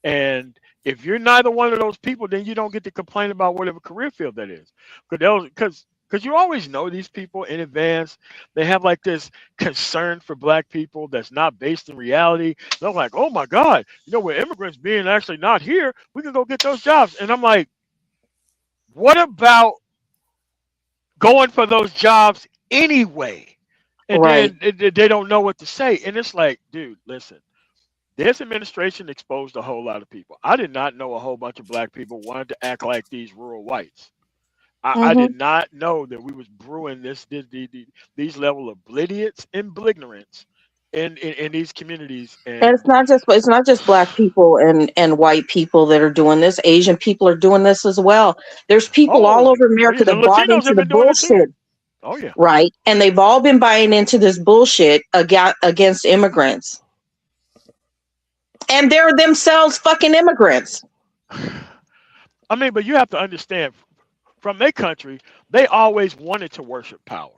Speaker 11: And if you're neither one of those people, then you don't get to complain about whatever career field that is. Because you always know these people in advance. They have like this concern for black people that's not based in reality. They're like, oh my God, with immigrants being actually not here, we can go get those jobs. And I'm like, what about going for those jobs anyway? And
Speaker 16: Right.
Speaker 11: then they don't know what to say. And it's like, dude, listen. This administration exposed a whole lot of people. I did not know a whole bunch of black people wanted to act like these rural whites. I
Speaker 16: Hmm.
Speaker 11: did not know that we was brewing these level of blidiots and blignorance in these communities.
Speaker 16: And
Speaker 11: And
Speaker 16: it's not just black people and white people that are doing this. Asian people are doing this as well. There's people all
Speaker 11: oh,
Speaker 16: over America
Speaker 11: the
Speaker 16: that bought
Speaker 11: Latinos
Speaker 16: into
Speaker 11: have
Speaker 16: the
Speaker 11: been doing it too.
Speaker 16: bullshit,
Speaker 11: Oh yeah.
Speaker 16: right? And they've all been buying into this bullshit against immigrants. And they're themselves fucking immigrants.
Speaker 11: I mean, but you have to understand, from their country, they always wanted to worship power.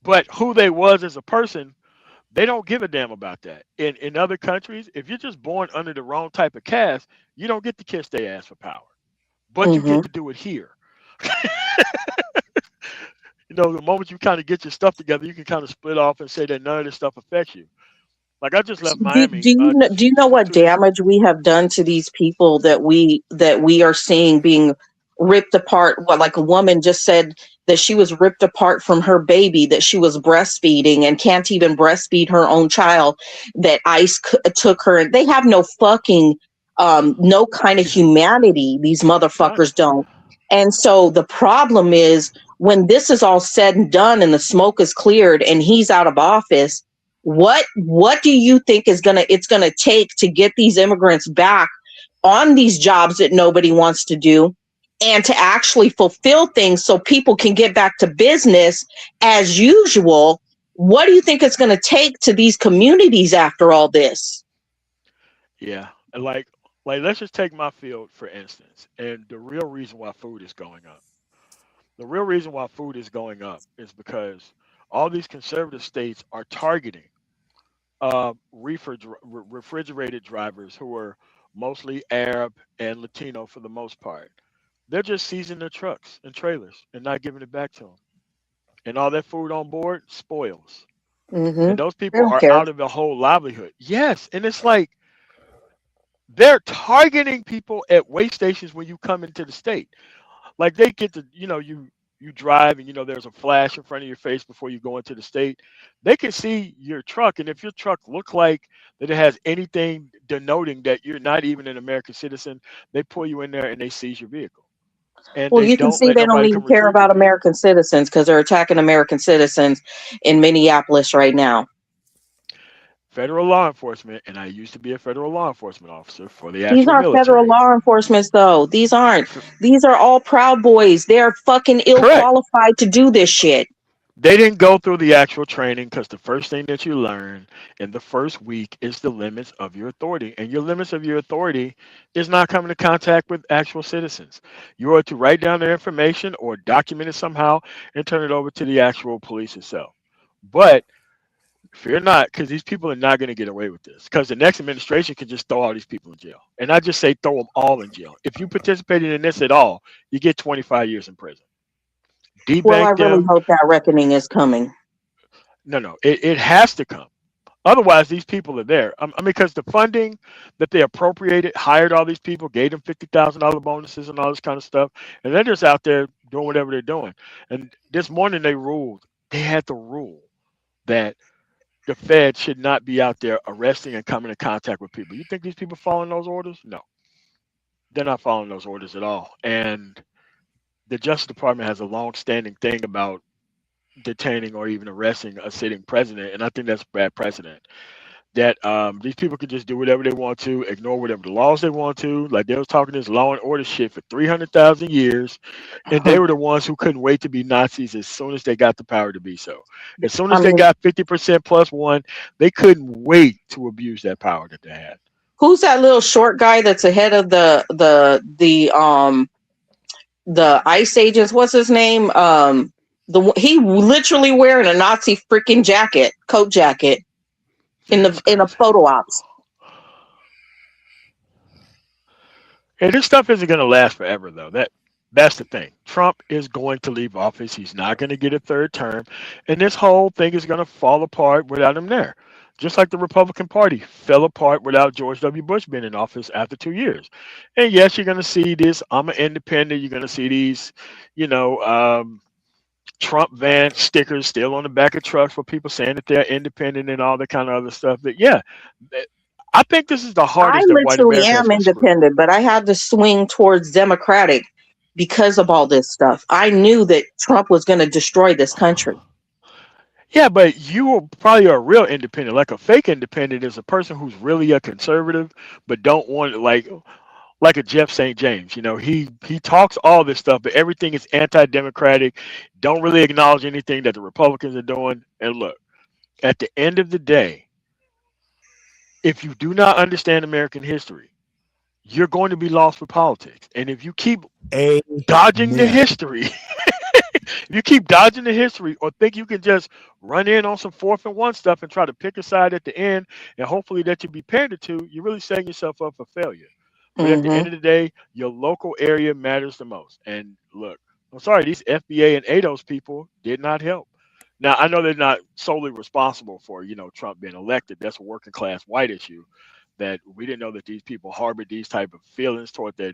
Speaker 11: But who they was as a person, they don't give a damn about that. In other countries, if you're just born under the wrong type of caste, you don't get to kiss their ass for power. But you
Speaker 16: Hmm.
Speaker 11: get to do it here. The moment you kind of get your stuff together, you can kind of split off and say that none of this stuff affects you. Like I just left
Speaker 16: Do
Speaker 11: Miami
Speaker 16: you know, do you know what
Speaker 11: 2 weeks ago.
Speaker 16: damage we have done to these people that we are seeing being ripped apart? What, like a woman just said that she was ripped apart from her baby that she was breastfeeding and can't even breastfeed her own child. That ICE took her, and they have no fucking no kind of humanity. These
Speaker 11: None.
Speaker 16: motherfuckers don't. And so the problem is when this is all said and done and the smoke is cleared and he's out of office, what do you think it's gonna take to get these immigrants back on these jobs that nobody wants to do and to actually fulfill things so people can get back to business as usual? What do you think it's going to take to these communities after all this?
Speaker 11: Yeah. And like let's just take my field for instance. And the real reason why food is going up. The real reason why food is going up is because all these conservative states are targeting refrigerated drivers who are mostly Arab and Latino for the most part. They're just seizing their trucks and trailers and not giving it back to them. And all that food on board spoils.
Speaker 16: Mm-hmm.
Speaker 11: And those
Speaker 16: They
Speaker 11: people
Speaker 16: don't
Speaker 11: are
Speaker 16: care.
Speaker 11: out of the whole livelihood. Yes. And it's like they're targeting people at weigh stations when you come into the state. Like they get to, you drive and there's a flash in front of your face before you go into the state. They can see your truck, and if your truck look like that it has anything denoting that you're not even an American citizen, they pull you in there and they seize your vehicle. And
Speaker 16: Well,
Speaker 11: they
Speaker 16: you can
Speaker 11: don't
Speaker 16: see
Speaker 11: let
Speaker 16: they don't
Speaker 11: nobody
Speaker 16: even
Speaker 11: come
Speaker 16: care
Speaker 11: retrieve your
Speaker 16: about
Speaker 11: vehicle.
Speaker 16: American citizens because they're attacking American citizens in Minneapolis right now.
Speaker 11: Federal law enforcement, and I used to be a federal law enforcement officer for the
Speaker 16: These
Speaker 11: actual
Speaker 16: aren't federal
Speaker 11: military.
Speaker 16: law enforcement, though. These aren't.
Speaker 11: F-
Speaker 16: These are all Proud Boys. They're fucking ill
Speaker 11: Correct.
Speaker 16: qualified to do this shit.
Speaker 11: They didn't go through the actual training because the first thing that you learn in the first week is the limits of your authority. And your limits of your authority is not coming in contact with actual citizens. You are to write down their information or document it somehow and turn it over to the actual police itself. But fear not, because these people are not going to get away with this. Because the next administration can just throw all these people in jail. And I just say throw them all in jail. If you participated in this at all, you get 25 years in prison.
Speaker 16: Well, I
Speaker 11: Debank
Speaker 16: really
Speaker 11: them.
Speaker 16: hope that reckoning is coming.
Speaker 11: No, it has to come. Otherwise, these people are there. I mean, because the funding that they appropriated, hired all these people, gave them $50,000 bonuses and all this kind of stuff, and they're just out there doing whatever they're doing. And this morning they had the rule that the Fed should not be out there arresting and coming in contact with people. You think these people following those orders? No, they're not following those orders at all. And the Justice Department has a long-standing thing about detaining or even arresting a sitting president, and I think that's a bad precedent. That these people could just do whatever they want to, ignore whatever the laws they want to. Like they was talking this law and order shit for 300,000 years, and they were the ones who couldn't wait to be Nazis as soon as they got the power to be so. As soon as
Speaker 16: I
Speaker 11: they
Speaker 16: mean,
Speaker 11: got 50% plus one, they couldn't wait to abuse that power that they had.
Speaker 16: who's that little short guy that's ahead of the ICE agents? What's his name? He literally wearing a Nazi freaking coat jacket in a photo ops.
Speaker 11: And this stuff isn't going to last forever, though. That's the thing. Trump is going to leave office. He's not going to get a third term, and this whole thing is going to fall apart without him there. Just like the Republican Party fell apart without George W. Bush being in office after 2 years. And yes, you're going to see this. I'm an independent. You're going to see these, Trump van stickers still on the back of trucks for people saying that they're independent and all that kind of other stuff. But yeah, I think this is the
Speaker 16: I
Speaker 11: hardest that white
Speaker 16: literally
Speaker 11: America has
Speaker 16: am
Speaker 11: been screwed.
Speaker 16: independent, but I had to swing towards Democratic because of all this stuff. I knew that Trump was going to destroy this country.
Speaker 11: Yeah, but you are probably a real independent. Like a fake independent is a person who's really a conservative, but don't want like a Jeff St. James. He talks all this stuff, but everything is anti-democratic. Don't really acknowledge anything that the Republicans are doing. And look, at the end of the day, if you do not understand American history, you're going to be lost with politics. And if you keep dodging the history, if you keep dodging the history or think you can just run in on some 4th and 1 stuff and try to pick a side at the end and hopefully that you be pandered to, you're really setting yourself up for failure. But at the end of the day, your local area matters the most. And look, I'm sorry, these FBA and ADOS people did not help. Now, I know they're not solely responsible for, Trump being elected. That's a working class white issue that we didn't know that these people harbored these type of feelings toward their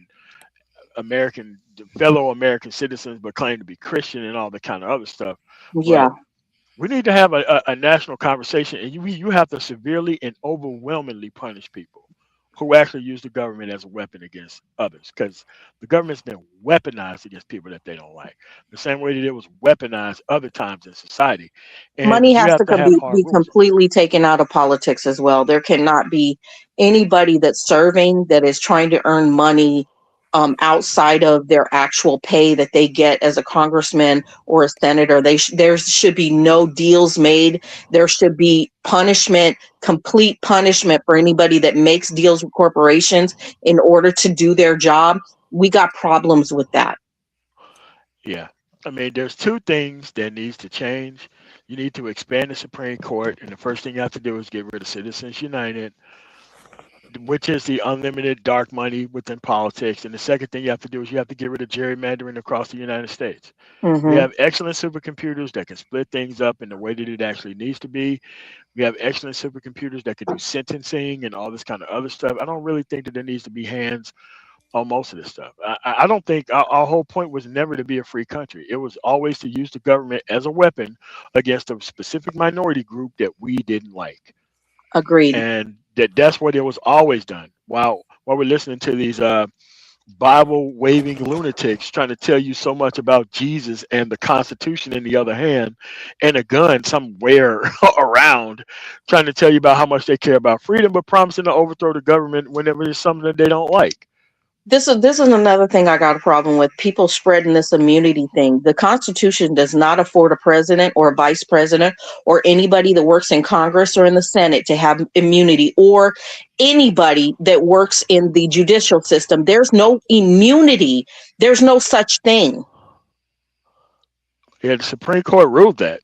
Speaker 11: fellow American citizens, but claim to be Christian and all the kind of other stuff.
Speaker 16: Yeah.
Speaker 11: But we need to have a national conversation, and you have to severely and overwhelmingly punish people who actually use the government as a weapon against others, because the government's been weaponized against people that they don't like, the same way that it was weaponized other times in society. And
Speaker 16: Money
Speaker 11: you
Speaker 16: has
Speaker 11: have
Speaker 16: to
Speaker 11: to have hard
Speaker 16: be
Speaker 11: rules.
Speaker 16: completely taken out of politics as well. There cannot be anybody that's serving that is trying to earn money outside of their actual pay that they get as a congressman or a senator. There should be no deals made. There should be punishment, complete punishment for anybody that makes deals with corporations in order to do their job. We got problems with that.
Speaker 11: Yeah. I mean, there's 2 things that needs to change. You need to expand the Supreme Court, and the first thing you have to do is get rid of Citizens United, which is the unlimited dark money within politics. And the second thing you have to do is you have to get rid of gerrymandering across the United States. We have excellent supercomputers that can split things up in the way that it actually needs to be. We have excellent supercomputers that can do sentencing and all this kind of other stuff. I don't really think that there needs to be hands on most of this stuff. I don't think our whole point was never to be a free country. It was always to use the government as a weapon against a specific minority group that we didn't like.
Speaker 16: Agreed.
Speaker 11: And that's what it was always done. While we're listening to these Bible waving lunatics trying to tell you so much about Jesus and the Constitution in the other hand, and a gun somewhere around trying to tell you about how much they care about freedom, but promising to overthrow the government whenever there's something that they don't like.
Speaker 16: This is another thing I got a problem with. People spreading this immunity thing. The Constitution does not afford a president or a vice president or anybody that works in Congress or in the Senate to have immunity, or anybody that works in the judicial system. There's no immunity. There's no such thing.
Speaker 11: Yeah, the Supreme Court ruled that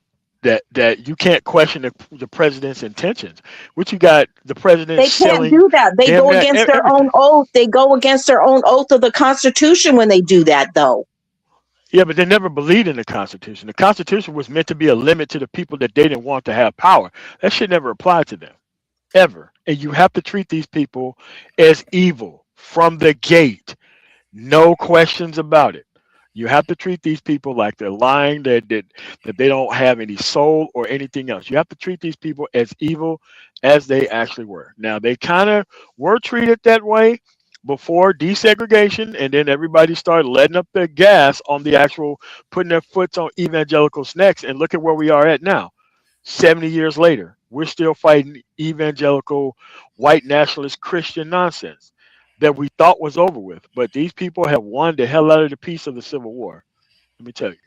Speaker 11: you can't question the president's intentions. What you got, the president
Speaker 16: They can't do that. They go against their own oath. They go against their own oath of the Constitution when they do that, though.
Speaker 11: Yeah, but they never believed in the Constitution. The Constitution was meant to be a limit to the people that they didn't want to have power. That should never apply to them, ever. And you have to treat these people as evil from the gate. No questions about it. You have to treat these people like they're lying, that they don't have any soul or anything else. You have to treat these people as evil as they actually were. Now, they kind of were treated that way before desegregation, and then everybody started letting up their gas on the actual putting their foot on evangelicals' necks. And look at where we are at now. 70 years later, we're still fighting evangelical, white nationalist Christian nonsense that we thought was over with. But these people have won the hell out of the peace of the Civil War. Let me tell you.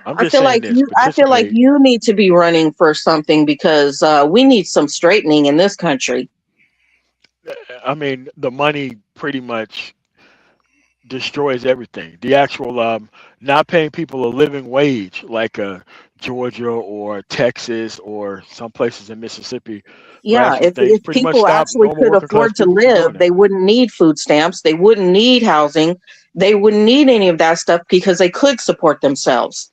Speaker 11: I'm
Speaker 16: I
Speaker 11: just
Speaker 16: feel
Speaker 11: saying
Speaker 16: like
Speaker 11: this.
Speaker 16: I feel like
Speaker 11: Participate.
Speaker 16: you need to be running for something because we need some straightening in this country.
Speaker 11: I mean, the money pretty much destroys everything. The actual not paying people a living wage, like Georgia or Texas or some places in Mississippi, for
Speaker 16: Yeah,
Speaker 11: actual things,
Speaker 16: if
Speaker 11: pretty much
Speaker 16: people
Speaker 11: stop
Speaker 16: actually
Speaker 11: normal
Speaker 16: could
Speaker 11: working class
Speaker 16: afford to
Speaker 11: people from doing
Speaker 16: live,
Speaker 11: it.
Speaker 16: they wouldn't need food stamps, they wouldn't need housing, they wouldn't need any of that stuff because they could support themselves.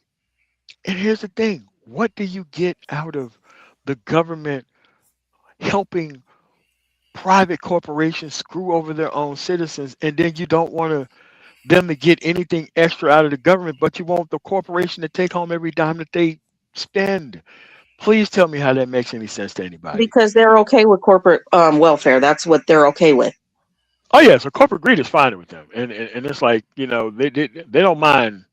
Speaker 11: And here's the thing: what do you get out of the government helping private corporations screw over their own citizens, and then you don't want them to get anything extra out of the government, but you want the corporation to take home every dime that they spend? Please tell me how that makes any sense to anybody.
Speaker 16: Because they're okay with corporate welfare. That's what they're okay with.
Speaker 11: Oh yeah, so corporate greed is fine with them, and it's like, they don't mind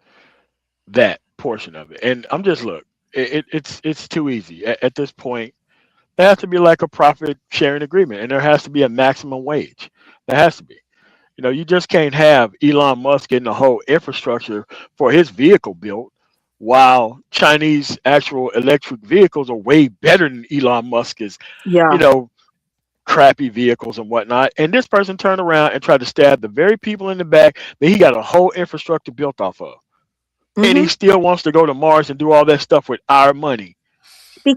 Speaker 11: that portion of it. And I'm just, look, it's too easy at this point. There has to be like a profit sharing agreement, and there has to be a maximum wage. There has to be. You just can't have Elon Musk getting the whole infrastructure for his vehicle built, while Chinese actual electric vehicles are way better than Elon Musk's,
Speaker 16: Yeah.
Speaker 11: you know, crappy vehicles and whatnot. And this person turned around and tried to stab the very people in the back that he got a whole infrastructure built off of. And he still wants to go to Mars and do all that stuff with our money.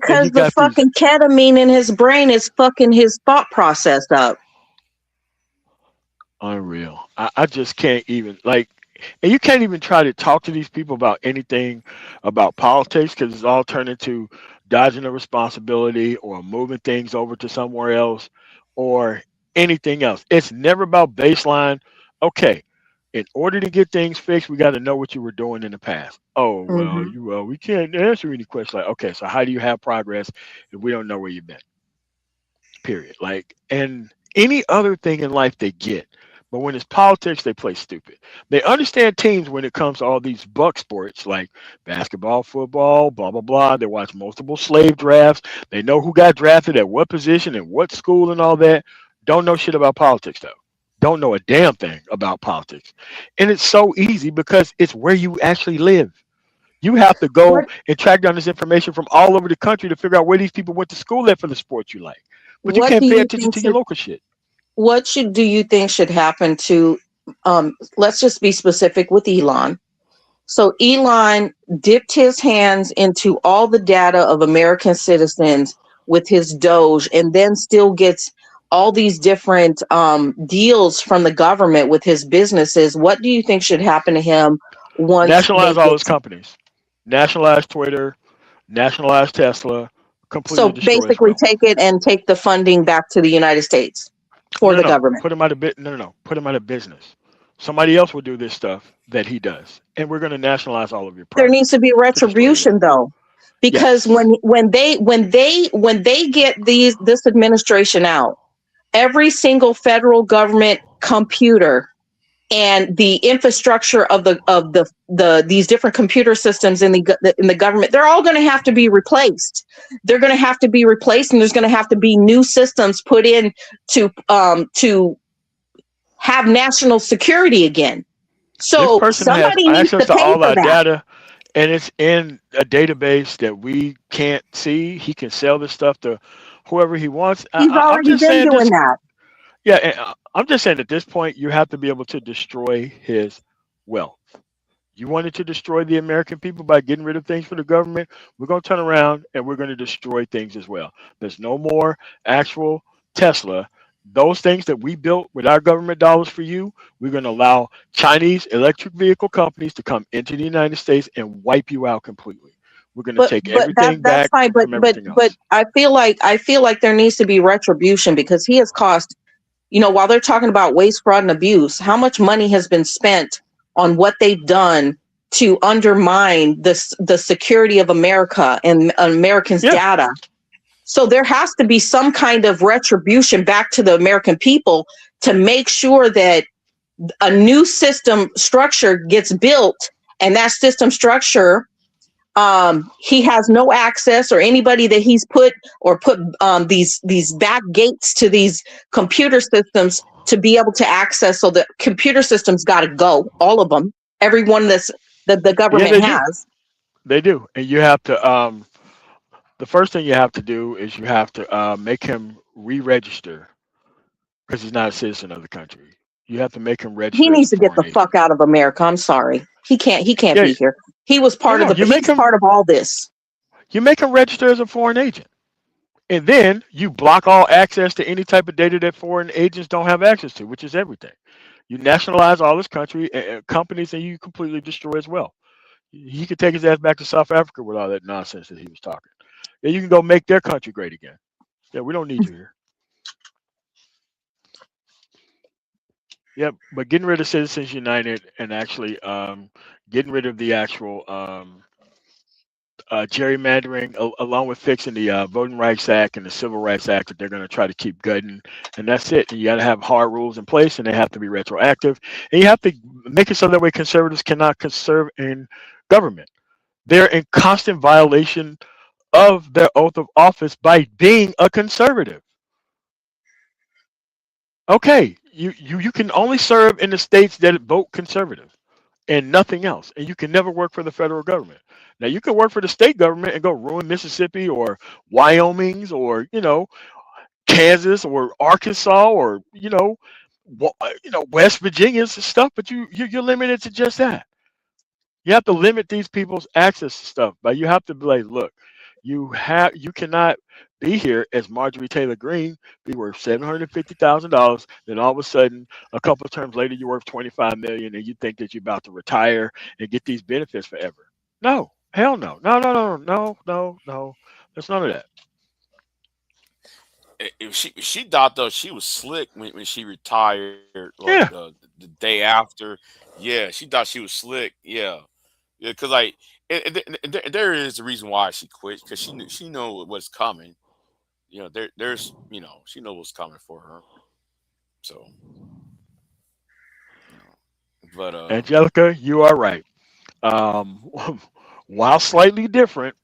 Speaker 11: And
Speaker 16: Because
Speaker 11: you
Speaker 16: the
Speaker 11: got these
Speaker 16: fucking ketamine in his brain is fucking his thought process up.
Speaker 11: unreal. I just can't even, like, and you can't even try to talk to these people about anything about politics, because it's all turned into dodging a responsibility or moving things over to somewhere else or anything else. It's never about baseline. Okay, in order to get things fixed, we got to know what you were doing in the past. Oh, well, we can't answer any questions. Like, okay, so how do you have progress if we don't know where you've been? Period. Like, and any other thing in life they get. But when it's politics, they play stupid. They understand teams when it comes to all these buck sports like basketball, football, blah, blah, blah. They watch multiple slave drafts. They know who got drafted at what position and what school and all that. Don't know shit about politics, though. Don't know a damn thing about politics. And it's so easy because it's where you actually live. You have to go and track down this information from all over the country to figure out where these people went to school at for the sports you like. But you
Speaker 16: What
Speaker 11: can't
Speaker 16: do
Speaker 11: pay
Speaker 16: you
Speaker 11: attention
Speaker 16: think
Speaker 11: to your
Speaker 16: should
Speaker 11: local shit.
Speaker 16: what should do you think should happen to let's just be specific with Elon. So Elon dipped his hands into all the data of American citizens with his Doge, and then still gets all these different deals from the government with his businesses. What do you think should happen to him once they
Speaker 11: Nationalize all
Speaker 16: get
Speaker 11: those companies. Nationalize Twitter, nationalize Tesla, completely
Speaker 16: so
Speaker 11: destroy his
Speaker 16: basically
Speaker 11: wealth.
Speaker 16: take it and take the funding back to the United States for
Speaker 11: No, no,
Speaker 16: the
Speaker 11: no.
Speaker 16: government?
Speaker 11: Put him out of bit. No, no, no. Put him out of business. Somebody else will do this stuff that he does, and we're going to nationalize all of your
Speaker 16: There
Speaker 11: property
Speaker 16: needs to be
Speaker 11: to destroy your
Speaker 16: retribution
Speaker 11: wealth.
Speaker 16: though, because
Speaker 11: Yes.
Speaker 16: when they get this administration out, every single federal government computer and the infrastructure of the these different computer systems in the government, they're all going to have to be replaced. They're going to have to be replaced, and there's going to have to be new systems put in to have national security again.
Speaker 11: This
Speaker 16: So
Speaker 11: person has
Speaker 16: somebody needs
Speaker 11: access
Speaker 16: to
Speaker 11: to
Speaker 16: pay
Speaker 11: all
Speaker 16: for
Speaker 11: our
Speaker 16: that.
Speaker 11: data, and it's in a database that we can't see. He can sell this stuff to whoever he wants.
Speaker 16: He's
Speaker 11: I'm
Speaker 16: already
Speaker 11: just
Speaker 16: been
Speaker 11: saying
Speaker 16: doing
Speaker 11: this.
Speaker 16: that.
Speaker 11: Yeah, and I'm just saying at this point, you have to be able to destroy his wealth. You wanted to destroy the American people by getting rid of things for the government. We're going to turn around and we're going to destroy things as well. There's no more actual Tesla those things that we built with our government dollars for you, we're going to allow Chinese electric vehicle companies to come into the United States and wipe you out completely. We're going to take
Speaker 16: But that
Speaker 11: everything
Speaker 16: that's
Speaker 11: back
Speaker 16: fine. But
Speaker 11: from everything
Speaker 16: but
Speaker 11: else.
Speaker 16: I feel like there needs to be retribution because he has cost. While they're talking about waste, fraud, and abuse, how much money has been spent on what they've done to undermine the security of America and Americans' data? So there has to be some kind of retribution back to the American people to make sure that a new system structure gets built, and that system structure, he has no access, or anybody that he's put these back gates to these computer systems to be able to access. So the computer systems got to go, all of them, everyone that the government
Speaker 11: They do.
Speaker 16: has.
Speaker 11: They do. And you have to, the first thing you have to do is you have to make him re-register because he's not a citizen of the country. You have to make him
Speaker 16: He
Speaker 11: register as a
Speaker 16: needs to get
Speaker 11: foreign
Speaker 16: the
Speaker 11: agent.
Speaker 16: fuck out of America. I'm sorry. He can't
Speaker 11: Yeah.
Speaker 16: be here. He was part of he's part of all this.
Speaker 11: You make him register as a foreign agent. And then you block all access to any type of data that foreign agents don't have access to, which is everything. You nationalize all this country companies, and you completely destroy as well. He could take his ass back to South Africa with all that nonsense that he was talking. Yeah, you can go make their country great again. Yeah, we don't need you here. Yep, but getting rid of Citizens United and actually getting rid of the actual gerrymandering, along with fixing the Voting Rights Act and the Civil Rights Act that they're going to try to keep gutting, and that's it. And you got to have hard rules in place, and they have to be retroactive, and you have to make it so that way conservatives cannot serve in government. They're in constant violation of their oath of office by being a conservative. Okay, you can only serve in the states that vote conservative and nothing else. And you can never work for the federal government. Now you can work for the state government and go ruin Mississippi or Wyoming's or Kansas or Arkansas or West Virginia's stuff, but you're limited to just that. You have to limit these people's access to stuff, but you have to be like, look, you cannot be here as Marjorie Taylor Greene, be worth $750,000. Then all of a sudden, a couple of terms later, you're worth $25 million, and you think that you're about to retire and get these benefits forever. No, hell no, no. There's none of that.
Speaker 5: If she thought though she was slick when she retired, like the day after. Yeah, she thought she was slick. Yeah, because like there is a reason why she quit, because she knew what's coming. There's she knows what's coming for her. So, but
Speaker 11: Angelica, you are right. While slightly different,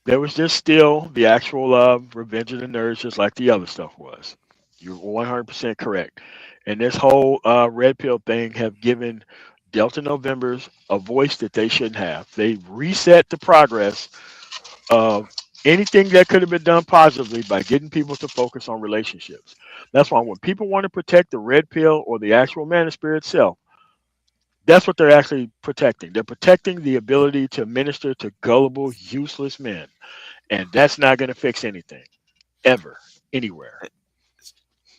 Speaker 11: there was just still the actual Revenge of the Nerds, just like the other stuff was. You're 100% correct. And this whole red pill thing have given Delta Novembers a voice that they shouldn't have. They reset the progress of anything that could have been done positively by getting people to focus on relationships. That's why when people want to protect the red pill or the actual manosphere itself, that's what they're actually protecting. They're protecting the ability to minister to gullible, useless men. And that's not going to fix anything, ever, anywhere.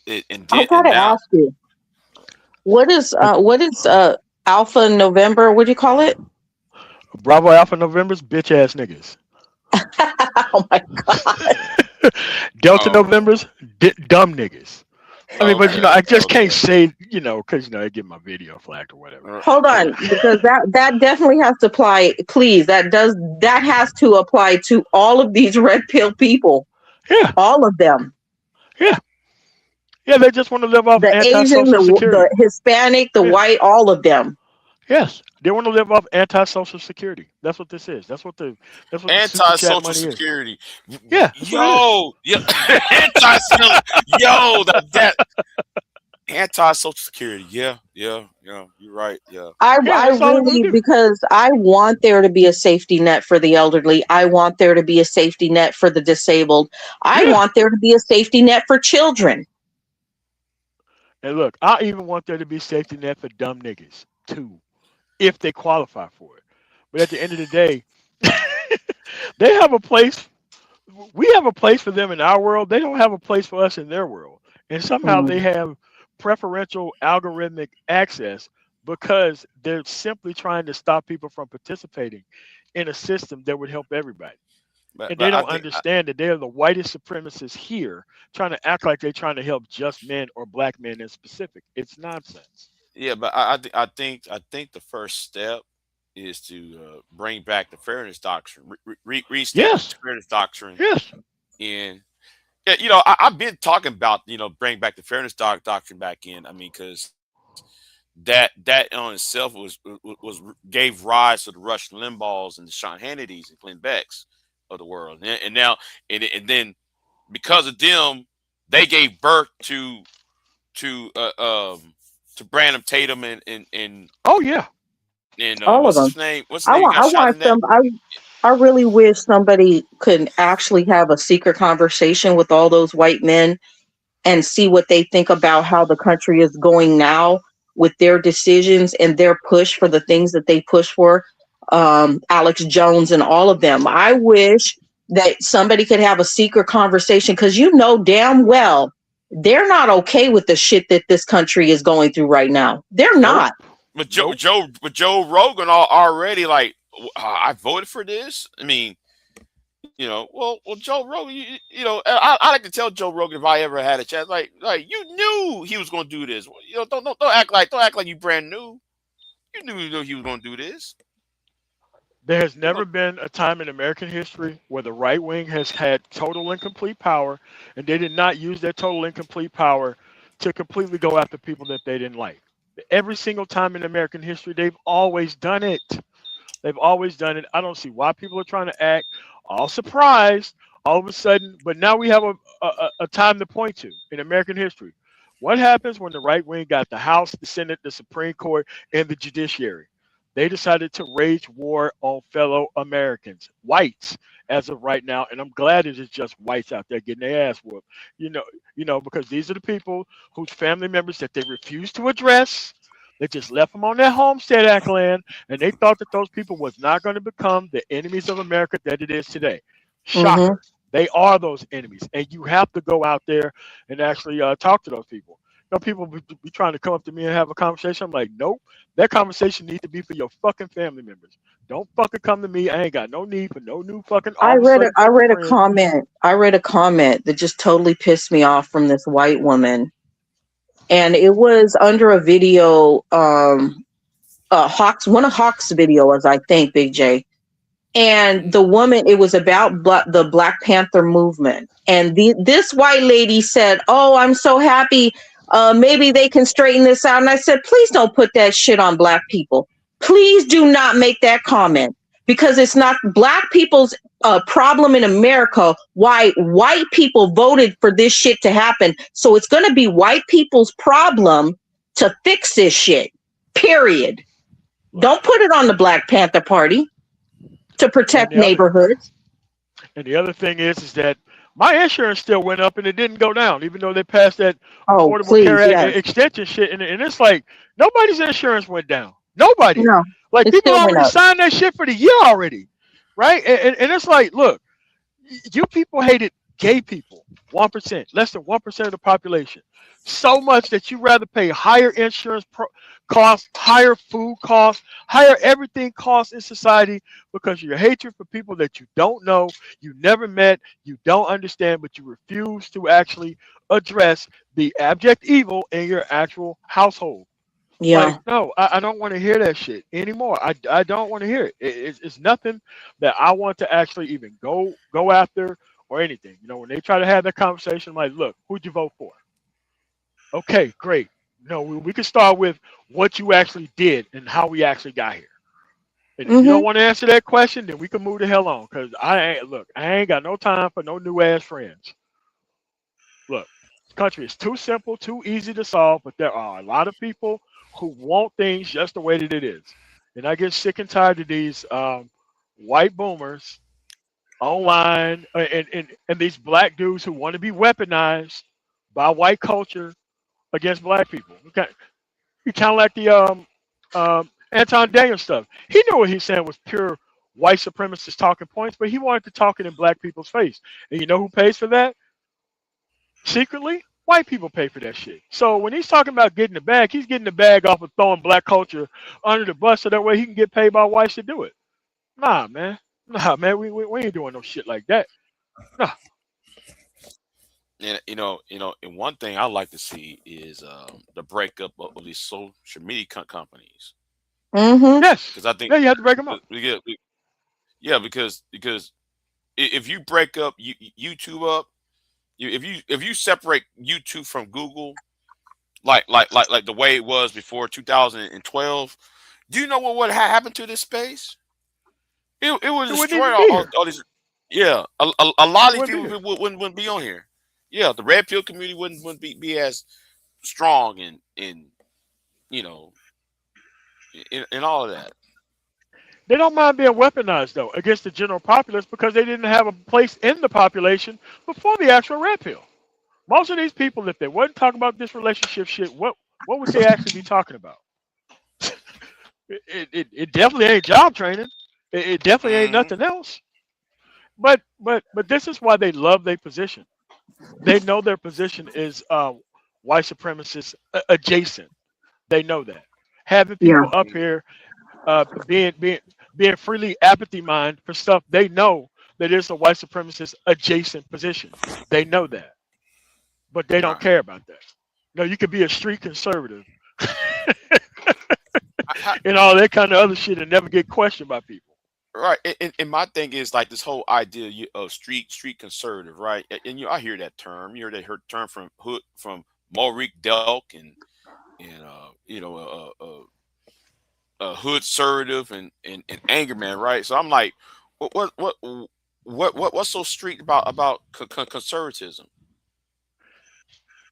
Speaker 16: I gotta ask you, what is Alpha November? What do you call it?
Speaker 11: Bravo Alpha November's bitch ass niggas.
Speaker 16: Oh my god.
Speaker 11: Delta November's dumb niggas. I mean, but I just can't say, because I get my video flagged or whatever.
Speaker 16: Hold on, because that definitely has to apply. Please, that has to apply to all of these red pill people.
Speaker 11: Yeah,
Speaker 16: all of them.
Speaker 11: Yeah, they just want to live off
Speaker 16: the Asian, the Hispanic, the white, all of them.
Speaker 11: Yes, they want to live off anti-social security. That's what this is. That's what the
Speaker 5: anti-social security.
Speaker 11: Yeah.
Speaker 5: Yo, that anti-social security. Yeah. You're right. Yeah.
Speaker 16: I really, because I want there to be a safety net for the elderly. I want there to be a safety net for the disabled. I want there to be a safety net for children.
Speaker 11: And look, I even want there to be safety net for dumb niggas too, if they qualify for it. But at the end of the day, they have a place. We have a place for them in our world. They don't have a place for us in their world. And somehow they
Speaker 16: Mm.
Speaker 11: have preferential algorithmic access because they're simply trying to stop people from participating in a system that would help everybody. And they
Speaker 5: But I
Speaker 11: don't
Speaker 5: think
Speaker 11: understand that they're the whitest supremacists here trying to act like they're trying to help just men or black men in specific. It's nonsense.
Speaker 5: yeah, but I think the first step is to bring back the fairness doctrine, restate the
Speaker 11: Yes.
Speaker 5: fairness doctrine,
Speaker 11: Yes.
Speaker 5: and yeah, I've been talking about bring back the fairness doctrine back in. I mean, because that on itself was gave rise to the Rush Limbaughs and the Sean Hannitys and Glenn Becks of the world, and now and then because of them, they gave birth to Brandon Tatum and
Speaker 11: Oh yeah.
Speaker 16: All of
Speaker 5: what's
Speaker 16: them.
Speaker 5: his name? What's his name? He got
Speaker 16: I
Speaker 5: shot
Speaker 16: want
Speaker 5: in that.
Speaker 16: some. I really wish somebody could actually have a secret conversation with all those white men and see what they think about how the country is going now with their decisions and their push for the things that they push for. Alex Jones and all of them. I wish that somebody could have a secret conversation because damn well they're not okay with the shit that this country is going through right now. They're
Speaker 11: Nope.
Speaker 16: not.
Speaker 5: But
Speaker 11: Nope.
Speaker 5: Joe Rogan already like I voted for this. I mean, well, Joe Rogan, I like to tell Joe Rogan if I ever had a chance, like you knew he was going to do this. Don't act like you brand new. You knew he was going to do this.
Speaker 11: There has never been a time in American history where the right wing has had total and complete power, and they did not use their total and complete power to completely go after people that they didn't like. Every single time in American history, they've always done it. They've always done it. I don't see why people are trying to act all surprised all of a sudden. But now we have a time to point to in American history. What happens when the right wing got the House, the Senate, the Supreme Court, and the judiciary? They decided to wage war on fellow Americans, whites, as of right now. And I'm glad it is just whites out there getting their ass whooped. Because these are the people whose family members that they refuse to address. They just left them on their homestead act land, and they thought that those people was not going to become the enemies of America that it is today.
Speaker 16: Mm-hmm.
Speaker 11: Shocker. They are those enemies, and you have to go out there and actually talk to those people. People be trying to come up to me and have a conversation. I'm like, nope. That conversation needs to be for your fucking family members. Don't fucking come to me. I ain't got no need for no new fucking all of a sudden
Speaker 16: I read a
Speaker 11: friends.
Speaker 16: comment. I read a comment that just totally pissed me off from this white woman. And it was under a video, Hawks, one of Hawks' videos, I think, Big J. And the woman, it was about the Black Panther movement. And this white lady said, "Oh, I'm so happy. Maybe they can straighten this out." And I said, "Please don't put that shit on black people. Please do not make that comment because it's not black people's problem in America. Why white people voted for this shit to happen. So it's going to be white people's problem to fix this shit. Period. Don't put it on the Black Panther Party to protect neighborhoods."
Speaker 11: And the other thing is that my insurance still went up and it didn't go down, even though they passed that Affordable Care Act extension shit. And it's like nobody's insurance went down. Nobody.
Speaker 16: No,
Speaker 11: like
Speaker 16: it
Speaker 11: people
Speaker 16: still went
Speaker 11: already
Speaker 16: up.
Speaker 11: signed that shit for the year already, right? And it's like, look, you people hated gay people, 1%, less than 1% of the population, so much that you rather pay higher insurance costs, higher food costs, higher everything costs in society because of your hatred for people that you don't know, you never met, you don't understand, but you refuse to actually address the abject evil in your actual household.
Speaker 16: Yeah.
Speaker 11: Like, no, I don't want to hear that shit anymore. I don't want to hear it. It's nothing that I want to actually even go after or anything. When they try to have that conversation, I'm like, look, who'd you vote for? Okay, great. We can start with what you actually did and how we actually got here. And if you don't want to answer that question, then we can move the hell on. Because I ain't got no time for no new ass friends. Look, this country is too simple, too easy to solve, but there are a lot of people who want things just the way that it is. And I get sick and tired of these white boomers online and these black dudes who want to be weaponized by white culture against black people. Okay. You kind of like the Anton Daniels stuff. He knew what he's saying was pure white supremacist talking points, but he wanted to talk it in black people's face. And you know who pays for that? Secretly? White people pay for that shit. So when he's talking about getting the bag, he's getting the bag off of throwing black culture under the bus so that way he can get paid by whites to do it. Nah, man. Nah, man. We ain't doing no shit like that. Nah.
Speaker 5: And and one thing I like to see is the breakup of these social media companies.
Speaker 16: Mm-hmm.
Speaker 11: Yes.
Speaker 5: Because I think
Speaker 11: you have to break them up.
Speaker 5: Because if you break up YouTube up, if you separate YouTube from Google, like the way it was before 2012, do you know what would happen to this space? It would
Speaker 11: It wouldn't
Speaker 5: destroy
Speaker 11: even be here.
Speaker 5: all these. Yeah, a lot of
Speaker 11: It
Speaker 5: these
Speaker 11: wouldn't be
Speaker 5: people wouldn't be on here. Yeah, the red pill community wouldn't be as strong and you know in all of that.
Speaker 11: They don't mind being weaponized though against the general populace because they didn't have a place in the population before the actual red pill. Most of these people, if they wasn't talking about this relationship shit, what would they actually be talking about? It definitely ain't job training. It definitely ain't nothing else. But this is why they love their position. They know their position is white supremacist adjacent. They know that. Having
Speaker 16: Yeah.
Speaker 11: people up here being freely apathy mind for stuff they know that it's a white supremacist adjacent position. They know that, but they don't care about that. No, you could be a street conservative and all that kind of other shit and never get questioned by people.
Speaker 5: Right, and my thing is like this whole idea of street conservative, right? And I hear that term. You hear that term from Maurice Delk and hood assertive and anger man, right? So I'm like, what's so street about conservatism?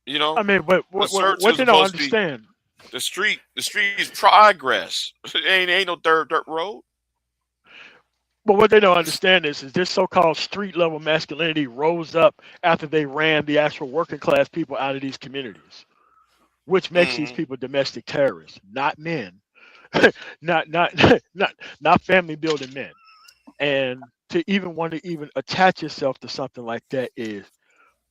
Speaker 5: You know,
Speaker 11: I mean, but what
Speaker 5: conservatism
Speaker 11: they don't
Speaker 5: supposed to be
Speaker 11: understand.
Speaker 5: the street is progress. ain't no dirt road.
Speaker 11: But what they don't understand is this so-called street level masculinity rose up after they ran the actual working class people out of these communities, which makes these people domestic terrorists, not men, not family building men. And to even want to even attach yourself to something like that is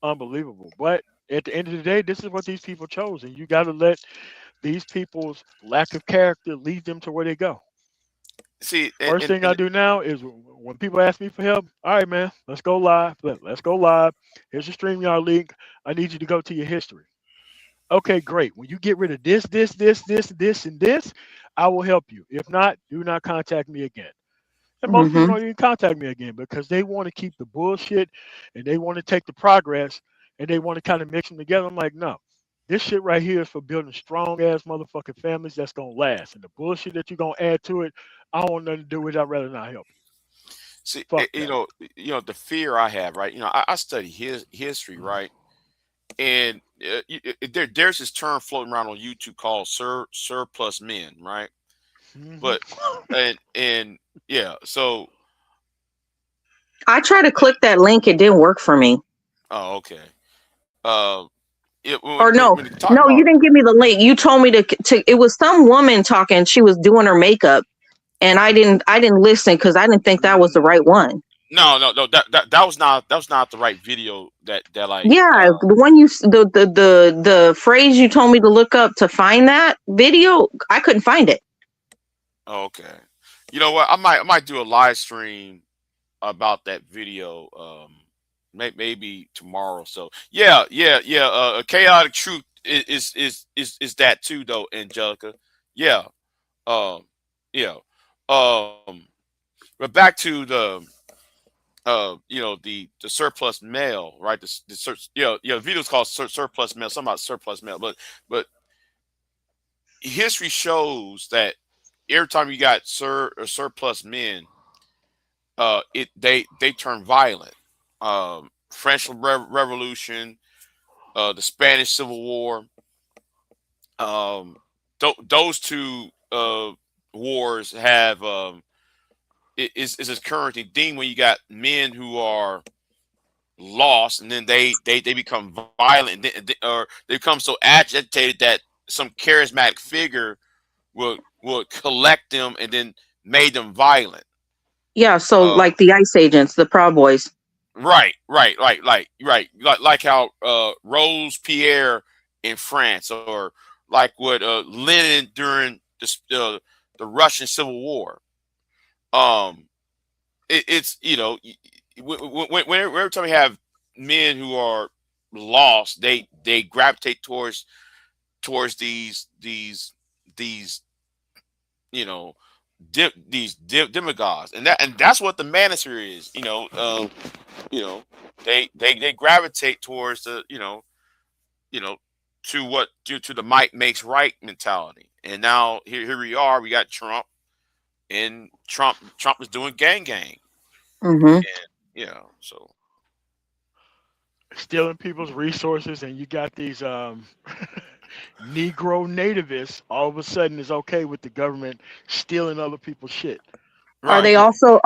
Speaker 11: unbelievable. But at the end of the day, this is what these people chose, and you got to let these people's lack of character lead them to where they go.
Speaker 5: See,
Speaker 11: First thing I do now is when people ask me for help, all right, man, let's go live. Let's go live. Here's your StreamYard link. I need you to go to your history. Okay, great. When you get rid of this, and this, I will help you. If not, do not contact me again. And most people don't even contact me again because they want to keep the bullshit and they want to take the progress and they want to kind of mix them together. I'm like, no. This shit right here is for building strong ass motherfucking families that's gonna last. And the bullshit that you're gonna add to it, I don't want nothing to do with it. I'd rather not help you.
Speaker 5: See,
Speaker 11: Fuck
Speaker 5: you
Speaker 11: that.
Speaker 5: know the fear I have, right? I study history, right? And there's this term floating around on YouTube called surplus men, right? But and yeah, so
Speaker 16: I tried to click that link. It didn't work for me.
Speaker 5: oh, okay.
Speaker 16: Or no,
Speaker 5: when you talk about,
Speaker 16: you didn't give me the link. You told me to. It was some woman talking. She was doing her makeup, and I didn't listen because I didn't think that was the right one.
Speaker 5: no, that was not the right video that like
Speaker 16: Yeah, the one the phrase you told me to look up to find that video, I couldn't find it.
Speaker 5: okay. You know what? I might do a live stream about that video. Maybe tomorrow. So yeah. A chaotic truth is that too, though, Angelica. Yeah. Yeah. But back to the the surplus male, right? The video's called surplus male. Something about surplus male, but history shows that every time you got surplus men, they turn violent. French Revolution, the Spanish Civil War. Those two wars have is a current thing when you got men who are lost and then they become violent or they become so agitated that some charismatic figure will collect them and then made them violent.
Speaker 16: Yeah, so like the ICE agents, the Proud Boys.
Speaker 5: Right. Like how Robespierre in France, or like what Lenin during the Russian Civil War. It's every time we have men who are lost, they gravitate towards these demagogues, and that's what the manosphere is. They gravitate towards the you know to what to the might makes right mentality. And now here we are. We got Trump, and Trump is doing gang,
Speaker 16: Mm-hmm.
Speaker 5: and so
Speaker 11: stealing people's resources, and you got these Negro nativists. All of a sudden, it's okay with the government stealing other people's shit.
Speaker 16: Are
Speaker 5: right.
Speaker 16: they also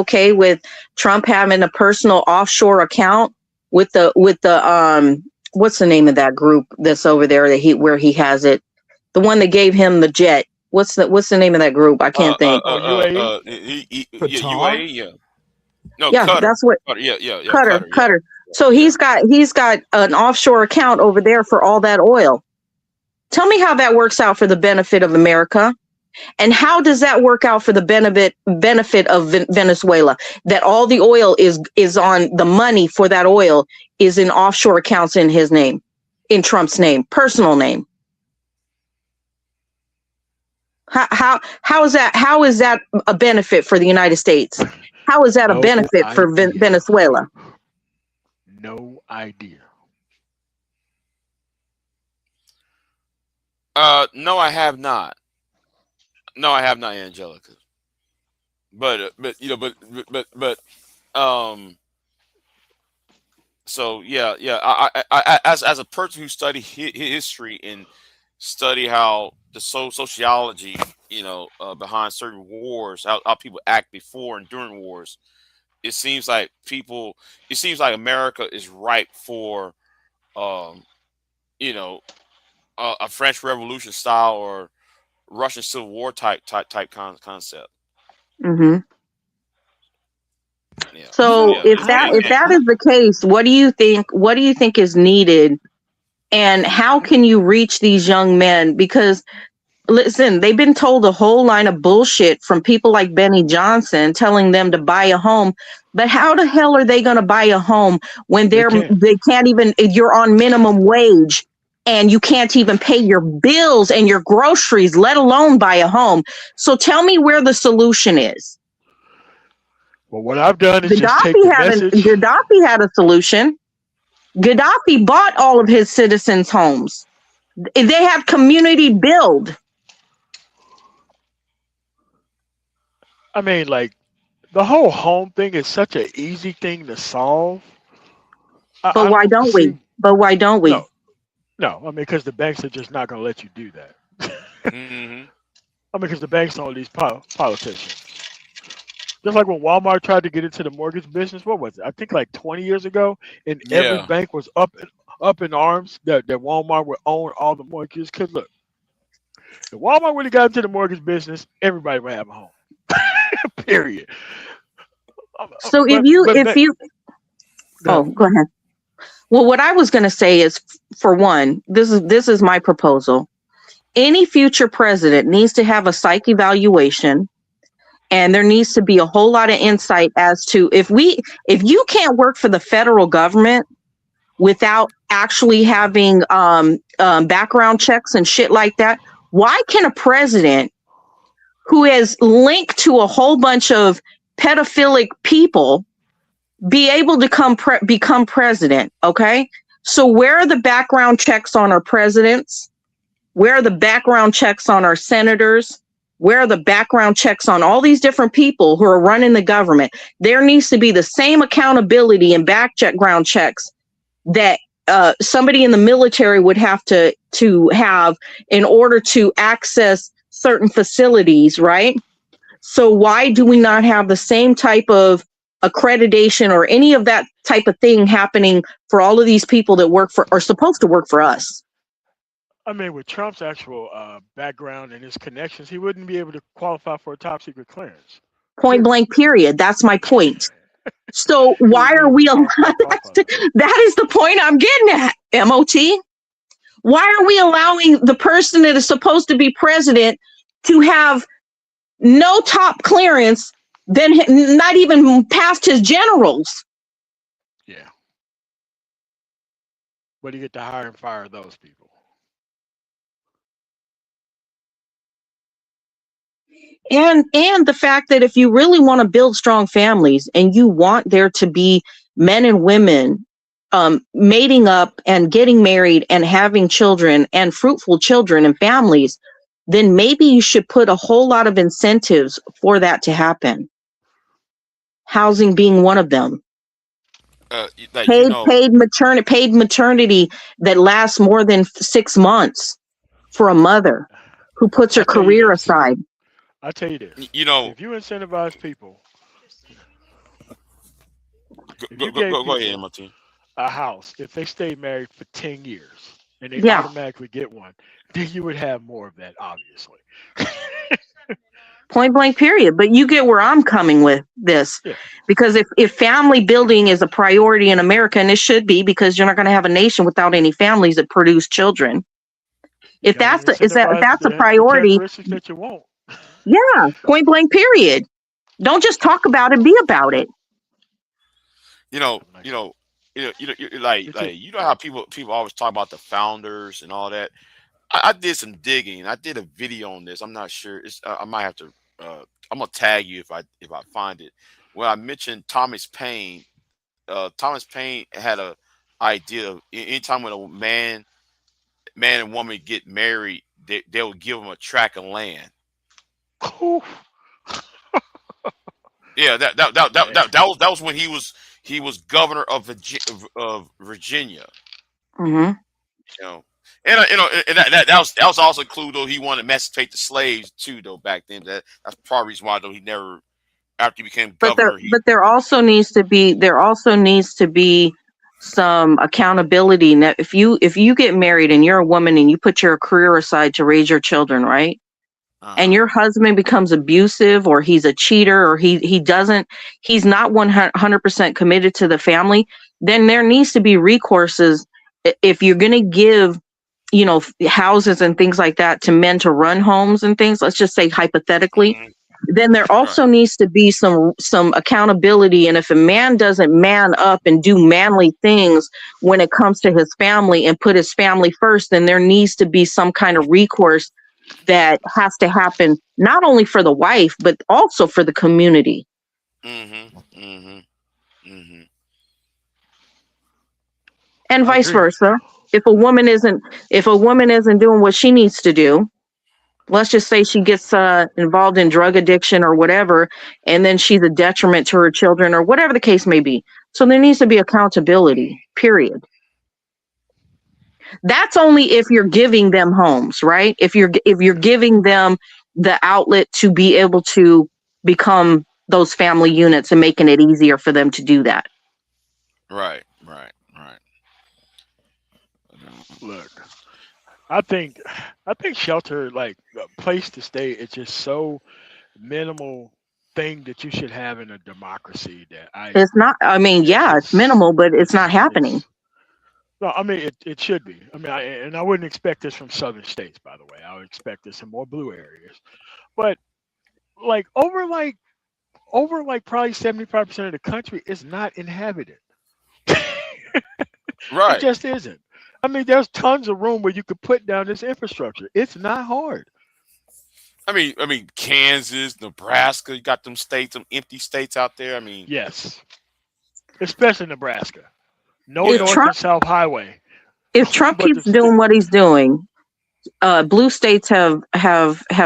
Speaker 16: okay with Trump having a personal offshore account with the what's the name of that group that's over there where he has it? The one that gave him the jet. What's the name of that group? I can't think.
Speaker 11: UAE?
Speaker 5: UAE, yeah. No,
Speaker 16: Yeah,
Speaker 5: Qatar.
Speaker 16: that's what
Speaker 5: Yeah,
Speaker 16: Cutter.
Speaker 5: Qatar, yeah.
Speaker 16: So he's got an offshore account over there for all that oil. Tell me how that works out for the benefit of America. And how does that work out for the benefit of Venezuela? That all the oil is on the money for that oil is in offshore accounts in his name, in Trump's name, personal name. How is that a benefit for the United States? How is that a benefit for Venezuela?
Speaker 11: No idea.
Speaker 5: No, I have not. No, I have not, Angelica. But so yeah. I as a person who study history and study how the sociology, behind certain wars, how people act before and during wars, it seems like America is ripe for, you know, a French Revolution style or Russian Civil War type concept.
Speaker 16: Mm-hmm.
Speaker 5: Yeah.
Speaker 16: So if that is the case, what do you think is needed, and how can you reach these young men? Because listen, they've been told a whole line of bullshit from people like Benny Johnson telling them to buy a home. But how the hell are they going to buy a home when they can't even, you're on minimum wage and you can't even pay your bills and your groceries, let alone buy a home? So tell me where the solution is.
Speaker 11: Well, what I've done is just take the message.
Speaker 16: Gaddafi had a solution. Gaddafi bought all of his citizens' homes. They have community build.
Speaker 11: I mean, like, the whole home thing is such an easy thing to solve.
Speaker 16: But why don't we?
Speaker 11: No, I mean, because the banks are just not going to let you do that.
Speaker 5: Mm-hmm.
Speaker 11: I mean, because the banks own these politicians. Just like when Walmart tried to get into the mortgage business, what was it? I think like 20 years ago, and every bank was up in arms that Walmart would own all the mortgages. Because look, if Walmart would have got into the mortgage business, everybody would have a home. Period.
Speaker 16: So go ahead. Well, what I was going to say is, for one, this is my proposal. Any future president needs to have a psych evaluation, and there needs to be a whole lot of insight as to if you can't work for the federal government without actually having background checks and shit like that, why can a president who is linked to a whole bunch of pedophilic people be able to become president? Okay, so where are the background checks on our presidents? Where are the background checks on our senators? Where are the background checks on all these different people who are running the government? There needs to be the same accountability and background checks that somebody in the military would have to have in order to access certain facilities, right? So why do we not have the same type of accreditation or any of that type of thing happening for all of these people that are supposed to work for us?
Speaker 11: I mean, with Trump's actual background and his connections, he wouldn't be able to qualify for a top secret clearance.
Speaker 16: Point blank, period. That's my point. So why are we allowed? That is the point I'm getting at, MOT. Why are we allowing the person that is supposed to be president to have no top clearance, then not even past his generals?
Speaker 11: Yeah. But you get to hire and fire those people.
Speaker 16: And the fact that if you really want to build strong families and you want there to be men and women mating up and getting married and having children and fruitful children and families, then maybe you should put a whole lot of incentives for that to happen. Housing being one of them. Paid maternity that lasts more than 6 months for a mother who puts her career aside.
Speaker 11: I tell you this.
Speaker 5: You know,
Speaker 11: if you incentivize people,
Speaker 5: go ahead, Martin.
Speaker 11: A house, if they stay married for 10 years and they
Speaker 16: Yeah.
Speaker 11: automatically get one, then you would have more of that, obviously.
Speaker 16: Point blank, period. But you get where I'm coming with this.
Speaker 11: Yeah.
Speaker 16: Because if family building is a priority in America, and it should be, because you're not going to have a nation without any families that produce children. If that's a priority,
Speaker 11: that you want.
Speaker 16: Yeah, point blank, period. Don't just talk about it, be about it.
Speaker 5: You know how people always talk about the founders and all that. I did some digging. I did a video on this. I'm not sure. I might have to. I'm gonna tag you if I find it. When I mentioned Thomas Paine, Thomas Paine had a idea of anytime when a man and woman get married, they'll give them a tract of land. Yeah, that was when he was governor of Virginia.
Speaker 16: Mm-hmm.
Speaker 5: And that was also included though he wanted to emancipate the slaves too though back then. That's probably the reason why though he never, after he became governor.
Speaker 16: But there also needs to be some accountability. Now, if you get married and you're a woman and you put your career aside to raise your children, right? And your husband becomes abusive, or he's a cheater, or he's not 100% committed to the family, then there needs to be recourses. If you're going to give, houses and things like that to men to run homes and things, let's just say hypothetically, then there also needs to be some accountability. And if a man doesn't man up and do manly things when it comes to his family and put his family first, then there needs to be some kind of recourse that has to happen, not only for the wife, but also for the community. And vice versa. If a woman isn't doing what she needs to do, let's just say she gets involved in drug addiction or whatever, and then she's a detriment to her children or whatever the case may be. So there needs to be accountability, period. That's only if you're giving them homes, right? If you're giving them the outlet to be able to become those family units and making it easier for them to do that.
Speaker 5: Right.
Speaker 11: Look, I think shelter, like a place to stay, is just so minimal thing that you should have in a democracy that
Speaker 16: it's not. I mean, yeah, it's minimal, but it's not happening.
Speaker 11: No, I mean it should be. I mean, I wouldn't expect this from southern states, by the way. I would expect this in more blue areas. But over probably 75% of the country is not inhabited.
Speaker 5: Right.
Speaker 11: It just isn't. I mean, there's tons of room where you could put down this infrastructure. It's not hard.
Speaker 5: I mean, Kansas, Nebraska, you got them empty states out there. I mean,
Speaker 11: yes, especially Nebraska. No north and south highway.
Speaker 16: If Trump keeps doing what he's doing, blue states have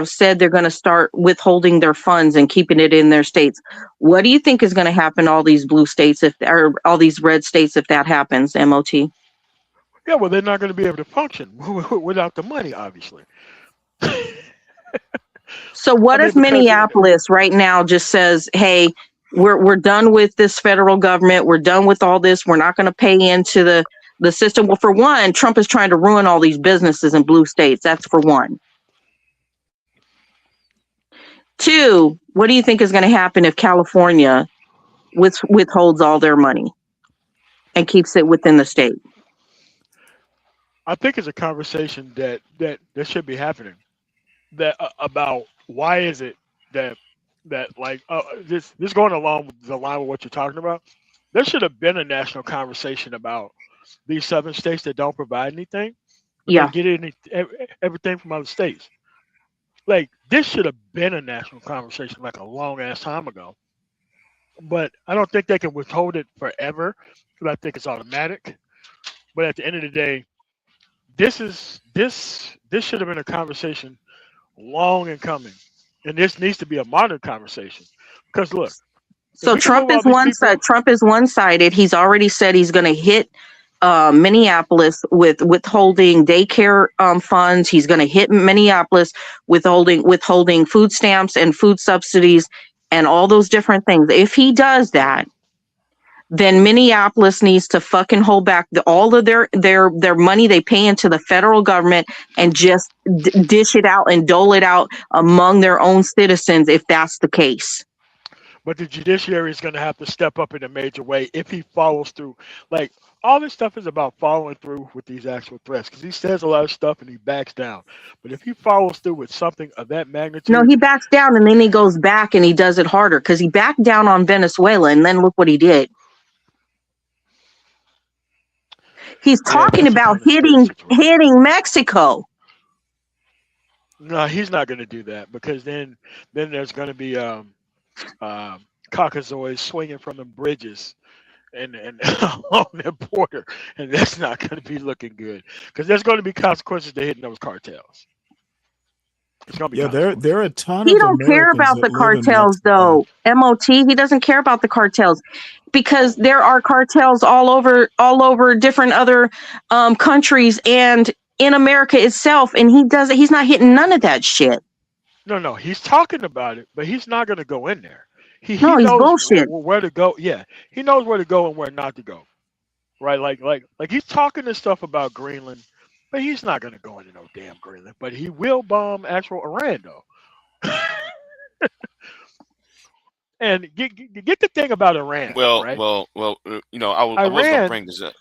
Speaker 16: said they're going to start withholding their funds and keeping it in their states. What do you think is going to happen to all these blue states or all these red states if that happens, MOT?
Speaker 11: Yeah, well, they're not going to be able to function without the money, obviously.
Speaker 16: So what if Minneapolis right now just says, hey, we're done with this federal government. We're done with all this. We're not going to pay into the system. Well, for one, Trump is trying to ruin all these businesses in blue states. That's for one. Two, what do you think is going to happen if California withholds all their money and keeps it within the state.
Speaker 11: I think it's a conversation that should be happening. That about why is it that like this going along with the line with what you're talking about. There should have been a national conversation about these southern states that don't provide anything, but they
Speaker 16: Yeah.
Speaker 11: get everything from other states. Like this should have been a national conversation like a long ass time ago. But I don't think they can withhold it forever because I think it's automatic. But at the end of the day, this should have been a conversation long in coming, and this needs to be a modern conversation. Because look, if
Speaker 16: So
Speaker 11: we can
Speaker 16: Trump
Speaker 11: move all
Speaker 16: is
Speaker 11: these
Speaker 16: one
Speaker 11: people,
Speaker 16: side. Trump is one-sided. He's already said he's going to hit Minneapolis with withholding daycare funds. He's going to hit Minneapolis withholding food stamps and food subsidies and all those different things. If he does that, then Minneapolis needs to fucking hold back all of their money they pay into the federal government and just dish it out and dole it out among their own citizens if that's the case.
Speaker 11: but the judiciary is going to have to step up in a major way if he follows through. Like all this stuff is about following through with these actual threats because he says a lot of stuff and he backs down. But if he follows through with something of that magnitude,
Speaker 16: No, he backs down and then he goes back and he does it harder because he backed down on Venezuela and then look what he did. He's talking
Speaker 11: that's a
Speaker 16: about
Speaker 11: kind of scary
Speaker 16: hitting Mexico.
Speaker 11: no, he's not going to do that because then there's going to be Caucasoids swinging from the bridges and along the border, and that's not going to be looking good because there's going to be consequences to hitting those cartels. It's going to be
Speaker 17: there are a ton
Speaker 16: He
Speaker 17: of
Speaker 16: don't care
Speaker 17: Americans
Speaker 16: about
Speaker 17: that
Speaker 16: the
Speaker 17: live in
Speaker 16: cartels
Speaker 17: Mexico.
Speaker 16: though. MOT, he doesn't care about the cartels because there are cartels all over different other countries and in America itself, and he's not hitting none of that shit.
Speaker 11: No, he's talking about it, but he's not going to go in there. He
Speaker 16: He's
Speaker 11: knows
Speaker 16: bullshit.
Speaker 11: where to go. Yeah, he knows where to go and where not to go. Right, like he's talking this stuff about Greenland, but he's not going to go into no damn Greenland. But he will bomb actual Iran though. And get the thing about Iran.
Speaker 5: Well,
Speaker 11: right?
Speaker 5: you know, I was going to bring this up.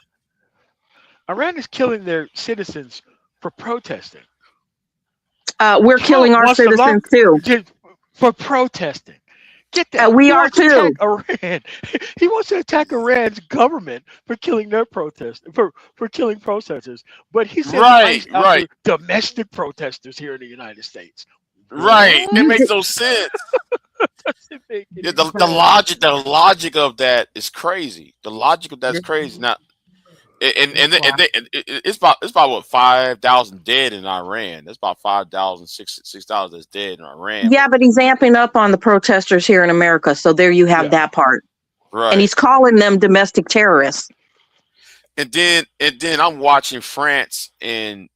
Speaker 11: Iran is killing their citizens for protesting.
Speaker 16: We're killing our citizens too
Speaker 11: for protesting. Get that?
Speaker 16: We are too.
Speaker 11: Iran. He wants to attack Iran's government for killing their protest for killing protesters, but he says
Speaker 5: right.
Speaker 11: domestic protesters here in the United States.
Speaker 5: Right, it makes no sense. Yeah, the logic of that is crazy. The logic of that's crazy. Now, it's about what 5,000 dead in Iran. That's about 5,000, 6,000 that's dead in Iran.
Speaker 16: Yeah, but he's amping up on the protesters here in America. So there you have that part.
Speaker 5: Right.
Speaker 16: And he's calling them domestic terrorists.
Speaker 5: And then I'm watching France and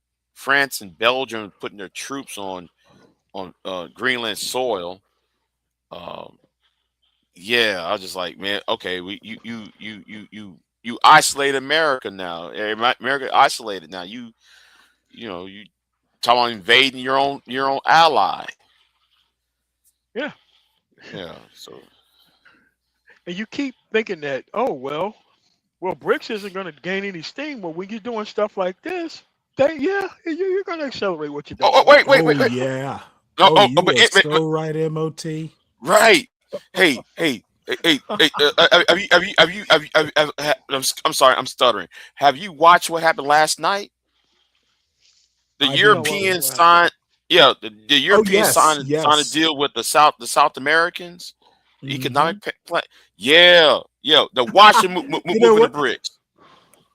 Speaker 5: Belgium putting their troops on Greenland soil. Yeah, I was just like, man, okay, you isolate America now. America isolated now. You talk about invading your own ally.
Speaker 11: Yeah.
Speaker 5: So,
Speaker 11: and you keep thinking that, oh well, BRICS isn't going to gain any steam. Well, when you're doing stuff like this, you're going to accelerate what you're doing.
Speaker 17: Wait. Yeah. You are so right, MOT.
Speaker 5: Right. Hey. I'm sorry, I'm stuttering. Have you watched what happened last night? The Europeans signed. Yeah, the Europeans signed a deal with the South Americans. The economic plan. Yeah. The Washington moving the BRICS.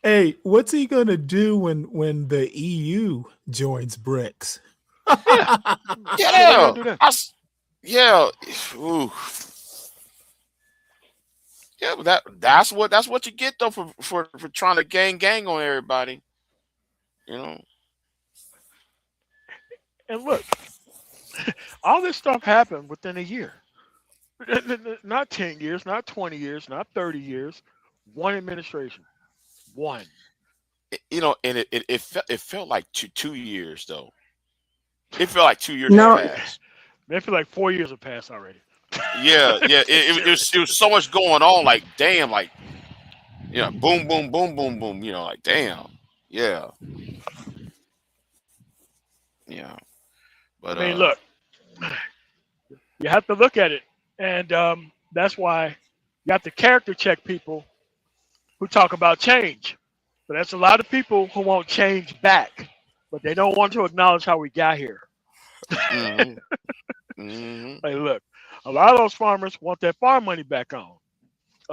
Speaker 17: Hey, what's he gonna do when the EU joins BRICS?
Speaker 5: Yeah. Ooh. Yeah, but that's what you get though for trying to gang on everybody. You know.
Speaker 11: And look, all this stuff happened within a year. Not 10 years, not 20 years, not 30 years. One administration. One.
Speaker 5: And it felt like 2 years though. It felt like 2 years
Speaker 16: No.
Speaker 5: have passed.
Speaker 11: It felt like 4 years have passed already.
Speaker 5: Yeah, yeah. It was so much going on. Like, damn, like, boom, boom, boom, boom, boom. Like, damn. Yeah. Yeah. But
Speaker 11: I mean, look, you have to look at it, and that's why you have to character check people who talk about change. But that's a lot of people who won't change back, but they don't want to acknowledge how we got here. Hey, look, a lot of those farmers want that farm money back on.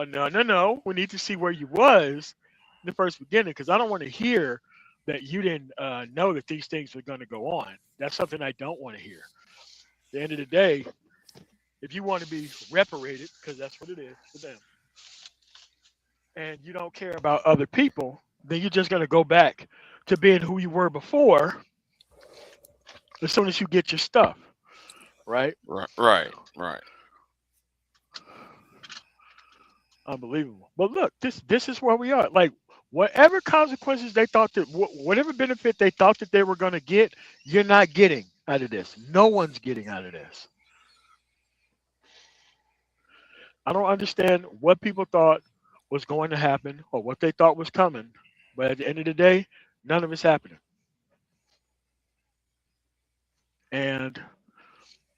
Speaker 11: No. We need to see where you was in the first beginning, because I don't want to hear that you didn't know that these things were going to go on. That's something I don't want to hear. At the end of the day, if you want to be reparated, because that's what it is for them, and you don't care about other people, then you're just going to go back to being who you were before as soon as you get your stuff. Right?
Speaker 5: Right.
Speaker 11: Unbelievable. But look, this is where we are. Like, whatever consequences they thought that, whatever benefit they thought that they were going to get, you're not getting out of this. No one's getting out of this. I don't understand what people thought was going to happen or what they thought was coming, but at the end of the day, none of it's happening. And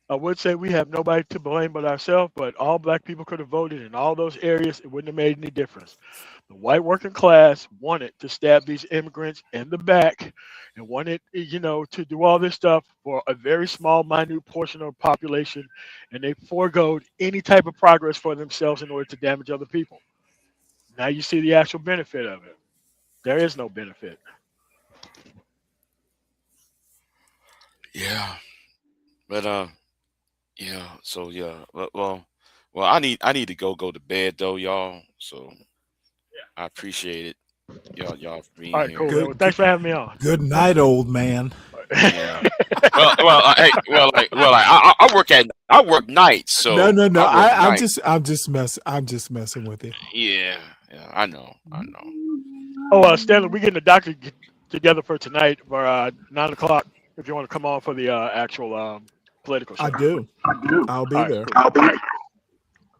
Speaker 11: I would say we have nobody to blame but ourselves, but all black people could have voted in all those areas. It wouldn't have made any difference. The white working class wanted to stab these immigrants in the back and wanted, to do all this stuff for a very small, minute portion of the population, and they foregoed any type of progress for themselves in order to damage other people. Now you see the actual benefit of it. There is no benefit.
Speaker 5: Yeah. But yeah. So yeah. Well. I need to go to bed though, y'all. So I appreciate it, y'all for being
Speaker 11: All right,
Speaker 5: here.
Speaker 11: cool. Well, thanks for having me on.
Speaker 17: Good night, old man.
Speaker 5: Yeah. I work nights. So
Speaker 17: No. I'm
Speaker 5: nights.
Speaker 17: just messing with you.
Speaker 5: Yeah. I know.
Speaker 11: Oh, Stanley, we getting the doctor together for tonight for 9:00. If you want to come on for the actual political show.
Speaker 17: I do. I'll be there.
Speaker 11: Cool.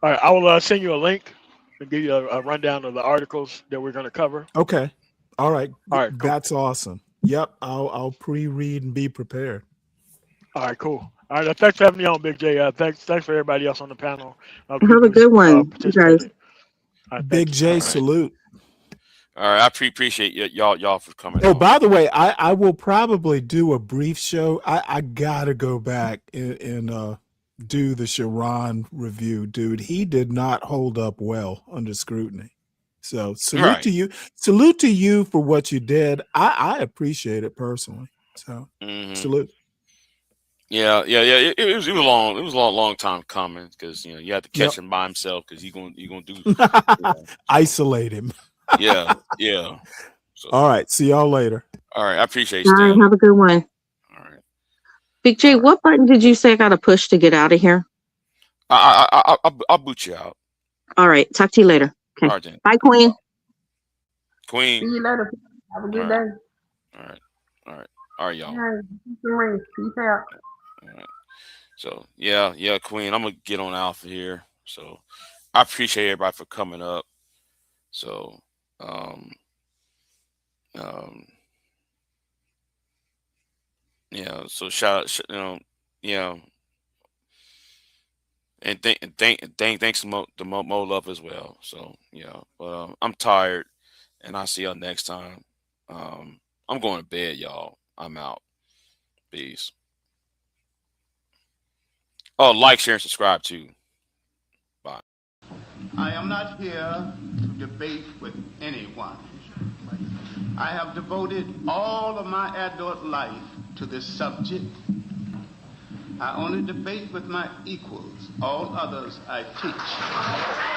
Speaker 11: All right, I will send you a link and give you a rundown of the articles that we're going to cover.
Speaker 17: Okay. All right.
Speaker 11: Cool.
Speaker 17: That's awesome. Yep. I'll pre-read and be prepared.
Speaker 11: All right, cool. All right, thanks for having me on, Big J. Thanks for everybody else on the panel.
Speaker 16: Have a good one, you guys.
Speaker 11: Right,
Speaker 17: Big J, salute.
Speaker 5: All right, I appreciate y'all for coming.
Speaker 17: Oh, by the way, I will probably do a brief show. I gotta go back and do the Sharon review, dude. He did not hold up well under scrutiny. So salute to you. Salute to you for what you did. I appreciate it personally. So salute.
Speaker 5: Yeah. It was a long time coming, because you had to catch him by himself, because he's gonna do
Speaker 17: isolate him.
Speaker 5: Yeah. So,
Speaker 17: all right. See y'all later.
Speaker 5: All right. I appreciate you.
Speaker 16: All right. Have a good one.
Speaker 5: All right.
Speaker 16: Big J, what button did you say I got to push to get out of here?
Speaker 5: I'll boot you out.
Speaker 16: All right. Talk to you later. Okay.
Speaker 5: All right, then.
Speaker 16: Bye, Queen.
Speaker 6: See you later. Have a good day.
Speaker 5: All right, y'all.
Speaker 6: Peace out.
Speaker 5: All right. So yeah, Queen. I'm gonna get on out of here. So I appreciate everybody for coming up. So so shout out, and thanks to Mo Love as well. So but I'm tired, and I'll see y'all next time. I'm going to bed, y'all. I'm out. Peace. Oh, like, share, and subscribe too. Bye.
Speaker 18: I am not here to debate with anyone. I have devoted all of my adult life to this subject. I only debate with my equals. All others I teach.